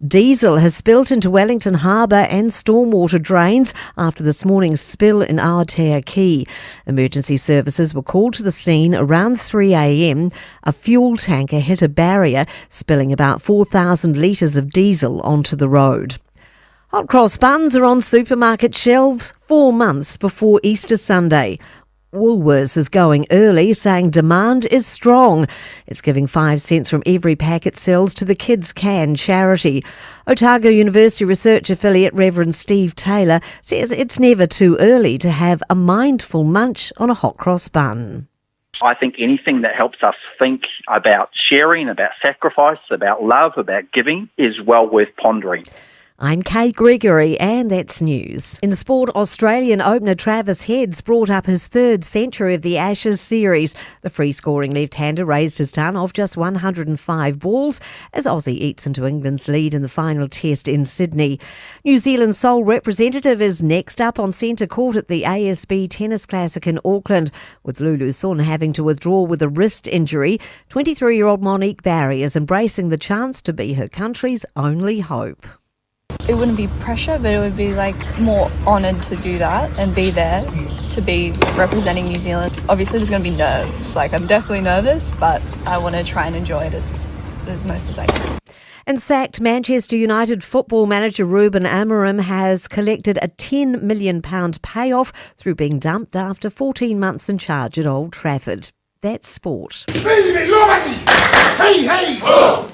Speaker 13: Diesel has spilt into Wellington Harbour and stormwater drains after this morning's spill in Aotea Quay. Emergency services were called to the scene around 3 a.m. A fuel tanker hit a barrier, spilling about 4,000 litres of diesel onto the road. Hot cross buns are on supermarket shelves 4 months before Easter Sunday. Woolworths is going early, saying demand is strong. It's giving 5 cents from every pack it sells to the Kids Can charity. Otago University research affiliate Reverend Steve Taylor says it's never too early to have a mindful munch on a hot cross bun.
Speaker 22: I think anything that helps us think about sharing, about sacrifice, about love, about giving is well worth pondering.
Speaker 13: I'm Kay Gregory, and that's news. In sport, Australian opener Travis Heads brought up his third century of the Ashes series. The free-scoring left-hander raised his ton off just 105 balls as Aussie eats into England's lead in the final test in Sydney. New Zealand's sole representative is next up on centre court at the ASB Tennis Classic in Auckland, with Lulu Sun having to withdraw with a wrist injury. 23-year-old Monique Barry is embracing the chance to be her country's only hope.
Speaker 8: It wouldn't be pressure, but it would be like more honoured to do that and be there to be representing New Zealand. Obviously there's going to be nerves, like I'm definitely nervous, but I want to try and enjoy it as most as I can.
Speaker 13: And sacked Manchester United football manager Ruben Amorim has collected a £10 million payoff through being dumped after 14 months in charge at Old Trafford. That's sport.
Speaker 2: Hey, hey! Oh.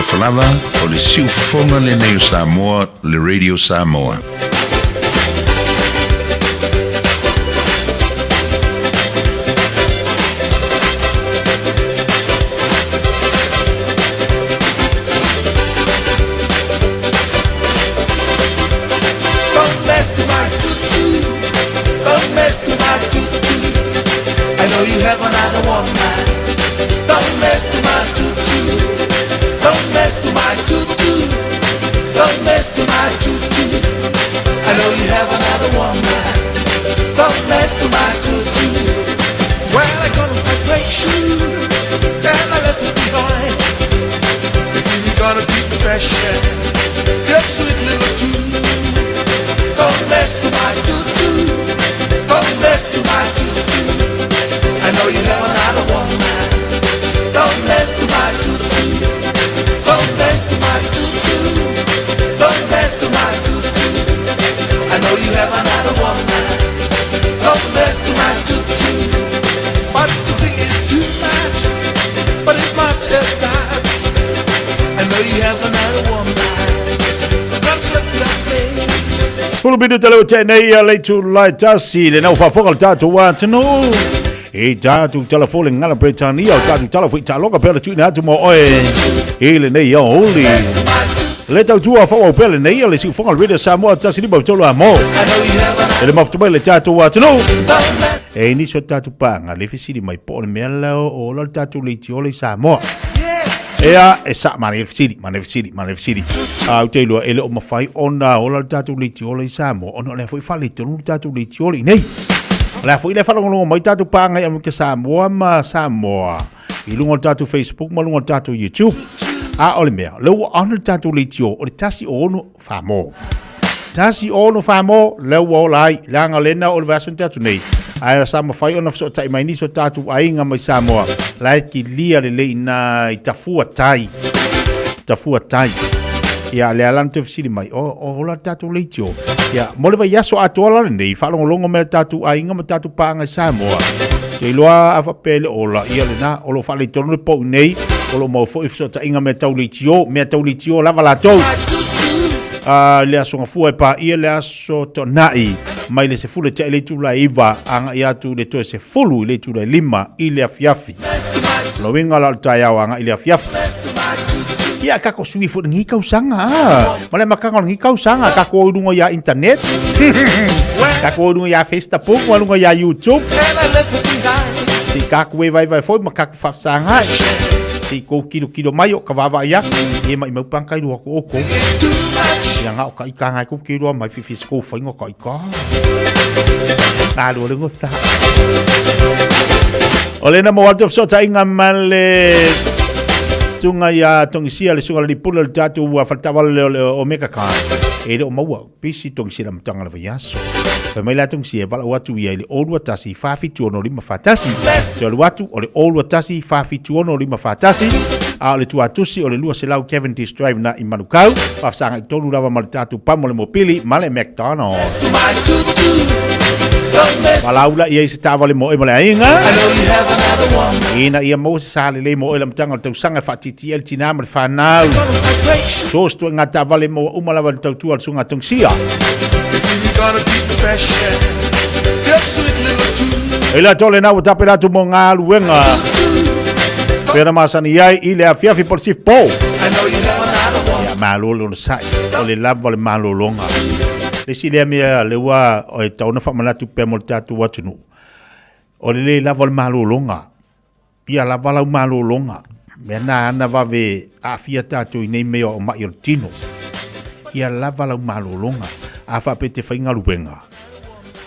Speaker 21: Falava o le siufonga le neo Samoa, le Radio Samoa.
Speaker 2: another woman. Don't mess to my tutu. Don't mess to my tutu. Don't mess to my tutu. I know you have another woman. Don't mess to my tutu. Well, I got a great shoe, and I left it behind. You see, you gotta keep the fashion. Your sweet little tune. Don't mess to my tutu. Don't mess to my tutu. I know you have another woman. Don't mess to my tutu. Don't mess to my tutu. Don't mess to my tutu. I know you have another woman. Don't mess to my tutu. But the thing is too much. But it's much as that. I know you have another woman. Don't slip your face.
Speaker 3: Sfulu bidu talo tenei a leitu lai tasi le nau whawhonga tātou wā tino. E tātou telefone ngala Britania o tātou telefone tāloka pēla tūne atu mo oe. E le nei au holi. Le tau tua whawau pēle nei a le siu whonga Radio Samoa tasi ni bau tolo a mo. E le maftamai le tātou wā tino. E ni so tātou pānga le fisiri mai po le mea leo o la tātou leiti o le Samoa. Ea e sa mane fisiri. Au te lua ele o mawhai ona o la tātou leiti o le Samoa. Ona le fwoi whale tonu tātou leiti o le nei. La fwoi le whalongo mai tātou pānga i amika Samoa ma Samoa. I lunga tātou Facebook ma lunga tātou YouTube. A ole mea, leu ana tātou leiti o le tasi o ono whamo. Tasi o ono whamo, leu o lai, langa lena o le vasun tātou nei. Ai sa ma fai ona so tai mai ni so tātou ainga mai Samoa. Lai ki lia le ina i tafua tai. Ia le alan te fisiri mai o la tātou leiti o. Ia mole vai aso atoala nei, whalongolongo me tātou ainga ma tātou pānga Samoa. Te iloa awa pele ola, ia le na, o lo whale tono le pou nei, o lo mau fo ifso ta inga me tau leiti o, lava la tau. Le aso ngafua e pa, ia le aso to nai, mai le se fule te le tu la iwa, anga i atu le toe se fulu, le tu la lima, i le Fiafi. Lo winga la Taeao anga i le Fiafi. Ia kako sui fu ngi kausanga. Male makanga ngi kausanga kako udungo ya internet. Kako udungo ya Facebook, udungo ya YouTube. Si kako vai foi makako fafsanga. Si ko kilo mayo kawawa ya. E mai mau pangkai do ko oko. Ia nga o kai kanga ko kilo mai fifis ko foi ngo kai ka. Na lo le ngota. Olena mo walto so ta inga male sunga ya tongisia le sunga le pula le tatu wa faltava le omega ka e le maua pisi tongisia le mtanga le yaso pe mai la tongisia vala watu ia le olua tasi fafitu ono lima fatasi so le watu o le olua tasi fafitu ono lima fatasi a le tuatusi o le lua se lau Cavendish Drive na i Manukau pa sanga i tonu lava mal tatu pamo le mopili male McDonald's Malaula ia se tava le mo e male ainga. Ina ia mo se sale le mo e la mtanga tau sanga fatiti el tina mal fanau. So sto ngata vale mo umala val tau tu al sunga tongsia. Ela tole na utapela tu mo ngalu wenga. Pera masani ai ile a Fiafia por si po. Ya Malu no sai. Ole lava le Malu longa. Le sile mea le wa o tauna fa malatu pe mo tatu watunu o le lava le Malu longa pia lava la Malu longa me na va ve a fia tatu nei me o mai tino ia lava la Malu longa a fa pe te fainga luenga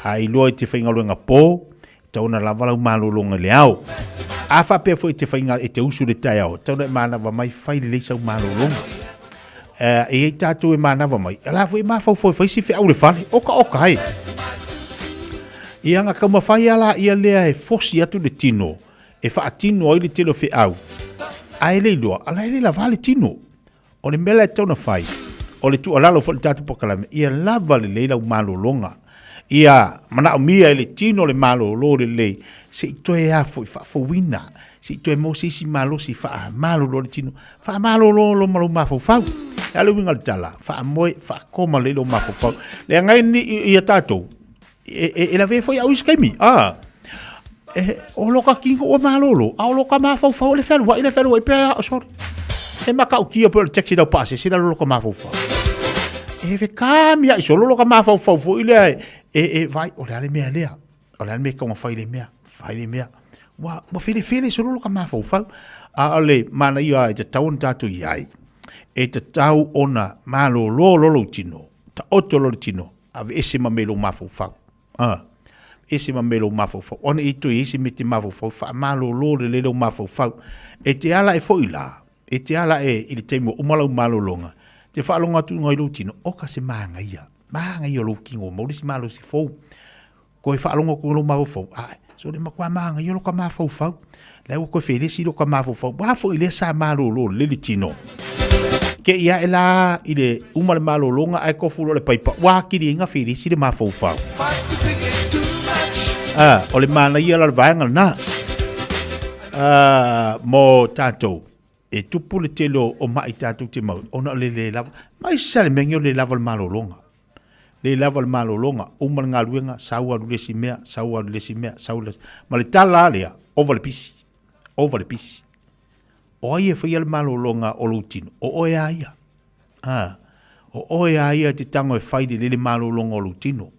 Speaker 3: ai lo te fainga luenga po tauna lava la Malu longa le au a fa pe foi te fainga e te usu le Taeao tauna mana va mai fai le sa Malu longa e tatu e mana va mai ala foi ma foi si fe au le fale oka hai ia nga ka mafai ala ia le e fosi atu le tino e fa tino ai le telo fe au ai le lo ala le la vale tino o le mela tona fai o le tu ala lo fo tatu pokala ia lava le leila Malu longa ia mana o mia le tino le Malu lo le se to e a fo wina si to e mo si malo si fa Malu lo le tino fa Malu lo malo ma fo fa alu wingal tala fa moi fa koma le lo ma fo le ngai ni ia tatu e la ve foi au skemi o loka kingo o Malu o loka ma fo le felu wa ile felu e pe sorry e maka o kia per taxi da passe si la loka ma fo e ve cambia so loka ma fo ile e vai o le mea lea o le me como fai le mea wa fele so lo ka mafau a ole mana ia te tau tatu iai e te tau ona malo lo tino ta oto lo tino ave ese mamelo mafau ese mamelo mafau ona itu ese miti mafau fa malo lo le lo mafau e te ala e foila e te ala e i te mo umala malo longa te fa longa tu ngoi lo tino o ka se manga ia lo kingo mo si malo si fo ko e fa longa ko lo mafau so le makwa manga yo lo ka mafau la ko fele si lo ka mafau ba fo ile sa malo lo le tino ke ia ela ile umala malo longa ai ko fulo le paipa wa kiri nga fele si le mafau ole mana ia la vaenga na mo tato e tupu le telo o mai tato te mau ona le lava mai sale mengio le lava malo longa umal nga luenga saua le simea ma le tala lea over le pisi o ia foi al malo longa o lutino o ia o ia te tango e fai le malo longa o lutino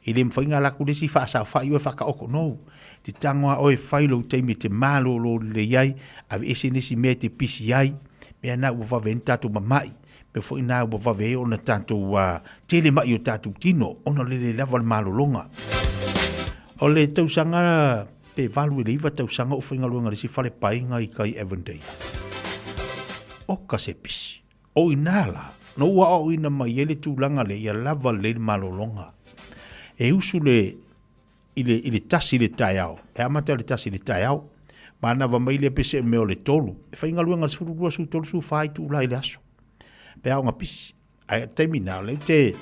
Speaker 3: ele mfainga la ku desi fa sa fa yo fa ka oko no te tangwa o e failo te mi te malo lo le yai ave ese nisi me te pisi yai me na u va venta tu mamai me fo ina u va ve ona tanto wa tele ma yo tatu tino ona le lava malo longa o le tau sanga pe valu le va tau sanga o fainga longa si fale pai ngai kai everyday o ka se pisi o inala no wa o ina mai ele tu langa le ya lava le malo longa e usu ile tasi le Taeao e amata le tasi le Taeao mana va mai le pese me o le tolu e fa inga luenga su tolu su fai tu la ile aso pe a nga pisi ai terminal le te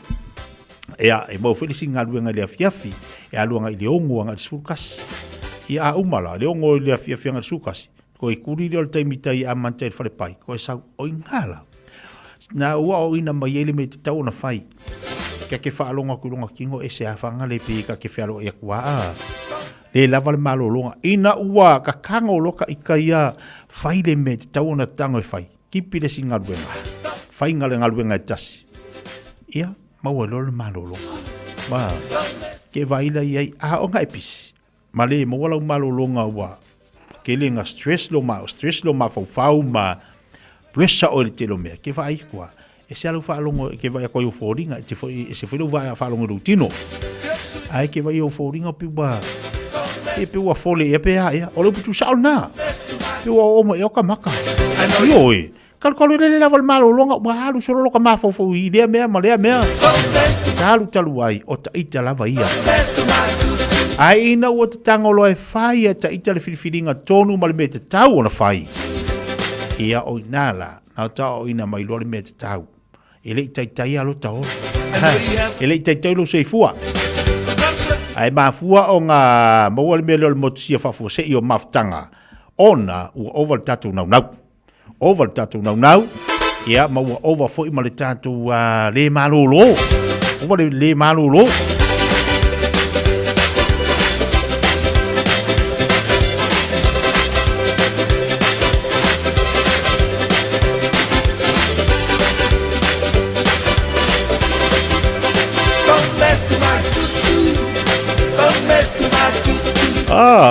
Speaker 3: e mo felisi nga luenga le Fiafia e a luenga ile ongo nga su kas e a umala le ongo le Fiafia nga su kas ko e kuri le taimita i amanta le fale pai ko e sa o ingala na ua o ina mai ele me te tau na fai ke fa longa ku longa kingo e se afanga le pi ka ke fa lo e kwa le lava le malo longa ina ua ka kango loka ikaia fai le me tau na tango e fai kipi le singa luenga fai ngale ngaluenga e tasi ia mau lo le malo longa ma ke vai la ia a onga epis male mo wala malo longa ua ke le nga stress lo ma fau ma pressure o le telo me ke vai kwa e se alu whaalongo ke vai a koe o fōringa, e se whailu vai a whaalongo rutino. Ai ke vai o fōringa piwa, e piwa fōle e pēa ea, o leu putu sao nā, piwa o oma e oka maka. Io e, kalkalo le lava le malo longa, ua halu soro loka mawhauwhau i lea mea, ma lea mea. Ta halu talu ai, o ta ita lava ia. Ai ina ua te tangolo e whai a ta ita le whiriwhiringa tonu ma le me te tau o na whai. Ia o inala, nau ta o ina mai lori me te tau. Ele tai alo tao. Ele tai lo sei fua. Ai ma fua o nga mawal me lo motsia fa fu se io maftanga. Ona u over tatu nau. Over tatu nau. Ia ma u over fo i ma le tatu le malolo. Over le malolo.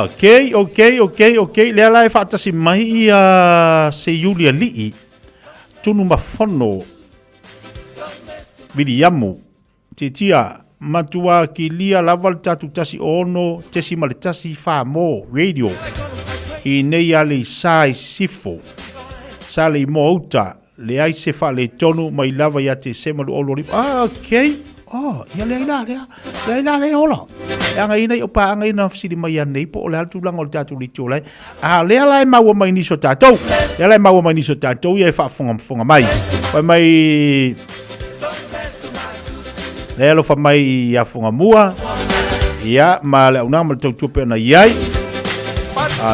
Speaker 3: Okay. Lea lai whaatasi mai i se Julia Lii. Tunu mafono. Viliamu. Te tia. Matua ki lia laval tatu tasi ono. Tesi male tasi wha mo. Radio. I nei ale sai sifo. Sale i mo auta. Le ai se wha le tonu mai lava ia te semalu olori. Okay. Ia lea ola. Anga ina i opa anga ina fsiri mai anei po o le altu langa o le tatu li tōlai. Lea lai maua mai niso tātou. Lea lai maua mai niso tātou. Ia e whaafonga mai. Wai mai... Lea lo wha mai a fonga mua. Ia, ma le unanga ma le tau tupe ana iai.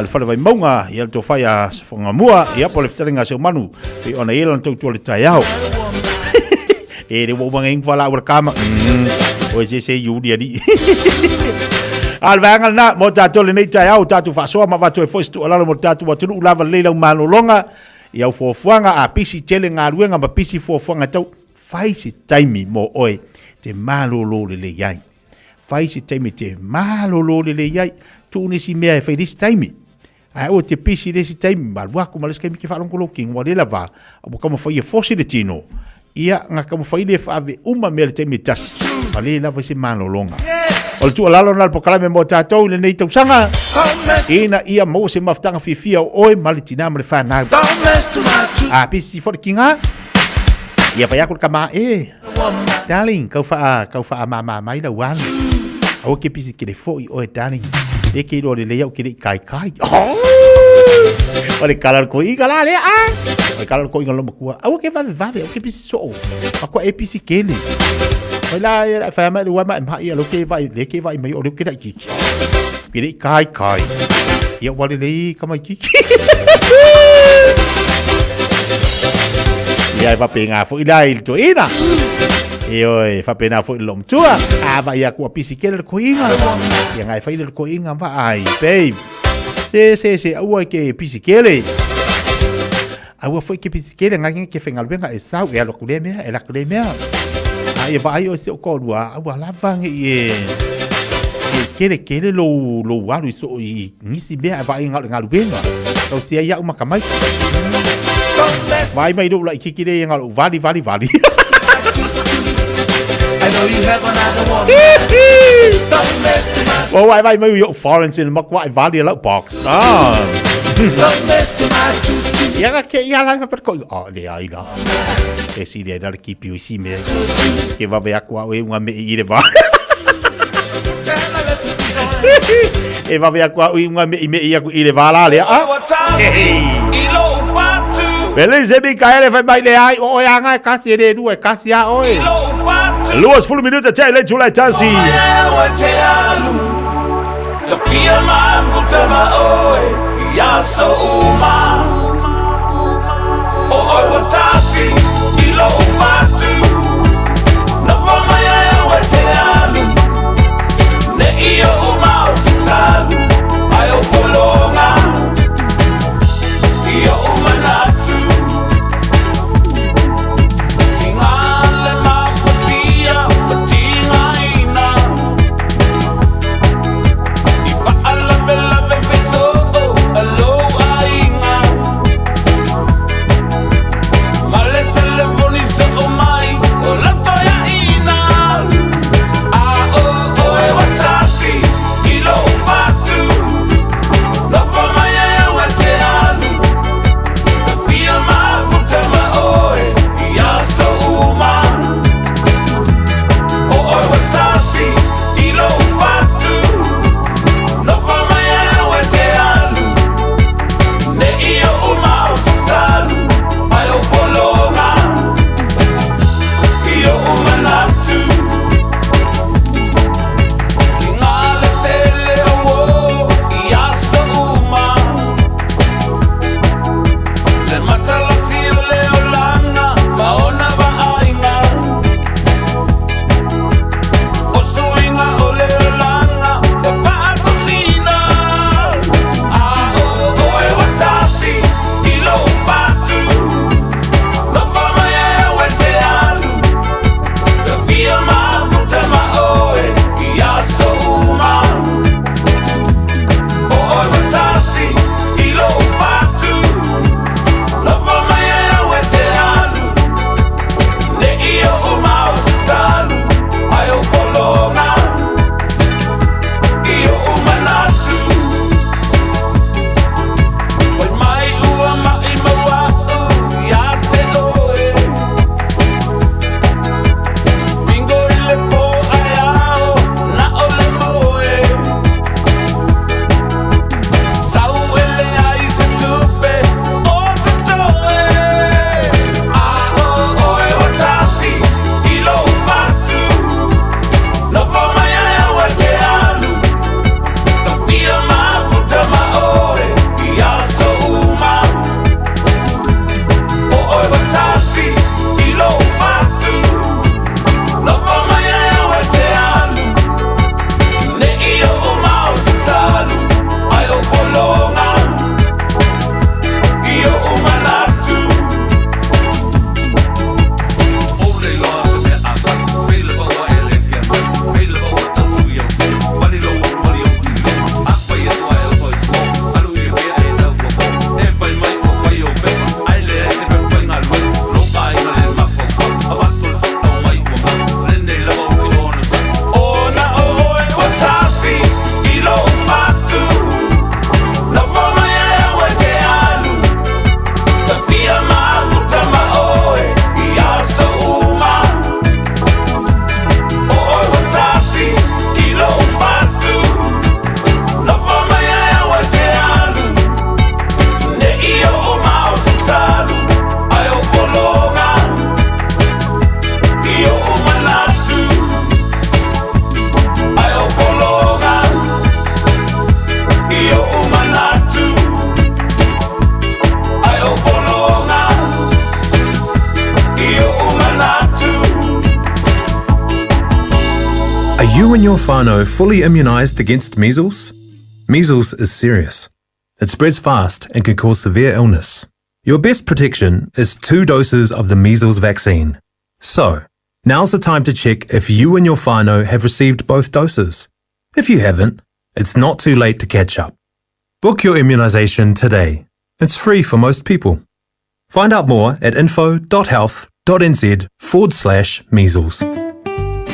Speaker 3: Le whale vai maunga. Ia le tau whai a fonga mua. Ia po le whitaringa seu manu. Pe ona ia lan tau tua le Taeao. E le wawanga inga wala ura kama. O e se Julia di. Alvanga na mo tātou le nei Taeao tātou whasoa ma watu e foistu alala mo tātou watunu ulava leila umano longa. Iau fuafuanga a pisi tele ngā ruenga ma pisi fuafuanga tau. Faisi taimi mo oe te malolo le iai. Faisi taimi te malolo le iai. Tūnisi mea e whairisi taimi. Ai o te pisi de si taimi malua ko males kai mi ke fa longo king wa le lava o ka mo fa fosi de tino ia nga ka mo fa ile fa ave uma me le taimi tas ale lava se malo longa o tu lalo na po kala me mo tatou le nei tau sanga ina ia mo se maftanga Fiafia o malitina me fa na a pisi for kinga ia pa yakul kama darling kau fa mama mai la wan o ke pisi ke le foi o darling e ke ro le le o ke kai ole kalar ko inga la le ole kalar ko inga lo makua au ke va o ke pisi so ako e pisi kele ola fa ma wa ma ia lo ke va le ke va mai o le ke dai kiki ke kai ia wale le kama kiki ia va penga fo ila il to ina oi fa pena fo lom tua va ia ko pisi kele ko inga ia ngai fa ile ko inga va ai babe se au ke pisi kele au foi ke pisi kele ngai ke fenga benga e sau e lo kule me e la kule me ai va ai o se ko lua au la vang e kele lo walu so i nisi be va inga ngalu benga o se ia uma kamai vai do la kikire ngalu vali
Speaker 2: I know you have another one. Don't mess to my.
Speaker 3: Oh, vai mai yo foreign in mak vai vali la box.
Speaker 2: Don't mess to my tutu.
Speaker 3: Ia ke ia la per ko le ai la. E si de dar ki piu si me. Ke va be aqua e unha me i de va. E va be aqua e unha me i de va la le. Beleza, Micaele vai mai le ai o anga kasi de due kasi a oi. Luas full minuto c'è le giù la chasi.
Speaker 2: Sofia ma mutama oi ya so uma. O oi watasi ilo upatu. Na fama ya wachealu. Ne iyo uma usisalu. Ayo polonga. Iyo uma natu.
Speaker 9: Are you and your whānau fully immunised against measles? Measles is serious. It spreads fast and can cause severe illness. Your best protection is 2 doses of the measles vaccine. So, now's the time to check if you and your whānau have received both doses. If you haven't, it's not too late to catch up. Book your immunisation today. It's free for most people. Find out more at info.health.nz/measles.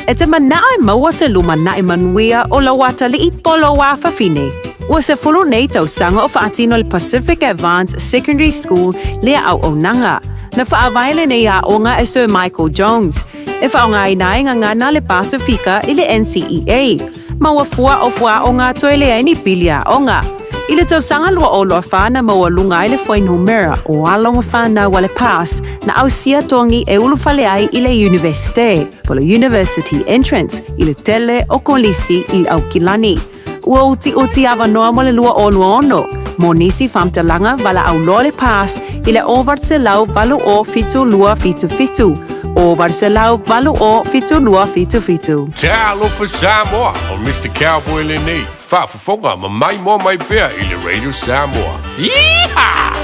Speaker 17: E te manae maua se lumanae manuia o la wata li I polo wa fafine. Ua se fulu nei tau sanga o whaatino le Pacific Advanced Secondary School lea au o nanga. Na whaawaile nei a onga e Sir Michael Jones. E whaonga inae ngana le Pasifika I le NCEA. Maua fua o fua o ngā toe lea ni pilia onga. I le tau sanga lua o loa whana maua lunga I le whai numera o alonga whana wale pass na au sia tongi e ulu whale ai I le universite. Polo university entrance I le tele o kolisi I au kilani. Ua uti awa noa mo le lua o ono. Mo nisi whamtalanga wala au loa le pass I le ovart se lau valu o fitu lua fitu fitu. Ovart se lau valu o fitu lua fitu fitu.
Speaker 11: Taeao for Samoa o Mr. Cowboy le nei. Whaafafonga ma mai mo mai pēr I le Radio Samoa. Yeehaw!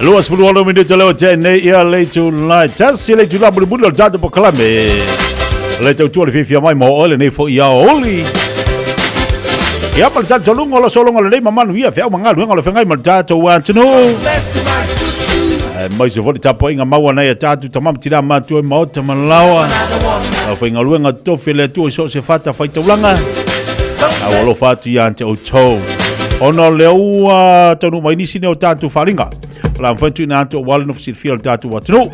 Speaker 3: Luas puluh orang minit jauh Chennai ia leitu lai just leitu lah bulu jatuh pekalame leitu tu Fiafia mai mau oleh ni fo ia oli ia perjalanan jolong kalau solong kalau ni maman via Fiafia mangal kalau fengai merjatuh wan cenu mai se voli tapo inga mau na ia jatuh tamam tidak matu mau teman lawa fengai lu inga tu file tu so se fata fai tulanga awalo fatu yang cau ono leua tonu mai ni sini o tatu falinga la fantu na to wal no fil tatu watno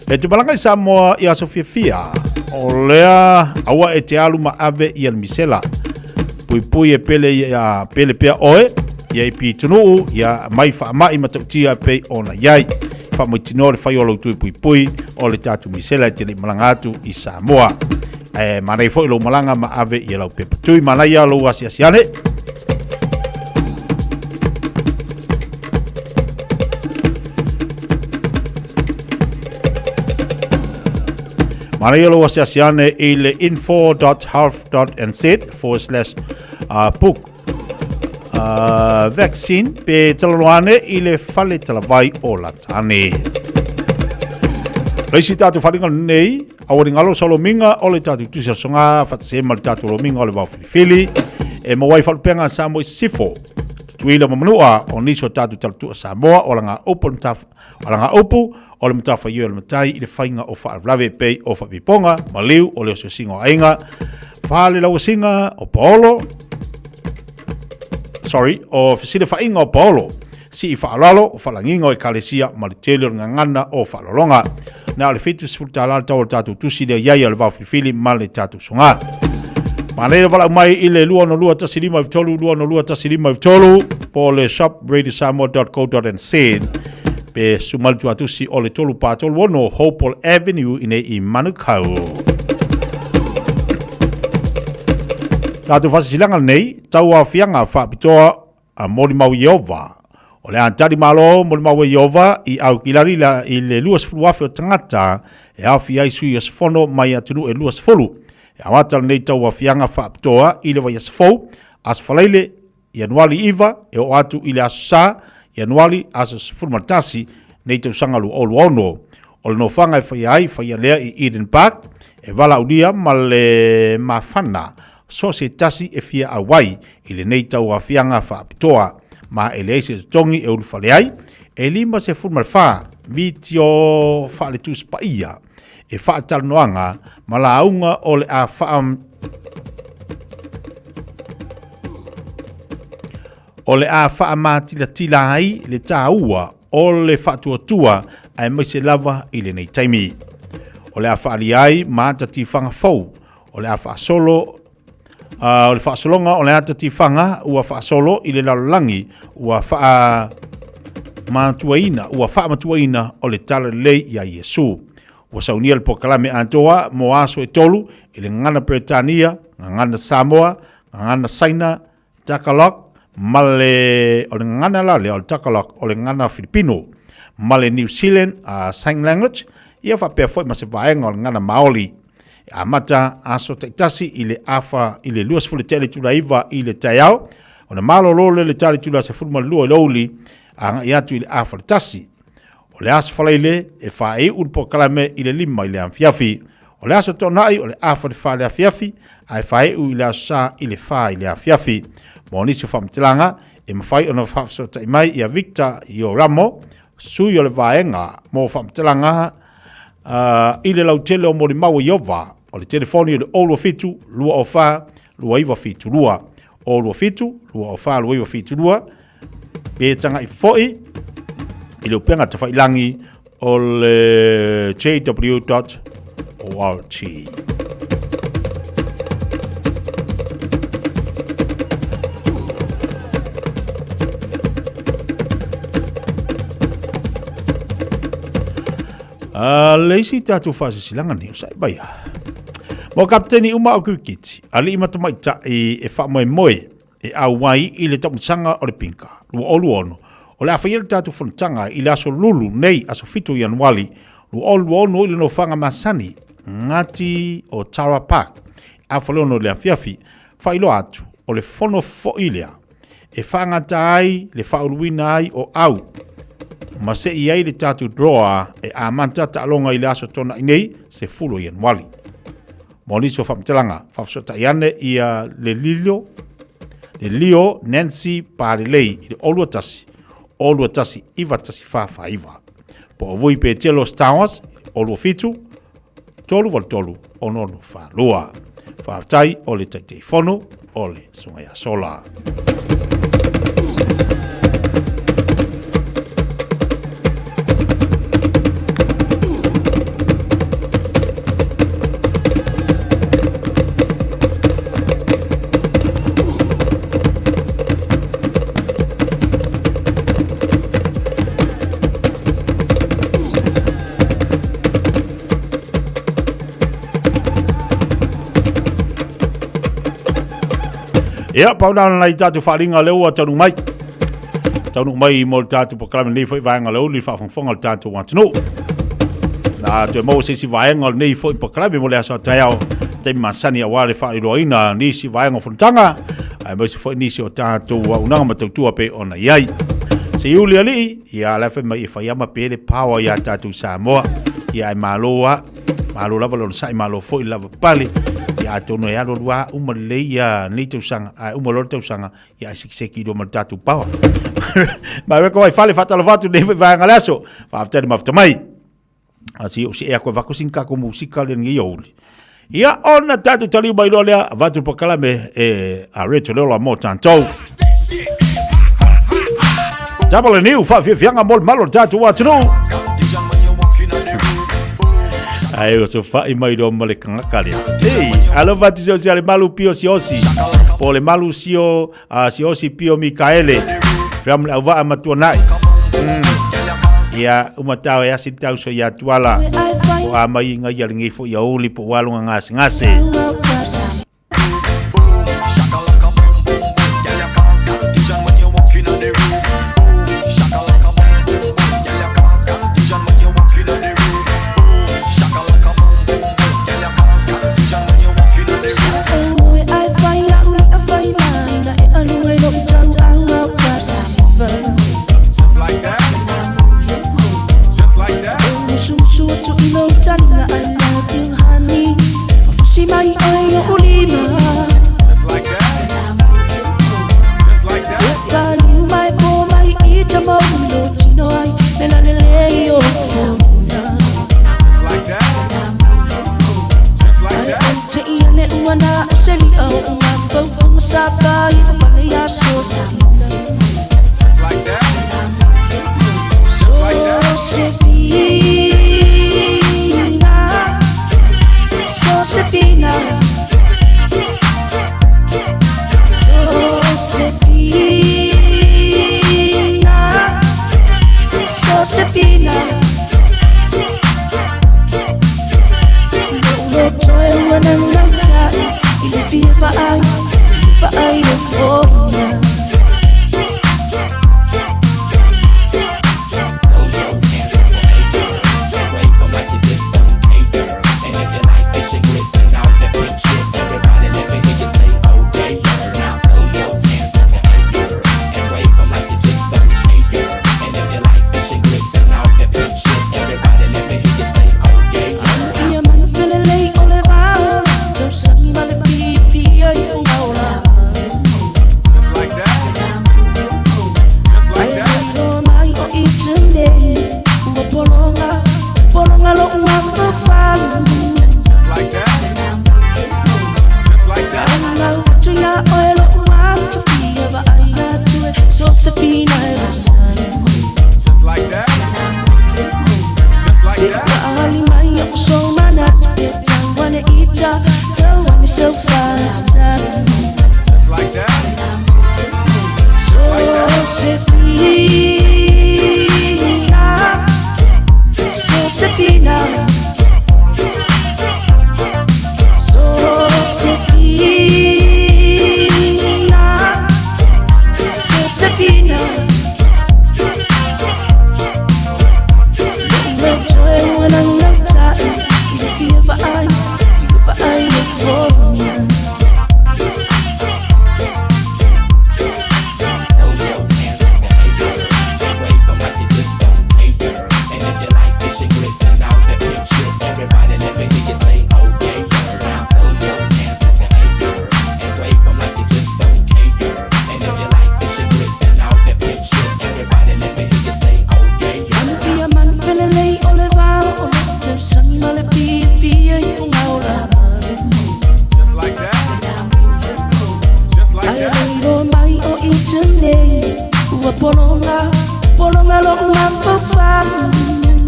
Speaker 3: e te balanga Samoa ia so Fiafia o lea awa e te alu ma ave ia misela pui e pele ia pele pe oe ia pi tunu ia mai fa mai matutia pe ona yai fa mo tinore fa yo lo tu pui o le tatu misela te le malangatu I Samoa e manai fo lo malanga ma ave ia lo pe tui manai ia lo asiasiane Marielo was asiane ile info.health.nz/book vaccine pe talawane ile fale talavai o latane. Reisi tatu falinga nei awari ngalo salominga ole tatu tusia songa fatse mal tatu lominga ole ba fili e mo wai falpenga Samoa sifo tuila mamanua oniso tatu tatu Samoa olanga open taf olanga opu o le matafa i le matai I le whainga o whaablave pei o whapiponga, Malu o leo se singa o ainga, whaale lau singa o Paolo, o sile whainga o Paolo, si I whaalalo o whalanginga o Kalesia, ma le tele o ngangana o whaalolonga, na le fitu sifutala tau o tatu tusi lea iai le wawhifili ma le tatu songa. Manele wala mai I le lua no lua tasilima vitolu, lua no lua tasilima vitolu, po le shop radiosamoa.co.nz, pe sumal tu atusi o le tolu patolu wono Hopewell Avenue I Manukau. Tatu fasisilanga nei, tau a fianga whaapitoa a mori mau Iova. O le antari malo mori mau Iova I au kilari la I le luas fuluafe o tangata e au fiai sui as fono mai atunu e luas folu. E awatal nei tau a fianga whaapitoa I le vai as fau, as falaile I anuali iwa e o atu I le asa Januari asas formatasi nei tau sangalu o luono. O le no whanga e whai lea I Eden Park e wala unia ma le mawhana so se tasi e fia awai I le nei tau a fianga whaapitoa ma e le eise tongi e ulu whaleai e lima se formatwha vitio whaale tus paia e whaatal noanga ma la aunga o le a whaam o le a whaamātila ai le tāua o le whaatuatua ai maise lava I le nei taimi. O le a whaali ai mātati whanga fau, o le a whaasolo, o le whaasolonga o le atati whanga ua whaasolo I le lalolangi ua whaamatuaina o le tala lei ia Iesu. Ua saunia le pokalame antoa mo aso e tolu I le ngana Britania, ngana Samoa, ngana Saina, Takalok, male o le ngana la le o le takalak o le ngana Filipino male New Zealand sign language ia whapea foi ma se vaenga o le ngana Maoli a mata aso teitasi i le afa i le luas fule tele tula iwa i le Taeao o le malo lole le tale tula se fulma lua louli a nga iatu i le afa le tasi o le aso falaile e whae ulpo kalame i le lima i le Fiafia o le aso tonai o le afa le wha le Fiafia ai whae u i le aso sa i le wha i le Fiafia mo nisi whamtilanga e mawhai o na whafso tai mai i a Victor i o Ramo sui o le vaenga mo whamtilanga i le lautele o mori maua iova o le telefoni o le olu fitu lua o wha lua iwa fitu lua olu fitu lua o wha lua iwa fitu lua pe tanga i foi i le upenga te whailangi o le jw.org leisi tatu fase silanga ni usai baya. Mo kapteni uma o kukiti, ali ima tamai ta e wha moe moe e au wai i le tamusanga o le pinka, lua olu ono. O le awhaiele tatu whanutanga i le aso lulu nei aso fitu i anuali, lua olu ono i le no whanga masani, ngati o Tara Park, a whaleono le Fiafia, whailo atu o le fono fo ilea, e whangata ai, le whauluina ai o au, ma se i ai le tatu droa e a manta ta alonga i le aso tona inei se fulo i anuali. Moniso whamtelanga, whafsota iane i a le Leo Nancy Parelei i le olua tasi iwa tasi whawha iwa. Po o vui pe telo Stars, olua fitu, tolu wal tolu, ononu whalua. Whaftai o le taitei fono, o le sungai a sola. Ia, pauna nai tatu wharinga leo a taunu mai. Taunu mai mo le tatu pakalame nei fwoi vaenga leo li whawhangwhanga le tatu wantino. Na tue mau se si vaenga nei fwoi pakalame mo le aso Taeao. Te masani a wale whairoina ni si vaenga whuntanga. Ai mo se fwoi nisi o tatu wa unanga matautua pe ona iai. Se iuli ali, ia lefe mai i whaiama pele pawa ia tatu Samoa. Ia ai maloa, malo lava lona sai malo fwoi lava pali. Ya tono ya lo wa umaleia ni tu sanga a umalo tu sanga ya siki do matatu pawa ma we ko ai fale fatalo fatu de va ngalaso fa after mai asi o si e ko va ko sinka ko musika le ngi yoli ya ona tatu tali bai lo le vatu pokala me a reto lo mo tanto double new fa fianga mol malo tatu wa tru ai o so fa i mai do male kanga kale hey alo vati social Malu pio siosi po le Malu sio siosi pio Mikaele fam la va amatonai ya umatao ya sitau so ya tuala o amai nga ya lingi fo ya uli po walunga ngase
Speaker 2: See my eye polonga, polonga lo mafafa.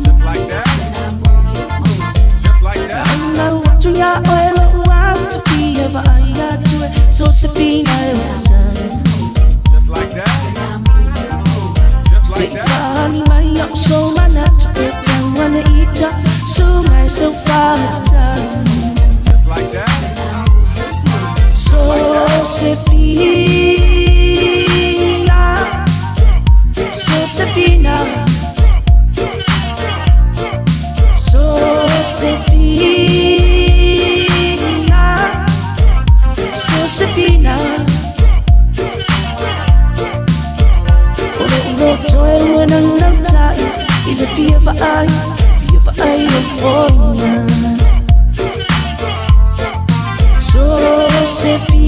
Speaker 2: Just like that. Just like that. Na watu ya oelo watu pia vaya tue so sepina yosa. Just like that. Just like that. Say my yo so manatu etan wana ita so my so far to time. Just like that. So sepina. Josefina, Josefina, oh, joy when I'm not tired, even fear for I don't fall. Josefina,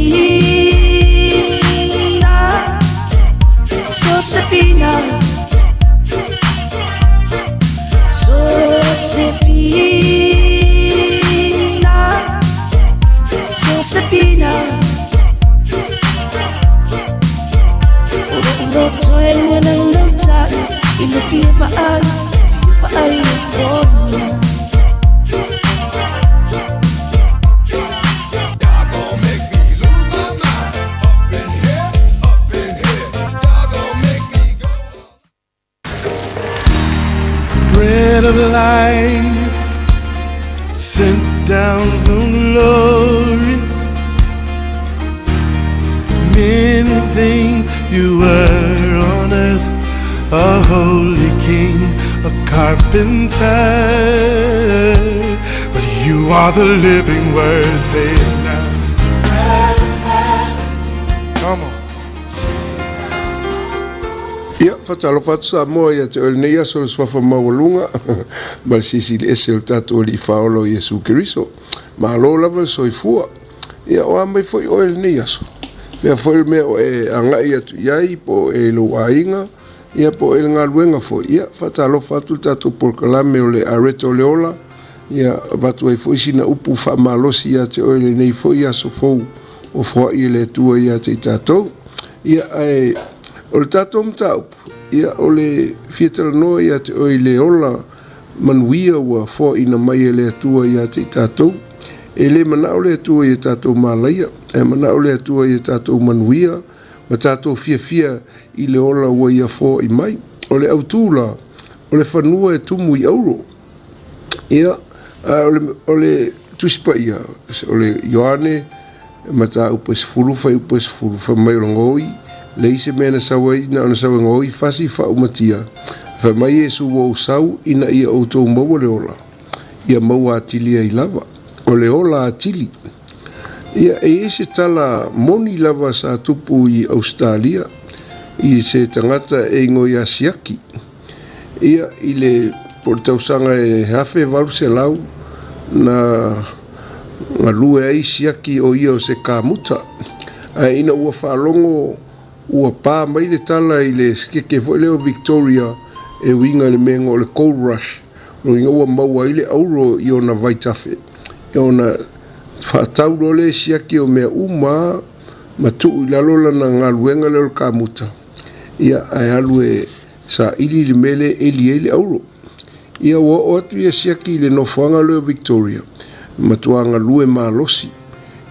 Speaker 2: Josefina, oh, joy when I'm not tired, even fear for I don't fall.
Speaker 4: Bread of life sent down from glory. Many things you were on earth, a holy king, a carpenter, but you are the living word. Say it now. Come on.
Speaker 14: Ia, whatalo whatu Samoa ia te ole neia so le swafa mawalunga ma le sisi le ese o tato li whaolo Yesu Keriso ma alo lava le soifua ia o amai foi o ele neia so mea foi mea o e angai atu iai po e lo ainga ia po e ngā luenga foi ia whatalo whatu tato polkalame o le areto leola ia watu e foi sina upu wha malosi ia te ole nei foi ia so fou o fwa i le tua ia te tato ia ai o le tato mtaupu, ia o le fietala noa ia te oi le ola manuia ua fo ina mai e le atua ia te tatou. E le mana o le atua ia tatou malaia, e mana o le atua ia tatou manuia, ma tatou fiafia i le ola ua ia fo i mai. O le autula, o le whanua e tumu i auro. Ia, o le tuspa ia, o le Ioane, mata upes furu, fai upes furu, fai mai rongoi, leise mena sawai na ona sawa ngoi fasi fa umatia fa mai Yesu wo sau ina ia auto mo le ola ia mo atili ai lava o le ola atili ia e se tala moni lava sa tupu i Australia i se tangata e ngoi asiaki ia i le portausanga e hafe valu se lau na lue ai siaki o ia o se kamuta a ina ua whalongo ua pā mai le tala i le skeke fo leo Victoria e winga le mengo o le Gold Rush ro inga ua maua i le auro i ona vaitafe i ona whaatau lo le siaki o mea uma ma tuu i lalola na ngā luenga leo ka muta ia ai alu e sa ili le mele eli auro ia ua o atu ia siaki i le nofuanga leo Victoria ma tuanga lue maa losi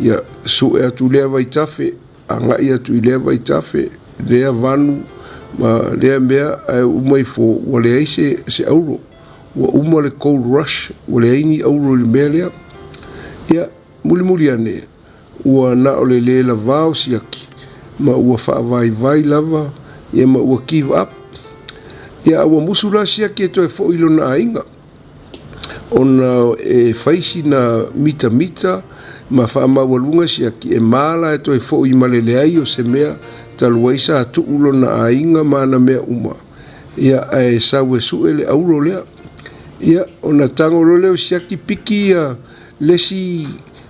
Speaker 14: ia su e atu lea vaitafe anga ia tu lea vaitafe lea vanu ma lea mea ai umai fo wale ai se auro wa uma le Gold Rush wale aini auro le mea lea ia muli ane ua na o le la vao siaki ma ua vai lava ia ma ua give up ia ua musula siaki e toi fo ilo na ainga ona e faisi na mita ma fa mawalunga siaki e mala e toi fo i malele ai o se mea taluaisa atu ulo na ainga mana mea uma ia e sawe suele auro lea ia ona tango leo siaki piki ia lesi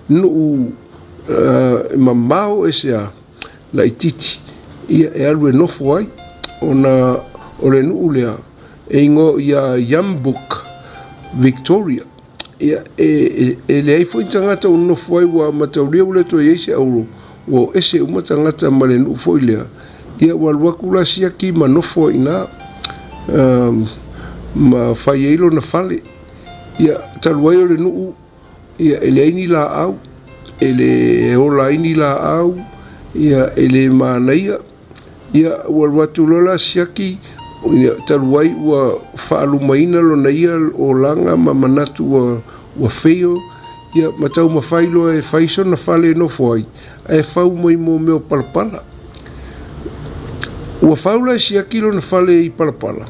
Speaker 14: nuu mamao e sea la ititi ia e alwe nofo ai ona ole nuu lea e ingo ia Yambuk Victoria ia e le ai foi tangata o nofo ai wa matauria ule to ese auro o ese uma tangata male nuu foi lea ia waluaku la siaki manofo ina ma fai eilo na fale ia taluai o le nuu ia ele aini la au ele ola aini la au ia ele manaia ia waluatu lola siaki ia taluai ua faalumaina lona ia o langa ma manatu ua feo ia matau mafailo e faiso na fale nofo ai e fau mai mo meo palapala ua faula siaki lona fale i palapala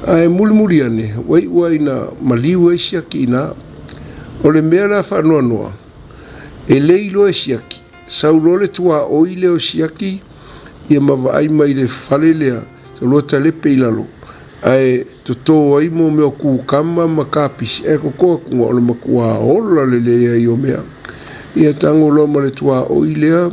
Speaker 14: ai muli ane wai na maliu e siaki ina o le mea la whanoanoa e leilo e siaki saulo le tua oile o siaki ia mawai mai le fale lea saulo talepe ilalo ai toto ai mo meo kukama makapisi e kokoa kunga o le makua ola le lea i o mea ia tango lo ma le tua oilea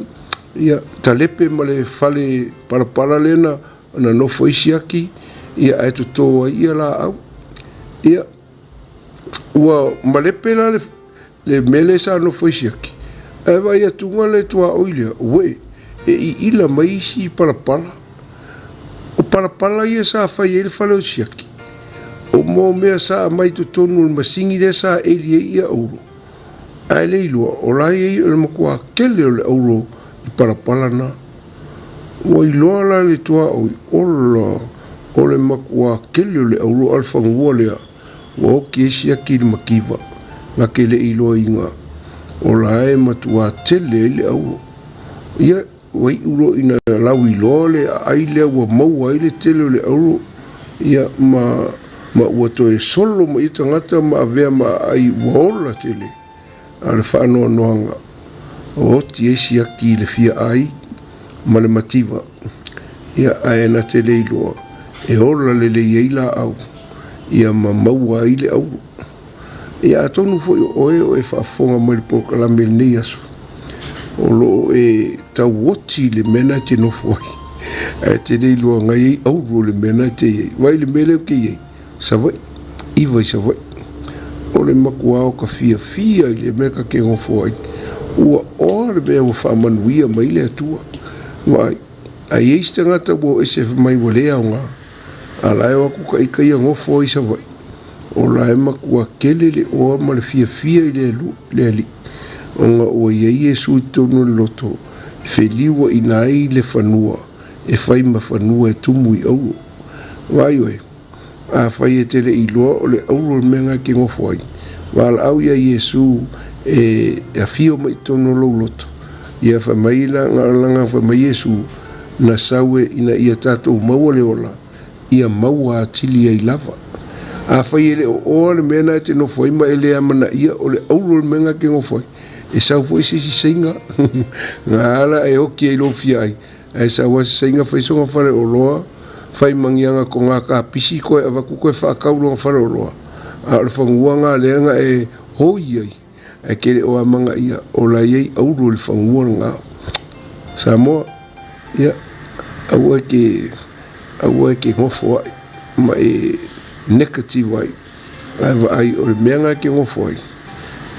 Speaker 14: ia talepe ma le fale palapala lena na nofo i siaki ia ai toto ai ia la au ia ua malepe la le mele sa nofo i siaki e vai atunga le tua oilea ue e i ila mai si palapala o palapala ia sa fai ele fale o siaki o mo mea sa mai totonu masingi le sa elie ia ouro ai le ilua o lai ei o le makua kele o le ouro i palapala na o iloa la le tua o i ola o le makua kele o le ouro alfangua lea o ke siaki le makiva na ke le iloa inga o lai matua tele le ouro ia wai uro ina lau iloa le ai lea ua mau ai le tele o le ouro ia ma ua toe solo ma i tangata ma avea ma ai ua ola tele a le whaanoa noanga o ti e siaki le fia ai ma le mativa ia ae na tele iloa e ola le le ieila au ia ma maua ai le auro ia atonu fo oe o e whaafonga mai le pokalame le nei asu o lo e tau oti le mena te nofo ai e te nei loa ngai ei auro le mena te ei vai le mele o ke ei savai iwa i savai o le makua o ka Fiafia i le meka ke ngofo ai ua o le mea ua whaamanuia mai le atua mai ai eis te ngata ua ese mai walea o ngā a lae waku ka ika ia ngofo ai savai o lae makua kele le oa ma le Fiafia i le ali o ngā ua iei e sui tonu le loto e wheliwa i nai le whanua e whai ma whanua e tumu i auro vai oe a whai e tele i loa o le auro le menga ke ngofo ai wala au ia Iesu e a fio mai tonu lo loto ia whamaila ngā langa whamai Iesu na sawe ina ia tātou maua le ola ia maua atili ai lava a whai ele o le mena te no foi ma ele amana ia o le auro le menga ke ngofo ai e sau foi si singa ngā ala e hoki e lo fia ai e sau wa singa fai songa whare o loa fai mangianga ko ngā ka pisi koe a waku koe whaakauro ngā whare o loa a le whangua ngā leanga e hoi ai e kere o amanga ia o la iei auro le whangua ngā Samoa ia aua ke ngofo ai ma e negative ai ai o le meanga ke ngofo ai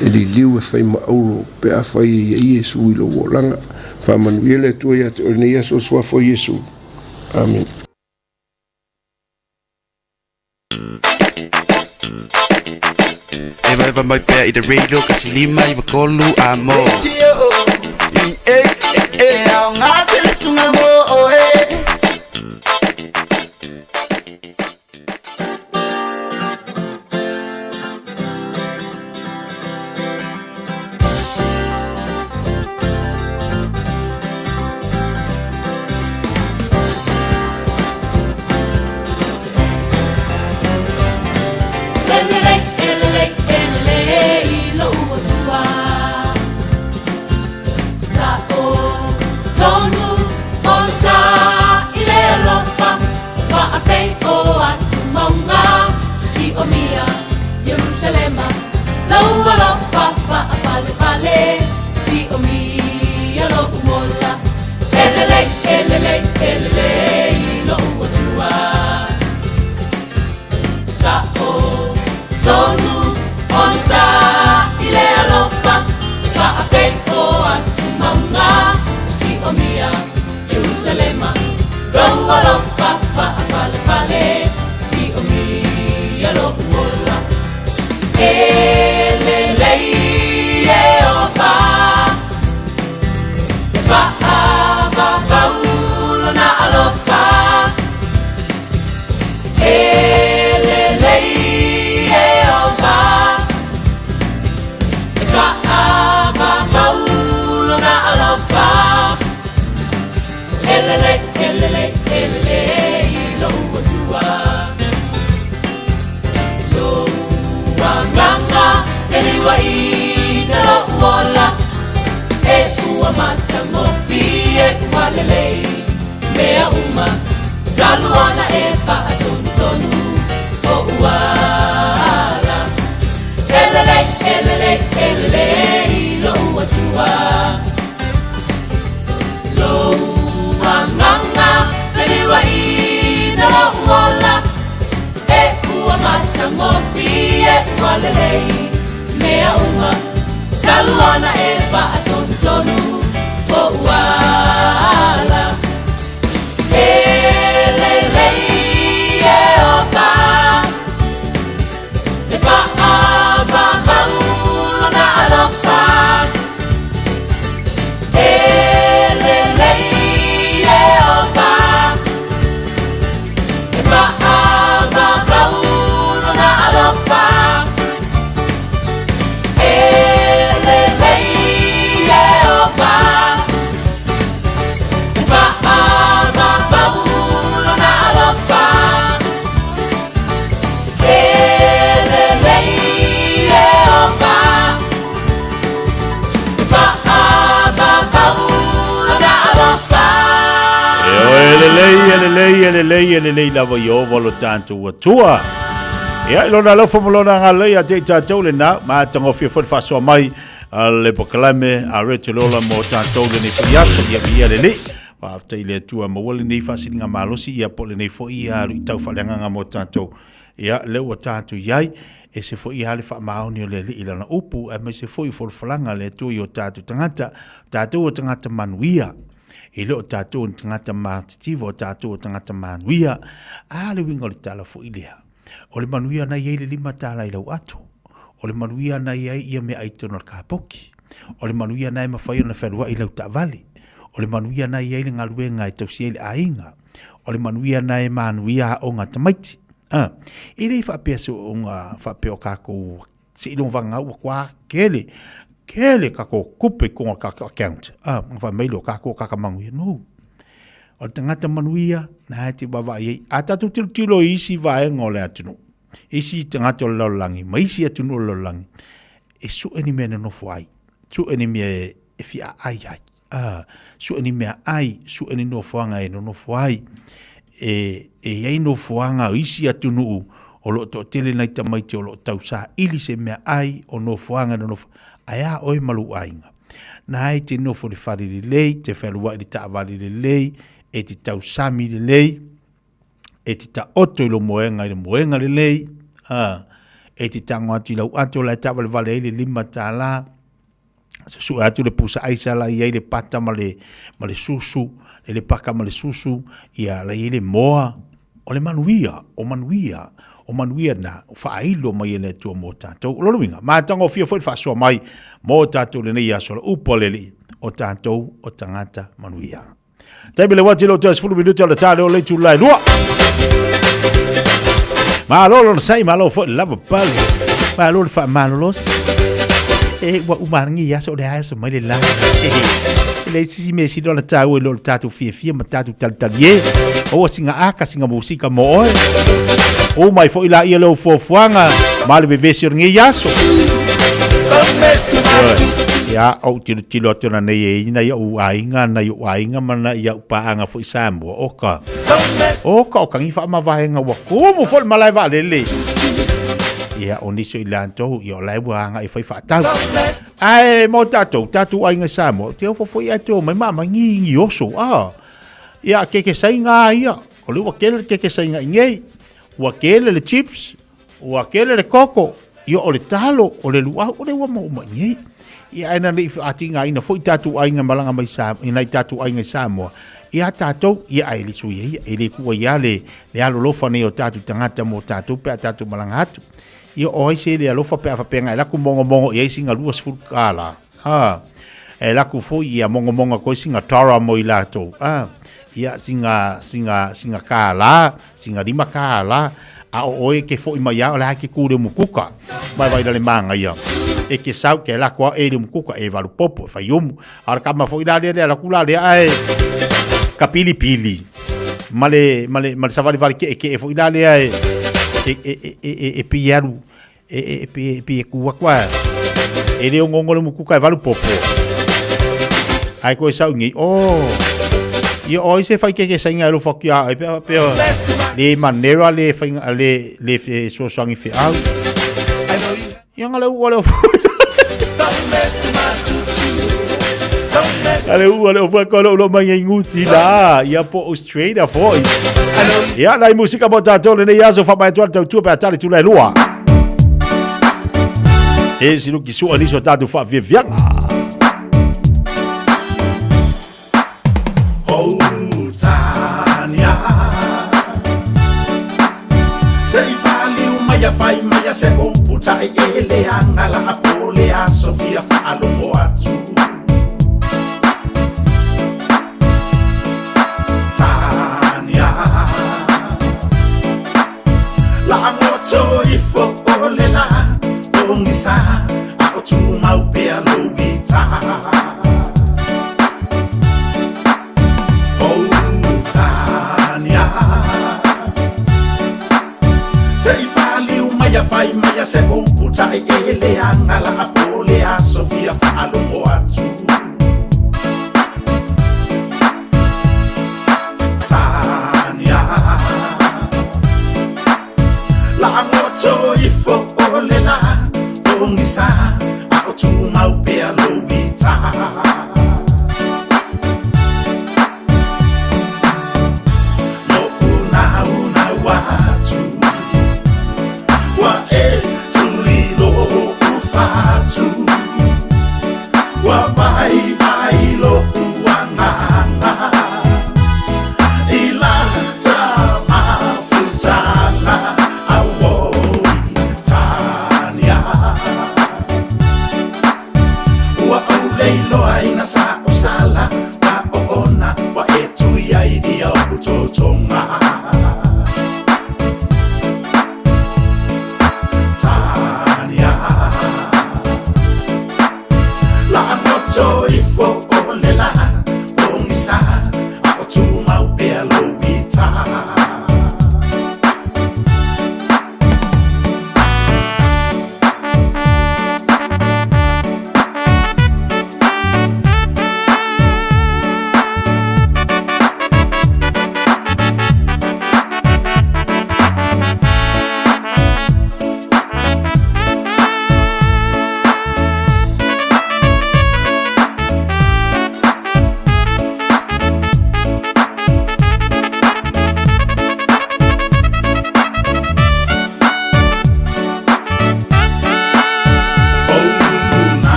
Speaker 14: e li liu e whai ma auro pe a whai e Iesu i lo langa whamanuia le tua ia te o nei aso swafo Iesu amen
Speaker 5: Eva mai pea i the radio kasi lima i wakolu a mo
Speaker 2: au ngā tele sunga mo
Speaker 19: Jerusalem Loa lo fa fa pale pale si o mi lo mola le e o fa fa fa ulo na lo fa le e o fa fa fa ulo na lo fa lo tua so wanganga eliwai na lo wala e ua mata mofie walele mea uma taluana e fa atontonu o uala elele lo tua lo wanganga eliwai na lo wala e ua mata mofie walele mea uma taluana e fa atontonu o uala elele e opa e fa ava ulo na alofa elele e opa e fa ava ulo na alofa elele e opa e fa ava ulo na alofa elele e opa e fa ava ulo na alofa
Speaker 3: Elelei lava i o valo tātou atua. Ia ilona laufa malona ngā lei a te tātou le nā, mā tangofia whafasoa mai le pakalame a rete lola mo tātou le nei whaiasa ia ia lele. Whaaftei le atua mawale nei whasiringa malosi ia po le nei fo ia aru i tau whalenganga mo tātou. Ia leo a tātou iai e se fo ia le whaamaoni o le li ilana upu e mai se fo i whalanga le atua i o tātou tangata. Tātou o tangata manuia. E leo tātou o tangata mātitivo o tātou o tangata manuia. A le winga o le tala fo ilea. O le manuia na iei le lima tala i lau atu. O le manuia na iei ia mea aitono al kāpoki. O le manuia na e mawhai o na wherua i lau ta'vali. O le manuia na iei le ngaluenga e tausi e le ainga. O le manuia na e manuia o ngā tamaiti. E rei whapea se o ngā whapea o kākou se ilong wanga ua kwa kele. Kele kako kupe konga kako account. Ngā mailo kako kakamanguia. No. O le tangata manuia na te bawa iei. A tatu tilo isi vaenga o le atunu. Isi tangata o le laulangi. Ma isi atunu o le laulangi. E su eni mea no fuai. Su eni mea e fia ai ai. Su eni mea ai. Su eni no fuanga e no fuai. E iei no fuanga isi atunu o lo to tele nai tamaiti o lo tausa. Ili se mea ai o no fuanga no fuanga. Aia oi malu ainga. Na e te nofo le whare le lei, te whelua i te taawari le lei, e te tau sami le lei, e te ta oto i lo moenga i le moenga le lei, e te tango atu i lau atu la tawa le vale i le lima tā la, su atu le pusa aisa la i le pata ma le susu, le paka ma le susu, ia la i le moa, o le manuia, o manuia na whailo mai ene tua mō tātou. Lorowinga, mā tango fia fwoi whasoa mai mō tātou le nei asola upoleli o tātou o tangata manuia. Taimile wati lo tuas fulu minuta le tāle o le tūlai lua. Mā lolo na sai, mā lolo fwoi lava pali. Mā lolo wha mālolos. Wa umarangi aso le aso mai le lava. Le sisi me si dola tau e lo tātou fiafia ma tātou talitali o singa aka singa musika mo oe. O mai fo ila ia lo fofuanga male vevesi o ngi yaso. Ya o tilo tona nei ina ia uainga na ia uainga mana ia upaanga fo Samoa oka. Oka o kangi fa ma vaenga wa como fo malai va lele. Ia o niso ilanto ia lai wanga i fai fa tau. Ai mo tatu ainga Samoa. Te fo fo ia to mai mama ngi oso Ia keke sainga ia. O lu wakele keke sainga ngei. Wakele le chips, wakele le koko, ia o le talo, o le lua, o le wama umanyei. Ia aina le atinga ina foi tatu ainga malanga mai Samoa, ina tatu ainga Samoa. ia tātou ia ai le sui ia le kua ia le alolofa nei o tātou tangata mo tātou pe a tātou malanga atu ia oi se le alofa pe a whapenga e laku mongo ia singa lua sifuru kāla e laku fo ia mongo koe singa tara mo i lātou ia singa kāla singa lima kāla a oi ke fo i mai a o le hake kūre mukuka vai le manga ia e ke sau ke la kwa e le mukuka e valu popo fa yomu ar kama fo ida le la kula le ai kapili pili male savali vale ke fo ida le ai e piaru e kuwa kwa e le ngongo le mukuka e valu popo ai ko sau ngi ia oi se fai ke sainga lo fokia e pe le manera le fainga le so sangi fi au yang ale ale foi quando lo mai ngusi la ia po Australia foi ia la musica botato le ia so fa mai tu per tale tu la lua e si lu ki su ali so tatu fa via
Speaker 7: Tania sei fali maya fai maya se computa e le angala apole a Sofia fa lo moatu Tania la moto ifo ole la ongisa a tu mau pe lo vita sei fali maya fai maya se computa e le angala apole a Sofia fa lo moatu Tania la moto ifo ole la ongisa a tu mau pe lo vita vai lo uanganga ila tama futana awo Tania wa uleilo aina sa usala wa ona wa etu ya idia utotonga so ifo ole la pongisa a tu mau pe lo vita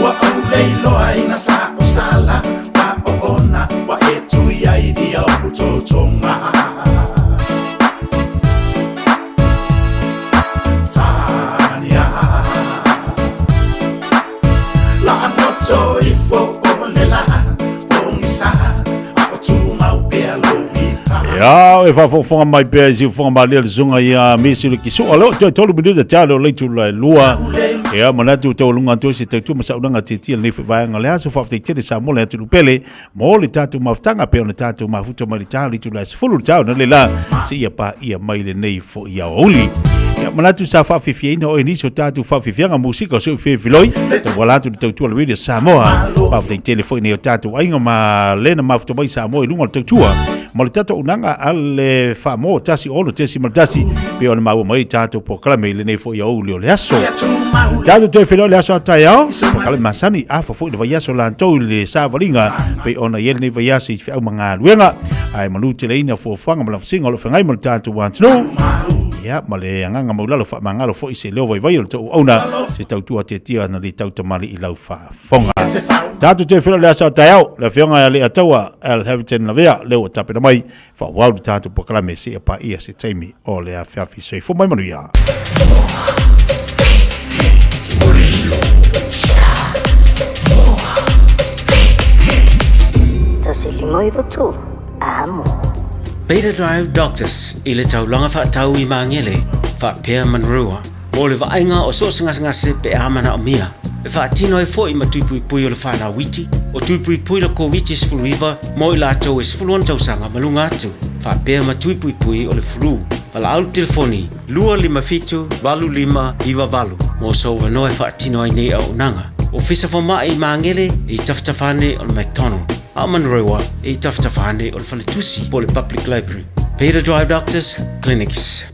Speaker 7: Ua au leiloa ina sa o sala pa o ona wa e tui ai dia o putotonga Tania La anoto i fo o le la pongisa a o tu mau pea lo
Speaker 3: Ya, e whafonga mai pēr si whafonga mai lea zunga i a mesi le kisu. Alo, tolu minuta talo leitu lai lua. Ea, manatu tau lunga tu si tautu masa unanga titia ni whaanga lea so whafte tele sa mole atu lupele. Mo le tatu maftanga peo na tatu mafuta mai tali tu lai sifulu tau na le la si ia pa ia mai le nei fo ia oli. Ya, manatu sa Fiafia ina o iniso tatu Fiafia nga musika so filoi. Tau walatu ni tautua le radio Samoa. Whafte tele fo ina tatu ainga ma lena mafuta mai Samoa ilunga le tautua. Ma le tato unanga ale whamo tasi ono tesi maltasi pe ona mau mai tato po kalame le nei fo ia o le aso tato te filo le aso a Taeao po kalame masani a fo le vai aso lantou le savalinga pe ona yele nei vai aso i fiau manga luenga ai Malu te leina fo fanga mala singa lo whangai mal tato wantno ia ma le anganga maulalo wha mangalo fo i se leo vai vai lo tau ona se tautua te tia na le tau tamali i lau wha fonga tato te filo le aso a Taeao le whionga le ataua al Habitat na vea leo tapena mai fa wau tatu po kalame se pa ia se taimi o le Fiafia so fo mai manuia
Speaker 10: Tasili mai votu amo
Speaker 15: Beta Drive Doctors ile tau longa fa tau I mangele fa pea manrua mo le vainga o so ngase pe amana o mia e fa tino e foi ma tupui o le fana witi o tupui le COVID is flu river mo la tau is flu on tau sanga malunga atu fa pea ma tupui o le flu ala au telefoni lua lima fitu valu lima iwa valu mo so no e fa tino ai nei au nanga o fisa fo mai mangele I taftafane on McDonald Aman Rewa I taftafane on Faletusi po le Public Library Beta Drive Doctors Clinics